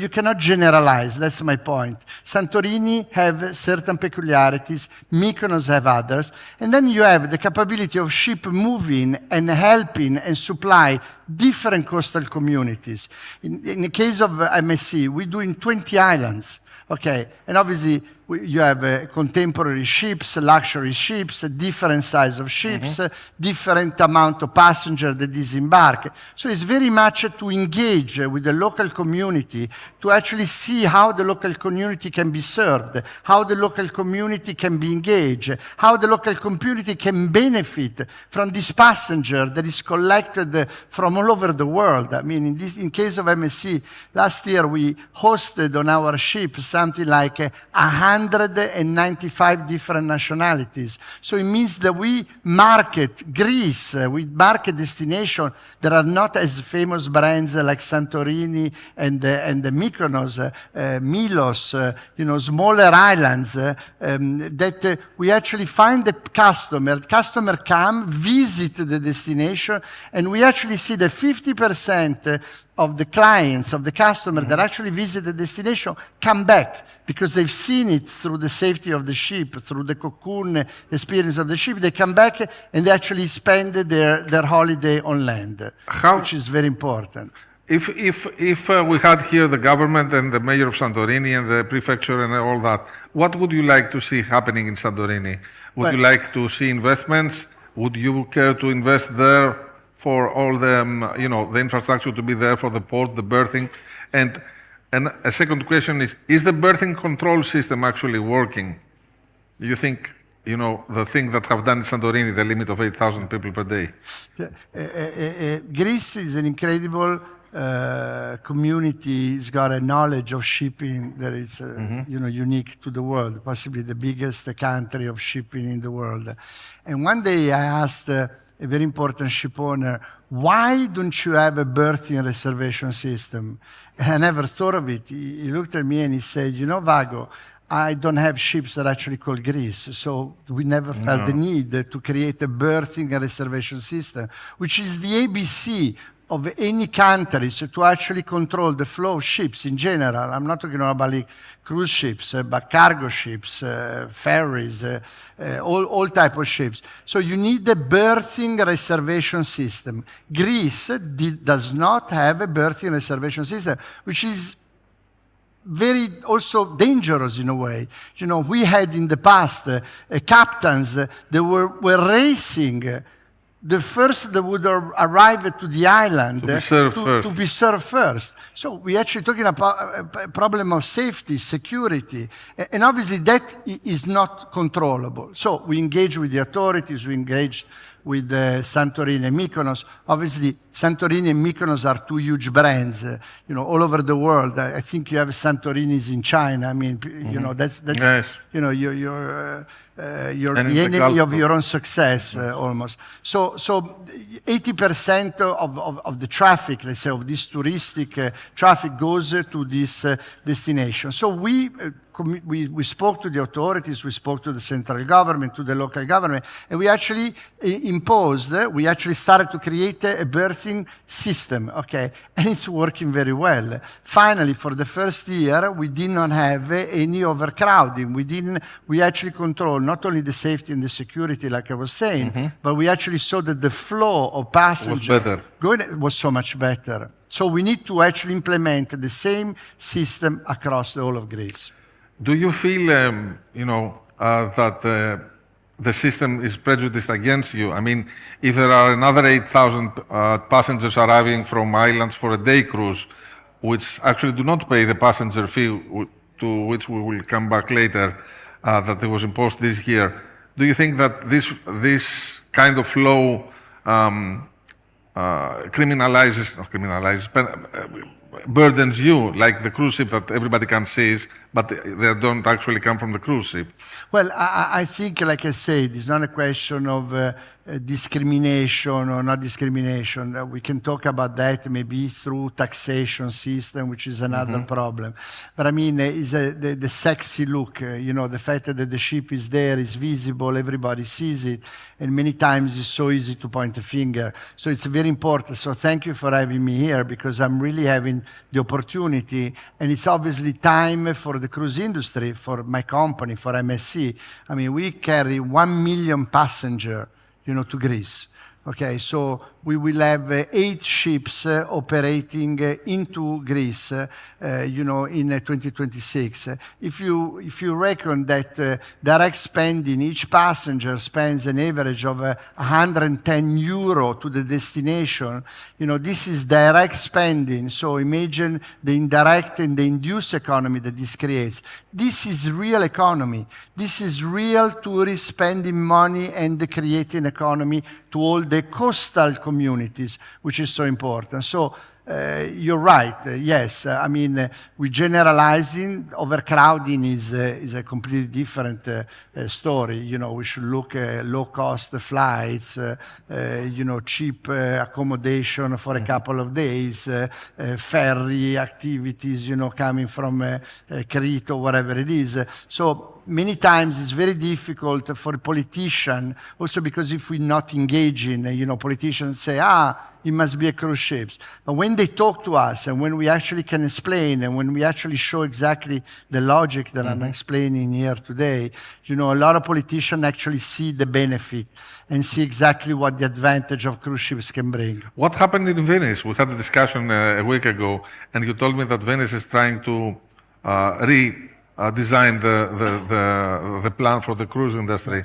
cannot generalize. That's my point. Santorini have certain peculiarities. Mykonos have others. And then you have the capability of ship moving and helping and supply different coastal communities. In the case of MSC, we do in 20 islands. Okay, and obviously you have contemporary ships, luxury ships, different size of ships, different amount of passengers that disembark. So it's very much to engage with the local community, to actually see how the local community can be served, how the local community can be engaged, how the local community can benefit from this passenger that is collected from all over the world. I mean, in case of MSC, last year we hosted on our ship something like 195 different nationalities. So it means that we market Greece, we market destinations that are not as famous brands like Santorini and the Mykonos, Milos, smaller islands, that we actually find the customer come, visit the destination, and we actually see that 50% of the clients, of the customer that actually visit the destination come back because they've seen it through the safety of the ship, through the cocoon experience of the ship. They come back and they actually spend their holiday on land, which is very important. If we had here the government and the mayor of Santorini and the prefecture and all that, what would you like to see happening in Santorini? Would you like to see investments? Would you care to invest there for all the, the infrastructure to be there for the port, the berthing? And a second question is the berthing control system actually working? You think, the thing that have done in Santorini, the limit of 8,000 people per day? Greece is an incredible community. It's got a knowledge of shipping that is, unique to the world, possibly the biggest country of shipping in the world. And one day I asked a very important ship owner, why don't you have a berthing reservation system? And I never thought of it. He looked at me and he said, you know, Vago, I don't have ships that actually call Greece, so we never felt the need to create a berthing and reservation system, which is the ABC of any country, so to actually control the flow of ships in general. I'm not talking about like cruise ships, but cargo ships, ferries, all type of ships. So you need a berthing reservation system. Greece does not have a berthing reservation system, which is very also dangerous in a way. You know, we had in the past captains that were racing the first that would arrive to the island to be served first. So we're actually talking about a problem of safety, security, and obviously that is not controllable. So we engage with the authorities, we engage with Santorini and Mykonos. Obviously, Santorini and Mykonos are two huge brands, you know, all over the world. I think you have Santorinis in China. I mean, you know, that's yes. You know, you're the enemy of your own success, almost. So 80% of the traffic, let's say, of this touristic traffic goes to this destination. So we spoke to the authorities, we spoke to the central government, to the local government, and we actually we actually started to create a berthing system, okay? And it's working very well. Finally, for the first year, we did not have any overcrowding. We actually controlled not only the safety and the security, like I was saying, but we actually saw that the flow of passengers was so much better. So we need to actually implement the same system across the whole of Greece. Do you feel, that the system is prejudiced against you? I mean, if there are another 8,000 passengers arriving from islands for a day cruise, which actually do not pay the passenger fee, to which we will come back later, that it was imposed this year, do you think that this kind of flow burdens you, like the cruise ship that everybody can see, but they don't actually come from the cruise ship? Well, I think, like I said, it's not a question of discrimination or not discrimination. We can talk about that maybe through taxation system, which is another problem. But I mean, is the sexy look, you know, the fact that the ship is there, is visible, everybody sees it, and many times it's so easy to point a finger. So it's very important. So thank you for having me here, because I'm really having the opportunity, and it's obviously time for the cruise industry, for my company, for MSC. I mean, we carry 1 million passengers, you know, to Greece. Okay, so we will have 8 ships operating into Greece, you know, in 2026. If you reckon that direct spending, each passenger spends an average of 110 euro to the destination, you know, this is direct spending. So imagine the indirect and the induced economy that this creates. This is real economy. This is real tourists spending money and creating economy to all the coastal communities, which is so important. So you're right, yes. I mean, we're generalizing. Overcrowding is a completely different story. You know, we should look at low-cost flights, you know, cheap accommodation for a couple of days, ferry activities, you know, coming from Crete or whatever it is. So many times it's very difficult for a politician, also because if we're not engaging, you know, politicians say, it must be a cruise ship. But when they talk to us and when we actually can explain and when we actually show exactly the logic that I'm explaining here today, you know, a lot of politicians actually see the benefit and see exactly what the advantage of cruise ships can bring. What happened in Venice? We had a discussion a week ago, and you told me that Venice is trying to design the plan for the cruise industry.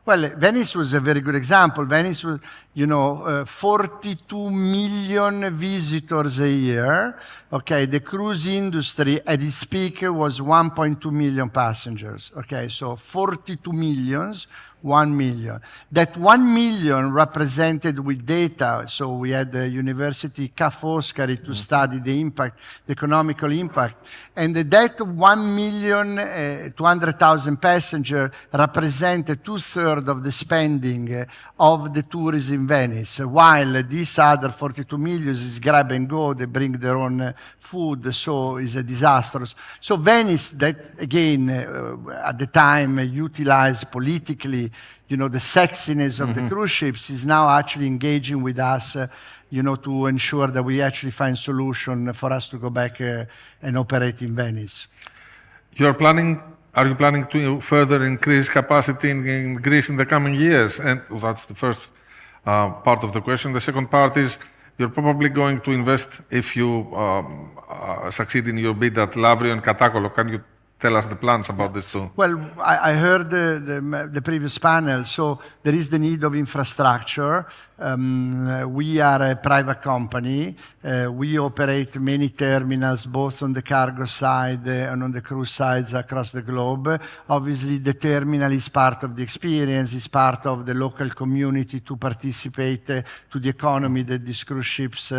Well, Venice was a very good example. Venice was, you know, 42 million visitors a year. Okay, the cruise industry at its peak was 1.2 million passengers. Okay, so 42 millions 1 million. That 1 million represented with data, so we had the University Ca' Foscari to study the impact, the economical impact, and that 1,200,000 passengers represented 2/3 of the spending of the tourism in Venice, while this other 42 million is grab and go, they bring their own food, so it's a disastrous. So Venice, that again, at the time utilized politically, the sexiness of the cruise ships, is now actually engaging with us, to ensure that we actually find solution for us to go back and operate in Venice. Are you planning to further increase capacity in Greece in the coming years? And that's the first part of the question. The second part is, you're probably going to invest if you succeed in your bid at Lavrio and Catacolo. Can you tell us the plans about this too? Well, I heard the previous panel, so there is the need of infrastructure. We are a private company. We operate many terminals, both on the cargo side and on the cruise sides across the globe. Obviously, the terminal is part of the experience, is part of the local community to participate to the economy that these cruise ships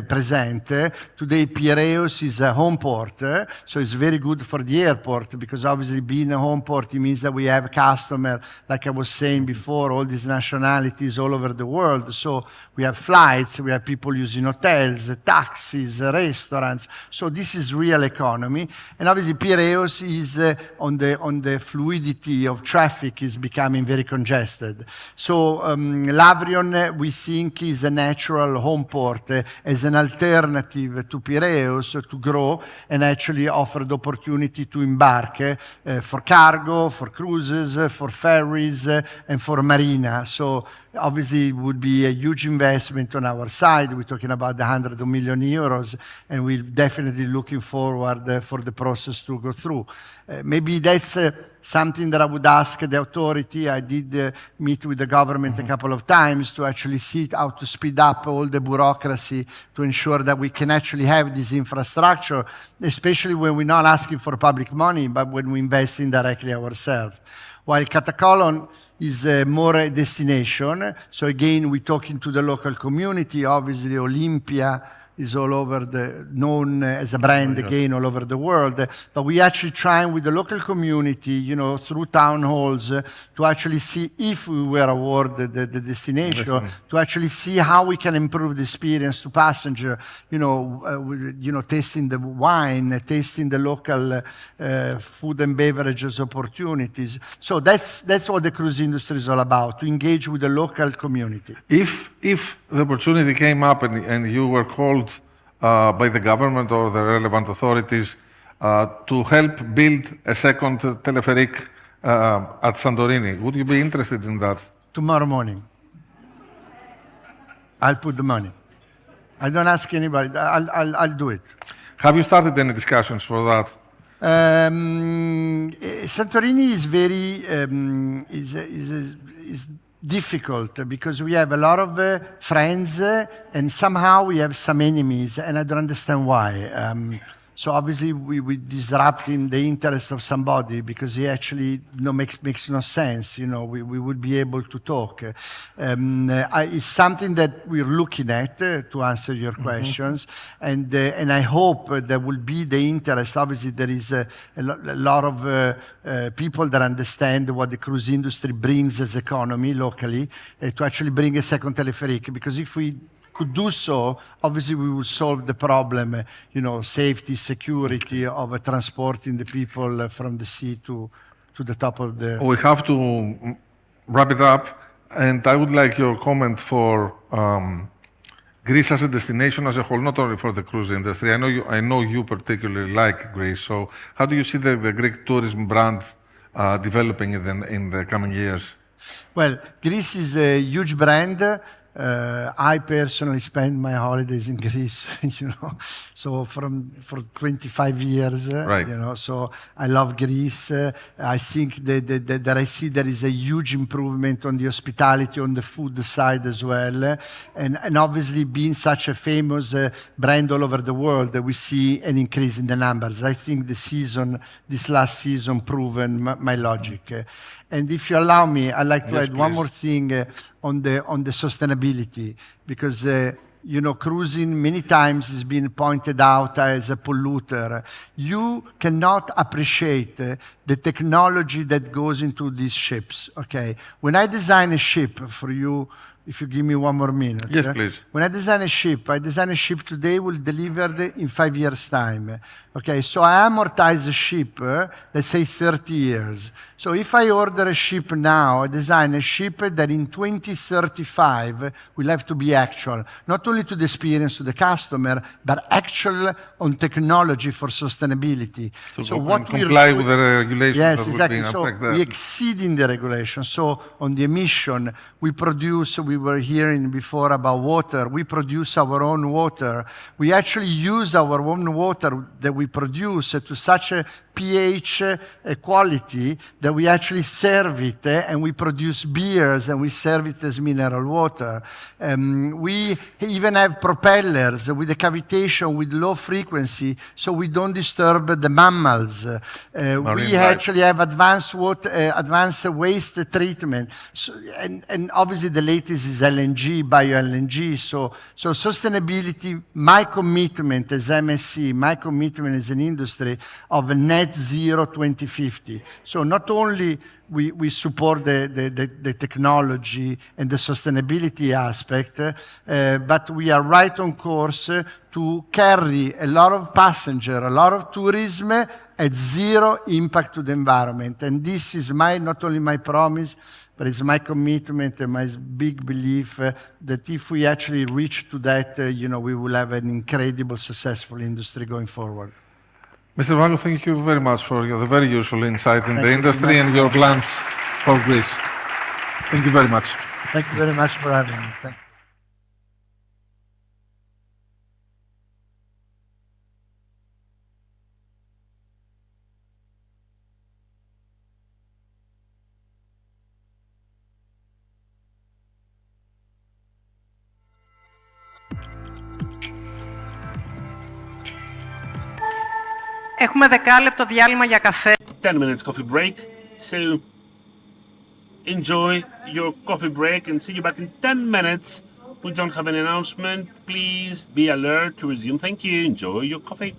present. Today, Piraeus is a home port, so it's very good for the airport, because obviously being a home port, it means that we have customers, like I was saying before, all these nationalities all over the world. So we have flights, we have people using hotels, taxis, restaurants. So this is real economy. And obviously Piraeus is on the fluidity of traffic is becoming very congested. So Lavrion, we think, is a natural home port as an alternative to Piraeus to grow and actually offer the opportunity to embark for cargo, for cruises, for ferries, and for marina. So obviously it would be a huge investment on our side. We're talking about the hundreds of millions of euros, and we're definitely looking forward for the process to go through. Maybe that's something that I would ask the authority. I did meet with the government a couple of times to actually see how to speed up all the bureaucracy to ensure that we can actually have this infrastructure, especially when we're not asking for public money, but when we invest in directly ourselves. While Catacolo is more a destination, so again, we're talking to the local community. Obviously, Olympia is all over known as a brand again all over the world. But we actually trying with the local community, through town halls, to actually see if we were awarded the destination, to actually see how we can improve the experience to passenger, tasting the wine, tasting the local food and beverages opportunities. So that's what the cruise industry is all about, to engage with the local community. If the opportunity came up and you were called by the government or the relevant authorities to help build a second teleferic at Santorini, would you be interested in that? Tomorrow morning. I'll put the money. I don't ask anybody. I'll do it. Have you started any discussions for that? Santorini is very is difficult because we have a lot of friends and somehow we have some enemies, and I don't understand why. So obviously we disrupting the interest of somebody because he actually makes no sense. We would be able to talk. It's something that we're looking at to answer your questions, and I hope there will be the interest. Obviously there is a lot of people that understand what the cruise industry brings as economy locally to actually bring a second teleferic, because if we could do so, obviously we would solve the problem, safety, security of transporting the people from the sea to the top of the... We have to wrap it up, and I would like your comment for Greece as a destination as a whole, not only for the cruise industry. I know you particularly like Greece, so how do you see the Greek tourism brand developing in the coming years? Well, Greece is a huge brand. I personally spend my holidays in Greece, So for 25 years, Right. you know, so I love Greece. I think that I see there is a huge improvement on the hospitality, on the food side as well. And obviously being such a famous brand all over the world, we see an increase in the numbers. I think this last season proven my logic. And if you allow me, I'd like to add one more thing on the sustainability, because you know, cruising many times has been pointed out as a polluter. You cannot appreciate the technology that goes into these ships, okay? When I design a ship for you, if you give me one more minute. Yes, please. When I design a ship today will deliver in 5 years' time. Okay, so I amortize a ship, let's say 30 years. So if I order a ship now, I design a ship that in 2035 will have to be actual, not only to the experience of the customer, but actual on technology for sustainability. So what we comply with the regulations. Yes, that exactly. would be So we exceeding the regulation. So on the emission, we were hearing before about water. We produce our own water. We actually use our own water that we produce to such a pH quality that we actually serve it and we produce beers and we serve it as mineral water. We even have propellers with a cavitation with low frequency so we don't disturb the mammals. We actually have advanced waste treatment. So, and obviously the latest is LNG, bio-LNG. So sustainability, my commitment as MSC, my commitment as an industry of a net zero 2050. So not only we support the technology and the sustainability aspect, but we are right on course to carry a lot of passenger, a lot of tourism at zero impact to the environment. And this is not only my promise, but it's my commitment and my big belief that if we actually reach to that, you know, we will have an incredible, successful industry going forward. Mr. Vago, thank you very much for the very useful insight in the industry and your plans for Greece. Thank you very much. Thank you very much for having me. Thank you. Έχουμε 10 λεπτό διάλειμμα για καφέ. 10 minutes coffee break. So enjoy your coffee break and see you back in 10 minutes. We don't have an announcement. Please be alert to resume. Thank you. Enjoy your coffee.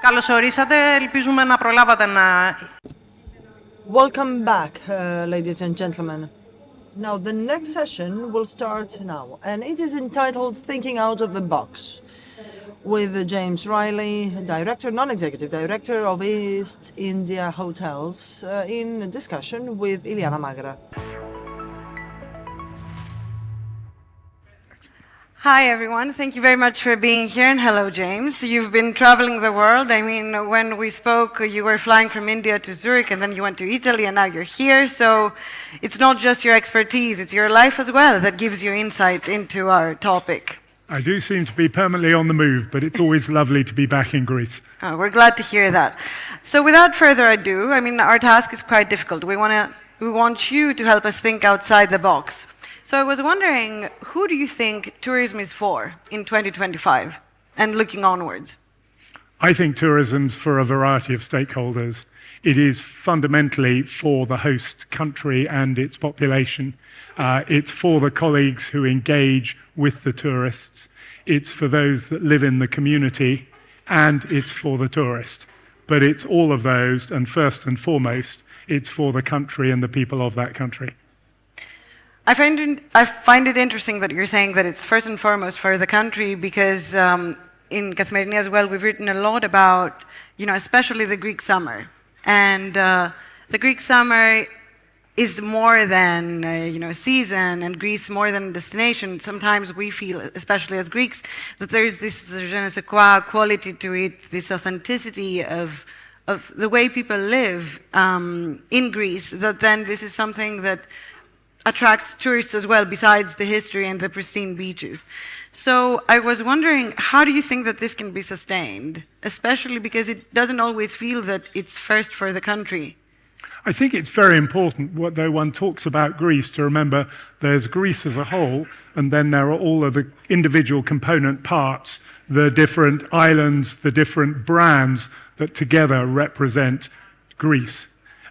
Καλώς ορίσατε. Ελπίζουμε να προλάβατε να... Welcome back, ladies and gentlemen. Now, the next session will start now, and it is entitled Thinking Out of the Box, with James Riley, director, non-executive director of East India Hotels, in discussion with Iliana Magra. Hi, everyone. Thank you very much for being here, and hello, James. You've been traveling the world. I mean, when we spoke, you were flying from India to Zurich, and then you went to Italy, and now you're here. So it's not just your expertise, it's your life as well that gives you insight into our topic. I do seem to be permanently on the move, but it's always lovely to be back in Greece. Oh, we're glad to hear that. So without further ado, I mean, our task is quite difficult. We want you to help us think outside the box. So I was wondering, who do you think tourism is for in 2025 and looking onwards? I think tourism's for a variety of stakeholders. It is fundamentally for the host country and its population. It's for the colleagues who engage with the tourists. It's for those that live in the community, and it's for the tourist. But it's all of those, and first and foremost, it's for the country and the people of that country. I find it interesting that you're saying that it's first and foremost for the country, because in eKathimerini as well, we've written a lot about, especially the Greek summer. And the Greek summer is more than a season, and Greece more than a destination. Sometimes we feel, especially as Greeks, that there's this je ne sais quoi quality to it, this authenticity of the way people live in Greece, that then this is something that attracts tourists as well, besides the history and the pristine beaches. So I was wondering, how do you think that this can be sustained, especially because it doesn't always feel that it's first for the country? I think it's very important, though one talks about Greece, to remember there's Greece as a whole, and then there are all of the individual component parts, the different islands, the different brands that together represent Greece.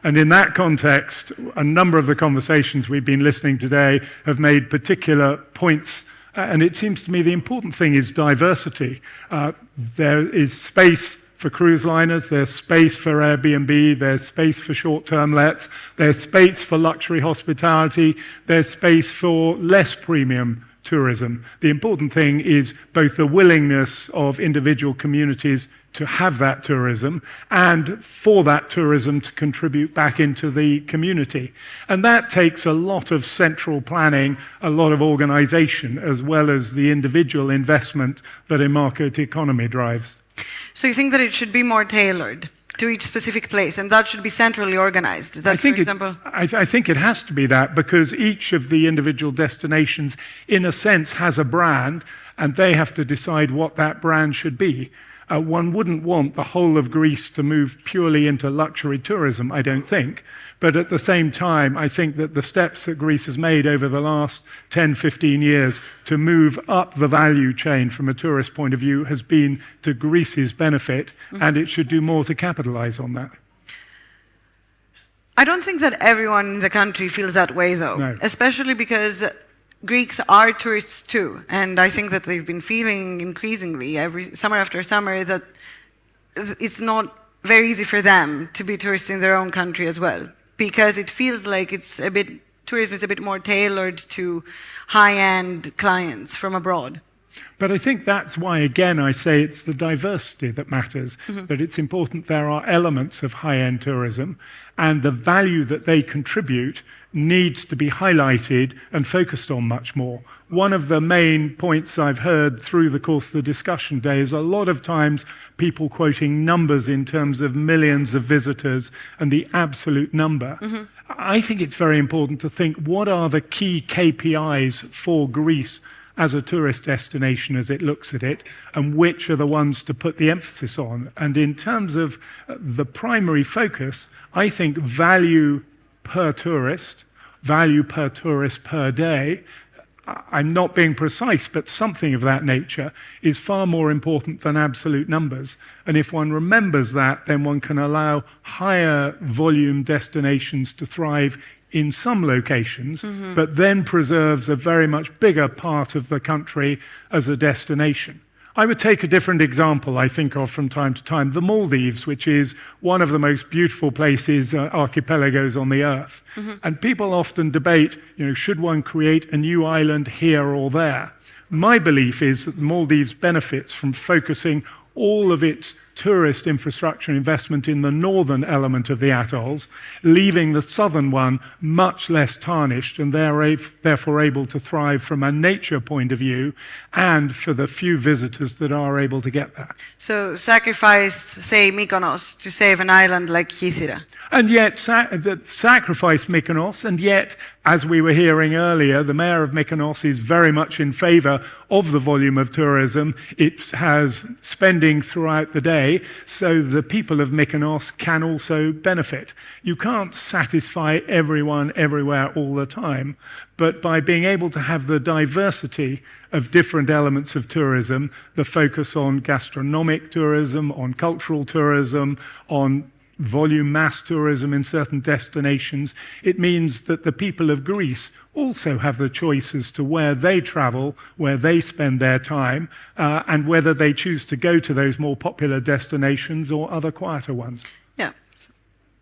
And in that context, a number of the conversations we've been listening today have made particular points. And it seems to me the important thing is diversity. There is space for cruise liners, there's space for Airbnb, there's space for short-term lets, there's space for luxury hospitality, there's space for less premium tourism. The important thing is both the willingness of individual communities to have that tourism and for that tourism to contribute back into the community. And that takes a lot of central planning, a lot of organization, as well as the individual investment that a market economy drives. So you think that it should be more tailored to each specific place, and that should be centrally organized? Is that, for example? I think it has to be that, because each of the individual destinations, in a sense, has a brand, and they have to decide what that brand should be. One wouldn't want the whole of Greece to move purely into luxury tourism, I don't think. But at the same time, I think that the steps that Greece has made over the last 10, 15 years to move up the value chain from a tourist point of view has been to Greece's benefit, and it should do more to capitalize on that. I don't think that everyone in the country feels that way, though, No. Especially because Greeks are tourists too, and I think that they've been feeling increasingly every summer after summer that it's not very easy for them to be tourists in their own country as well, because it feels like tourism is a bit more tailored to high-end clients from abroad. But I think that's why, again, I say it's the diversity that matters, that it's important there are elements of high-end tourism, and the value that they contribute needs to be highlighted and focused on much more. One of the main points I've heard through the course of the discussion today is a lot of times people quoting numbers in terms of millions of visitors and the absolute number. I think it's very important to think, what are the key KPIs for Greece as a tourist destination as it looks at it, and which are the ones to put the emphasis on? And in terms of the primary focus, I think value per tourist per day, I'm not being precise, but something of that nature is far more important than absolute numbers. And if one remembers that, then one can allow higher volume destinations to thrive in some locations, but then preserves a very much bigger part of the country as a destination. I would take a different example I think of from time to time, the Maldives, which is one of the most beautiful places, archipelagos on the earth. And people often debate, should one create a new island here or there? My belief is that the Maldives benefits from focusing all of its tourist infrastructure investment in the northern element of the atolls, leaving the southern one much less tarnished and therefore able to thrive from a nature point of view and for the few visitors that are able to get there. So sacrifice, say, Mykonos to save an island like Kythira. And yet, sacrifice Mykonos, and yet, as we were hearing earlier, the mayor of Mykonos is very much in favour of the volume of tourism. It has spending throughout the day, so the people of Mykonos can also benefit. You can't satisfy everyone everywhere all the time, but by being able to have the diversity of different elements of tourism, the focus on gastronomic tourism, on cultural tourism, on volume mass tourism in certain destinations, it means that the people of Greece also have the choice as to where they travel, where they spend their time, and whether they choose to go to those more popular destinations or other quieter ones. Yeah.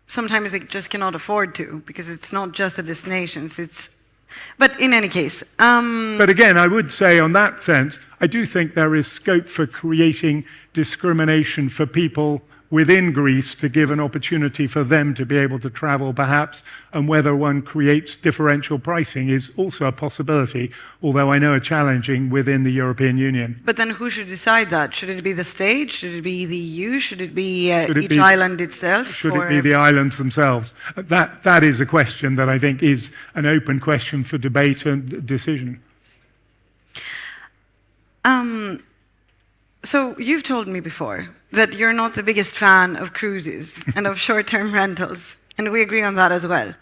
Sometimes they just cannot afford to, because it's not just the destinations, but in any case. But again, I would say on that sense, I do think there is scope for creating discrimination for people within Greece to give an opportunity for them to be able to travel perhaps, and whether one creates differential pricing is also a possibility, although I know are challenging within the European Union. But then who should decide that? Should it be the state? Should it be the EU? Should it be each island itself? Should it be the islands themselves? That is a question that I think is an open question for debate and decision. So you've told me before that you're not the biggest fan of cruises and of short-term rentals, and we agree on that as well.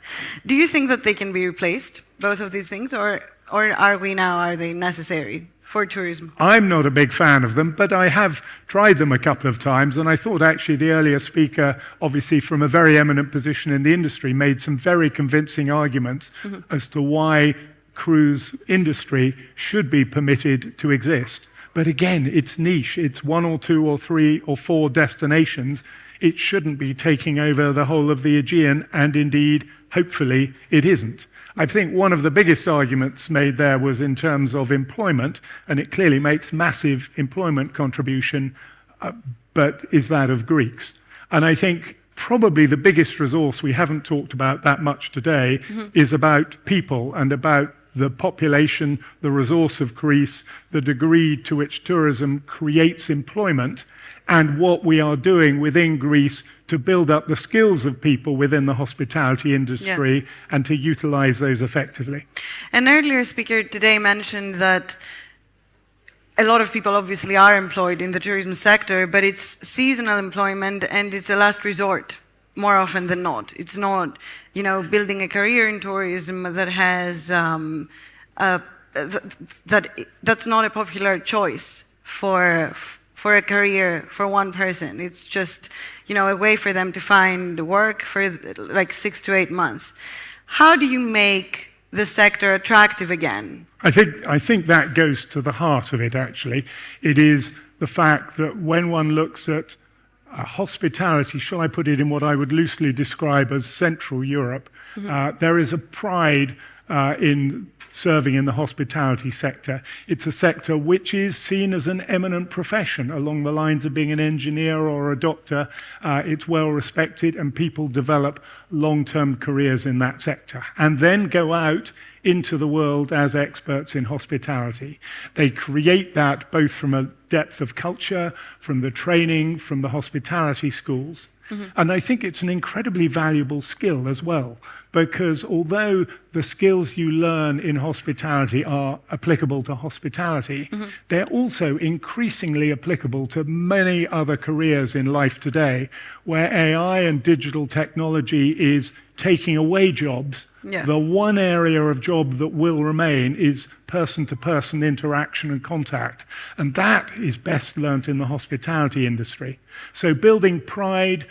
Do you think that they can be replaced, both of these things, or are they necessary for tourism? I'm not a big fan of them, but I have tried them a couple of times, and I thought actually the earlier speaker, obviously from a very eminent position in the industry, made some very convincing arguments as to why cruise industry should be permitted to exist. But again, it's niche. It's 1 or 2 or 3 or 4 destinations. It shouldn't be taking over the whole of the Aegean, and indeed, hopefully, it isn't. I think one of the biggest arguments made there was in terms of employment, and it clearly makes massive employment contribution, but is that of Greeks. And I think probably the biggest resource we haven't talked about that much today is about people and about the population, the resource of Greece, the degree to which tourism creates employment, and what we are doing within Greece to build up the skills of people within the hospitality industry and to utilize those effectively. An earlier speaker today mentioned that a lot of people obviously are employed in the tourism sector, but it's seasonal employment and it's a last resort. More often than not. It's not, building a career in tourism that has, that's not a popular choice for a career for one person. It's just, a way for them to find work for like 6 to 8 months. How do you make the sector attractive again? I think that goes to the heart of it, actually. It is the fact that when one looks at hospitality, shall I put it in what I would loosely describe as Central Europe, there is a pride in serving in the hospitality sector. It's a sector which is seen as an eminent profession along the lines of being an engineer or a doctor. It's well respected and people develop long-term careers in that sector and then go out into the world as experts in hospitality. They create that both from a depth of culture, from the training, from the hospitality schools. And I think it's an incredibly valuable skill as well, because although the skills you learn in hospitality are applicable to hospitality, they're also increasingly applicable to many other careers in life today, where AI and digital technology is taking away jobs. The one area of job that will remain is person-to-person interaction and contact, and that is best learnt in the hospitality industry. So building pride,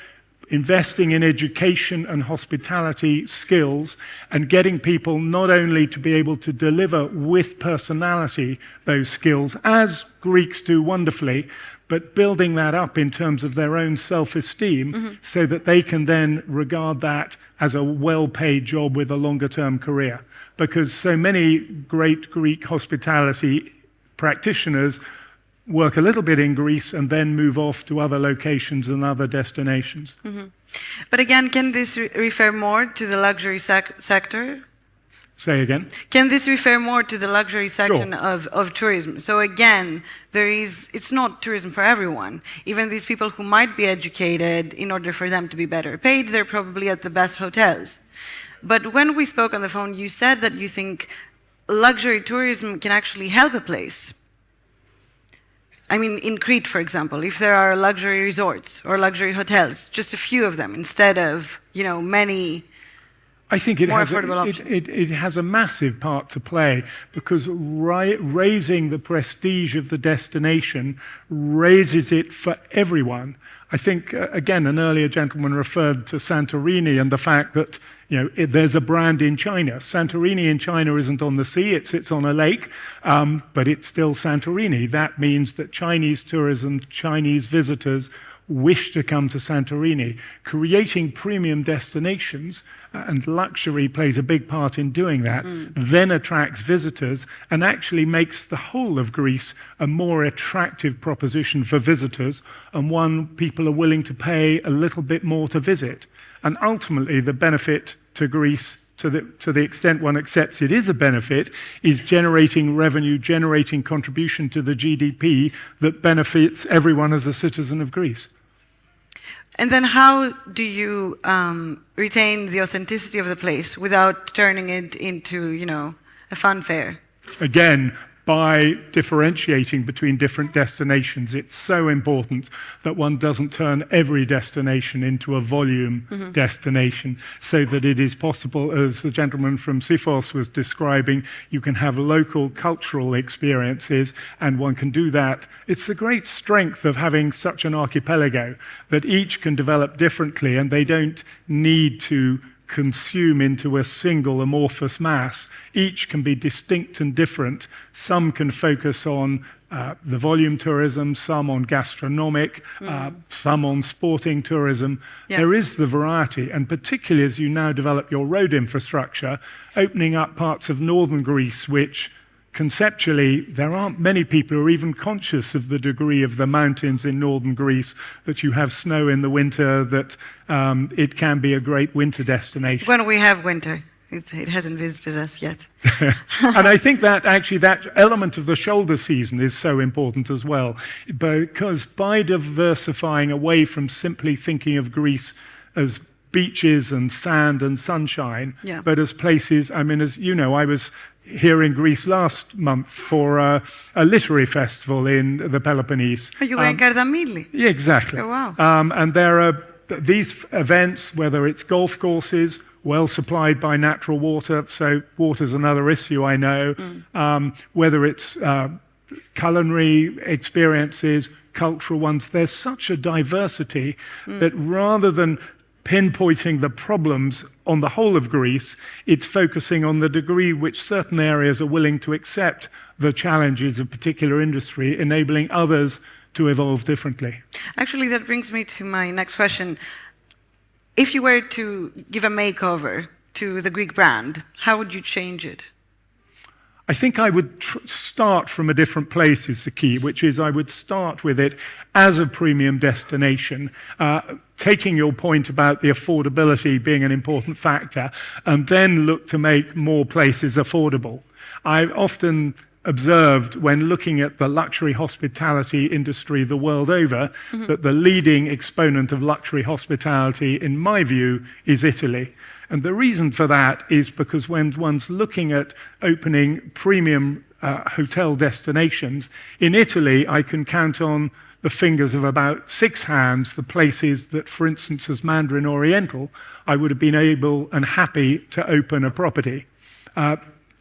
investing in education and hospitality skills and getting people not only to be able to deliver with personality those skills, as Greeks do wonderfully, but building that up in terms of their own self-esteem so that they can then regard that as a well-paid job with a longer-term career. Because so many great Greek hospitality practitioners work a little bit in Greece and then move off to other locations and other destinations. But again, can this refer more to the luxury sector? Say again? Can this refer more to the luxury section Sure. of tourism? So again, it's not tourism for everyone. Even these people who might be educated, in order for them to be better paid, they're probably at the best hotels. But when we spoke on the phone, you said that you think luxury tourism can actually help a place. I mean, in Crete, for example, if there are luxury resorts or luxury hotels, just a few of them, instead of, many I think it more has, affordable options. it has a massive part to play because raising the prestige of the destination raises it for everyone. I think, again, an earlier gentleman referred to Santorini and the fact that there's a brand in China. Santorini in China isn't on the sea, it sits on a lake, but it's still Santorini. That means that Chinese tourism, Chinese visitors wish to come to Santorini. Creating premium destinations, and luxury plays a big part in doing that, then attracts visitors and actually makes the whole of Greece a more attractive proposition for visitors and one people are willing to pay a little bit more to visit. And ultimately, the benefit to Greece, to the extent one accepts it is a benefit, is generating revenue, generating contribution to the GDP that benefits everyone as a citizen of Greece. And then how do you retain the authenticity of the place without turning it into, a fun fair? Again, by differentiating between different destinations, it's so important that one doesn't turn every destination into a volume destination, so that it is possible, as the gentleman from Sifnos was describing, you can have local cultural experiences, and one can do that. It's the great strength of having such an archipelago, that each can develop differently, and they don't need to consume into a single amorphous mass. Each can be distinct and different. Some can focus on the volume tourism, some on gastronomic, some on sporting tourism. Yeah. There is the variety, and particularly as you now develop your road infrastructure, opening up parts of northern Greece, which conceptually, there aren't many people who are even conscious of the degree of the mountains in northern Greece, that you have snow in the winter, that it can be a great winter destination. When we have winter. It hasn't visited us yet. And I think that actually that element of the shoulder season is so important as well, because by diversifying away from simply thinking of Greece as beaches and sand and sunshine, but as places, I mean, as you know, I was here in Greece last month for a literary festival in the Peloponnese. Oh, you were in Kardamili? Yeah, exactly. Oh, wow. And there are these events, whether it's golf courses, well supplied by natural water, so water's another issue I know, whether it's culinary experiences, cultural ones, there's such a diversity that rather than pinpointing the problems on the whole of Greece, it's focusing on the degree which certain areas are willing to accept the challenges of particular industry, enabling others to evolve differently. Actually, that brings me to my next question. If you were to give a makeover to the Greek brand, how would you change it? I think I would start from a different place is the key, which is I would start with it as a premium destination, taking your point about the affordability being an important factor, and then look to make more places affordable. I've often observed when looking at the luxury hospitality industry the world over that the leading exponent of luxury hospitality, in my view, is Italy. And the reason for that is because when one's looking at opening premium hotel destinations, in Italy I can count on the fingers of about 6 hands the places that, for instance, as Mandarin Oriental, I would have been able and happy to open a property.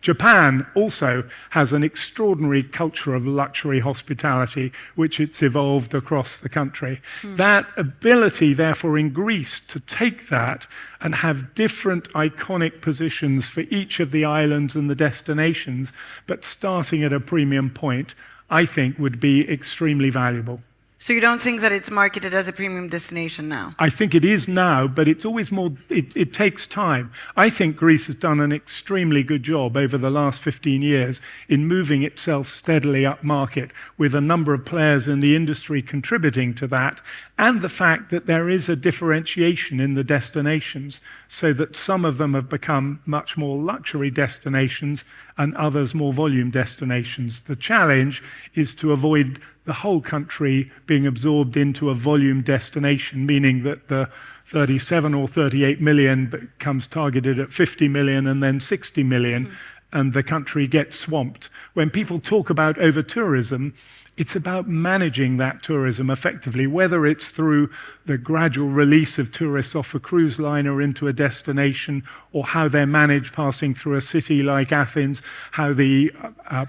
Japan also has an extraordinary culture of luxury hospitality, which it's evolved across the country. That ability, therefore, in Greece to take that and have different iconic positions for each of the islands and the destinations, but starting at a premium point, I think would be extremely valuable. So you don't think that it's marketed as a premium destination now? I think it is now, but it's always more, it takes time. I think Greece has done an extremely good job over the last 15 years in moving itself steadily up market, with a number of players in the industry contributing to that, and the fact that there is a differentiation in the destinations, so that some of them have become much more luxury destinations and others more volume destinations. The challenge is to avoid the whole country being absorbed into a volume destination, meaning that the 37 or 38 million becomes targeted at 50 million and then 60 million, and the country gets swamped. When people talk about overtourism, it's about managing that tourism effectively, whether it's through the gradual release of tourists off a cruise liner into a destination, or how they're managed passing through a city like Athens, how the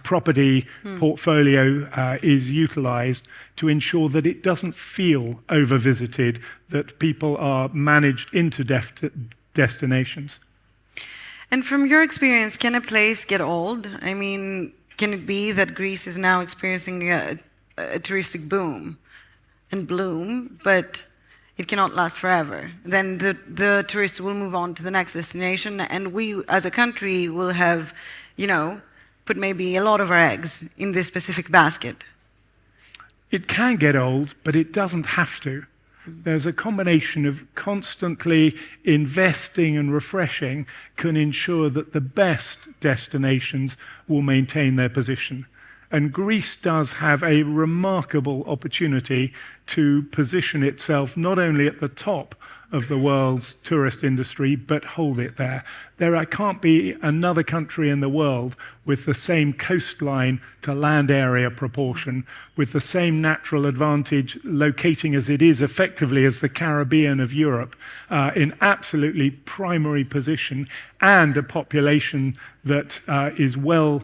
property portfolio is utilized to ensure that it doesn't feel over-visited, that people are managed into destinations. And from your experience, can a place get old? I mean, can it be that Greece is now experiencing a touristic boom and bloom, but it cannot last forever? Then the tourists will move on to the next destination, and we as a country will have, put maybe a lot of our eggs in this specific basket. It can get old, but it doesn't have to. There's a combination of constantly investing and refreshing can ensure that the best destinations will maintain their position. And Greece does have a remarkable opportunity to position itself not only at the top of the world's tourist industry, but hold it there. There can't be another country in the world with the same coastline to land area proportion, with the same natural advantage locating as it is effectively as the Caribbean of Europe, in absolutely primary position, and a population that is well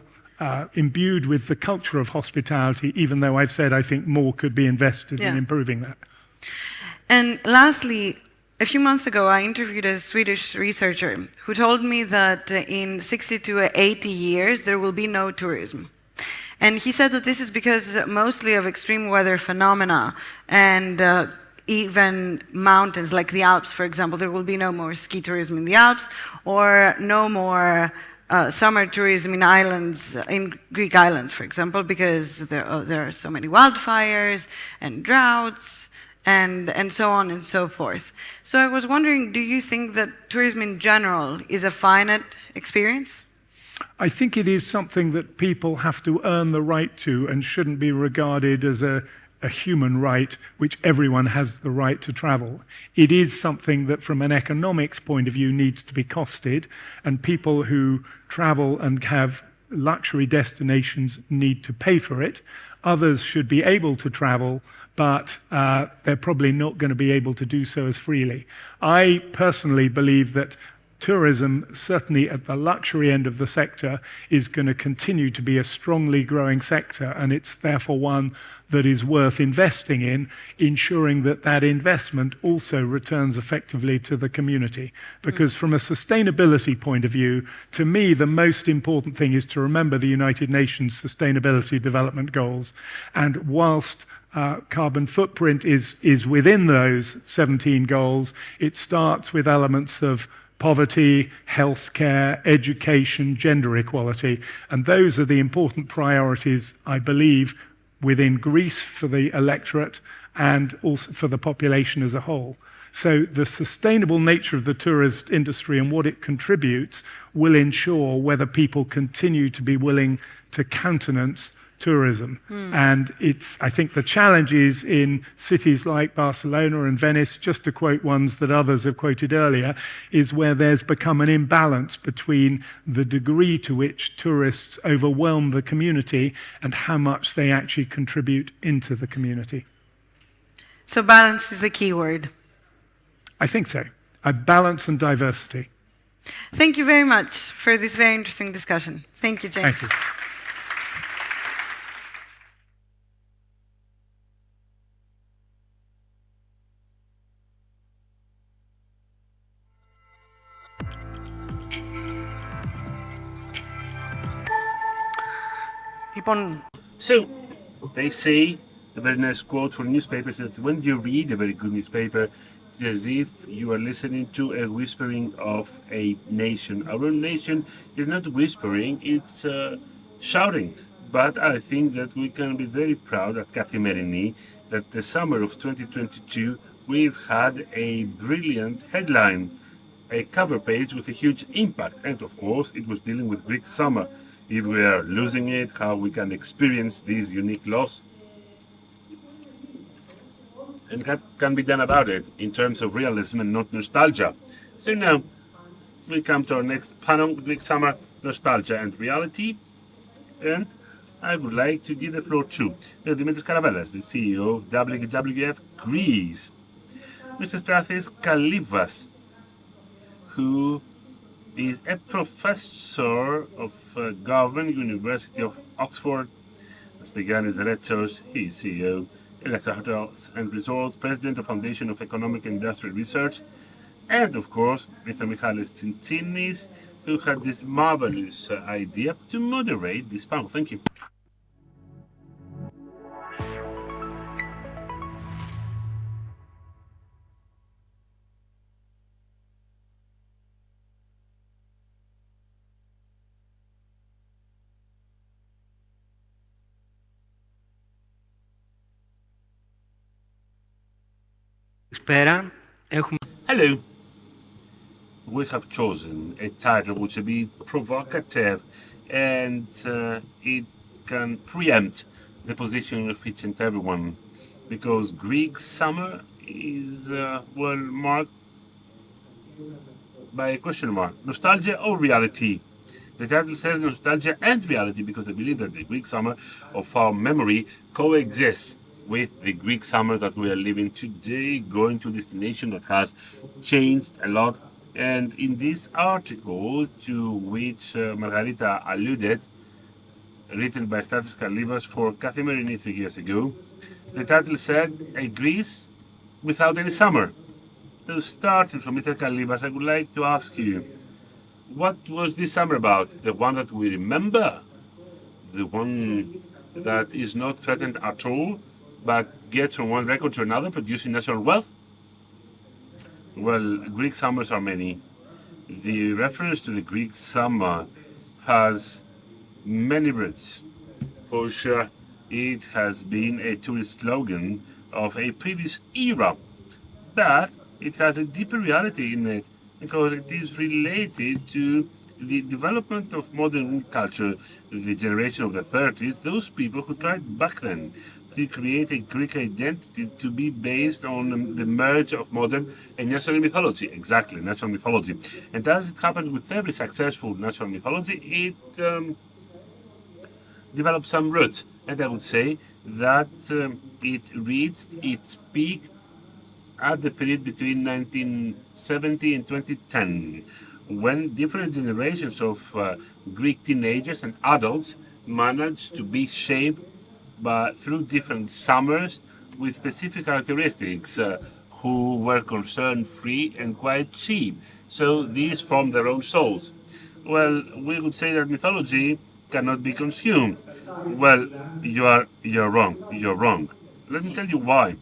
imbued with the culture of hospitality, even though I've said I think more could be invested in improving that. And lastly, a few months ago, I interviewed a Swedish researcher who told me that in 60 to 80 years, there will be no tourism. And he said that this is because mostly of extreme weather phenomena and even mountains, like the Alps, for example. There will be no more ski tourism in the Alps, or no more summer tourism in islands, in Greek islands, for example, because there are so many wildfires and droughts, and so on and so forth. So I was wondering, do you think that tourism in general is a finite experience? I think it is something that people have to earn the right to, and shouldn't be regarded as a human right, which everyone has the right to travel. It is something that from an economics point of view needs to be costed, and people who travel and have luxury destinations need to pay for it. Others should be able to travel, but they're probably not going to be able to do so as freely. I personally believe that tourism, certainly at the luxury end of the sector, is going to continue to be a strongly growing sector, and it's therefore one that is worth investing in, ensuring that that investment also returns effectively to the community. Because from a sustainability point of view, to me, the most important thing is to remember the United Nations Sustainability Development Goals. And whilst carbon footprint is within those 17 goals, it starts with elements of poverty, healthcare, education, gender equality. And those are the important priorities, I believe, within Greece for the electorate and also for the population as a whole. So the sustainable nature of the tourist industry and what it contributes will ensure whether people continue to be willing to countenance tourism. And I think the challenge is in cities like Barcelona and Venice, just to quote ones that others have quoted earlier, is where there's become an imbalance between the degree to which tourists overwhelm the community and how much they actually contribute into the community. So balance is the key word. I think so. Balance and diversity. Thank you very much for this very interesting discussion. Thank you, James. Thank you. So, they say, a very nice quote from newspapers, that when you read a very good newspaper, it's as if you are listening to a whispering of a nation. Our own nation is not whispering, it's shouting. But I think that we can be very proud at Kathimerini that the summer of 2022 we've had a brilliant headline, a cover page with a huge impact, and of course it was dealing with Greek summer. If we are losing it, how we can experience this unique loss, and what can be done about it in terms of realism and not nostalgia. So now we come to our next panel, Greek summer, nostalgia and reality, and I would like to give the floor to Dimitris Karavelas, the CEO of WWF Greece, Mr. Strathis Kalivas, who is a professor of government, University of Oxford. Mr. Yannis Retsos, he is CEO, Electra Hotels and Resorts, President of Foundation of Economic and Industrial Research, and of course, Mr. Michalis Tsintsinis, who had this marvelous idea to moderate this panel. Thank you. Hello. We have chosen a title which will be provocative, and it can preempt the position of each and everyone, because Greek summer is well marked by a question mark: nostalgia or reality? The title says nostalgia and reality because I believe that the Greek summer of our memory coexists with the Greek summer that we are living today, going to a destination that has changed a lot. And in this article, to which Margarita alluded, written by Strathis Kalivas for Kathimerini 3 years ago, the title said, "A Greece Without Any Summer." So starting from Mr. Kalivas, I would like to ask you, what was this summer about? The one that we remember? The one that is not threatened at all, but gets from one record to another, producing national wealth? Well, Greek summers are many. The reference to the Greek summer has many roots. For sure, it has been a tourist slogan of a previous era, but it has a deeper reality in it because it is related to the development of modern culture, the generation of the 30s, those people who tried back then to create a Greek identity to be based on the merge of modern and national mythology. Exactly, national mythology. And as it happens with every successful national mythology, it developed some roots. And I would say that it reached its peak at the period between 1970 and 2010, when different generations of Greek teenagers and adults managed to be shaped through different summers with specific characteristics, who were concern-free and quite cheap. So these formed their own souls. Well, we would say that mythology cannot be consumed. Well, you're wrong. You're wrong. Let me tell you why.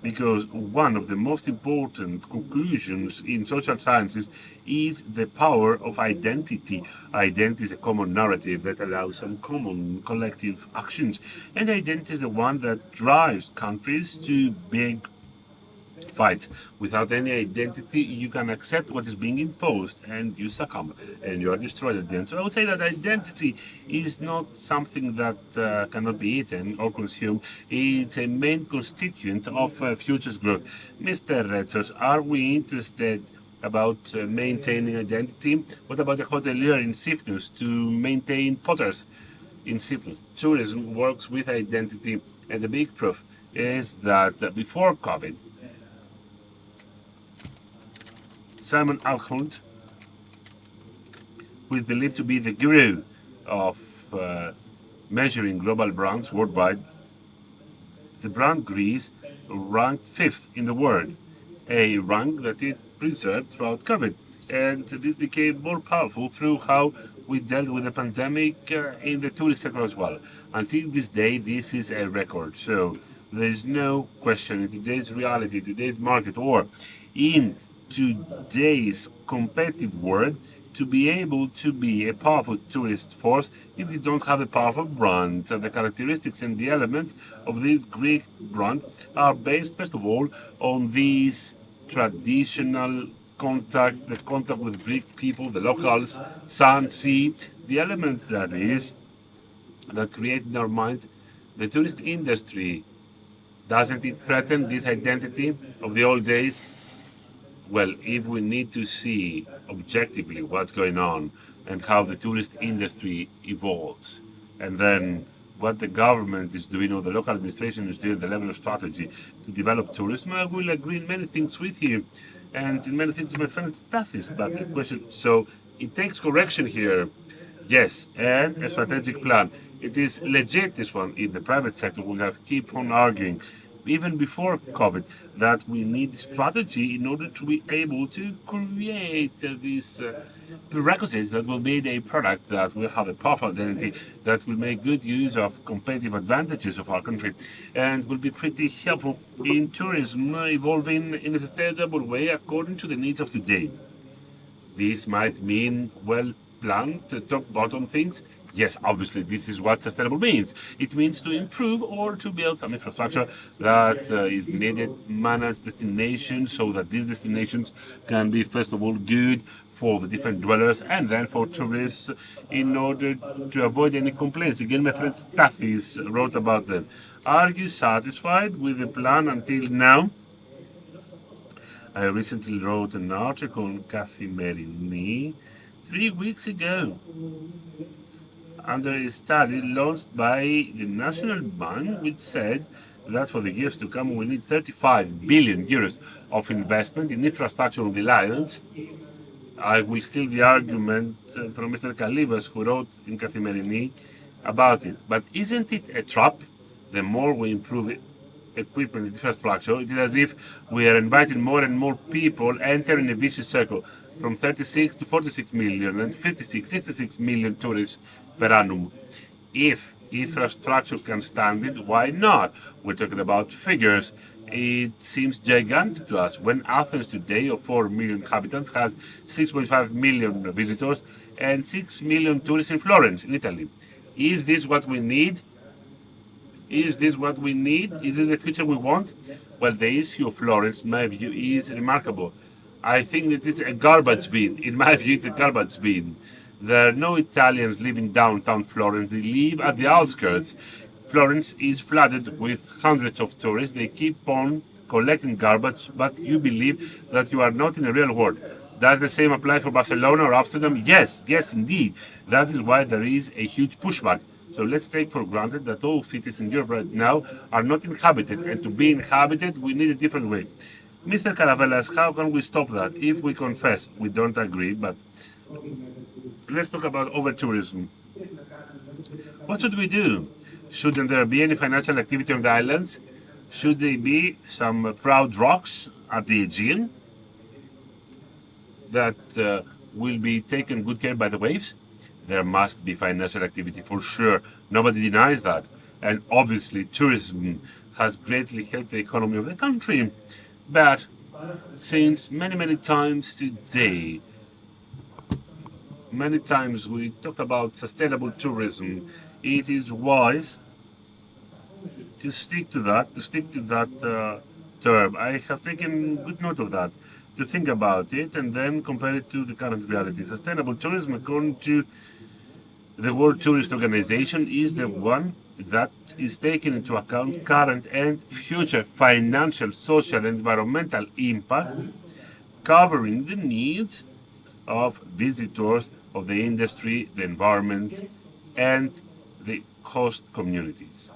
Because one of the most important conclusions in social sciences is the power of identity. Identity is a common narrative that allows some common collective actions. And identity is the one that drives countries to big fights. Without any identity, you can accept what is being imposed and you succumb and you are destroyed at the end. So I would say that identity is not something that cannot be eaten or consumed. It's a main constituent of futures growth. Mr. Retsos, are we interested about maintaining identity? What about the hotelier in Sifnos to maintain potters in Sifnos? Tourism works with identity, and the big proof is that before COVID, Simon Alkhund who is believed to be the guru of measuring global brands worldwide, the brand Greece ranked 5th in the world, a rank that it preserved throughout COVID. And this became more powerful through how we dealt with the pandemic in the tourist sector as well. Until this day, this is a record. So there is no question in today's reality, today's market, or in today's competitive world, to be able to be a powerful tourist force if you don't have a powerful brand. And the characteristics and the elements of this Greek brand are based, first of all, on these traditional contact, the contact with Greek people, the locals, sun, sea, the elements that is, that create in our minds the tourist industry. Doesn't it threaten this identity of the old days? Well, if we need to see objectively what's going on and how the tourist industry evolves, and then what the government is doing or the local administration is doing, the level of strategy to develop tourism, I will agree in many things with you and in many things with my friend Stathis. But the question, so it takes correction here, yes, and a strategic plan. It is legit, this one, in the private sector. We have keep on arguing even before COVID, that we need strategy in order to be able to create these prerequisites that will be a product that will have a powerful identity, that will make good use of competitive advantages of our country, and will be pretty helpful in tourism evolving in a sustainable way according to the needs of today. This might mean well-planned, top-bottom things. Yes, obviously, this is what sustainable means. It means to improve or to build some infrastructure that is needed, manage destinations, so that these destinations can be, first of all, good for the different dwellers and then for tourists in order to avoid any complaints. Again, my friend Stathis wrote about them. Are you satisfied with the plan until now? I recently wrote an article on eKathimerini 3 weeks ago under a study launched by the National Bank, which said that for the years to come we need 35 billion euros of investment in infrastructure on the islands. I will steal the argument from Mr. Kalivas, who wrote in eKathimerini about it. But isn't it a trap? The more we improve equipment and infrastructure, it is as if we are inviting more and more people entering a vicious circle from 36 to 46 million and 56, 66 million tourists per annum. If infrastructure can stand it, why not? We're talking about figures. It seems gigantic to us when Athens today, of 4 million inhabitants, has 6.5 million visitors and 6 million tourists in Florence, in Italy. Is this what we need? Is this what we need? Is this the future we want? Well, the issue of Florence, in my view, is remarkable. I think that it's a garbage bin. In my view, it's a garbage bin. There are no Italians living downtown Florence. They live at the outskirts. Florence is flooded with hundreds of tourists. They keep on collecting garbage, but you believe that you are not in a real world. Does the same apply for Barcelona or Amsterdam? Yes, yes, indeed. That is why there is a huge pushback. So let's take for granted that all cities in Europe right now are not inhabited, and to be inhabited, we need a different way. Mr. Caravelas, how can we stop that? If we confess we don't agree, but let's talk about overtourism. What should we do? Shouldn't there be any financial activity on the islands? Should there be some proud rocks at the Aegean that will be taken good care by the waves? There must be financial activity for sure. Nobody denies that. And obviously, tourism has greatly helped the economy of the country. But since many times today, many times we talked about sustainable tourism, it is wise to stick to that, term. I have taken good note of that, to think about it and then compare it to the current reality. Sustainable tourism, according to the World Tourist Organization, is the one that is taking into account current and future financial, social, and environmental impact, covering the needs of visitors, of the industry, the environment, and the host communities.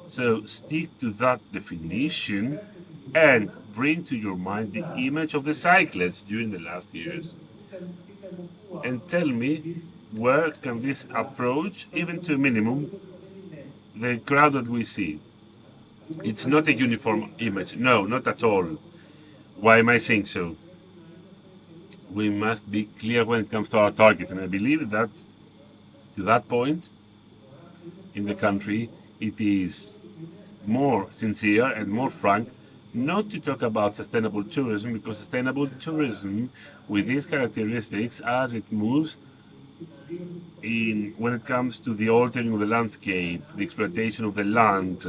So stick to that definition and bring to your mind the image of the cyclists during the last years. and tell me where can this approach, even to a minimum, the crowd that we see. It's not a uniform image. No, not at all. Why am I saying so? We must be clear when it comes to our target, and I believe that to that point in the country, it is more sincere and more frank not to talk about sustainable tourism, because sustainable tourism with these characteristics, as it moves when it comes to the altering of the landscape, the exploitation of the land,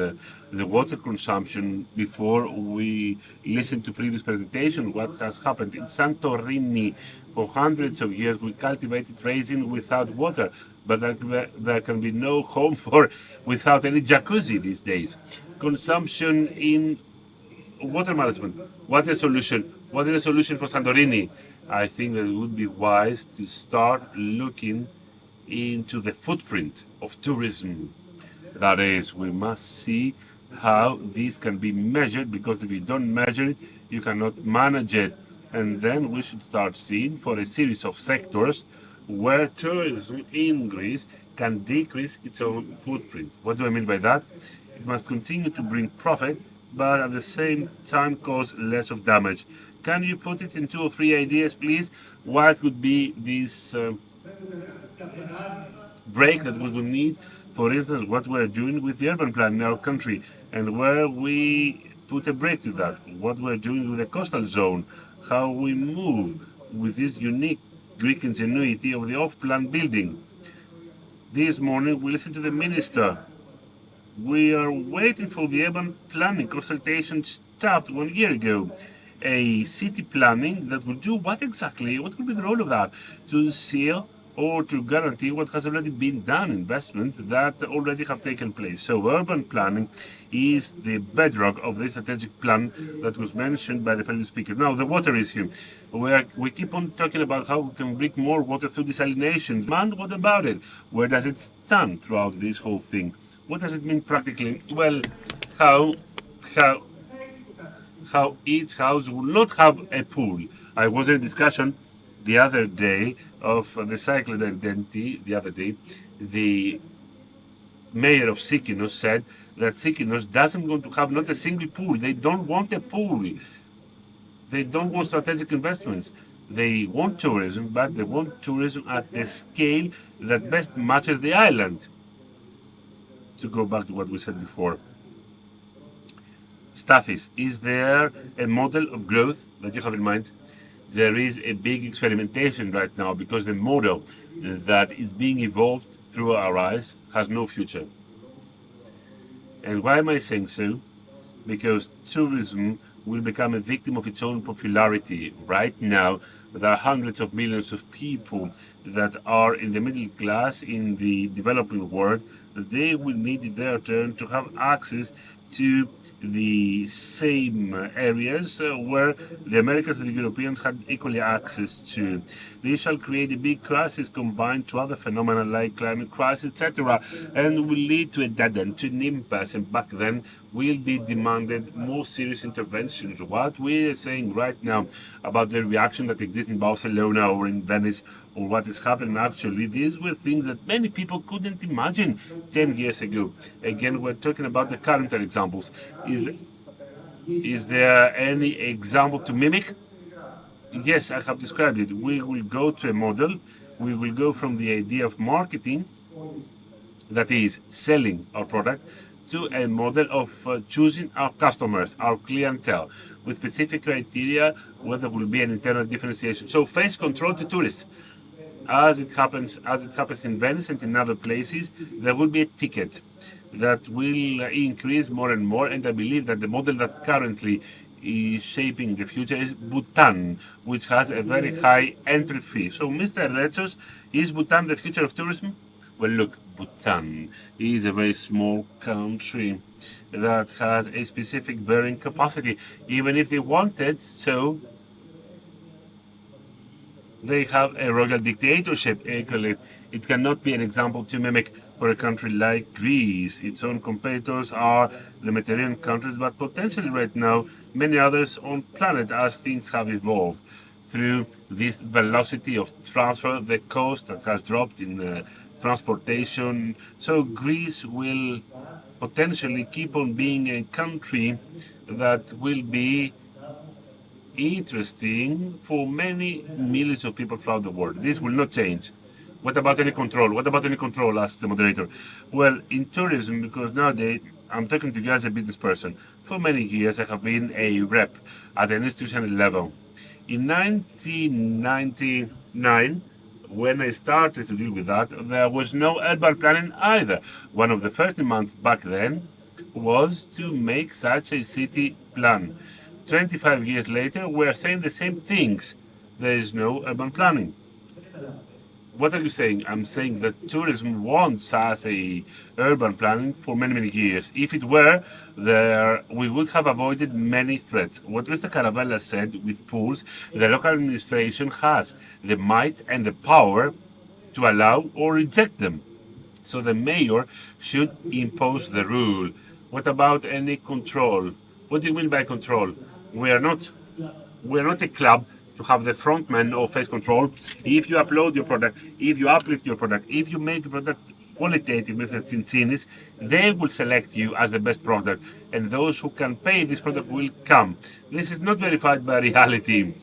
the water consumption. Before we listen to previous presentation, what has happened in Santorini for hundreds of years, we cultivated raisin without water, but there can be no home for without any jacuzzi these days. Consumption in water management. What is the solution? What is the solution for Santorini? I think that it would be wise to start looking into the footprint of tourism. That is, we must see how this can be measured, because if you don't measure it, you cannot manage it. And then we should start seeing for a series of sectors where tourism in Greece can decrease its own footprint. What do I mean by that? It must continue to bring profit, but at the same time cause less of damage. Can you put it in 2 or 3 ideas, please? What would be this break that we will need? For instance, what we're doing with the urban plan in our country, and where we put a break to that. What we're doing with the coastal zone, how we move with this unique Greek ingenuity of the off-plan building. This morning we listened to the minister. We are waiting for the urban planning consultation stopped 1 year ago. A city planning that will do what exactly? What will be the role of that? To seal or to guarantee what has already been done, investments that already have taken place. So urban planning is the bedrock of this strategic plan that was mentioned by the previous speaker. Now, the water issue. We keep on talking about how we can bring more water through desalination. Man, what about it? Where does it stand throughout this whole thing? What does it mean practically? Well, how each house will not have a pool. I was in a discussion the other day of the cyclone identity. The other day, the mayor of Sifnos said that Sifnos doesn't want to have not a single pool. They don't want a pool. They don't want strategic investments. They want tourism, but they want tourism at the scale that best matches the island. To go back to what we said before. Stathis, is there a model of growth that you have in mind? There is a big experimentation right now, because the model that is being evolved through our eyes has no future. And why am I saying so? Because tourism will become a victim of its own popularity. Right now, there are hundreds of millions of people that are in the middle class in the developing world. They will need in their turn to have access to the same areas where the Americans and the Europeans had equally access to. This shall create a big crisis combined to other phenomena like climate crisis, etc., and will lead to a dead end, to an impasse, and back then will be demanded more serious interventions. What we are saying right now about the reaction that exists in Barcelona or in Venice, or what is happening actually, these were things that many people couldn't imagine 10 years ago. Again, we're talking about the current examples. Is there any example to mimic? Yes, I have described it. We will go to a model. We will go from the idea of marketing, that is selling our product, to a model of choosing our customers, our clientele, with specific criteria where there will be an internal differentiation. So face control to tourists. As it happens in Venice and in other places, there will be a ticket that will increase more and more, and I believe that the model that currently is shaping the future is Bhutan, which has a very high entry fee. So, Mr. Retsos, is Bhutan the future of tourism? Well, look, Bhutan is a very small country that has a specific bearing capacity. Even if they wanted, so they have a royal dictatorship. Equally, it cannot be an example to mimic for a country like Greece. Its own competitors are the Mediterranean countries, but potentially right now many others on planet as things have evolved. through this velocity of transfer, the cost that has dropped in transportation. So Greece will potentially keep on being a country that will be interesting for many millions of people throughout the world. This will not change. What about any control? What about any control, asks the moderator. Well, in tourism, because nowadays I'm talking to you as a business person. For many years I have been a rep at an institutional level. In 1999, when I started to deal with that, there was no urban planning either. One of the first demands back then was to make such a city plan. 25 years later, we're saying the same things. There is no urban planning. What are you saying? I'm saying that tourism wants as a urban planning for many, many years. If it were there, we would have avoided many threats. What Mr. Caravella said with pools, the local administration has the might and the power to allow or reject them. So the mayor should impose the rule. What about any control? What do you mean by control? We're not a club to have the frontman or face control. If you upload your product, if you uplift your product, if you make the product qualitative, Mr. Cincinis, they will select you as the best product. And those who can pay this product will come. This is not verified by reality.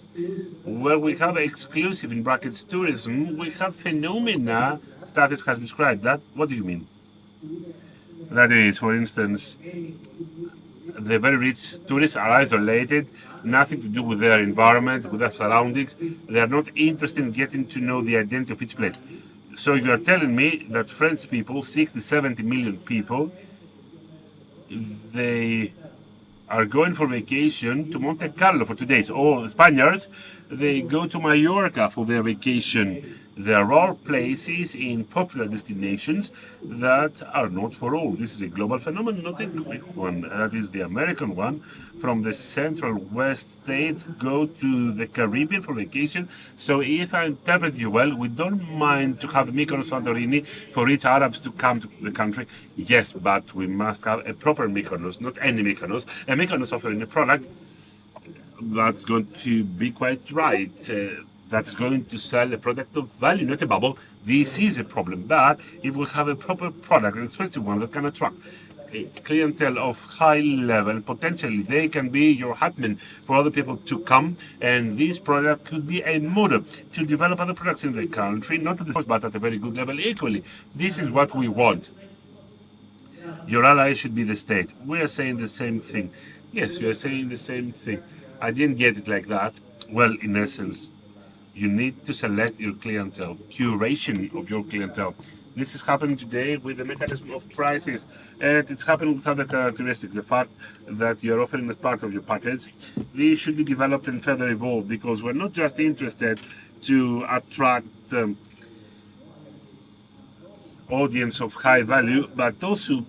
Where we have exclusive, in brackets, tourism, we have phenomena. Status has described that. What do you mean? That is, for instance, the very rich tourists are isolated, nothing to do with their environment, with their surroundings. They are not interested in getting to know the identity of each place. So you are telling me that French people, 60, 70 million people, they are going for vacation to Monte Carlo for 2 days. Or Spaniards, they go to Mallorca for their vacation. There are places in popular destinations that are not for all. This is a global phenomenon, not a Greek one. That is the American one. From the central west states, go to the Caribbean for vacation. So if I interpret you well, we don't mind to have Mykonos Santorini for rich Arabs to come to the country. Yes, but we must have a proper Mykonos, not any Mykonos. A Mykonos offering a product that's going to be quite right. That's going to sell a product of value, not a bubble. This is a problem. But if we have a proper product, an expensive one that can attract a clientele of high level, potentially they can be your hotman for other people to come. And this product could be a model to develop other products in the country, not at the first, but at a very good level equally. This is what we want. Your ally should be the state. We are saying the same thing. Yes, we are saying the same thing. I didn't get it like that. Well, in essence, you need to select your clientele, curation of your clientele. This is happening today with the mechanism of prices, and it's happening with other characteristics. The fact that you're offering as part of your package, these should be developed and further evolved, because we're not just interested to attract audience of high value, but also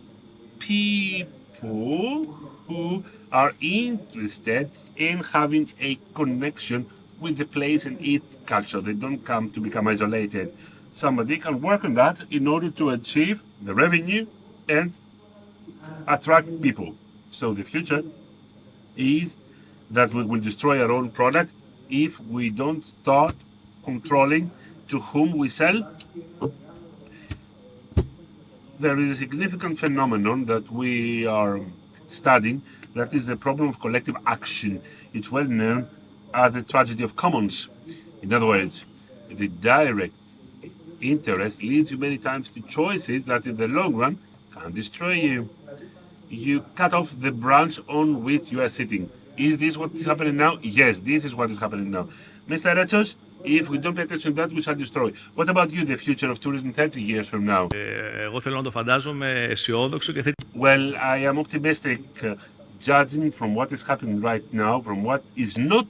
people who are interested in having a connection with the place and its culture. They don't come to become isolated. Somebody can work on that in order to achieve the revenue and attract people. So the future is that we will destroy our own product if we don't start controlling to whom we sell. There is a significant phenomenon that we are studying, that is the problem of collective action. It's well known as the tragedy of commons. In other words, the direct interest leads you many times to choices that in the long run can destroy you. You cut off the branch on which you are sitting. Is this what is happening now? Yes, this is what is happening now. Mr. Retsos, if we don't pay attention to that, we shall destroy. What about you, the future of tourism 30 years from now? Well, I am optimistic, judging from what is happening right now, from what is not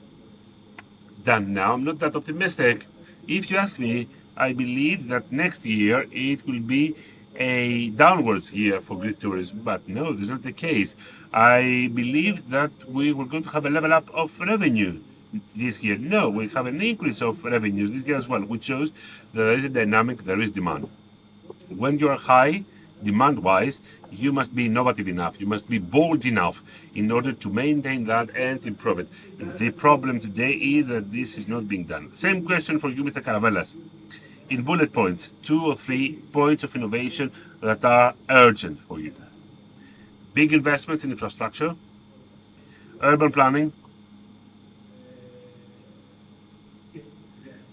done now. I'm not that optimistic. If you ask me, I believe that next year it will be a downwards year for Greek tourism, but no, that's not the case. I believe that we were going to have a level up of revenue this year. No, we have an increase of revenues this year as well, which shows that there is a dynamic, there is demand. When you are high, demand-wise, you must be innovative enough, you must be bold enough in order to maintain that and improve it. The problem today is that this is not being done. Same question for you, Mr. Karavelas. In bullet points, 2 or 3 points of innovation that are urgent for you. Big investments in infrastructure, urban planning,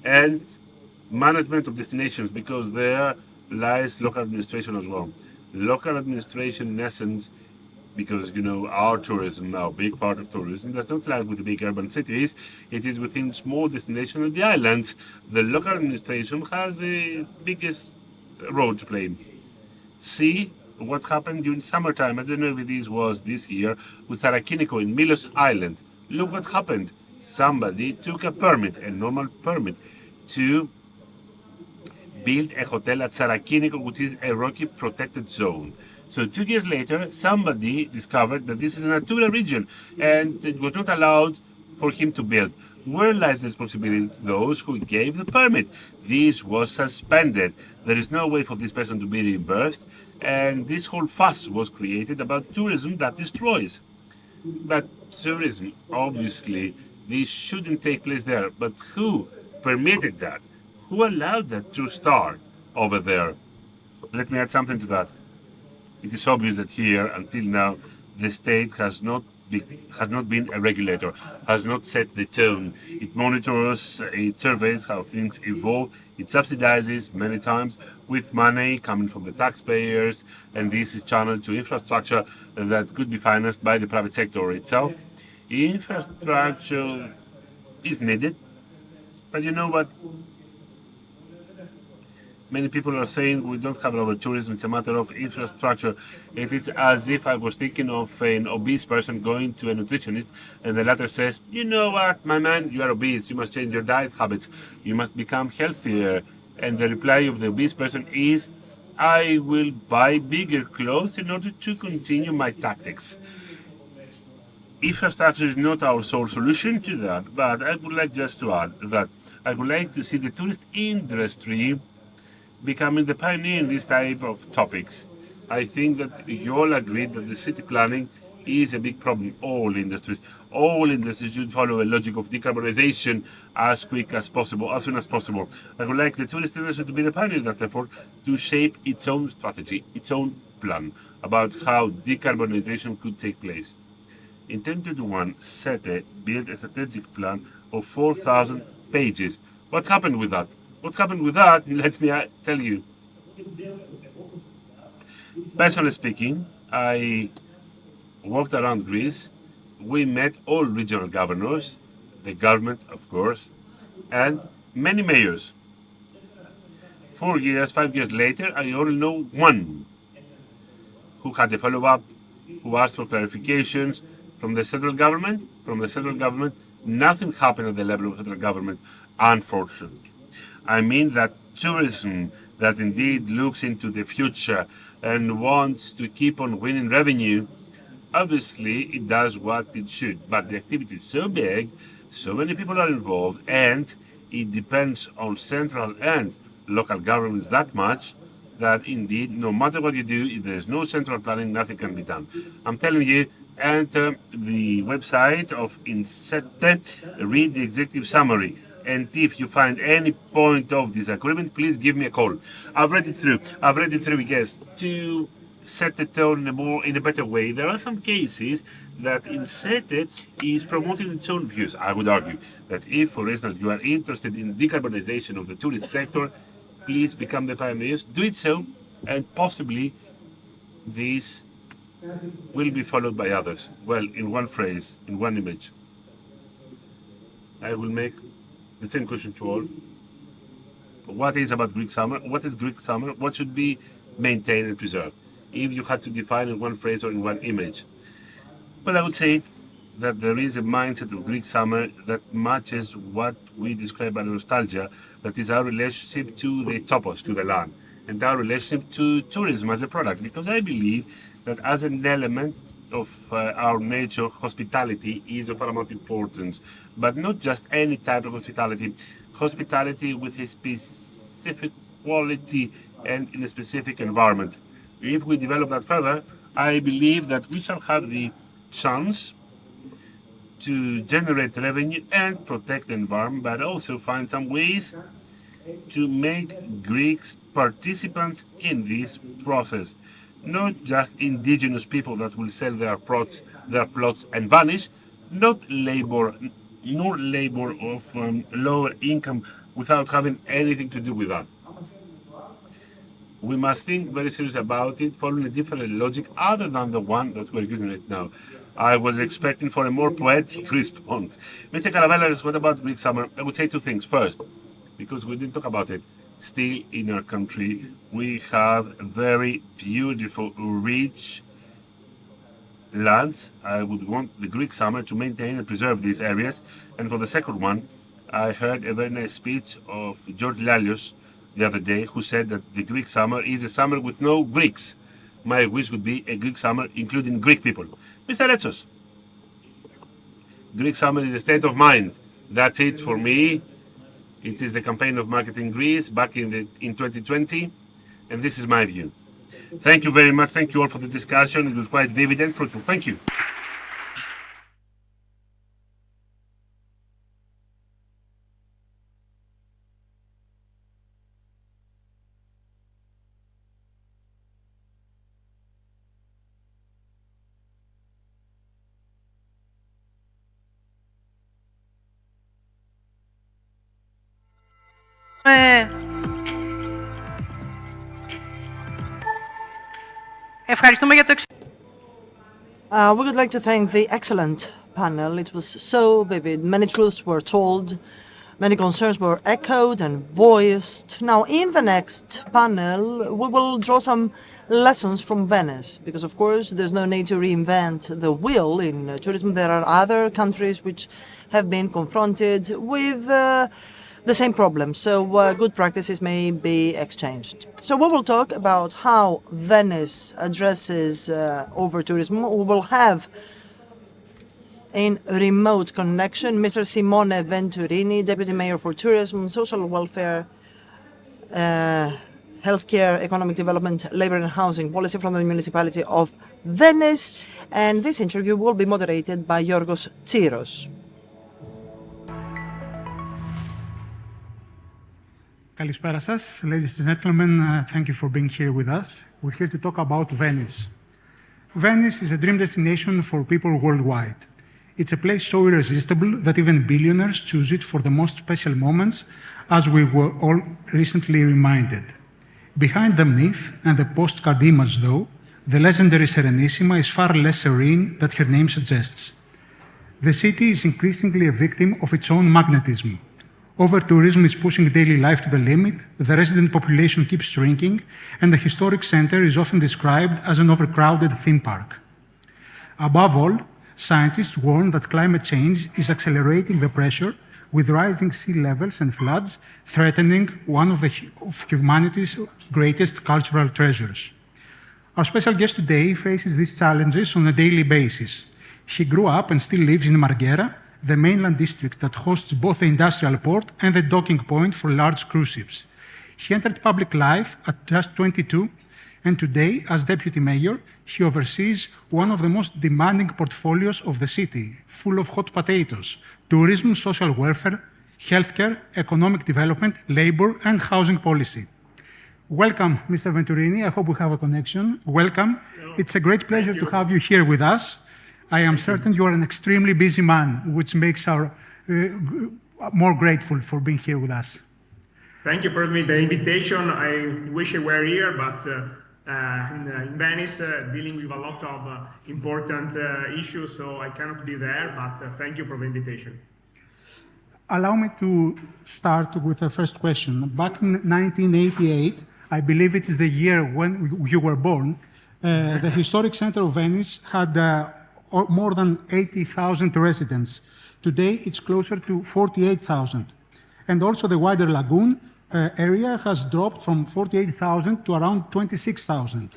and management of destinations, because there lies local administration as well. Local administration, in essence, because our tourism, our big part of tourism, does not lie with the big urban cities. It is within small destinations and the islands. The local administration has the biggest role to play. See what happened during summertime. I don't know if this was this year with Sarakiniko in Milos Island. Look what happened. Somebody took a permit, a normal permit, to build a hotel at Sarakiniko, which is a rocky protected zone. So 2 years later, somebody discovered that this is a Natura region, and it was not allowed for him to build. Where lies the responsibility to those who gave the permit? This was suspended. There is no way for this person to be reimbursed, and this whole fuss was created about tourism that destroys. But tourism, obviously, this shouldn't take place there. But who permitted that? Who allowed that to start over there? Let me add something to that. It is obvious that here, until now, the state has not been a regulator, has not set the tone. It monitors, it surveys how things evolve, it subsidizes many times with money coming from the taxpayers, and this is channeled to infrastructure that could be financed by the private sector itself. Infrastructure is needed, but you know what? Many people are saying we don't have over-tourism, it's a matter of infrastructure. It is as if I was thinking of an obese person going to a nutritionist and the latter says, you know what, my man, you are obese, you must change your diet habits, you must become healthier. And the reply of the obese person is, I will buy bigger clothes in order to continue my tactics. Infrastructure is not our sole solution to that, but I would like just to add that I would like to see the tourist industry becoming the pioneer in this type of topics. I think that you all agree that the city planning is a big problem. All industries should follow a logic of decarbonization as quick as possible, as soon as possible. I would like the tourist industry to be the pioneer in that effort, to shape its own strategy, its own plan about how decarbonization could take place. In 2021, SETE built a strategic plan of 4,000 pages. What happened with that? What happened with that? Let me tell you. Personally speaking, I walked around Greece. We met all regional governors, the government, of course, and many mayors. 4 years, 5 years later, I only know one who had a follow-up, who asked for clarifications from the central government. From the central government, nothing happened at the level of the federal government, unfortunately. I mean that tourism that indeed looks into the future and wants to keep on winning revenue, obviously it does what it should. But the activity is so big, so many people are involved, and it depends on central and local governments that much that indeed, no matter what you do, if there's no central planning, nothing can be done. I'm telling you, enter the website of INSETE, read the executive summary. And if you find any point of disagreement, please give me a call. I've read it through, yes, to set the tone in a better way. There are some cases that INSETE is promoting its own views. I would argue that if, for instance, you are interested in decarbonization of the tourist sector, please become the pioneers, do it so, and possibly this will be followed by others. Well, in one phrase, in one image. I will make the same question to all. What is about Greek summer? What is Greek summer? What should be maintained and preserved? If you had to define in one phrase or in one image. Well, I would say that there is a mindset of Greek summer that matches what we describe as nostalgia, that is our relationship to the topos, to the land, and our relationship to tourism as a product. Because I believe that as an element of our nature, hospitality is of paramount importance, but not just any type of hospitality. Hospitality with a specific quality and in a specific environment. If we develop that further, I believe that we shall have the chance to generate revenue and protect the environment, but also find some ways to make Greeks participants in this process. Not just indigenous people that will sell their plots and vanish, not labor of lower income without having anything to do with that. We must think very seriously about it, following a different logic other than the one that we're using right now. I was expecting for a more poetic response. Mr. Karavelas, what about Greek summer? I would say two things. First, because we didn't talk about it, still in our country, we have very beautiful, rich lands. I would want the Greek summer to maintain and preserve these areas. And for the second one, I heard a very nice speech of George Lalios the other day, who said that the Greek summer is a summer with no Greeks. My wish would be a Greek summer including Greek people. Mr. Retsos, Greek summer is a state of mind. That's it for me. It is the campaign of Marketing Greece back in 2020, and this is my view. Thank you very much. Thank you all for the discussion. It was quite vivid and fruitful. Thank you. Ευχαριστούμε για το We would like to thank the excellent panel. It was so vivid. Many truths were told, many concerns were echoed and voiced. Now, in the next panel, we will draw some lessons from Venice, because, of course, there's no need to reinvent the wheel in tourism. There are other countries which have been confronted with the same problem, so good practices may be exchanged. So we will talk about how Venice addresses over-tourism. We will have in remote connection Mr. Simone Venturini, Deputy Mayor for Tourism, Social Welfare, Healthcare, Economic Development, Labour and Housing Policy from the Municipality of Venice. And this interview will be moderated by Yorgos Tsiros. Kalispera σας, ladies and gentlemen, thank you for being here with us. We're here to talk about Venice. Venice is a dream destination for people worldwide. It's a place so irresistible that even billionaires choose it for the most special moments, as we were all recently reminded. Behind the myth and the postcard image, though, the legendary Serenissima is far less serene than her name suggests. The city is increasingly a victim of its own magnetism. Over-tourism is pushing daily life to the limit, the resident population keeps shrinking, and the historic center is often described as an overcrowded theme park. Above all, scientists warn that climate change is accelerating the pressure, with rising sea levels and floods threatening one of humanity's greatest cultural treasures. Our special guest today faces these challenges on a daily basis. She grew up and still lives in Marghera, the mainland district that hosts both the industrial port and the docking point for large cruise ships. He entered public life at just 22, and today, as deputy mayor, he oversees one of the most demanding portfolios of the city, full of hot potatoes: tourism, social welfare, healthcare, economic development, labor, and housing policy. Welcome, Mr. Venturini. I hope we have a connection. Welcome. It's a great pleasure to have you here with us. I am certain you are an extremely busy man, which makes us more grateful for being here with us. Thank you for the invitation. I wish I were here, but in Venice, dealing with a lot of important issues, so I cannot be there, but thank you for the invitation. Allow me to start with the first question. Back in 1988, I believe it is the year when you were born, the historic center of Venice had more than 80,000 residents. Today, it's closer to 48,000. And also the wider lagoon area has dropped from 48,000 to around 26,000.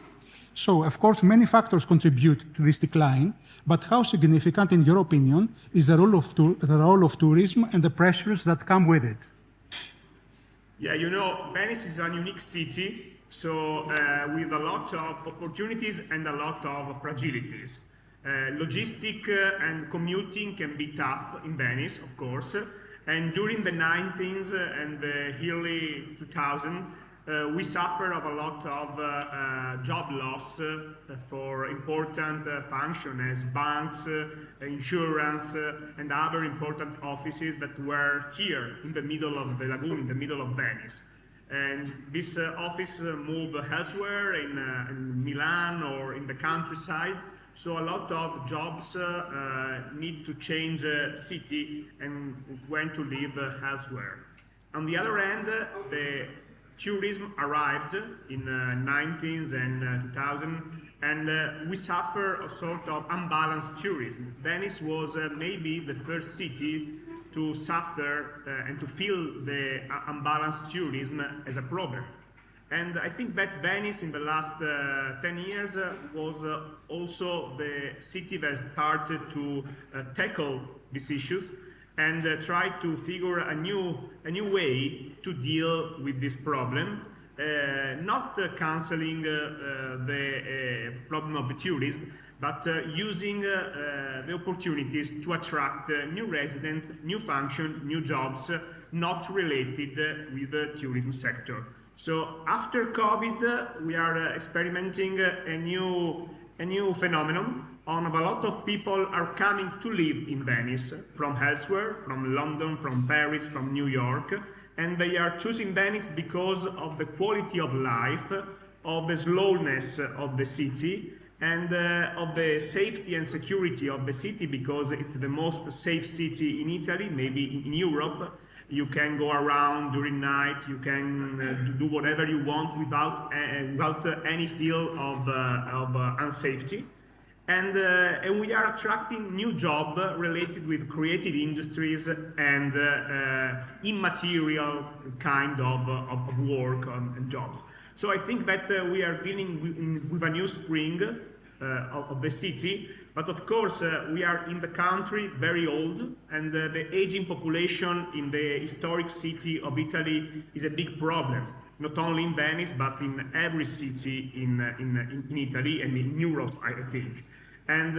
So, of course, many factors contribute to this decline, but how significant, in your opinion, is the role of tourism and the pressures that come with it? Yeah, you know, Venice is a unique city So with a lot of opportunities and a lot of fragilities. Logistic and commuting can be tough in Venice, of course, and during the 90s and the early 2000s, we suffer of a lot of job loss for important functions as banks, insurance, and other important offices that were here in the middle of the lagoon, in the middle of Venice. And this office moved elsewhere in Milan or in the countryside. So a lot of jobs need to change city and went to live elsewhere. On the other hand, the tourism arrived in 19th and 2000, and we suffer a sort of unbalanced tourism. Venice was maybe the first city to suffer and to feel the unbalanced tourism as a problem. And I think that Venice in the last 10 years was also the city that started to tackle these issues and try to figure a new way to deal with this problem, not cancelling the problem of the tourism, but using the opportunities to attract new residents, new functions, new jobs, not related with the tourism sector. So after COVID, we are experimenting a new phenomenon. A lot of people are coming to live in Venice from elsewhere, from London, from Paris, from New York, and they are choosing Venice because of the quality of life, of the slowness of the city, and of the safety and security of the city, because it's the most safe city in Italy, maybe in Europe. You can go around during night, you can do whatever you want without any feel of unsafety. And we are attracting new jobs related with creative industries and immaterial kind of work and jobs. So I think that we are dealing with a new spring of the city, but of course we are in the country very old, and the aging population in the historic city of Italy is a big problem, not only in Venice but in every city in Italy and in Europe, I think. And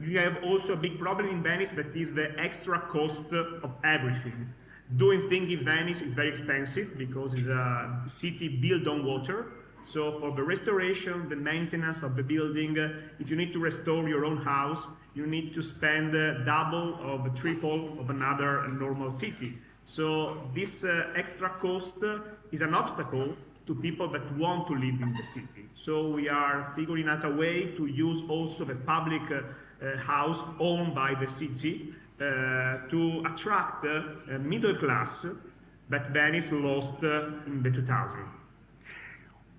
we have also a big problem in Venice, that is the extra cost of everything. Doing things in Venice is very expensive because it's a city built on water. So for the restoration, the maintenance of the building, if you need to restore your own house, you need to spend double or the triple of another normal city. So this extra cost is an obstacle to people that want to live in the city. So we are figuring out a way to use also the public house owned by the city to attract middle class that Venice lost in the 2000s.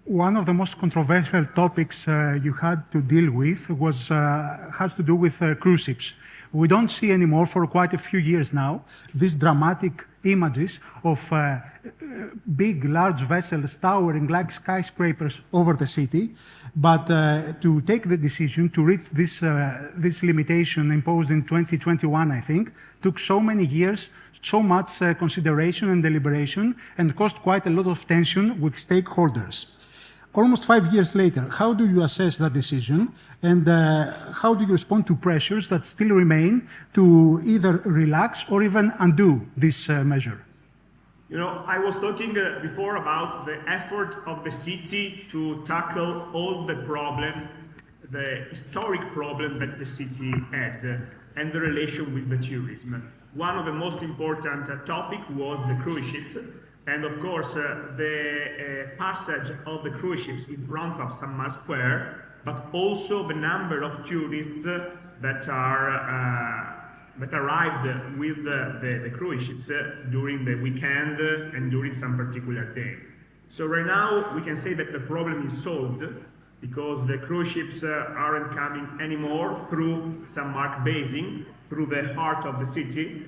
One of the most controversial topics you had to deal with has to do with cruise ships. We don't see anymore for quite a few years now these dramatic images of big, large vessels towering like skyscrapers over the city. But to take the decision to reach this limitation imposed in 2021, I think, took so many years, so much consideration and deliberation, and caused quite a lot of tension with stakeholders. Almost 5 years later, how do you assess that decision, and how do you respond to pressures that still remain to either relax or even undo this measure? You know, I was talking before about the effort of the city to tackle all the the historic problem that the city had, and the relation with the tourism. One of the most important topic was the cruise ships. And of course, the passage of the cruise ships in front of San Marco Square, but also the number of tourists that arrived with the cruise ships during the weekend and during some particular day. So right now, we can say that the problem is solved, because the cruise ships aren't coming anymore through San Marco Basin, through the heart of the city.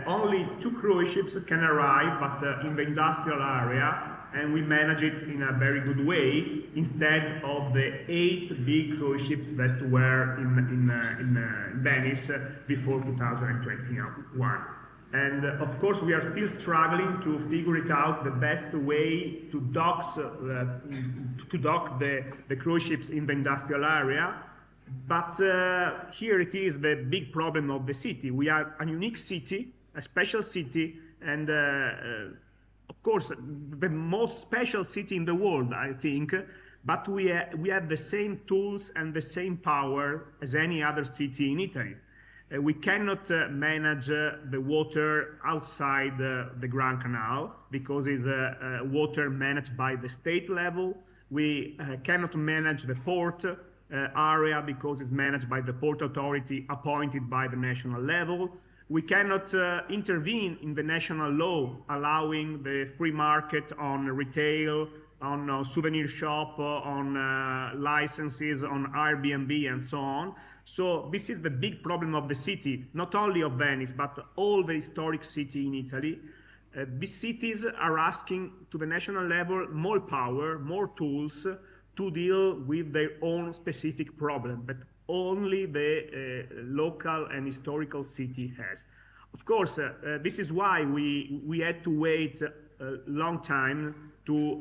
Only 2 cruise ships can arrive, but in the industrial area, and we manage it in a very good way, instead of the 8 big cruise ships that were in Venice before 2021. And of course, we are still struggling to figure it out the best way to dock the cruise ships in the industrial area. But here it is the big problem of the city. We are a unique city, a special city, and of course, the most special city in the world, I think. But we have the same tools and the same power as any other city in Italy. We cannot manage the water outside the Grand Canal because it's water managed by the state level. We cannot manage the port area because it's managed by the port authority appointed by the national level. We cannot intervene in the national law allowing the free market on retail, on souvenir shop, on licenses, on Airbnb and so on. So this is the big problem of the city, not only of Venice, but all the historic city in Italy. These cities are asking to the national level more power, more tools to deal with their own specific problem, but only the local and historical city has. Of course, this is why we had to wait a long time to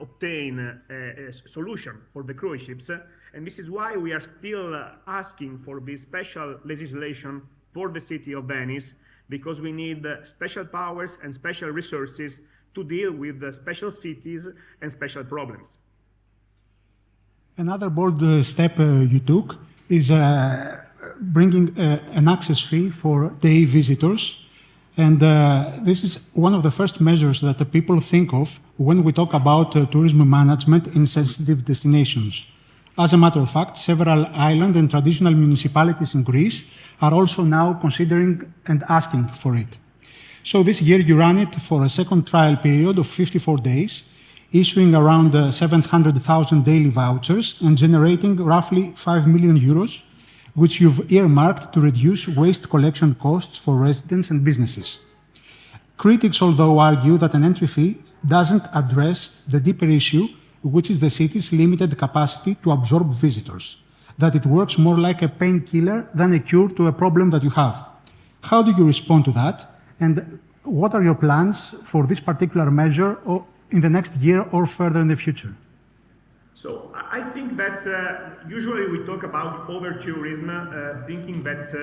obtain a solution for the cruise ships. And this is why we are still asking for this special legislation for the city of Venice, because we need special powers and special resources to deal with the special cities and special problems. Another bold step you took is bringing an access fee for day visitors. And this is one of the first measures that the people think of when we talk about tourism management in sensitive destinations. As a matter of fact, several island and traditional municipalities in Greece are also now considering and asking for it. So this year you ran it for a second trial period of 54 days, issuing around 700,000 daily vouchers and generating roughly 5 million euros, which you've earmarked to reduce waste collection costs for residents and businesses. Critics, although, argue that an entry fee doesn't address the deeper issue, which is the city's limited capacity to absorb visitors, that it works more like a painkiller than a cure to a problem that you have. How do you respond to that? And what are your plans for this particular measure or in the next year or further in the future? So I think that usually we talk about overtourism, thinking that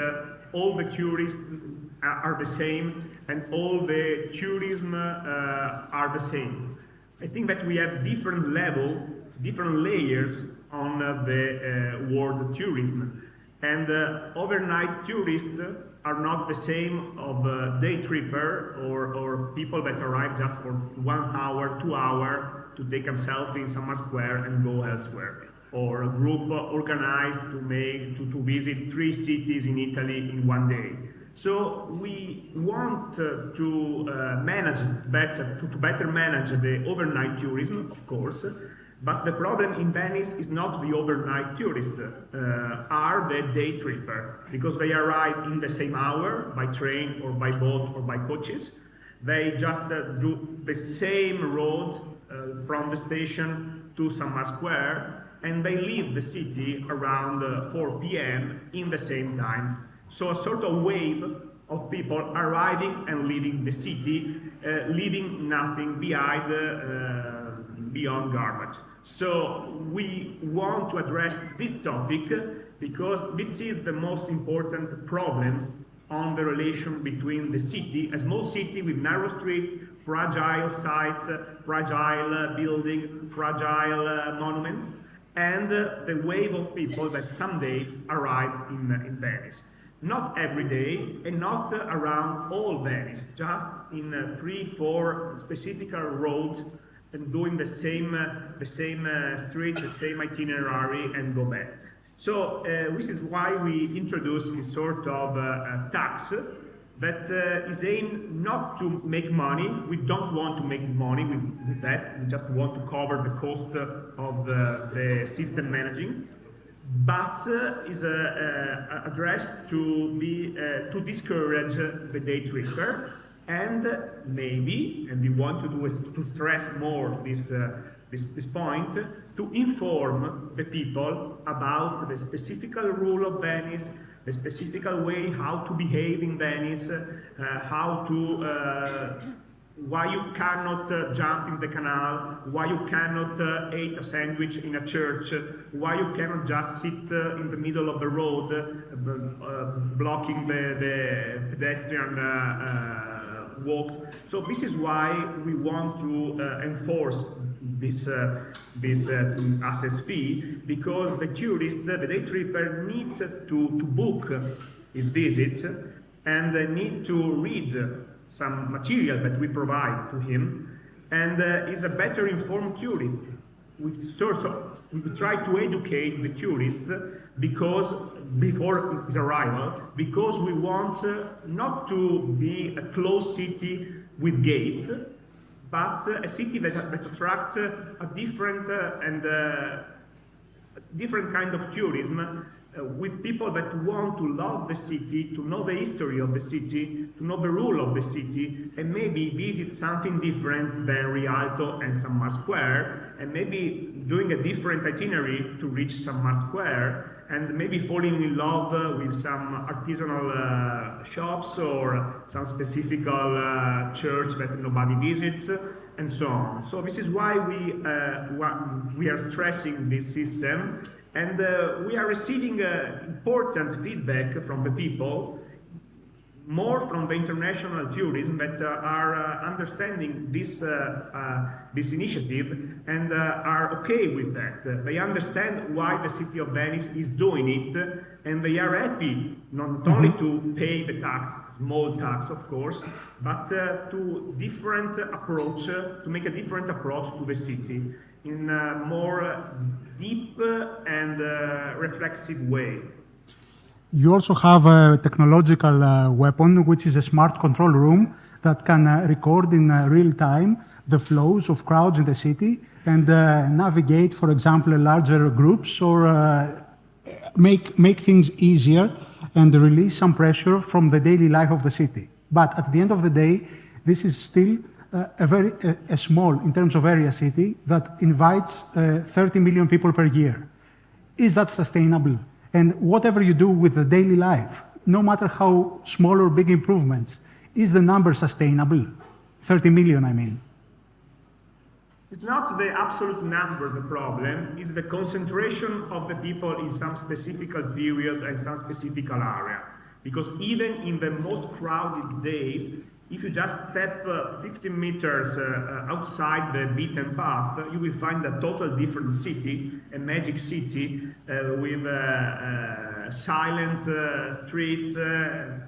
all the tourists are the same and all the tourism are the same. I think that we have different layers on the world tourism. And overnight tourists are not the same of a day tripper or people that arrive just for 1 hour, 2 hours to take a selfie in Summer Square and go elsewhere. Or a group organized to visit 3 cities in Italy in 1 day. So we want to better manage the overnight tourism, of course, but the problem in Venice is not the overnight tourists, are the day tripper, because they arrive in the same hour by train or by boat or by coaches. They just do the same roads from the station to Summer Square, and they leave the city around 4 p.m. in the same time. So a sort of wave of people arriving and leaving the city, leaving nothing behind beyond garbage. So we want to address this topic because this is the most important problem on the relation between the city, a small city with narrow street, fragile sites, fragile building, fragile monuments, and the wave of people that some days arrive in Venice. Not every day, and not around all Venice, just in 3-4 specific roads, and doing the same street, the same itinerary, and go back. So this is why we introduced this sort of tax that is aimed not to make money. We don't want to make money with that. We just want to cover the cost of the system managing. But is addressed to discourage the day tripper, and maybe, and we want to do is to stress more this point, to inform the people about the specific rule of Venice, the specific way how to behave in Venice, how to why you cannot jump in the canal, why you cannot eat a sandwich in a church, why you cannot just sit in the middle of the road blocking the pedestrian walks. So this is why we want to enforce this access fee, because the tourist, the day tripper, needs to book his visit and need to read some material that we provide to him, and is a better informed tourist. We try to educate the tourists because before his arrival, because we want not to be a closed city with gates, but a city that attracts a different different kind of tourism, with people that want to love the city, to know the history of the city, to know the rule of the city, and maybe visit something different than Rialto and San Marco Square, and maybe doing a different itinerary to reach San Marco Square, and maybe falling in love with some artisanal shops or some specific church that nobody visits, and so on. So this is why we are stressing this system. And we are receiving important feedback from the people, more from the international tourism, that are understanding this initiative and are okay with that. They understand why the city of Venice is doing it, and they are happy not only to pay the tax, small tax of course, but to make a different approach to the city in a more deep and reflexive way. You also have a technological weapon, which is a smart control room that can record in real time the flows of crowds in the city and navigate, for example, larger groups, or make things easier and release some pressure from the daily life of the city. But at the end of the day, this is still a very small, in terms of area, city that invites 30 million people per year. Is that sustainable? And whatever you do with the daily life, no matter how small or big improvements, is the number sustainable? 30 million, I mean. It's not the absolute number the problem, it's the concentration of the people in some specific period and some specific area. Because even in the most crowded days, if you just step 15 meters outside the beaten path, you will find a total different city, a magic city with silent streets,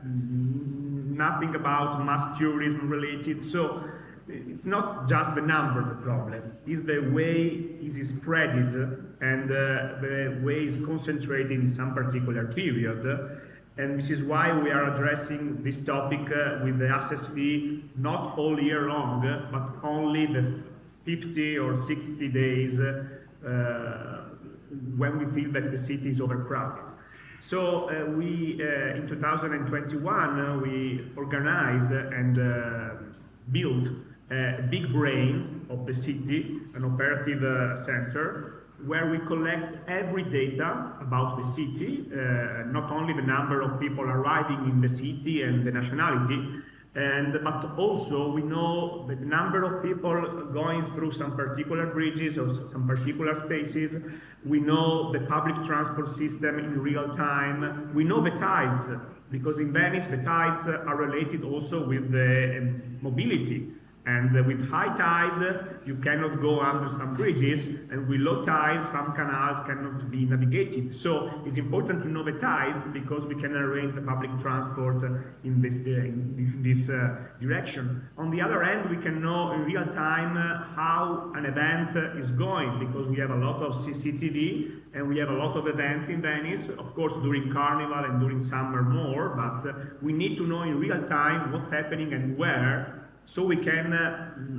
nothing about mass tourism related. So it's not just the number the problem, it's the way it is spread and the way it's concentrated in some particular period. And this is why we are addressing this topic with the access fee not all year long, but only the 50 or 60 days when we feel that the city is overcrowded. So in 2021, we organized and built a big brain of the city, an operative center, where we collect every data about the city, not only the number of people arriving in the city and the nationality, but also we know the number of people going through some particular bridges or some particular spaces. We know the public transport system in real time. We know the tides, because in Venice the tides are related also with the mobility. And with high tide, you cannot go under some bridges, and with low tide, some canals cannot be navigated. So it's important to know the tides, because we can arrange the public transport in this direction. On the other hand, we can know in real time how an event is going, because we have a lot of CCTV, and we have a lot of events in Venice, of course during Carnival and during summer more, but we need to know in real time what's happening and where, so we can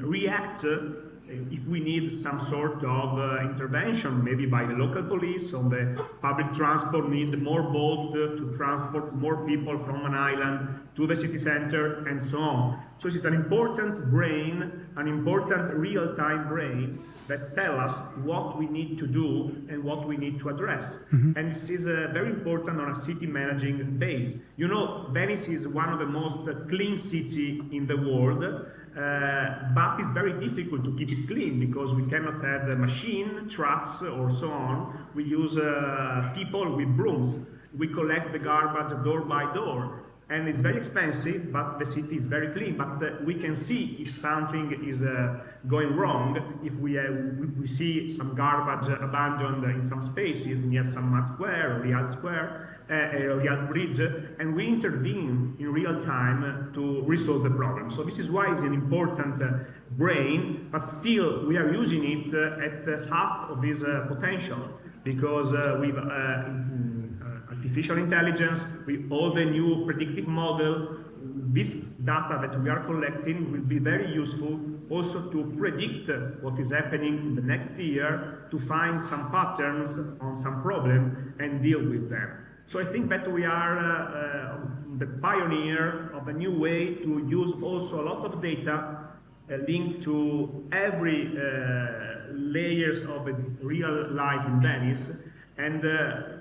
react if we need some sort of intervention, maybe by the local police on the public transport, need more boat to transport more people from an island to the city center, and so on. So it's an important brain, an important real-time brain that tell us what we need to do and what we need to address. And this is very important on a city managing base. You know, Venice is one of the most clean cities in the world, but it's very difficult to keep it clean because we cannot have a machine, trucks, or so on. We use people with brooms. We collect the garbage door by door. And it's very expensive, but the city is very clean. But we can see if something is going wrong, if we see some garbage abandoned in some spaces near some Mart Square or Riyadh Square, Riyadh Bridge, and we intervene in real time to resolve the problem. So this is why it's an important brain, but still we are using it at half of this potential, because with artificial intelligence, with all the new predictive model, this data that we are collecting will be very useful also to predict what is happening in the next year, to find some patterns on some problem and deal with them. So I think that we are the pioneer of a new way to use also a lot of data linked to every layers of real life in Venice, and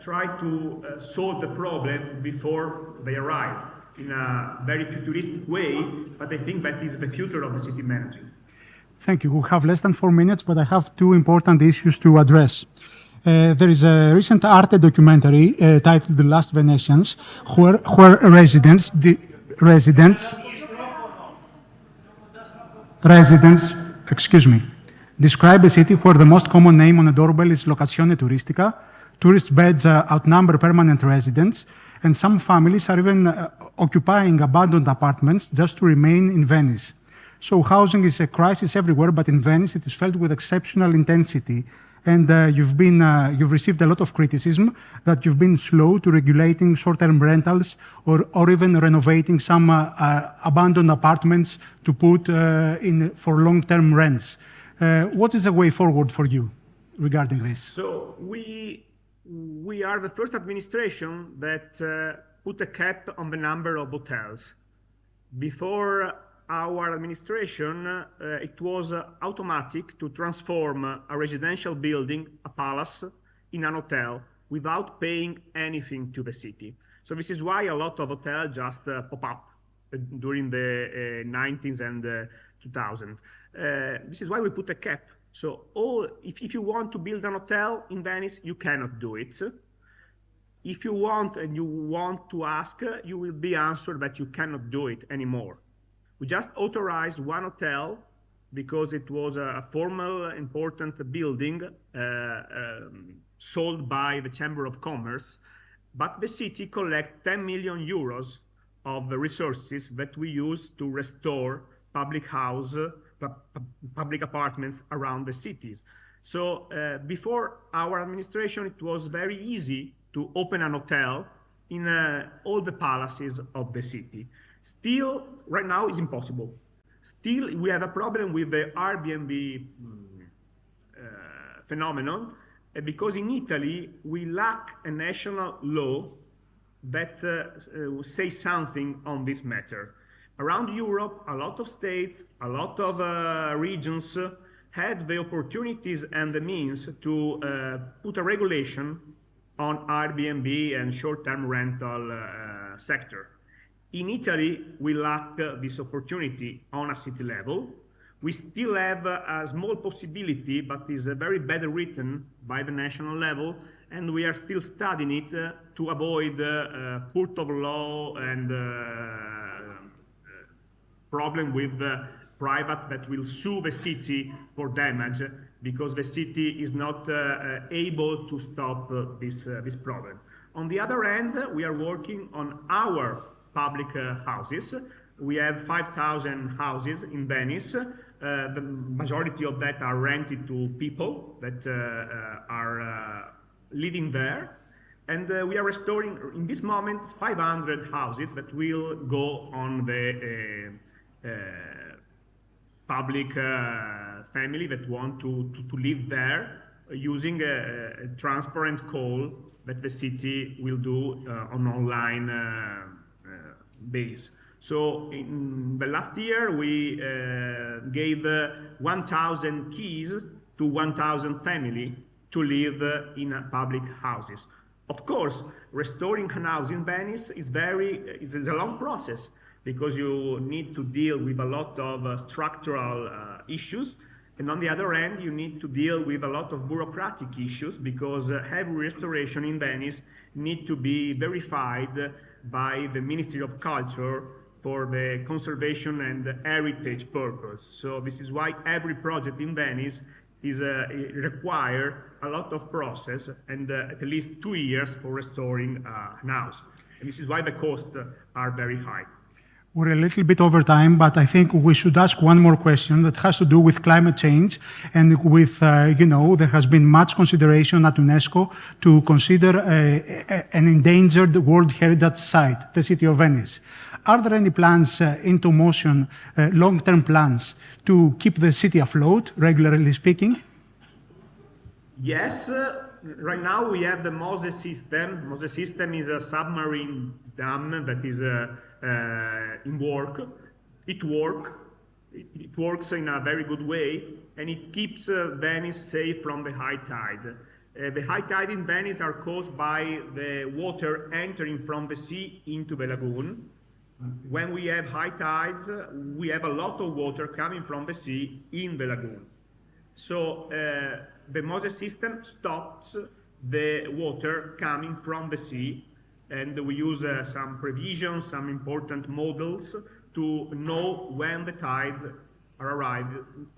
try to solve the problem before they arrive in a very futuristic way, but I think that is the future of the city managing. Thank you. We have less than 4 minutes, but I have two important issues to address. There is a recent Arte documentary titled The Last Venetians, where residents describe a city where the most common name on a doorbell is Locazione Turistica. Tourist beds outnumber permanent residents, and some families are even occupying abandoned apartments just to remain in Venice. So housing is a crisis everywhere, but in Venice it is felt with exceptional intensity. And you've received a lot of criticism that you've been slow to regulating short-term rentals or even renovating some abandoned apartments to put in for long-term rents. What is the way forward for you regarding this? So we are the first administration that put a cap on the number of hotels. Before our administration, it was automatic to transform a residential building, a palace, in an hotel without paying anything to the city. So this is why a lot of hotels just pop up during the 90s and 2000s. This is why we put a cap. So if you want to build an hotel in Venice, you cannot do it. If you want and you want to ask, you will be answered that you cannot do it anymore. We just authorized one hotel because it was a formal, important building sold by the Chamber of Commerce, but the city collects 10 million euros of the resources that we use to restore public apartments around the cities. So before our administration, it was very easy to open an hotel in all the palaces of the city. Still, right now, it's impossible. Still, we have a problem with the Airbnb phenomenon, because in Italy, we lack a national law that says something on this matter. Around Europe, a lot of states, a lot of regions had the opportunities and the means to put a regulation on Airbnb and short-term rental sector. In Italy, we lack this opportunity on a city level. We still have a small possibility, but is very bad written by the national level, and we are still studying it to avoid court of law and problem with the private that will sue the city for damage, because the city is not able to stop this problem. On the other hand, we are working on our public houses. We have 5,000 houses in Venice. The majority of that are rented to people that are living there. And we are restoring, in this moment, 500 houses that will go on the public family that want to live there, using a transparent call that the city will do on online base. So in the last year, we gave 1,000 keys to 1,000 families to live in public houses. Of course, restoring a house in Venice is a long process because you need to deal with a lot of structural issues. And on the other hand, you need to deal with a lot of bureaucratic issues because every restoration in Venice needs to be verified by the Ministry of Culture for the conservation and heritage purpose. So this is why every project in Venice require a lot of process and at least 2 years for restoring a house. And this is why the costs are very high. We're a little bit over time, but I think we should ask one more question that has to do with climate change and with, there has been much consideration at UNESCO to consider an endangered World Heritage Site, the city of Venice. Are there any plans into motion, long-term plans, to keep the city afloat, regularly speaking? Yes. Right now we have the Moses system. Moses system is a submarine dam that is in work. It works in a very good way, and it keeps Venice safe from the high tide. The high tide in Venice are caused by the water entering from the sea into the lagoon. When we have high tides, we have a lot of water coming from the sea in the lagoon. So the Moses system stops the water coming from the sea, and we use some provisions, some important models to know when the tides are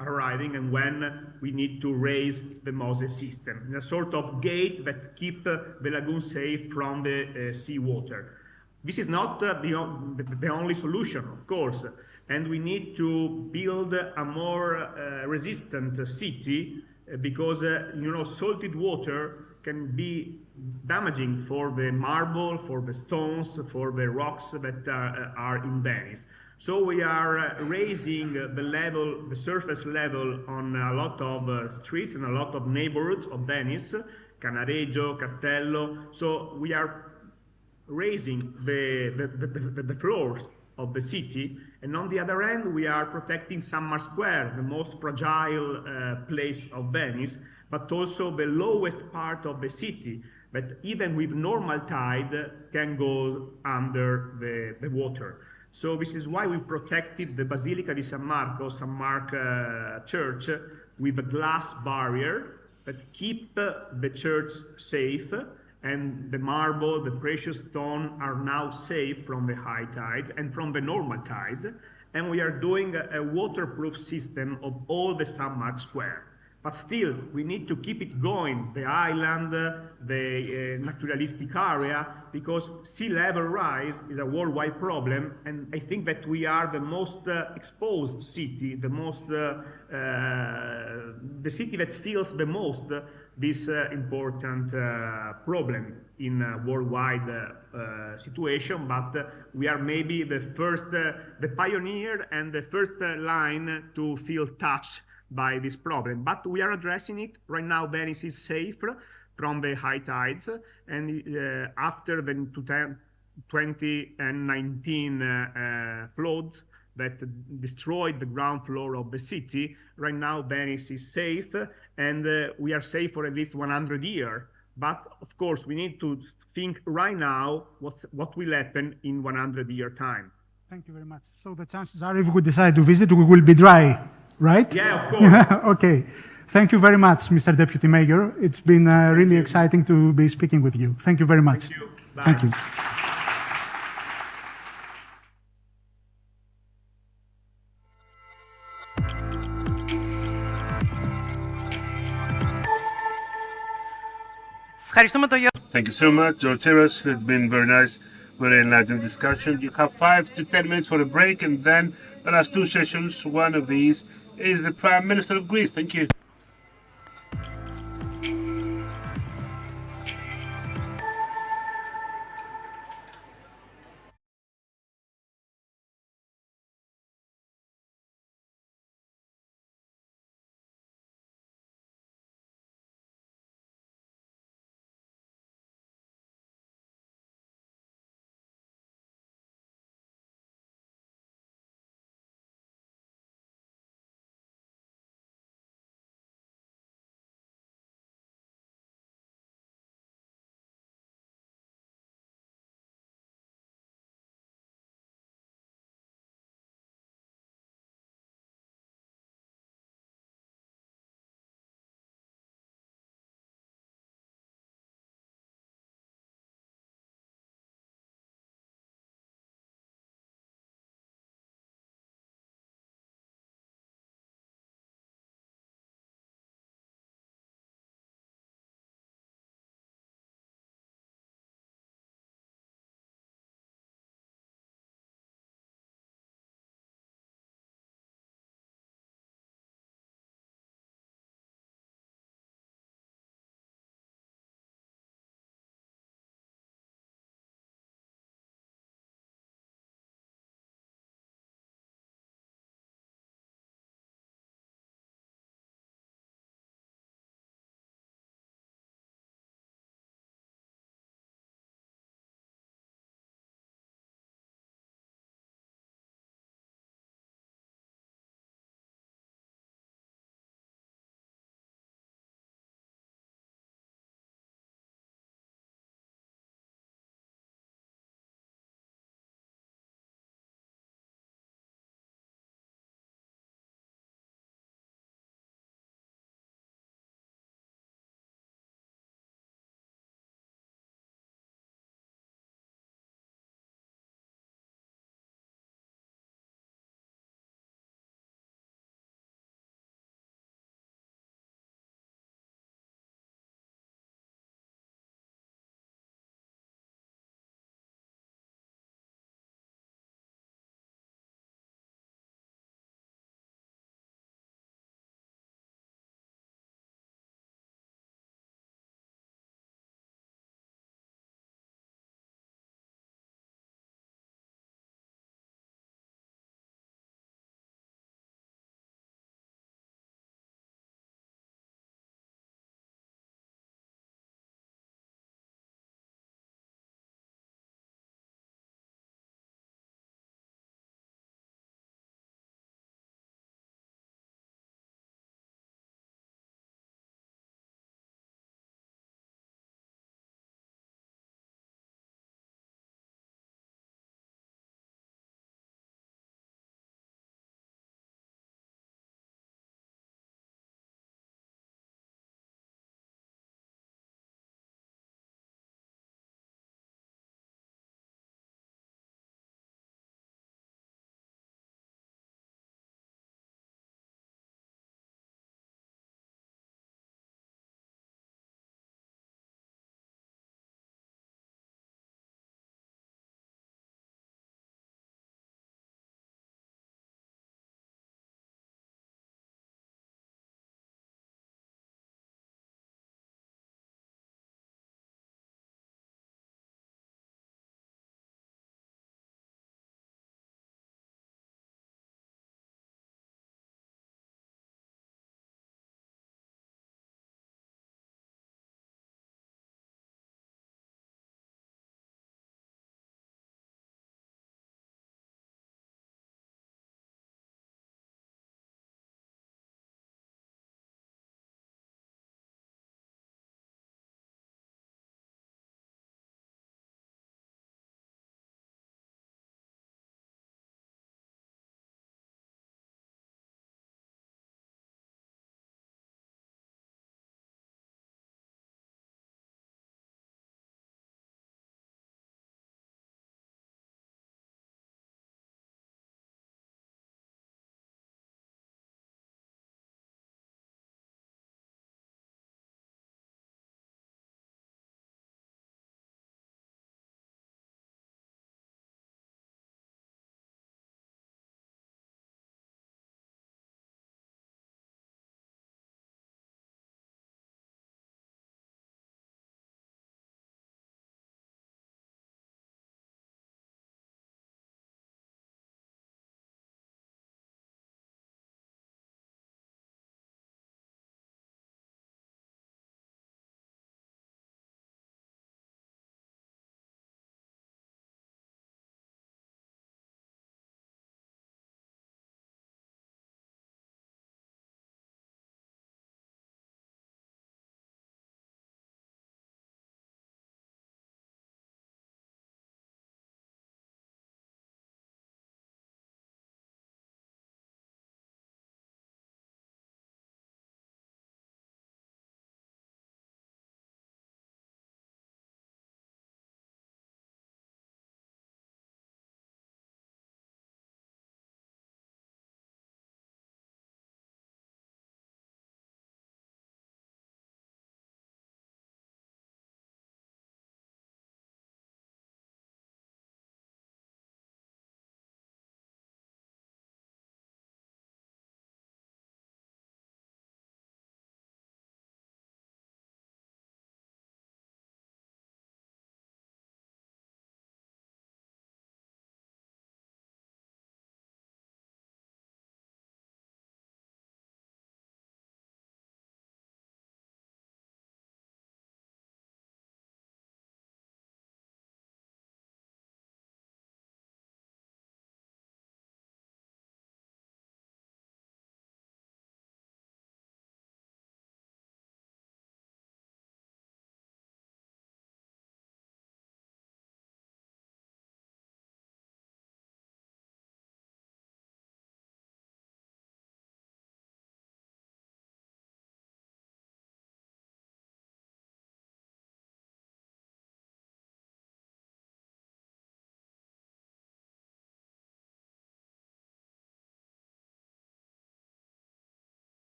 arriving and when we need to raise the Moses system, a sort of gate that keeps the lagoon safe from the seawater. This is not the only solution, of course, and we need to build a more resistant city because, salted water can be damaging for the marble, for the stones, for the rocks that are in Venice. So we are raising the surface level on a lot of streets and a lot of neighborhoods of Venice, Canareggio, Castello. So we are raising the floors of the city, and on the other hand we are protecting Summer Square, the most fragile place of Venice, but also the lowest part of the city that even with normal tide can go under the water. So this is why we protected the Basilica di San Mark church with a glass barrier that keep the church safe, and the marble, the precious stone are now safe from the high tides and from the normal tides. And we are doing a waterproof system of all the San Mark Square. But still, we need to keep it going, the island, the naturalistic area, because sea level rise is a worldwide problem, and I think that we are the most exposed city, the city that feels the most this important problem in a worldwide situation, but we are maybe the first, the pioneer and the first line to feel touched by this problem. But we are addressing it. Right now, Venice is safe from the high tides, and after the 2019 floods that destroyed the ground floor of the city, right now Venice is safe, and we are safe for at least 100 years. But of course, we need to think right now what will happen in 100-year time. Thank you very much. So the chances are, if we decide to visit, we will be dry, right? Yeah, of course. Okay. Thank you very much, Mr. Deputy Mayor. It's been really exciting to be speaking with you. Thank you very much. Thank you. Bye. Thank you. Thank you so much, George. It's been very nice, very enlightening discussion. You have 5 to 10 minutes for a break, and then the last 2 sessions. One of these is the Prime Minister of Greece. Thank you.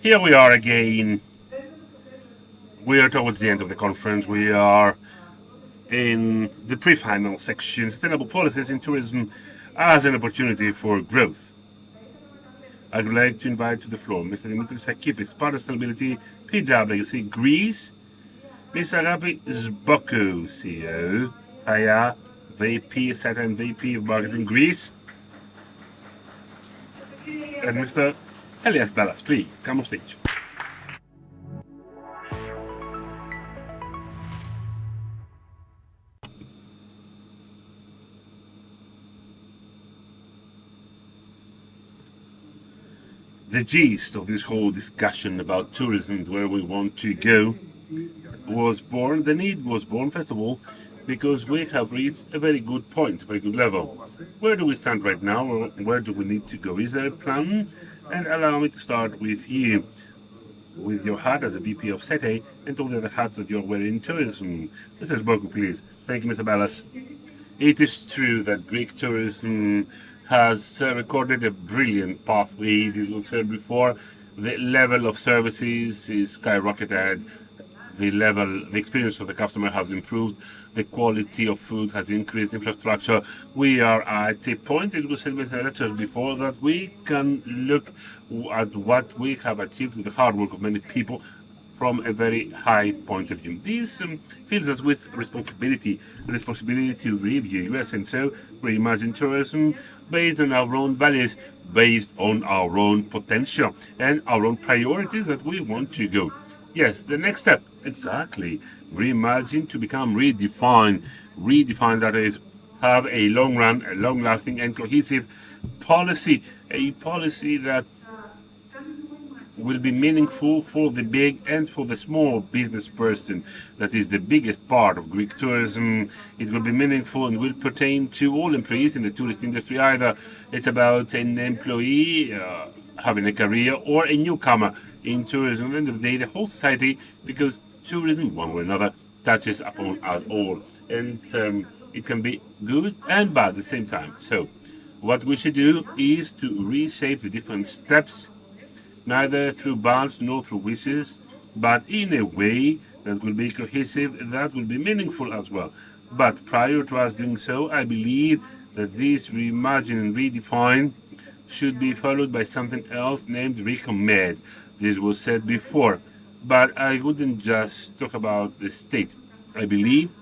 Here we are again. We are towards the end of the conference. We are in the pre-final section, sustainable policies in tourism as an opportunity for growth. I would like to invite to the floor Mr. Dimitris Akipis, part of Sustainability, PwC Greece, Ms. Agapi Zboko, CEO, Aya, VP, Saturn VP of Marketing Greece, and Mr. Elias Ballas, please, come on stage. The gist of this whole discussion about tourism and where we want to go was born, the need was born, first of all, because we have reached a very good point, a very good level. Where do we stand right now, or where do we need to go? Is there a plan? And allow me to start with you, with your hat as a VP of SETE and all the other hats that you're wearing in tourism. Mr. Zboko, please. Thank you, Mr. Ballas. It is true that Greek tourism has recorded a brilliant pathway. This was heard before. The level of services is skyrocketed. The experience of the customer has improved. The quality of food has increased. Infrastructure. We are at a point, it was said by the lectures before, that we can look at what we have achieved with the hard work of many people from a very high point of view. This fills us with responsibility to review, yes, and so reimagine tourism based on our own values, based on our own potential and our own priorities that we want to go. Yes, the next step, exactly, reimagine to become redefined. Redefine, that is, have a long run, a long lasting and cohesive policy, a policy that will be meaningful for the big and for the small business person. That is the biggest part of Greek tourism. It will be meaningful and will pertain to all employees in the tourist industry. Either it's about an employee having a career or a newcomer in tourism. At the end of the day, the whole society, because tourism, one way or another, touches upon us all. And it can be good and bad at the same time. So what we should do is to reshape the different steps, neither through bans nor through wishes, but in a way that will be cohesive, that will be meaningful as well. But prior to us doing so, I believe that this reimagine and redefine should be followed by something else named recommend. This was said before, but I wouldn't just talk about the state. I believe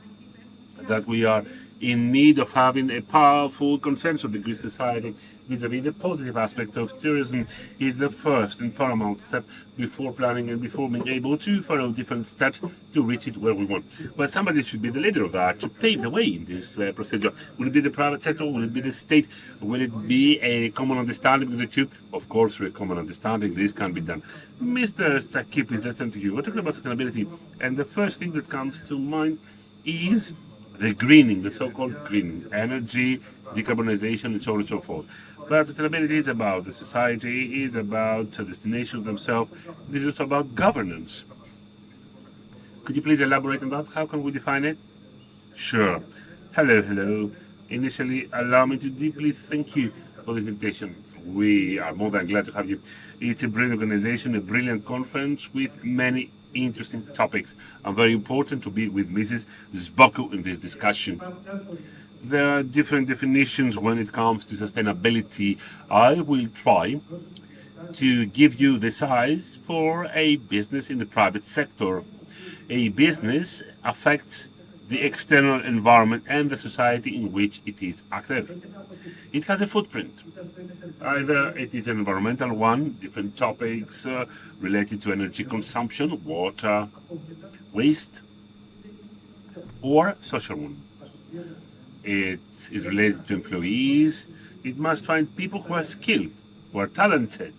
that we are in need of having a powerful consensus of the Greek society vis-à-vis the positive aspect of tourism is the first and paramount step before planning and before being able to follow different steps to reach it where we want. But somebody should be the leader of that, to pave the way in this procedure. Will it be the private sector? Will it be the state? Will it be a common understanding with the two? Of course, through a common understanding, this can be done. Mr. Tsakipis, let's turn to you. We're talking about sustainability, and the first thing that comes to mind is the greening, the so-called green energy, decarbonization, and so on and so forth. But sustainability is about the society, is about the destinations themselves. This is about governance. Could you please elaborate on that? How can we define it? Sure. Hello. Initially, allow me to deeply thank you for the invitation. We are more than glad to have you. It's a brilliant organization, a brilliant conference with many interesting topics, and very important to be with Mrs. Zboko in this discussion. There are different definitions when it comes to sustainability. I will try to give you the size for a business in the private sector. A business affects the external environment and the society in which it is active. It has a footprint. Either it is an environmental one, different topics related to energy consumption, water, waste, or social one. It is related to employees. It must find people who are skilled, who are talented,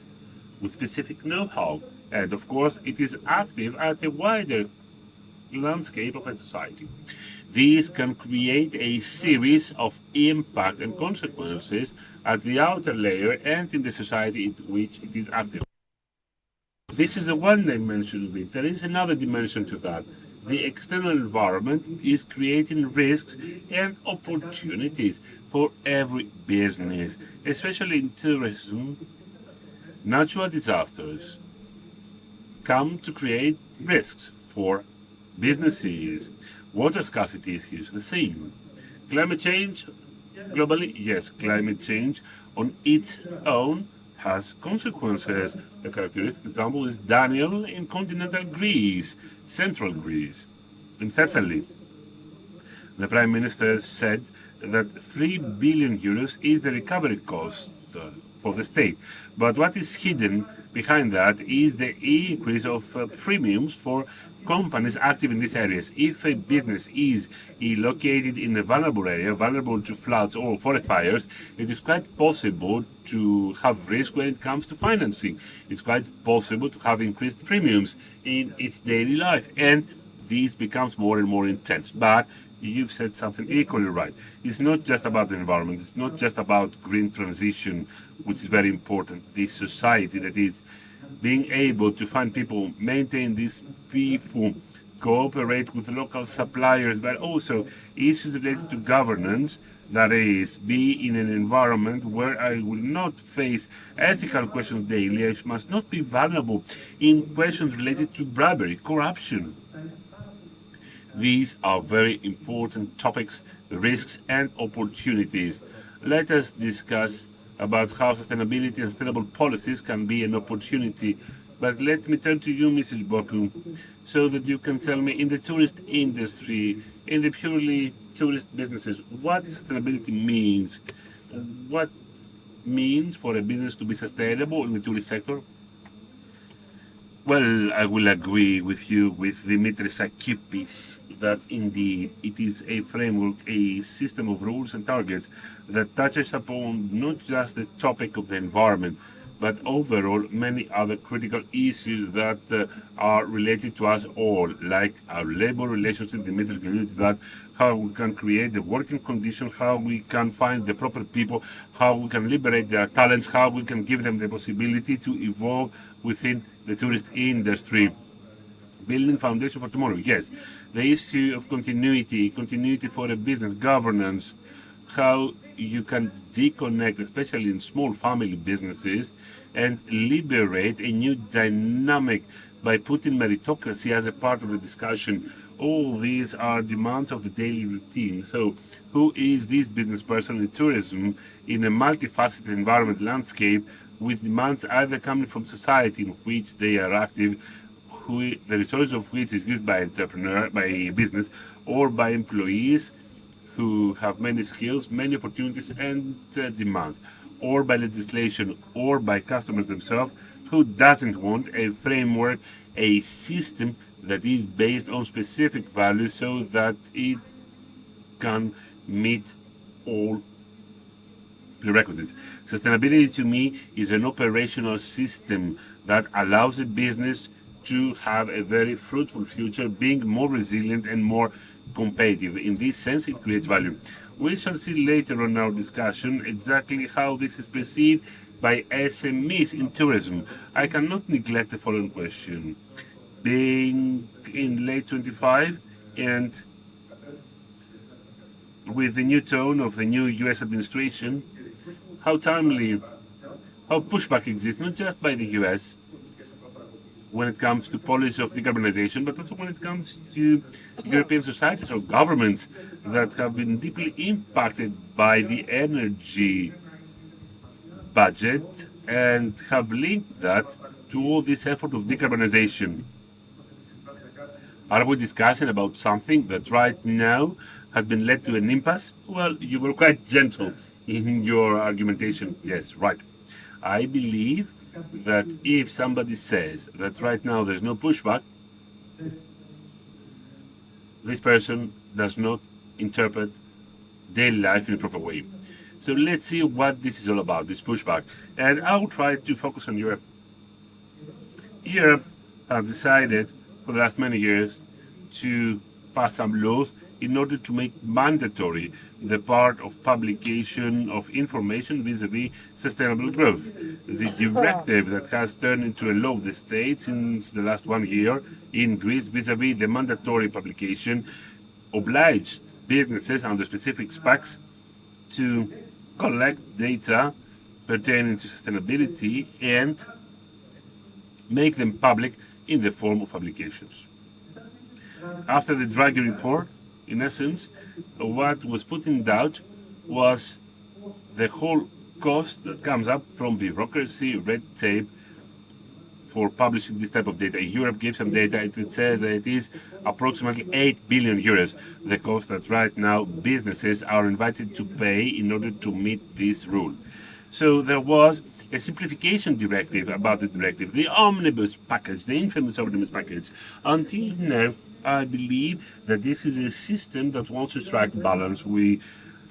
with specific know-how. And of course, it is active at a wider landscape of a society. These can create a series of impact and consequences at the outer layer and in the society in which it is active. This is the one dimension of it. There is another dimension to that. The external environment is creating risks and opportunities for every business, especially in tourism. Natural disasters come to create risks for businesses. Water scarcity issues, the same. Climate change, globally, yes, climate change on its own has consequences. A characteristic example is Daniel in continental Greece, central Greece, in Thessaly. The Prime Minister said that 3 billion euros is the recovery cost for the state. But what is hidden behind that is the increase of premiums for companies active in these areas. If a business is located in a vulnerable area, vulnerable to floods or forest fires, it is quite possible to have risk when it comes to financing. It's quite possible to have increased premiums in its daily life. And this becomes more and more intense. But you've said something equally right. It's not just about the environment. It's not just about green transition, which is very important. This society that is being able to find people, maintain these people, cooperate with local suppliers, but also issues related to governance, that is, be in an environment where I will not face ethical questions daily. I must not be vulnerable in questions related to bribery, corruption. These are very important topics, risks and opportunities. Let us discuss about how sustainability and sustainable policies can be an opportunity. But let me turn to you, Mrs. Boku, so that you can tell me, in the tourist industry, in the purely tourist businesses, what sustainability means. What means for a business to be sustainable in the tourist sector? Well, I will agree with you, with Dimitris Akipis, that indeed it is a framework, a system of rules and targets that touches upon not just the topic of the environment, but overall many other critical issues that are related to us all, like our labor relationship. Dimitris alluded to that, how we can create the working conditions, how we can find the proper people, how we can liberate their talents, how we can give them the possibility to evolve within the tourist industry. Building foundation for tomorrow, yes. The issue of continuity for a business, governance, how you can deconnect, especially in small family businesses, and liberate a new dynamic by putting meritocracy as a part of the discussion. All these are demands of the daily routine. So who is this business person in tourism in a multifaceted environment landscape with demands either coming from society in which they are active, the resource of which is used by entrepreneur, by business, or by employees who have many skills, many opportunities and demands, or by legislation, or by customers themselves, who doesn't want a framework, a system that is based on specific values so that it can meet all prerequisites. Sustainability to me is an operational system that allows a business to have a very fruitful future, being more resilient and more competitive. In this sense, it creates value. We shall see later on our discussion exactly how this is perceived by SMEs in tourism. I cannot neglect the following question. Being in late 25 and with the new tone of the new US administration, how timely, how pushback exists, not just by the US, when it comes to policy of decarbonization, but also when it comes to European societies or governments that have been deeply impacted by the energy budget and have linked that to all this effort of decarbonization. Are we discussing about something that right now has been led to an impasse? Well, you were quite gentle in your argumentation. Yes, right. I believe that if somebody says that right now there's no pushback, this person does not interpret daily life in a proper way. So let's see what this is all about, this pushback. And I'll try to focus on Europe. Europe has decided for the last many years to pass some laws in order to make mandatory the part of publication of information vis-à-vis sustainable growth. The directive that has turned into a law of the state since the last 1 year in Greece vis-à-vis the mandatory publication obliged businesses under specific specs to collect data pertaining to sustainability and make them public in the form of publications. After the Draghi report, in essence, what was put in doubt was the whole cost that comes up from bureaucracy, red tape, for publishing this type of data. Europe gave some data. It says that it is approximately 8 billion euros, the cost that right now businesses are invited to pay in order to meet this rule. So there was a simplification directive about the directive, the omnibus package, the infamous omnibus package. Until now, I believe that this is a system that wants to strike balance. We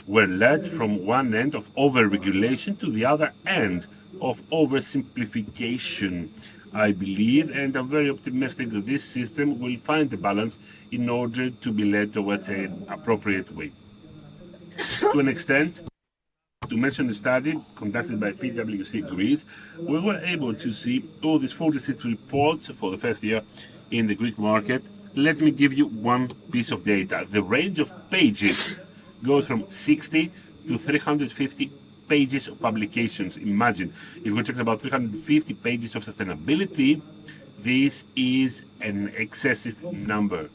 were led from one end of over-regulation to the other end of oversimplification, I believe, and I'm very optimistic that this system will find the balance in order to be led towards an appropriate way. To an extent, to mention the study conducted by PwC Greece, we were able to see all these 46 reports for the first year in the Greek market. Let me give you one piece of data. The range of pages goes from 60 to 350 pages of publications. Imagine, if we talk about 350 pages of sustainability, this is an excessive number.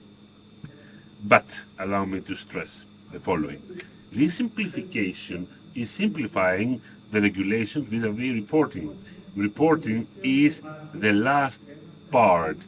But allow me to stress the following. This simplification is simplifying the regulations vis-à-vis reporting. Reporting is the last part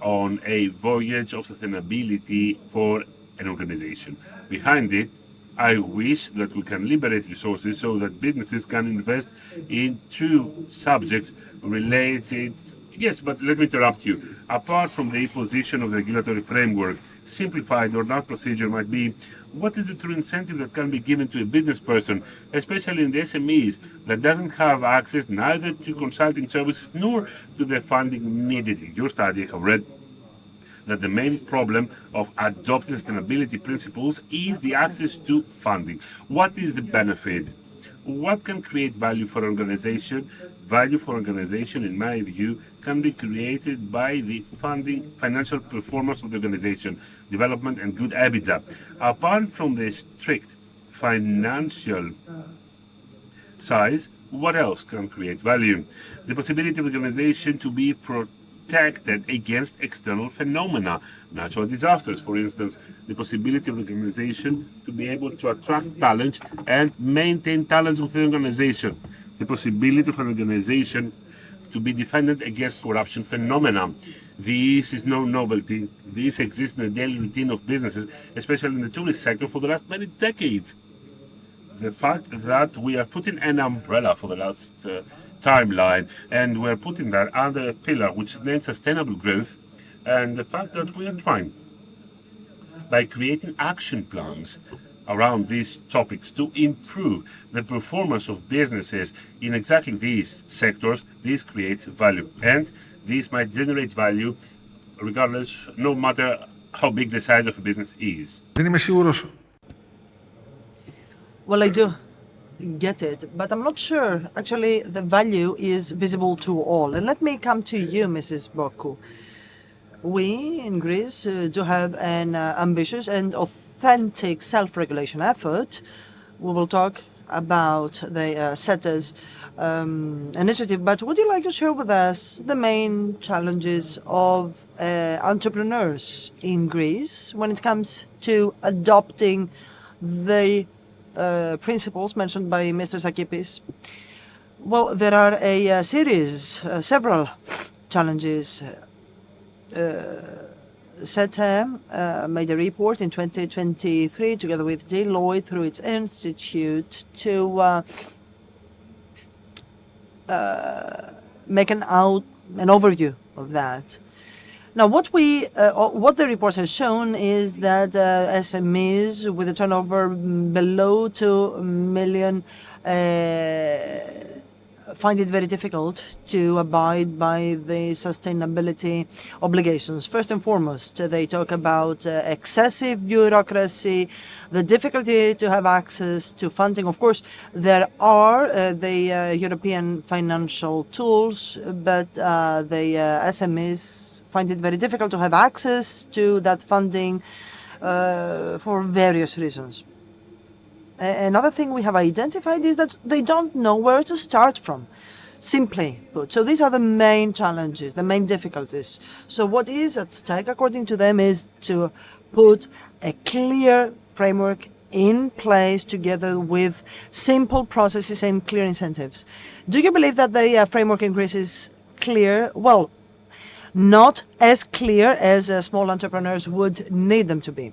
on a voyage of sustainability for an organization. Behind it, I wish that we can liberate resources so that businesses can invest in two subjects related. Yes, but let me interrupt you. Apart from the imposition of the regulatory framework, simplified or not procedure might be, what is the true incentive that can be given to a business person, especially in the SMEs, that doesn't have access neither to consulting services nor to the funding needed? In your study, I have read that the main problem of adopting sustainability principles is the access to funding. What is the benefit? What can create value for organization? Value for organization, in my view, can be created by the funding, financial performance of the organization, development and good EBITDA. Apart from the strict financial size, what else can create value? The possibility of the organization to be protected against external phenomena, natural disasters, for instance, the possibility of the organization to be able to attract talent and maintain talent within the organization, the possibility of an organization to be defended against corruption phenomena. This is no novelty. This exists in the daily routine of businesses, especially in the tourist sector for the last many decades. The fact that we are putting an umbrella for the last timeline, and we're putting that under a pillar which is named sustainable growth, and the fact that we are trying, by creating action plans around these topics to improve the performance of businesses in exactly these sectors, this creates value. And this might generate value regardless, no matter how big the size of a business is. Well, I do get it, but I'm not sure actually the value is visible to all. And let me come to you, Mrs. Boku. We in Greece do have an ambitious and authentic self-regulation effort. We will talk about the SETA's initiative, but would you like to share with us the main challenges of entrepreneurs in Greece when it comes to adopting the principles mentioned by Mr. Sakipis? Well, there are several challenges. SETA made a report in 2023 together with Deloitte through its institute to make an overview of that. Now, what the report has shown is that SMEs with a turnover below 2 million find it very difficult to abide by the sustainability obligations. First and foremost, they talk about excessive bureaucracy, the difficulty to have access to funding. Of course, there are the European financial tools, but the SMEs find it very difficult to have access to that funding for various reasons. Another thing we have identified is that they don't know where to start from, simply put. So these are the main challenges, the main difficulties. So what is at stake, according to them, is to put a clear framework in place together with simple processes and clear incentives. Do you believe that the framework in Greece is clear? Well, not as clear as small entrepreneurs would need them to be.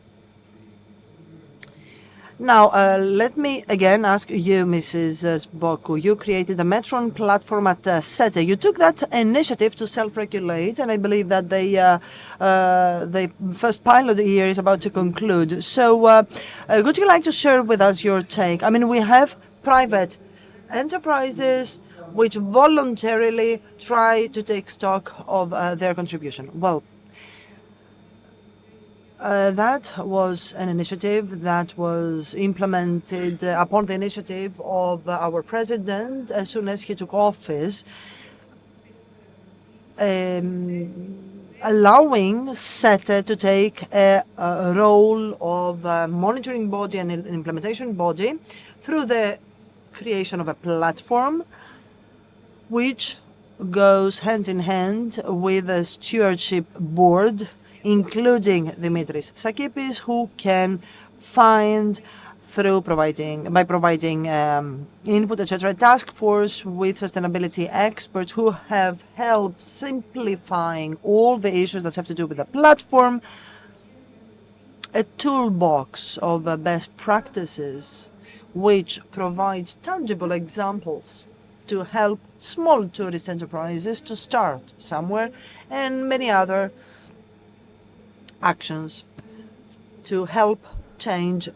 Now, let me again ask you, Mrs. Sboku. You created the Metron platform at SETA. You took that initiative to self-regulate, and I believe that the first pilot year is about to conclude. So, would you like to share with us your take? I mean, we have private enterprises which voluntarily try to take stock of their contribution. Well, that was an initiative that was implemented upon the initiative of our president as soon as he took office, allowing SETA to take a role of monitoring body and implementation body through the creation of a platform which goes hand in hand with a stewardship board, including Dimitris Sakipis, who can find by providing input, etc., a task force with sustainability experts who have helped simplifying all the issues that have to do with the platform, a toolbox of best practices which provides tangible examples to help small tourist enterprises to start somewhere, and many other actions to help change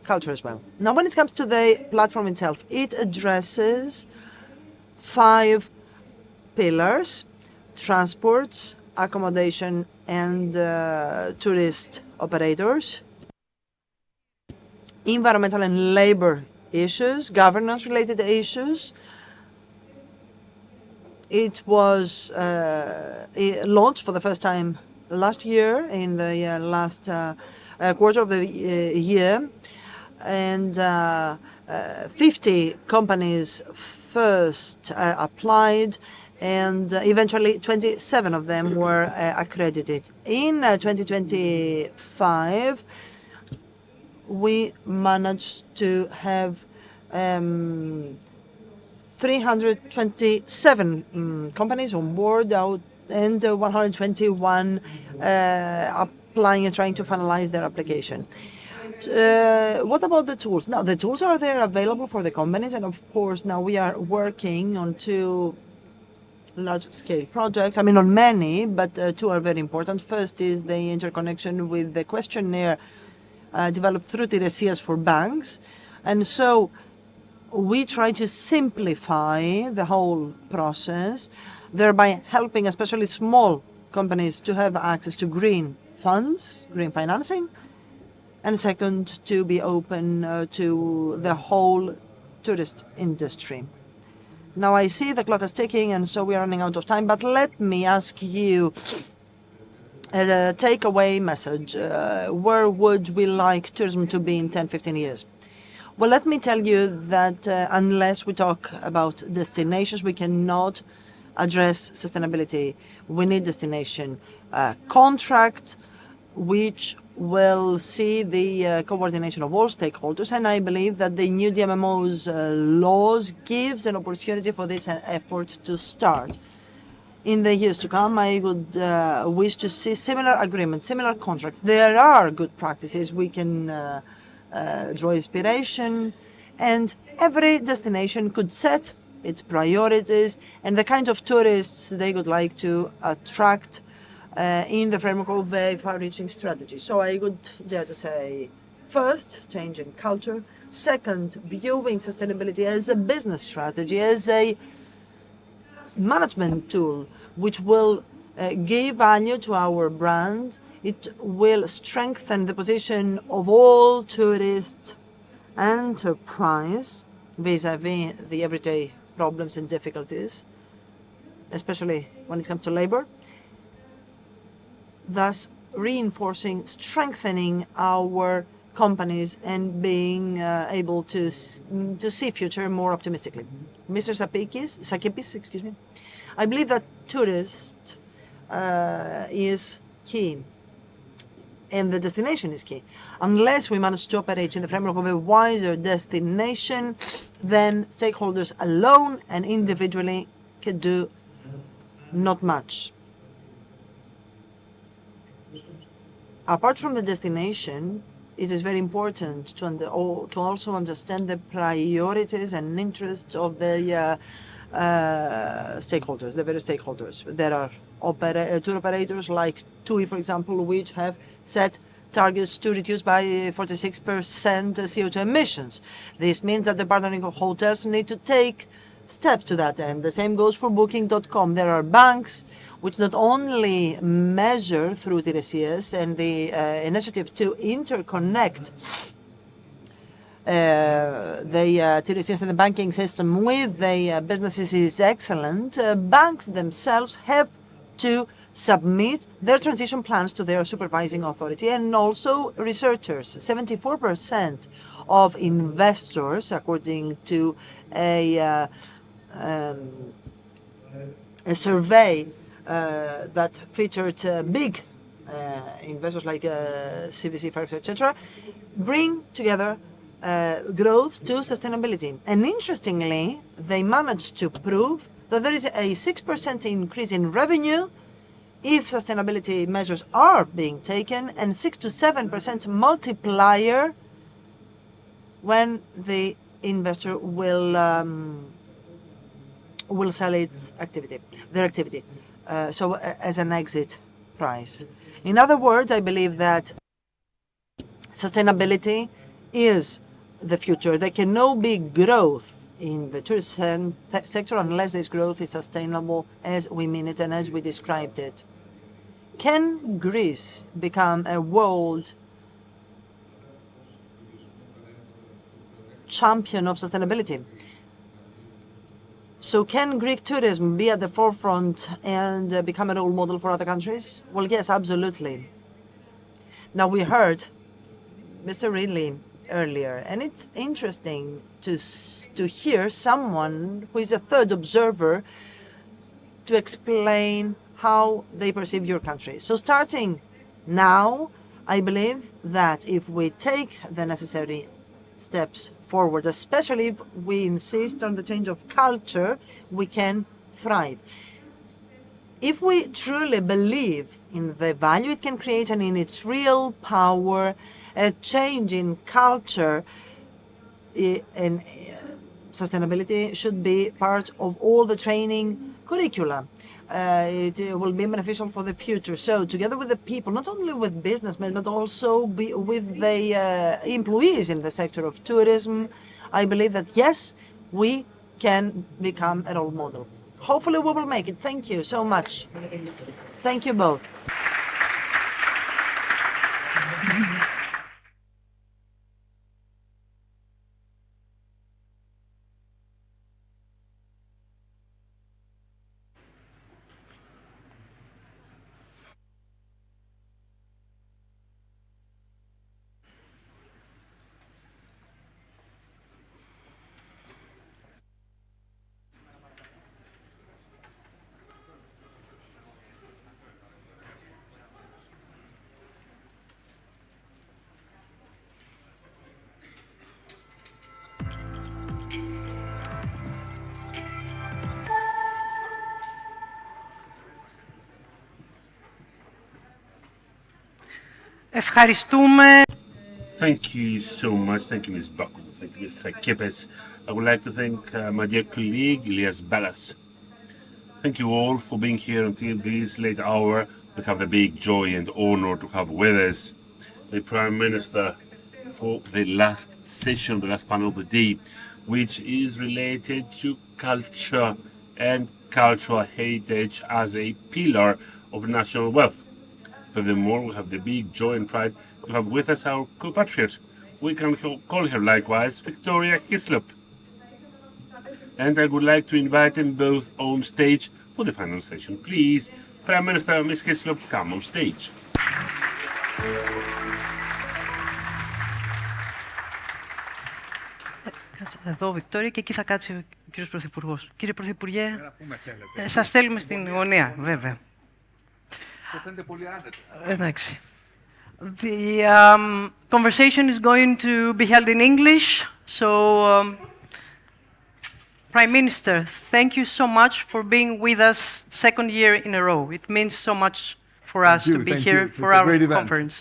culture as well. Now, when it comes to the platform itself, it addresses 5 pillars: transports, accommodation, and tourist operators, environmental and labor issues, governance-related issues. It was launched for the first time last year, in the last quarter of the year, and 50 companies first applied, and eventually 27 of them were accredited. In 2025, we managed to have 327 companies on board out, and 121 applying and trying to finalize their application. What about the tools? Now, the tools are there available for the companies, and of course, now we are working on 2 large-scale projects. I mean, on many, but 2 are very important. First is the interconnection with the questionnaire developed through Tiresias for banks. And so we try to simplify the whole process, thereby helping especially small companies to have access to green funds, green financing, and second, to be open to the whole tourist industry. Now, I see the clock is ticking, and so we are running out of time, but let me ask you a takeaway message. Where would we like tourism to be in 10, 15 years? Well, let me tell you that unless we talk about destinations, we cannot address sustainability. We need destination contract, which will see the coordination of all stakeholders, and I believe that the new DMMO's laws gives an opportunity for this effort to start. In the years to come, I would wish to see similar agreements, similar contracts. There are good practices. We can draw inspiration, and every destination could set its priorities and the kind of tourists they would like to attract in the framework of a far-reaching strategy. So I would dare to say, first, changing culture. Second, viewing sustainability as a business strategy, as a management tool, which will give value to our brand. It will strengthen the position of all tourist enterprise vis-à-vis the everyday problems and difficulties, especially when it comes to labor, thus reinforcing, strengthening our companies and being able to see future more optimistically. Mr. Sakipis, excuse me. I believe that tourist is key, and the destination is key. Unless we manage to operate in the framework of a wider destination, then stakeholders alone and individually can do not much. Apart from the destination, it is very important to also understand the priorities and interests of the stakeholders, the various stakeholders. There are tour operators like TUI, for example, which have set targets to reduce by 46% CO2 emissions. This means that the partnering of hotels need to take steps to that end. The same goes for Booking.com. There are banks which not only measure through TRCS and the initiative to interconnect the TRCS and the banking system with the businesses is excellent. Banks themselves have to submit their transition plans to their supervising authority, and also researchers. 74% of investors, according to a survey that featured big investors like CVC, Farx, etc., bring together growth to sustainability. And interestingly, they managed to prove that there is a 6% increase in revenue if sustainability measures are being taken, and 6 to 7% multiplier when the investor will sell their activity, so as an exit price. In other words, I believe that sustainability is the future. There can no be growth in the tourism sector unless this growth is sustainable as we mean it and as we described it. Can Greece become a world champion of sustainability? So can Greek tourism be at the forefront and become a role model for other countries? Well, yes, absolutely. Now, we heard Mr. Ridley earlier, and it's interesting to hear someone who is a third observer to explain how they perceive your country. So starting now, I believe that if we take the necessary steps forward, especially if we insist on the change of culture, we can thrive. If we truly believe in the value it can create and in its real power, a change in culture and sustainability should be part of all the training curricula. It will be beneficial for the future. So together with the people, not only with businessmen, but also with the employees in the sector of tourism, I believe that, yes, we can become a role model. Hopefully we will make it. Thank you so much. Thank you both. Ευχαριστούμε. Thank you so much. Thank you, Ms. Baku. Thank you, Mr. Kipes. I would like to thank my dear colleague, Elias Ballas. Thank you all for being here until this late hour. We have the big joy and honor to have with us the Prime Minister for the last session, the last panel of the day, which is related to culture and cultural heritage as a pillar of national wealth. Furthermore, we have the big joy and pride to have with us our compatriot. We can call her likewise Victoria Hislop. And I would like to invite them both on stage for the final session. Please, Prime Minister Ms. Hislop, come on stage. εδώ, Βικτόρια, και εκεί θα κάτσει ο κύριος Πρωθυπουργός. Κύριε Πρωθυπουργέ, σας θέλουμε στην γωνία, βέβαια. Εντάξει. The conversation is going to be held in English, so Prime Minister, thank you so much for being with us second year in a row. It means so much for us to be here for our conference.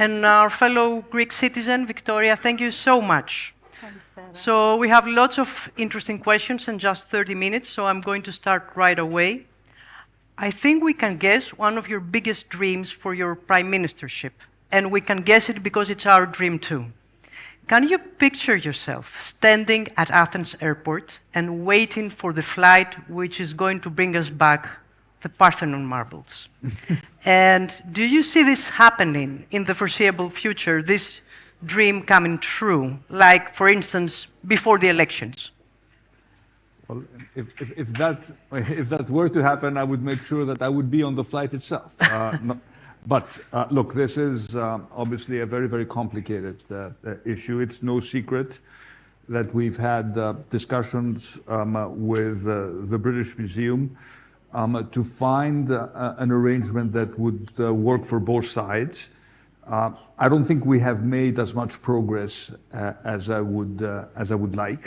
And our fellow Greek citizen, Victoria, thank you so much. So we have lots of interesting questions in just 30 minutes, so I'm going to start right away. I think we can guess one of your biggest dreams for your prime ministership, and we can guess it because it's our dream too. Can you picture yourself standing at Athens airport and waiting for the flight which is going to bring us back the Parthenon marbles? And do you see this happening in the foreseeable future, this dream coming true, like, for instance, before the elections? Well, if that were to happen, I would make sure that I would be on the flight itself. Look, this is obviously a very, very complicated issue. It's no secret that we've had discussions with the British Museum to find an arrangement that would work for both sides. I don't think we have made as much progress as I would like.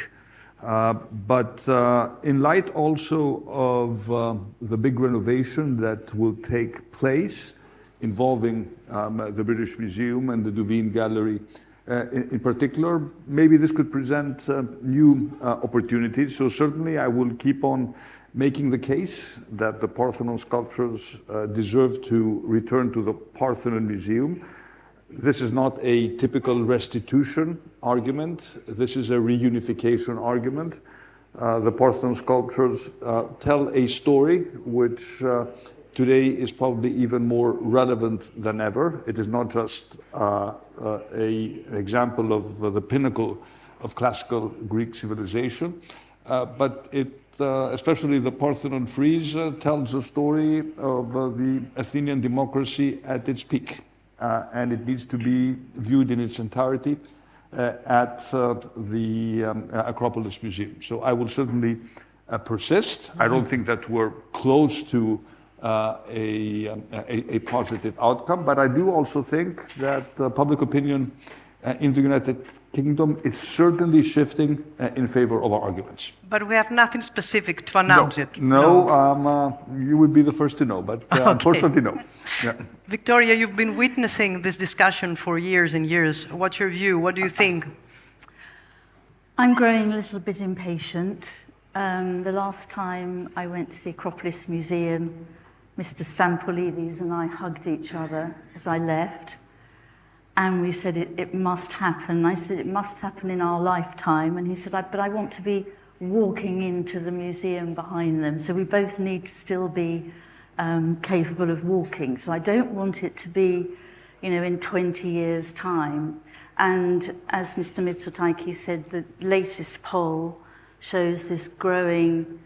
But in light also of the big renovation that will take place involving the British Museum and the Duveen Gallery in particular, maybe this could present new opportunities. So certainly I will keep on making the case that the Parthenon sculptures deserve to return to the Parthenon Museum. This is not a typical restitution argument. This is a reunification argument. The Parthenon sculptures tell a story which today is probably even more relevant than ever. It is not just an example of the pinnacle of classical Greek civilization, but it, especially the Parthenon frieze, tells a story of the Athenian democracy at its peak. And it needs to be viewed in its entirety at the Acropolis Museum. So I will certainly persist. I don't think that we're close to a positive outcome, but I do also think that public opinion in the United Kingdom is certainly shifting in favor of our arguments. But we have nothing specific to announce yet. No, you would be the first to know, but unfortunately, no. Yeah. Victoria, you've been witnessing this discussion for years and years. What's your view? What do you think? I'm growing a little bit impatient. The last time I went to the Acropolis Museum, Mr. Stampolides and I hugged each other as I left. And we said, it must happen. I said, it must happen in our lifetime. And he said, but I want to be walking into the museum behind them. So we both need to still be capable of walking. So I don't want it to be, in 20 years' time. And as Mr. Mitsotakis said, the latest poll shows this growing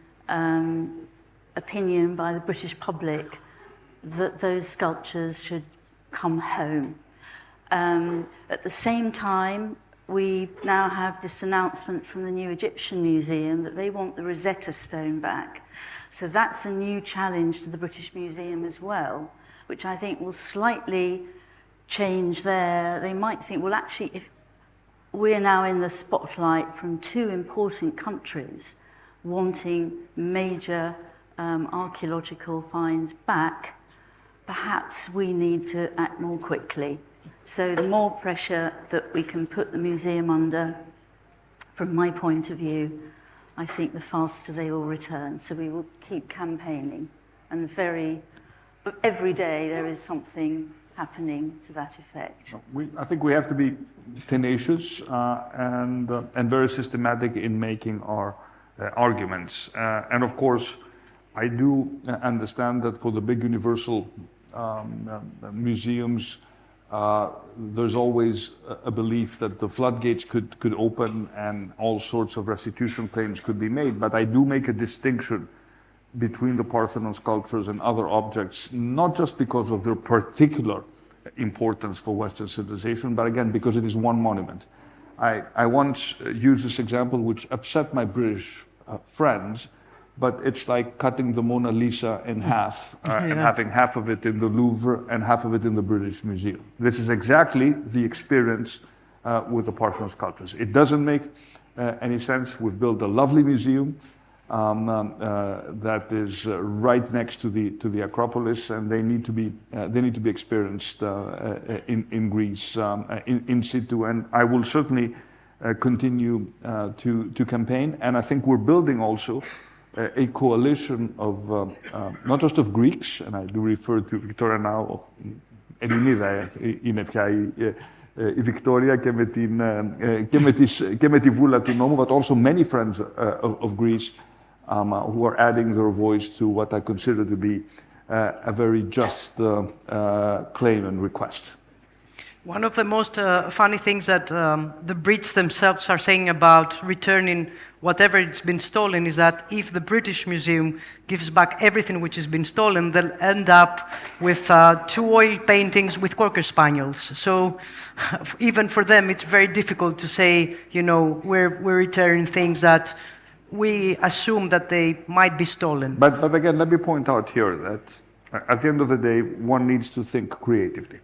opinion by the British public that those sculptures should come home. At the same time, we now have this announcement from the new Egyptian Museum that they want the Rosetta Stone back. So that's a new challenge to the British Museum as well, which I think will slightly change they might think, well, actually, if we're now in the spotlight from two important countries wanting major archaeological finds back, perhaps we need to act more quickly. So the more pressure that we can put the museum under, from my point of view, I think the faster they will return. So we will keep campaigning. And every day there is something happening to that effect. I think we have to be tenacious and very systematic in making our arguments. And of course, I do understand that for the big universal museums, there's always a belief that the floodgates could open and all sorts of restitution claims could be made. But I do make a distinction between the Parthenon sculptures and other objects, not just because of their particular importance for Western civilization, but again, because it is one monument. I once used this example, which upset my British friends, but it's like cutting the Mona Lisa in half and having half of it in the Louvre and half of it in the British Museum. This is exactly the experience with the Parthenon sculptures. It doesn't make any sense. We've built a lovely museum that is right next to the Acropolis, and they need to be experienced in Greece in situ. And I will certainly continue to campaign. And I think we're building also a coalition of not just of Greeks, and I do refer to Victoria now. Ελληνίδα είναι πια η Victoria και με τη βούλα του νόμου, but also many friends of Greece who are adding their voice to what I consider to be a very just claim and request. One of the most funny things that the Brits themselves are saying about returning whatever it's been stolen is that if the British Museum gives back everything which has been stolen, they'll end up with 2 oil paintings with Cocker Spaniels. So even for them, it's very difficult to say, you know, we're returning things that we assume that they might be stolen. But again, let me point out here that at the end of the day, one needs to think creatively.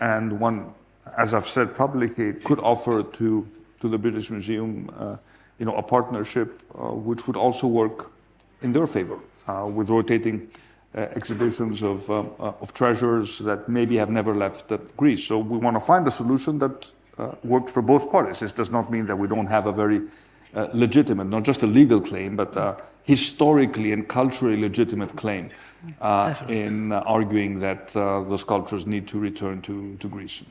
And one, as I've said publicly, could offer to the British Museum, you know, a partnership which would also work in their favor with rotating exhibitions of treasures that maybe have never left Greece. So we want to find a solution that works for both parties. This does not mean that we don't have a very legitimate, not just a legal claim, but historically and culturally legitimate claim in arguing that the sculptures need to return to Greece.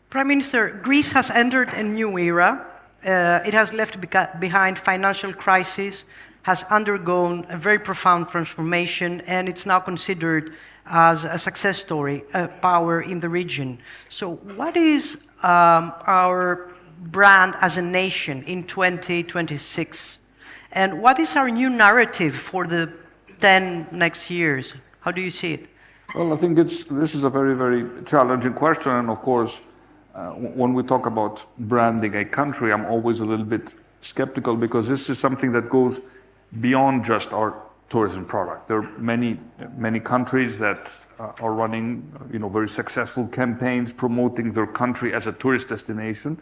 Prime Minister, Greece has entered a new era. It has left behind financial crisis, has undergone a very profound transformation, and it's now considered as a success story, a power in the region. So what is our brand as a nation in 2026? And what is our new narrative for the 10 next years? How do you see it? Well, I think this is a very, very challenging question. And of course, when we talk about branding a country, I'm always a little bit skeptical because this is something that goes beyond just our tourism product. There are many countries that are running, you know, very successful campaigns promoting their country as a tourist destination.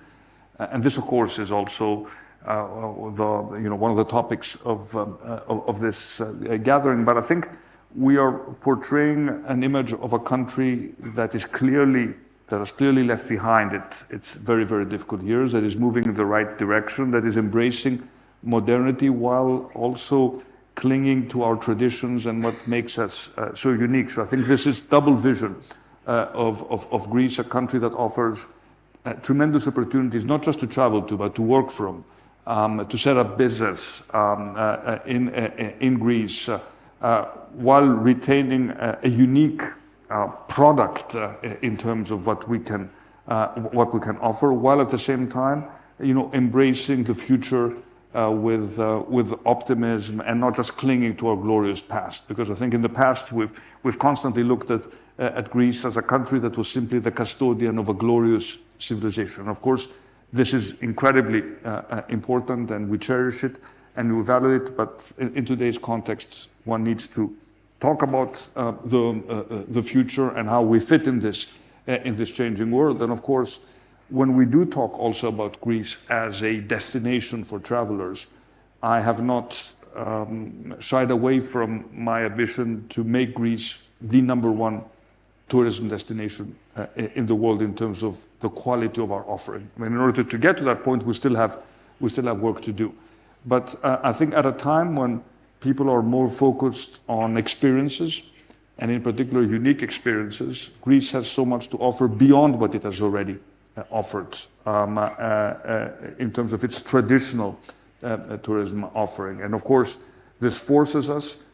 And this, of course, is also one of the topics of this gathering. But I think we are portraying an image of a country that has clearly left behind its very, very difficult years, that is moving in the right direction, that is embracing modernity while also clinging to our traditions and what makes us so unique. So I think this is double vision of Greece, a country that offers tremendous opportunities, not just to travel to, but to work from, to set up business in Greece, while retaining a unique product in terms of what we can offer, while at the same time, you know, embracing the future with optimism and not just clinging to our glorious past. Because I think in the past we've constantly looked at Greece as a country that was simply the custodian of a glorious civilization. Of course, this is incredibly important, and we cherish it and we value it. But in today's context, one needs to talk about the future and how we fit in this changing world. And of course, when we do talk also about Greece as a destination for travelers, I have not shied away from my ambition to make Greece the #1 tourism destination in the world in terms of the quality of our offering. I mean, in order to get to that point, we still have work to do. But I think at a time when people are more focused on experiences, and in particular unique experiences, Greece has so much to offer beyond what it has already offered in terms of its traditional tourism offering. And of course, this forces us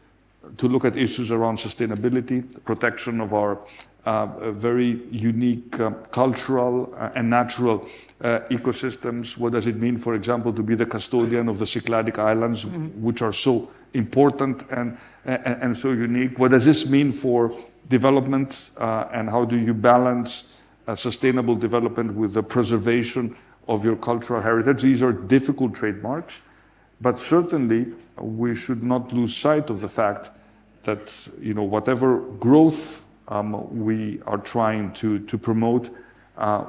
to look at issues around sustainability, protection of our very unique cultural and natural ecosystems. What does it mean, for example, to be the custodian of the Cycladic Islands, which are so important and so unique? What does this mean for development, and how do you balance sustainable development with the preservation of your cultural heritage. These are difficult trademarks, but certainly we should not lose sight of the fact that whatever growth we are trying to promote,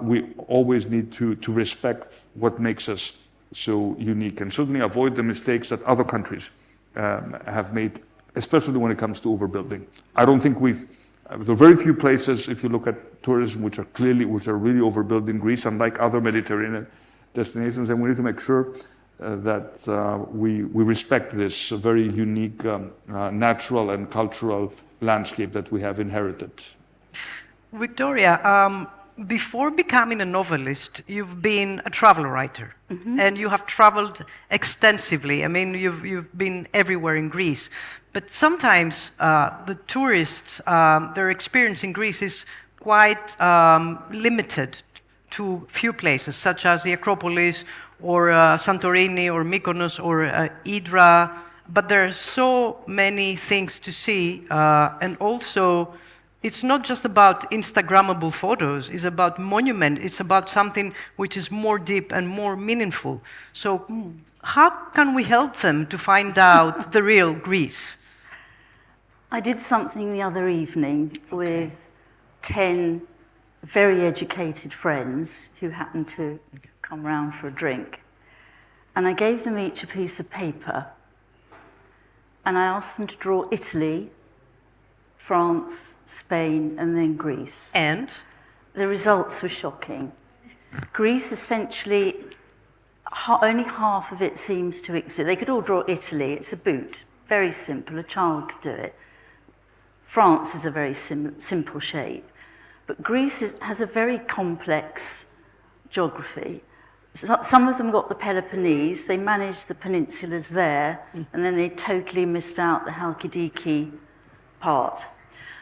we always need to respect what makes us so unique, and certainly avoid the mistakes that other countries have made, especially when it comes to overbuilding. I don't think there are very few places, if you look at tourism, which are really overbuilding Greece, unlike other Mediterranean destinations, and we need to make sure that we respect this very unique natural and cultural landscape that we have inherited. Victoria, before becoming a novelist, you've been a travel writer, and you have traveled extensively. I mean, you've been everywhere in Greece. But sometimes the tourists, their experience in Greece is quite limited to few places, such as the Acropolis, or Santorini, or Mykonos, or Hydra. But there are so many things to see, and also it's not just about Instagrammable photos, it's about monument, it's about something which is more deep and more meaningful. So how can we help them to find out the real Greece? I did something the other evening with 10 very educated friends who happened to come round for a drink. And I gave them each a piece of paper, and I asked them to draw Italy, France, Spain, and then Greece. And? The results were shocking. Greece, essentially, only half of it seems to exist. They could all draw Italy. It's a boot. Very simple. A child could do it. France is a very simple shape. But Greece has a very complex geography. Some of them got the Peloponnese. They managed the peninsulas there, and then they totally missed out the Halkidiki part.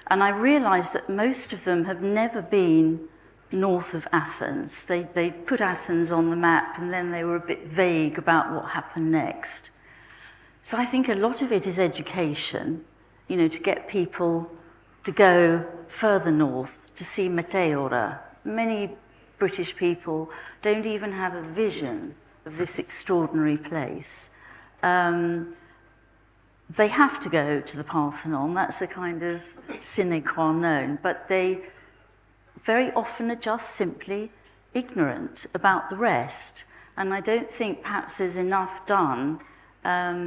And I realized that most of them have never been north of Athens. They put Athens on the map, and then they were a bit vague about what happened next. So I think a lot of it is education, to get people to go further north, to see Meteora. Many British people don't even have a vision of this extraordinary place. They have to go to the Parthenon. That's a kind of sine qua non. But they very often are just simply ignorant about the rest. And I don't think perhaps there's enough done.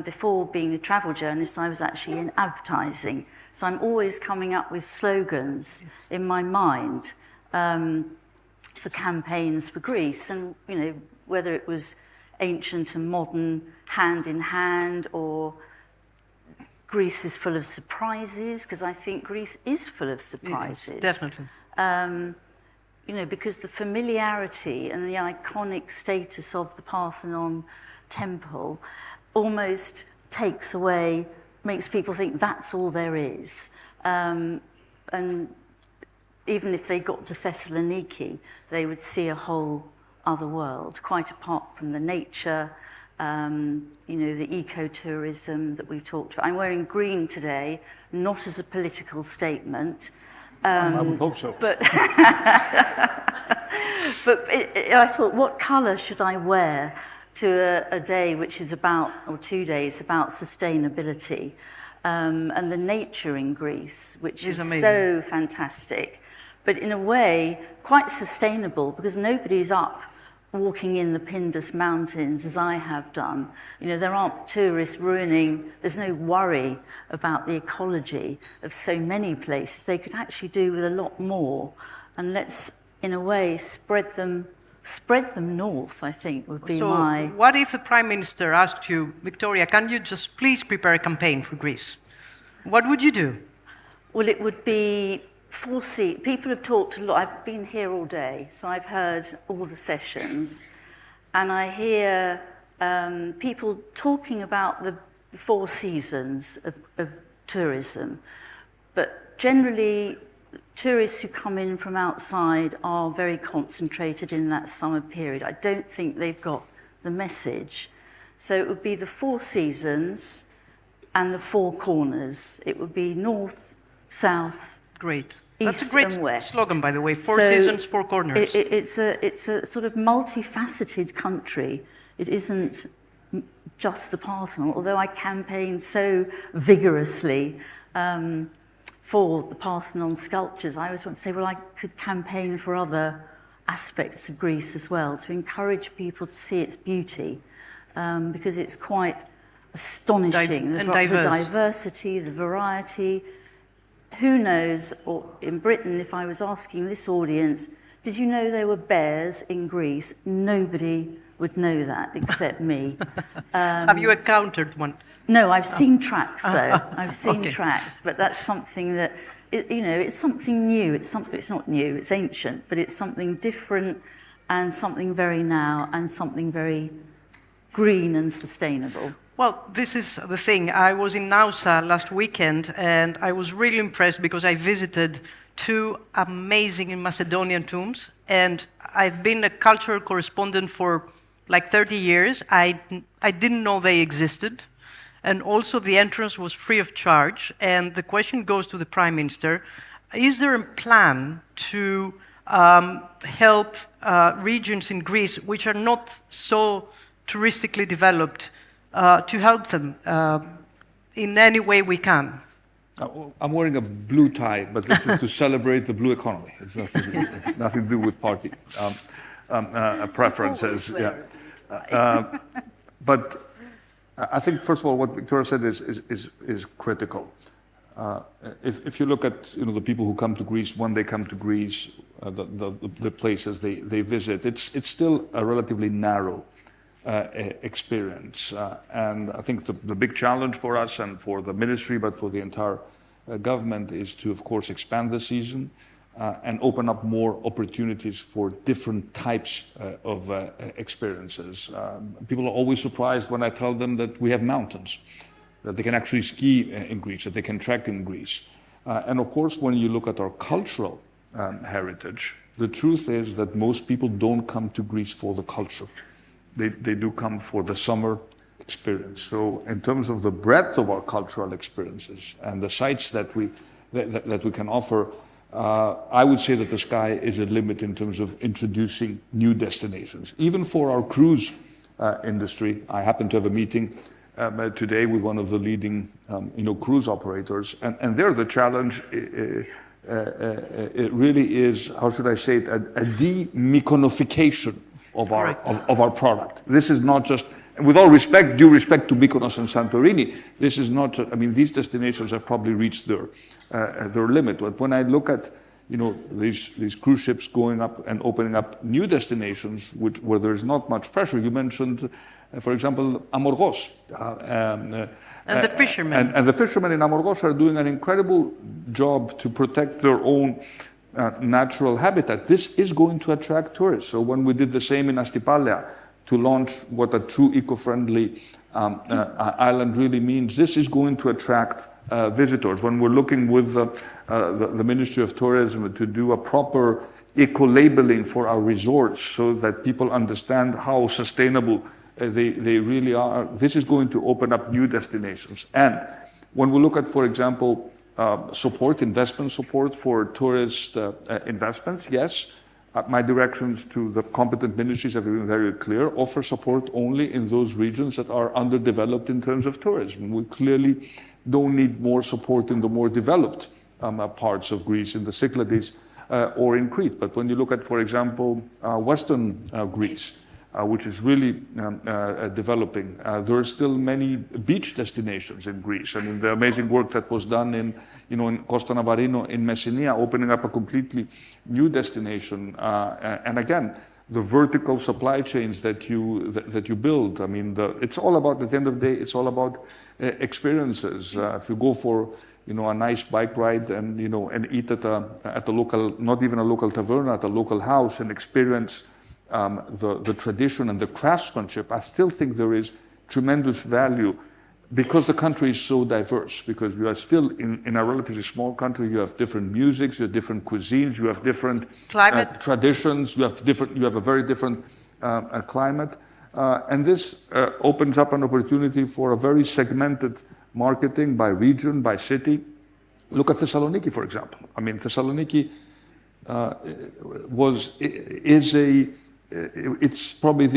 Before being a travel journalist, I was actually in advertising. So I'm always coming up with slogans in my mind for campaigns for Greece. And, whether it was ancient and modern, hand in hand, or Greece is full of surprises, because I think Greece is full of surprises. Yes, definitely. Because the familiarity and the iconic status of the Parthenon temple almost takes away, makes people think that's all there is. And even if they got to Thessaloniki, they would see a whole other world, quite apart from the nature, the ecotourism that we talked about. I'm wearing green today, not as a political statement. I would hope so. But I thought, what colour should I wear to a day which is about, or 2 days, about sustainability and the nature in Greece, which is so fantastic, but in a way quite sustainable, because nobody's up walking in the Pindus Mountains as I have done. There aren't tourists ruining, there's no worry about the ecology of so many places. They could actually do with a lot more, and let's, in a way, spread them north, I think, would be my... So what if the Prime Minister asked you, Victoria, can you just please prepare a campaign for Greece? What would you do? Well, it would be foresee. People have talked a lot. I've been here all day, so I've heard all the sessions, and I hear people talking about the 4 seasons of tourism. But generally, tourists who come in from outside are very concentrated in that summer period. I don't think they've got the message. So it would be the 4 seasons and the 4 corners. It would be north, south, great, That's east a great and west. slogan, by the way, four So seasons, four corners. It's a sort of multifaceted country. It isn't just the Parthenon, although I campaigned so vigorously for the Parthenon sculptures. I always want to say, well, I could campaign for other aspects of Greece as well, to encourage people to see its beauty, because it's quite astonishing, the diversity, the variety. Who knows, or in Britain, if I was asking this audience, did you know there were bears in Greece? Nobody would know that except me. Have you encountered one? No, I've seen tracks though. I've seen tracks, but that's something that, it's something new. It's not new, it's ancient, but it's something different and something very now and something very green and sustainable. Well, this is the thing. I was in Nasser last weekend, and I was really impressed because I visited two amazing Macedonian tombs, and I've been a cultural correspondent for like 30 years. I didn't know they existed, and also the entrance was free of charge. And the question goes to the Prime Minister, is there a plan to help regions in Greece which are not so touristically developed, to help them in any way we can? I'm wearing a blue tie, but this is to celebrate the blue economy. It's nothing to do with party preferences. Yeah. But I think, first of all, what Victoria said is critical. If you look at the people who come to Greece, when they come to Greece, the places they visit, it's still a relatively narrow experience. And I think the big challenge for us and for the ministry, but for the entire government, is to, of course, expand the season and open up more opportunities for different types of experiences. People are always surprised when I tell them that we have mountains, that they can actually ski in Greece, that they can trek in Greece. And of course, when you look at our cultural heritage, the truth is that most people don't come to Greece for the culture. They do come for the summer experience. So in terms of the breadth of our cultural experiences and the sites that we can offer, I would say that the sky is a limit in terms of introducing new destinations. Even for our cruise industry, I happen to have a meeting today with one of the leading cruise operators, and there the challenge it really is, how should I say it, a de-Mykonofication of our product. This is not just, with all respect, due respect to Mykonos and Santorini, this is not just, these destinations have probably reached their limit. But when I look at these cruise ships going up and opening up new destinations where there's not much pressure, you mentioned, for example, Amorgos. And the fishermen. And the fishermen in Amorgos are doing an incredible job to protect their own natural habitat. This is going to attract tourists. So when we did the same in Astipalea to launch what a true eco-friendly island really means, this is going to attract visitors. When we're looking with the Ministry of Tourism to do a proper eco-labeling for our resorts so that people understand how sustainable they really are, this is going to open up new destinations. And when we look at, for example, investment support for tourist investments, yes, my directions to the competent ministries have been very clear. Offer support only in those regions that are underdeveloped in terms of tourism. We clearly don't need more support in the more developed parts of Greece, in the Cyclades or in Crete. But when you look at, for example, Western Greece, which is really developing, there are still many beach destinations in Greece. The amazing work that was done in Costa Navarino, in Messina, opening up a completely new destination. And again, the vertical supply chains that you build. It's all about, at the end of the day, it's all about experiences. If you go for a nice bike ride and eat at a local, not even a local taverna, at a local house, and experience the tradition and the craftsmanship, I still think there is tremendous value, because the country is so diverse, because we are still in a relatively small country. You have different musics, you have different cuisines, you have different traditions, you have a very different climate. And this opens up an opportunity for a very segmented marketing by region, by city, Look at Thessaloniki, for example. I mean, Thessaloniki it's probably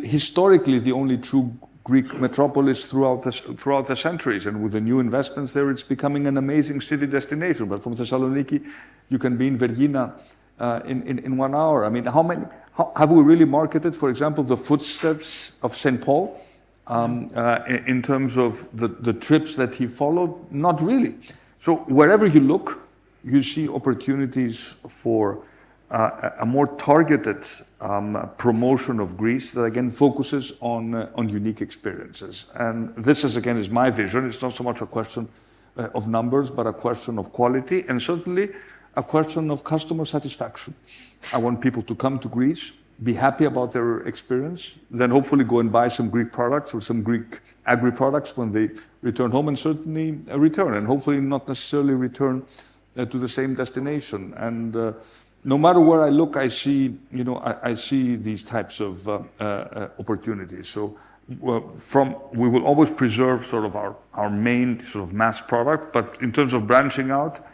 historically the only true Greek metropolis throughout the centuries, and with the new investments there, it's becoming an amazing city destination. But from Thessaloniki, you can be in Vergina in 1 hour. I mean, have we really marketed, for example, the footsteps of St. Paul in terms of the trips that he followed? Not really. So wherever you look, you see opportunities for a more targeted promotion of Greece that again focuses on unique experiences. And this is my vision. It's not so much a question of numbers, but a question of quality, and certainly a question of customer satisfaction. I want people to come to Greece, be happy about their experience, then hopefully go and buy some Greek products or some Greek agri-products when they return home, and certainly return, and hopefully not necessarily return to the same destination. And no matter where I look, I see these types of opportunities. So we will always preserve sort of our main sort of mass product, but in terms of branching out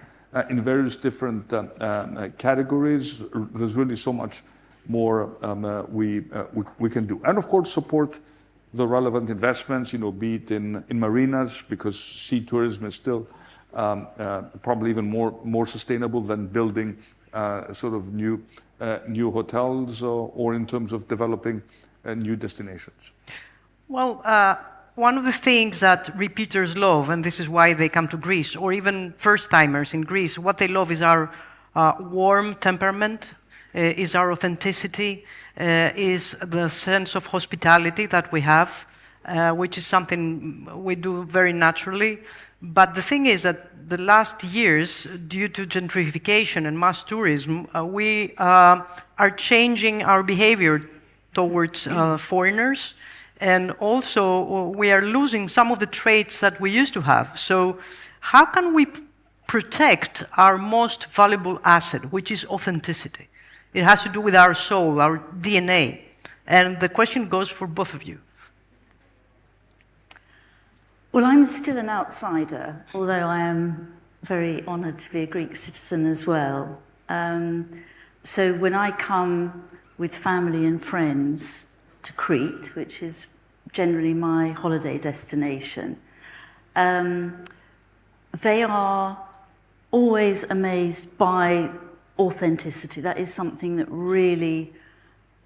in various different categories, there's really so much more we can do. And of course, support the relevant investments, be it in marinas, because sea tourism is still probably even more sustainable than building sort of new hotels, or in terms of developing new destinations. Well, one of the things that repeaters love, and this is why they come to Greece, or even first-timers in Greece, what they love is our warm temperament, is our authenticity, is the sense of hospitality that we have, which is something we do very naturally. But the thing is that the last years, due to gentrification and mass tourism, we are changing our behavior towards foreigners, and also we are losing some of the traits that we used to have. So how can we protect our most valuable asset, which is authenticity? It has to do with our soul, our DNA. And the question goes for both of you. Well, I'm still an outsider, although I am very honoured to be a Greek citizen as well. So when I come with family and friends to Crete, which is generally my holiday destination, they are always amazed by authenticity. That is something that really,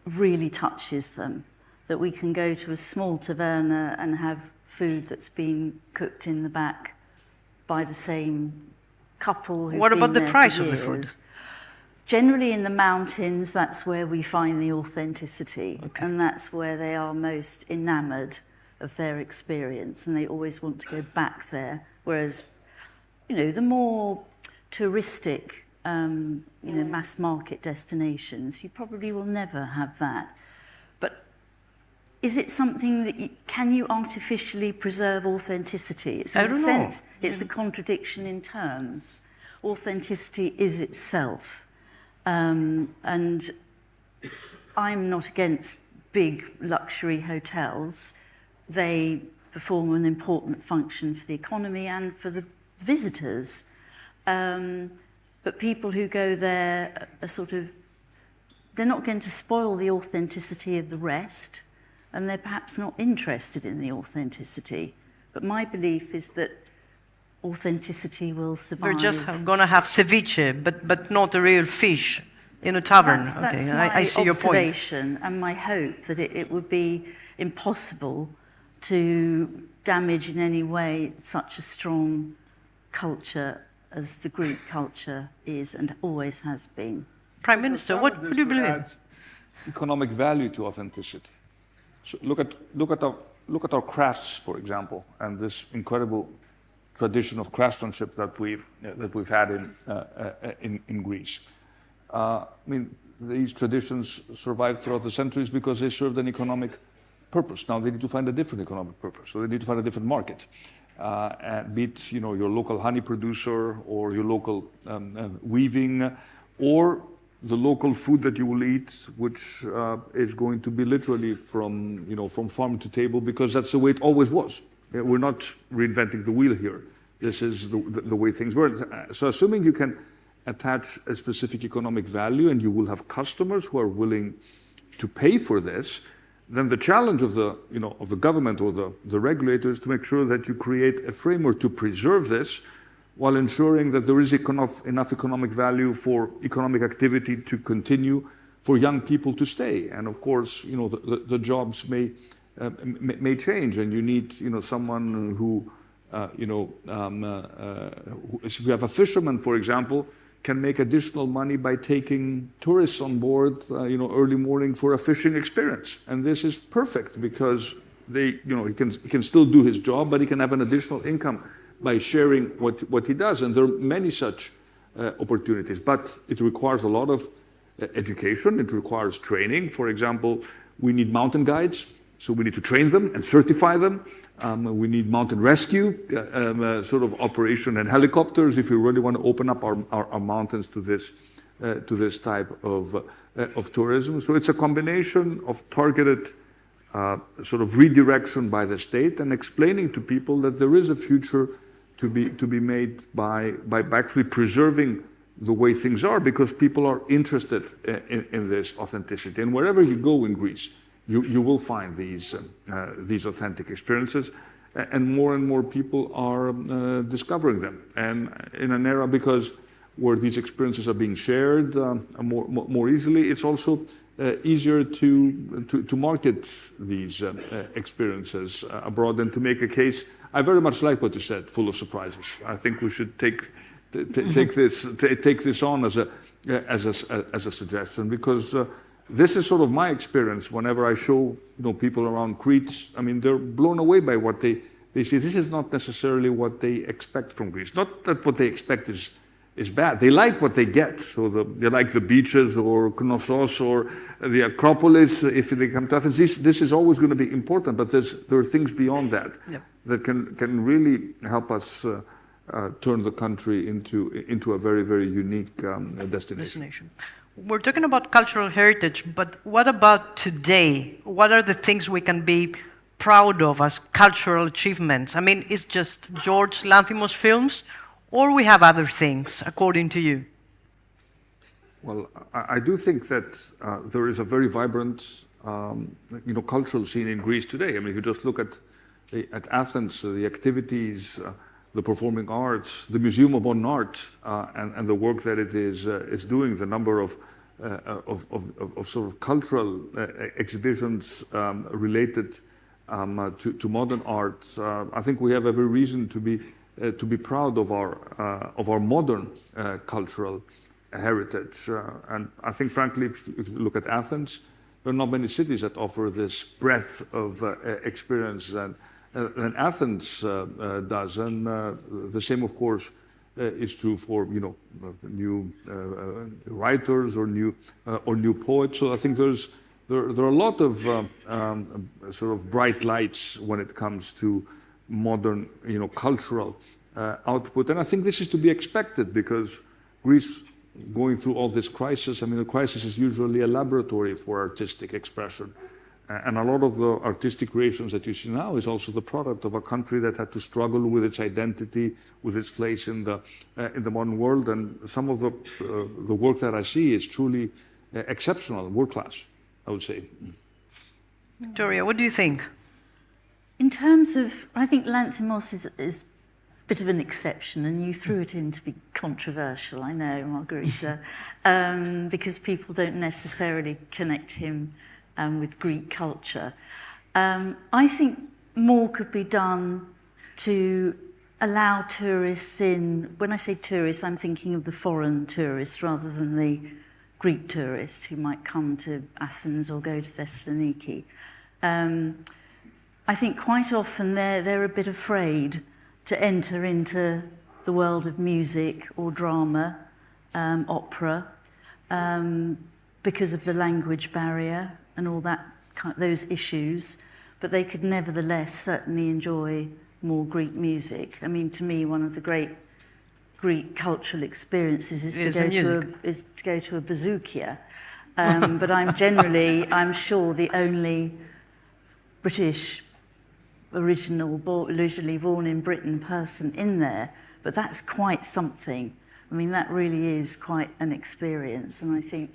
really touches them, that we can go to a small taverna and have food that's been cooked in the back by the same couple who've What been about the there price for of the years. food? Generally in the mountains, that's where we find the authenticity, and that's where they are most enamoured of their experience, and they always want to go back there. Whereas, the more touristic, mass market destinations, you probably will never have that. But is it something that can you artificially preserve authenticity? It's I don't know. It's a contradiction in terms. Authenticity is itself. And I'm not against big luxury hotels. They perform an important function for the economy and for the visitors. But people who go there are they're not going to spoil the authenticity of the rest, and they're perhaps not interested in the authenticity. But my belief is that authenticity will survive. They're just going to have ceviche, but not a real fish in a tavern. That's my I see your point. observation and my hope that it would be impossible to damage in any way such a strong culture as the Greek culture is and always has been. Prime Minister, what do you believe? Economic value to authenticity. So look at our crafts, for example, and this incredible tradition of craftsmanship that we've had in Greece. These traditions survived throughout the centuries because they served an economic purpose. Now they need to find a different economic purpose, so they need to find a different market. Be it your local honey producer, or your local weaving, or the local food that you will eat, which is going to be literally from farm to table, because that's the way it always was. We're not reinventing the wheel here. This is the way things work. So assuming you can attach a specific economic value and you will have customers who are willing to pay for this, then the challenge of the government or the regulator is to make sure that you create a framework to preserve this while ensuring that there is enough economic value for economic activity to continue, for young people to stay. And of course, the jobs may change, and you need someone who, if you have a fisherman, for example, can make additional money by taking tourists on board, early morning for a fishing experience. And this is perfect because he can still do his job, but he can have an additional income by sharing what he does. And there are many such opportunities, but it requires a lot of education. It requires training. For example, we need mountain guides. So we need to train them and certify them. We need mountain rescue sort of operation and helicopters if we really want to open up our mountains to this type of tourism. So it's a combination of targeted sort of redirection by the state and explaining to people that there is a future to be made by actually preserving the way things are, because people are interested in this authenticity. And wherever you go in Greece, you will find these authentic experiences, and more people are discovering them. And in an era where these experiences are being shared more easily, it's also easier to market these experiences abroad and to make a case. I very much like what you said, full of surprises. I think we should take this on as a suggestion, because this is sort of my experience whenever I show people around Crete. I mean, they're blown away by what they see. This is not necessarily what they expect from Greece. Not that what they expect is bad. They like what they get. So they like the beaches or Knossos or the Acropolis if they come to Athens. This is always going to be important, but there are things beyond that that can really help us turn the country into a very, very unique destination. We're talking about cultural heritage, but what about today? What are the things we can be proud of as cultural achievements? I mean, is just George Lanthimos films, or we have other things, according to you? Well, I do think that there is a very vibrant, cultural scene in Greece today. I mean, if you just look at Athens, the activities, the performing arts, the Museum of Modern Art, and the work that it is doing, the number of sort of cultural exhibitions related to modern art. I think we have every reason to be proud of our modern cultural heritage. And I think, frankly, if you look at Athens, there are not many cities that offer this breadth of experience and Athens does. And the same, of course, is true for new writers or new poets. So I think there are a lot of sort of bright lights when it comes to modern cultural output. And I think this is to be expected, because Greece, going through all this crisis, I mean, the crisis is usually a laboratory for artistic expression. And a lot of the artistic creations that you see now is also the product of a country that had to struggle with its identity, with its place in the modern world. And some of the work that I see is truly exceptional, world class, I would say. Victoria, what do you think? In terms of, I think Lanthimos is a bit of an exception, and you threw it in to be controversial, I know, Margarita, because people don't necessarily connect him with Greek culture. I think more could be done to allow tourists in. When I say tourists, I'm thinking of the foreign tourists rather than the Greek tourists who might come to Athens or go to Thessaloniki. I think quite often they're a bit afraid to enter into the world of music or drama, opera, because of the language barrier and all that, those issues, but they could nevertheless certainly enjoy more Greek music. I mean, to me, one of the great Greek cultural experiences is to go to a bouzoukia, but I'm sure the only British originally born in Britain person in there, but that's quite something. I mean, that really is quite an experience, and I think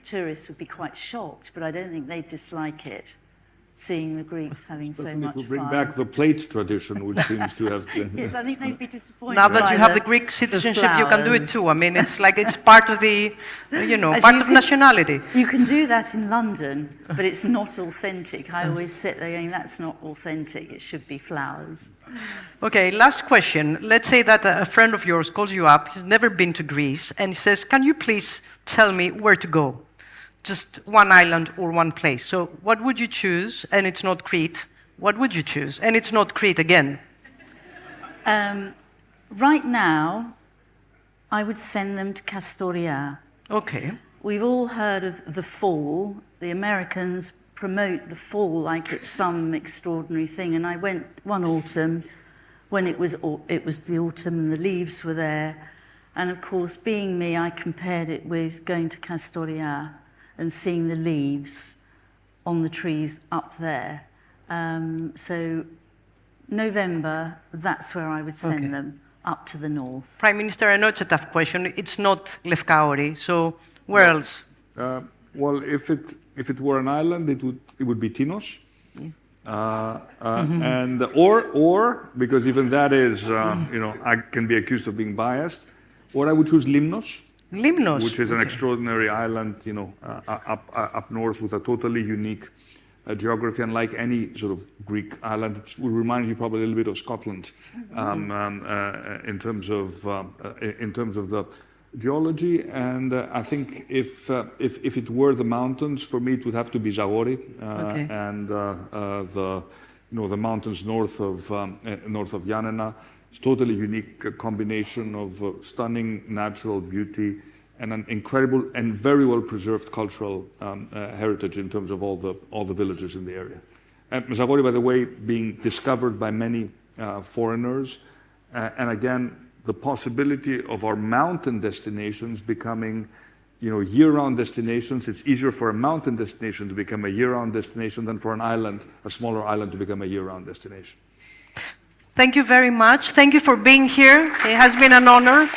tourists would be quite shocked, but I don't think they'd dislike it, seeing the Greeks having so much fun. If we bring back the plate tradition, which seems to have been... Yes, I think they'd be disappointed. Now that you have the Greek citizenship, you can do it too. I mean, it's like it's part of the, part of nationality. You can do that in London, but it's not authentic. I always sit there going, that's not authentic. It should be flowers. Okay, last question. Let's say that a friend of yours calls you up. He's never been to Greece, and he says, can you please tell me where to go? Just one island or one place. So what would you choose? And it's not Crete. What would you choose? And it's not Crete again. Right now, I would send them to Kastoria. Okay. We've all heard of the fall. The Americans promote the fall like it's some extraordinary thing. And I went one autumn when it was the autumn and the leaves were there. And of course, being me, I compared it with going to Kastoria and seeing the leaves on the trees up there. So November, that's where I would send them, up to the north. Prime Minister, I know it's a tough question. It's not Lefkaori, so where else? Well, if it were an island, it would be Tinos. And or because even that is, I can be accused of being biased, or I would choose Limnos. Limnos, which is an extraordinary island, up north with a totally unique geography, unlike any sort of Greek island. It will remind you probably a little bit of Scotland in terms of the geology. And I think if it were the mountains, for me it would have to be Zagori and the mountains north of Yanina. It's a totally unique combination of stunning natural beauty and an incredible and very well preserved cultural heritage in terms of all the villages in the area. Zagori, by the way, being discovered by many foreigners, and again, the possibility of our mountain destinations becoming year-round destinations. It's easier for a mountain destination to become a year-round destination than for a smaller island to become a year-round destination. Thank you very much. Thank you for being here. It has been an honor.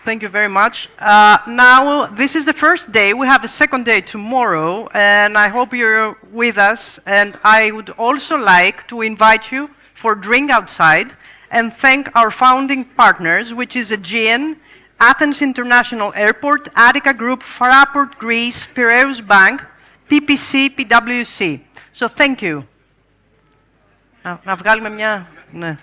Thank you very much. Now, this is the first day. We have a second day tomorrow, and I hope you're with us. And I would also like to invite you for a drink outside and thank our founding partners, which is Aegean, Athens International Airport, Attica Group, Faraport Greece, Piraeus Bank, PPC, PwC. So thank you. Να βγάλουμε μια... Ναι.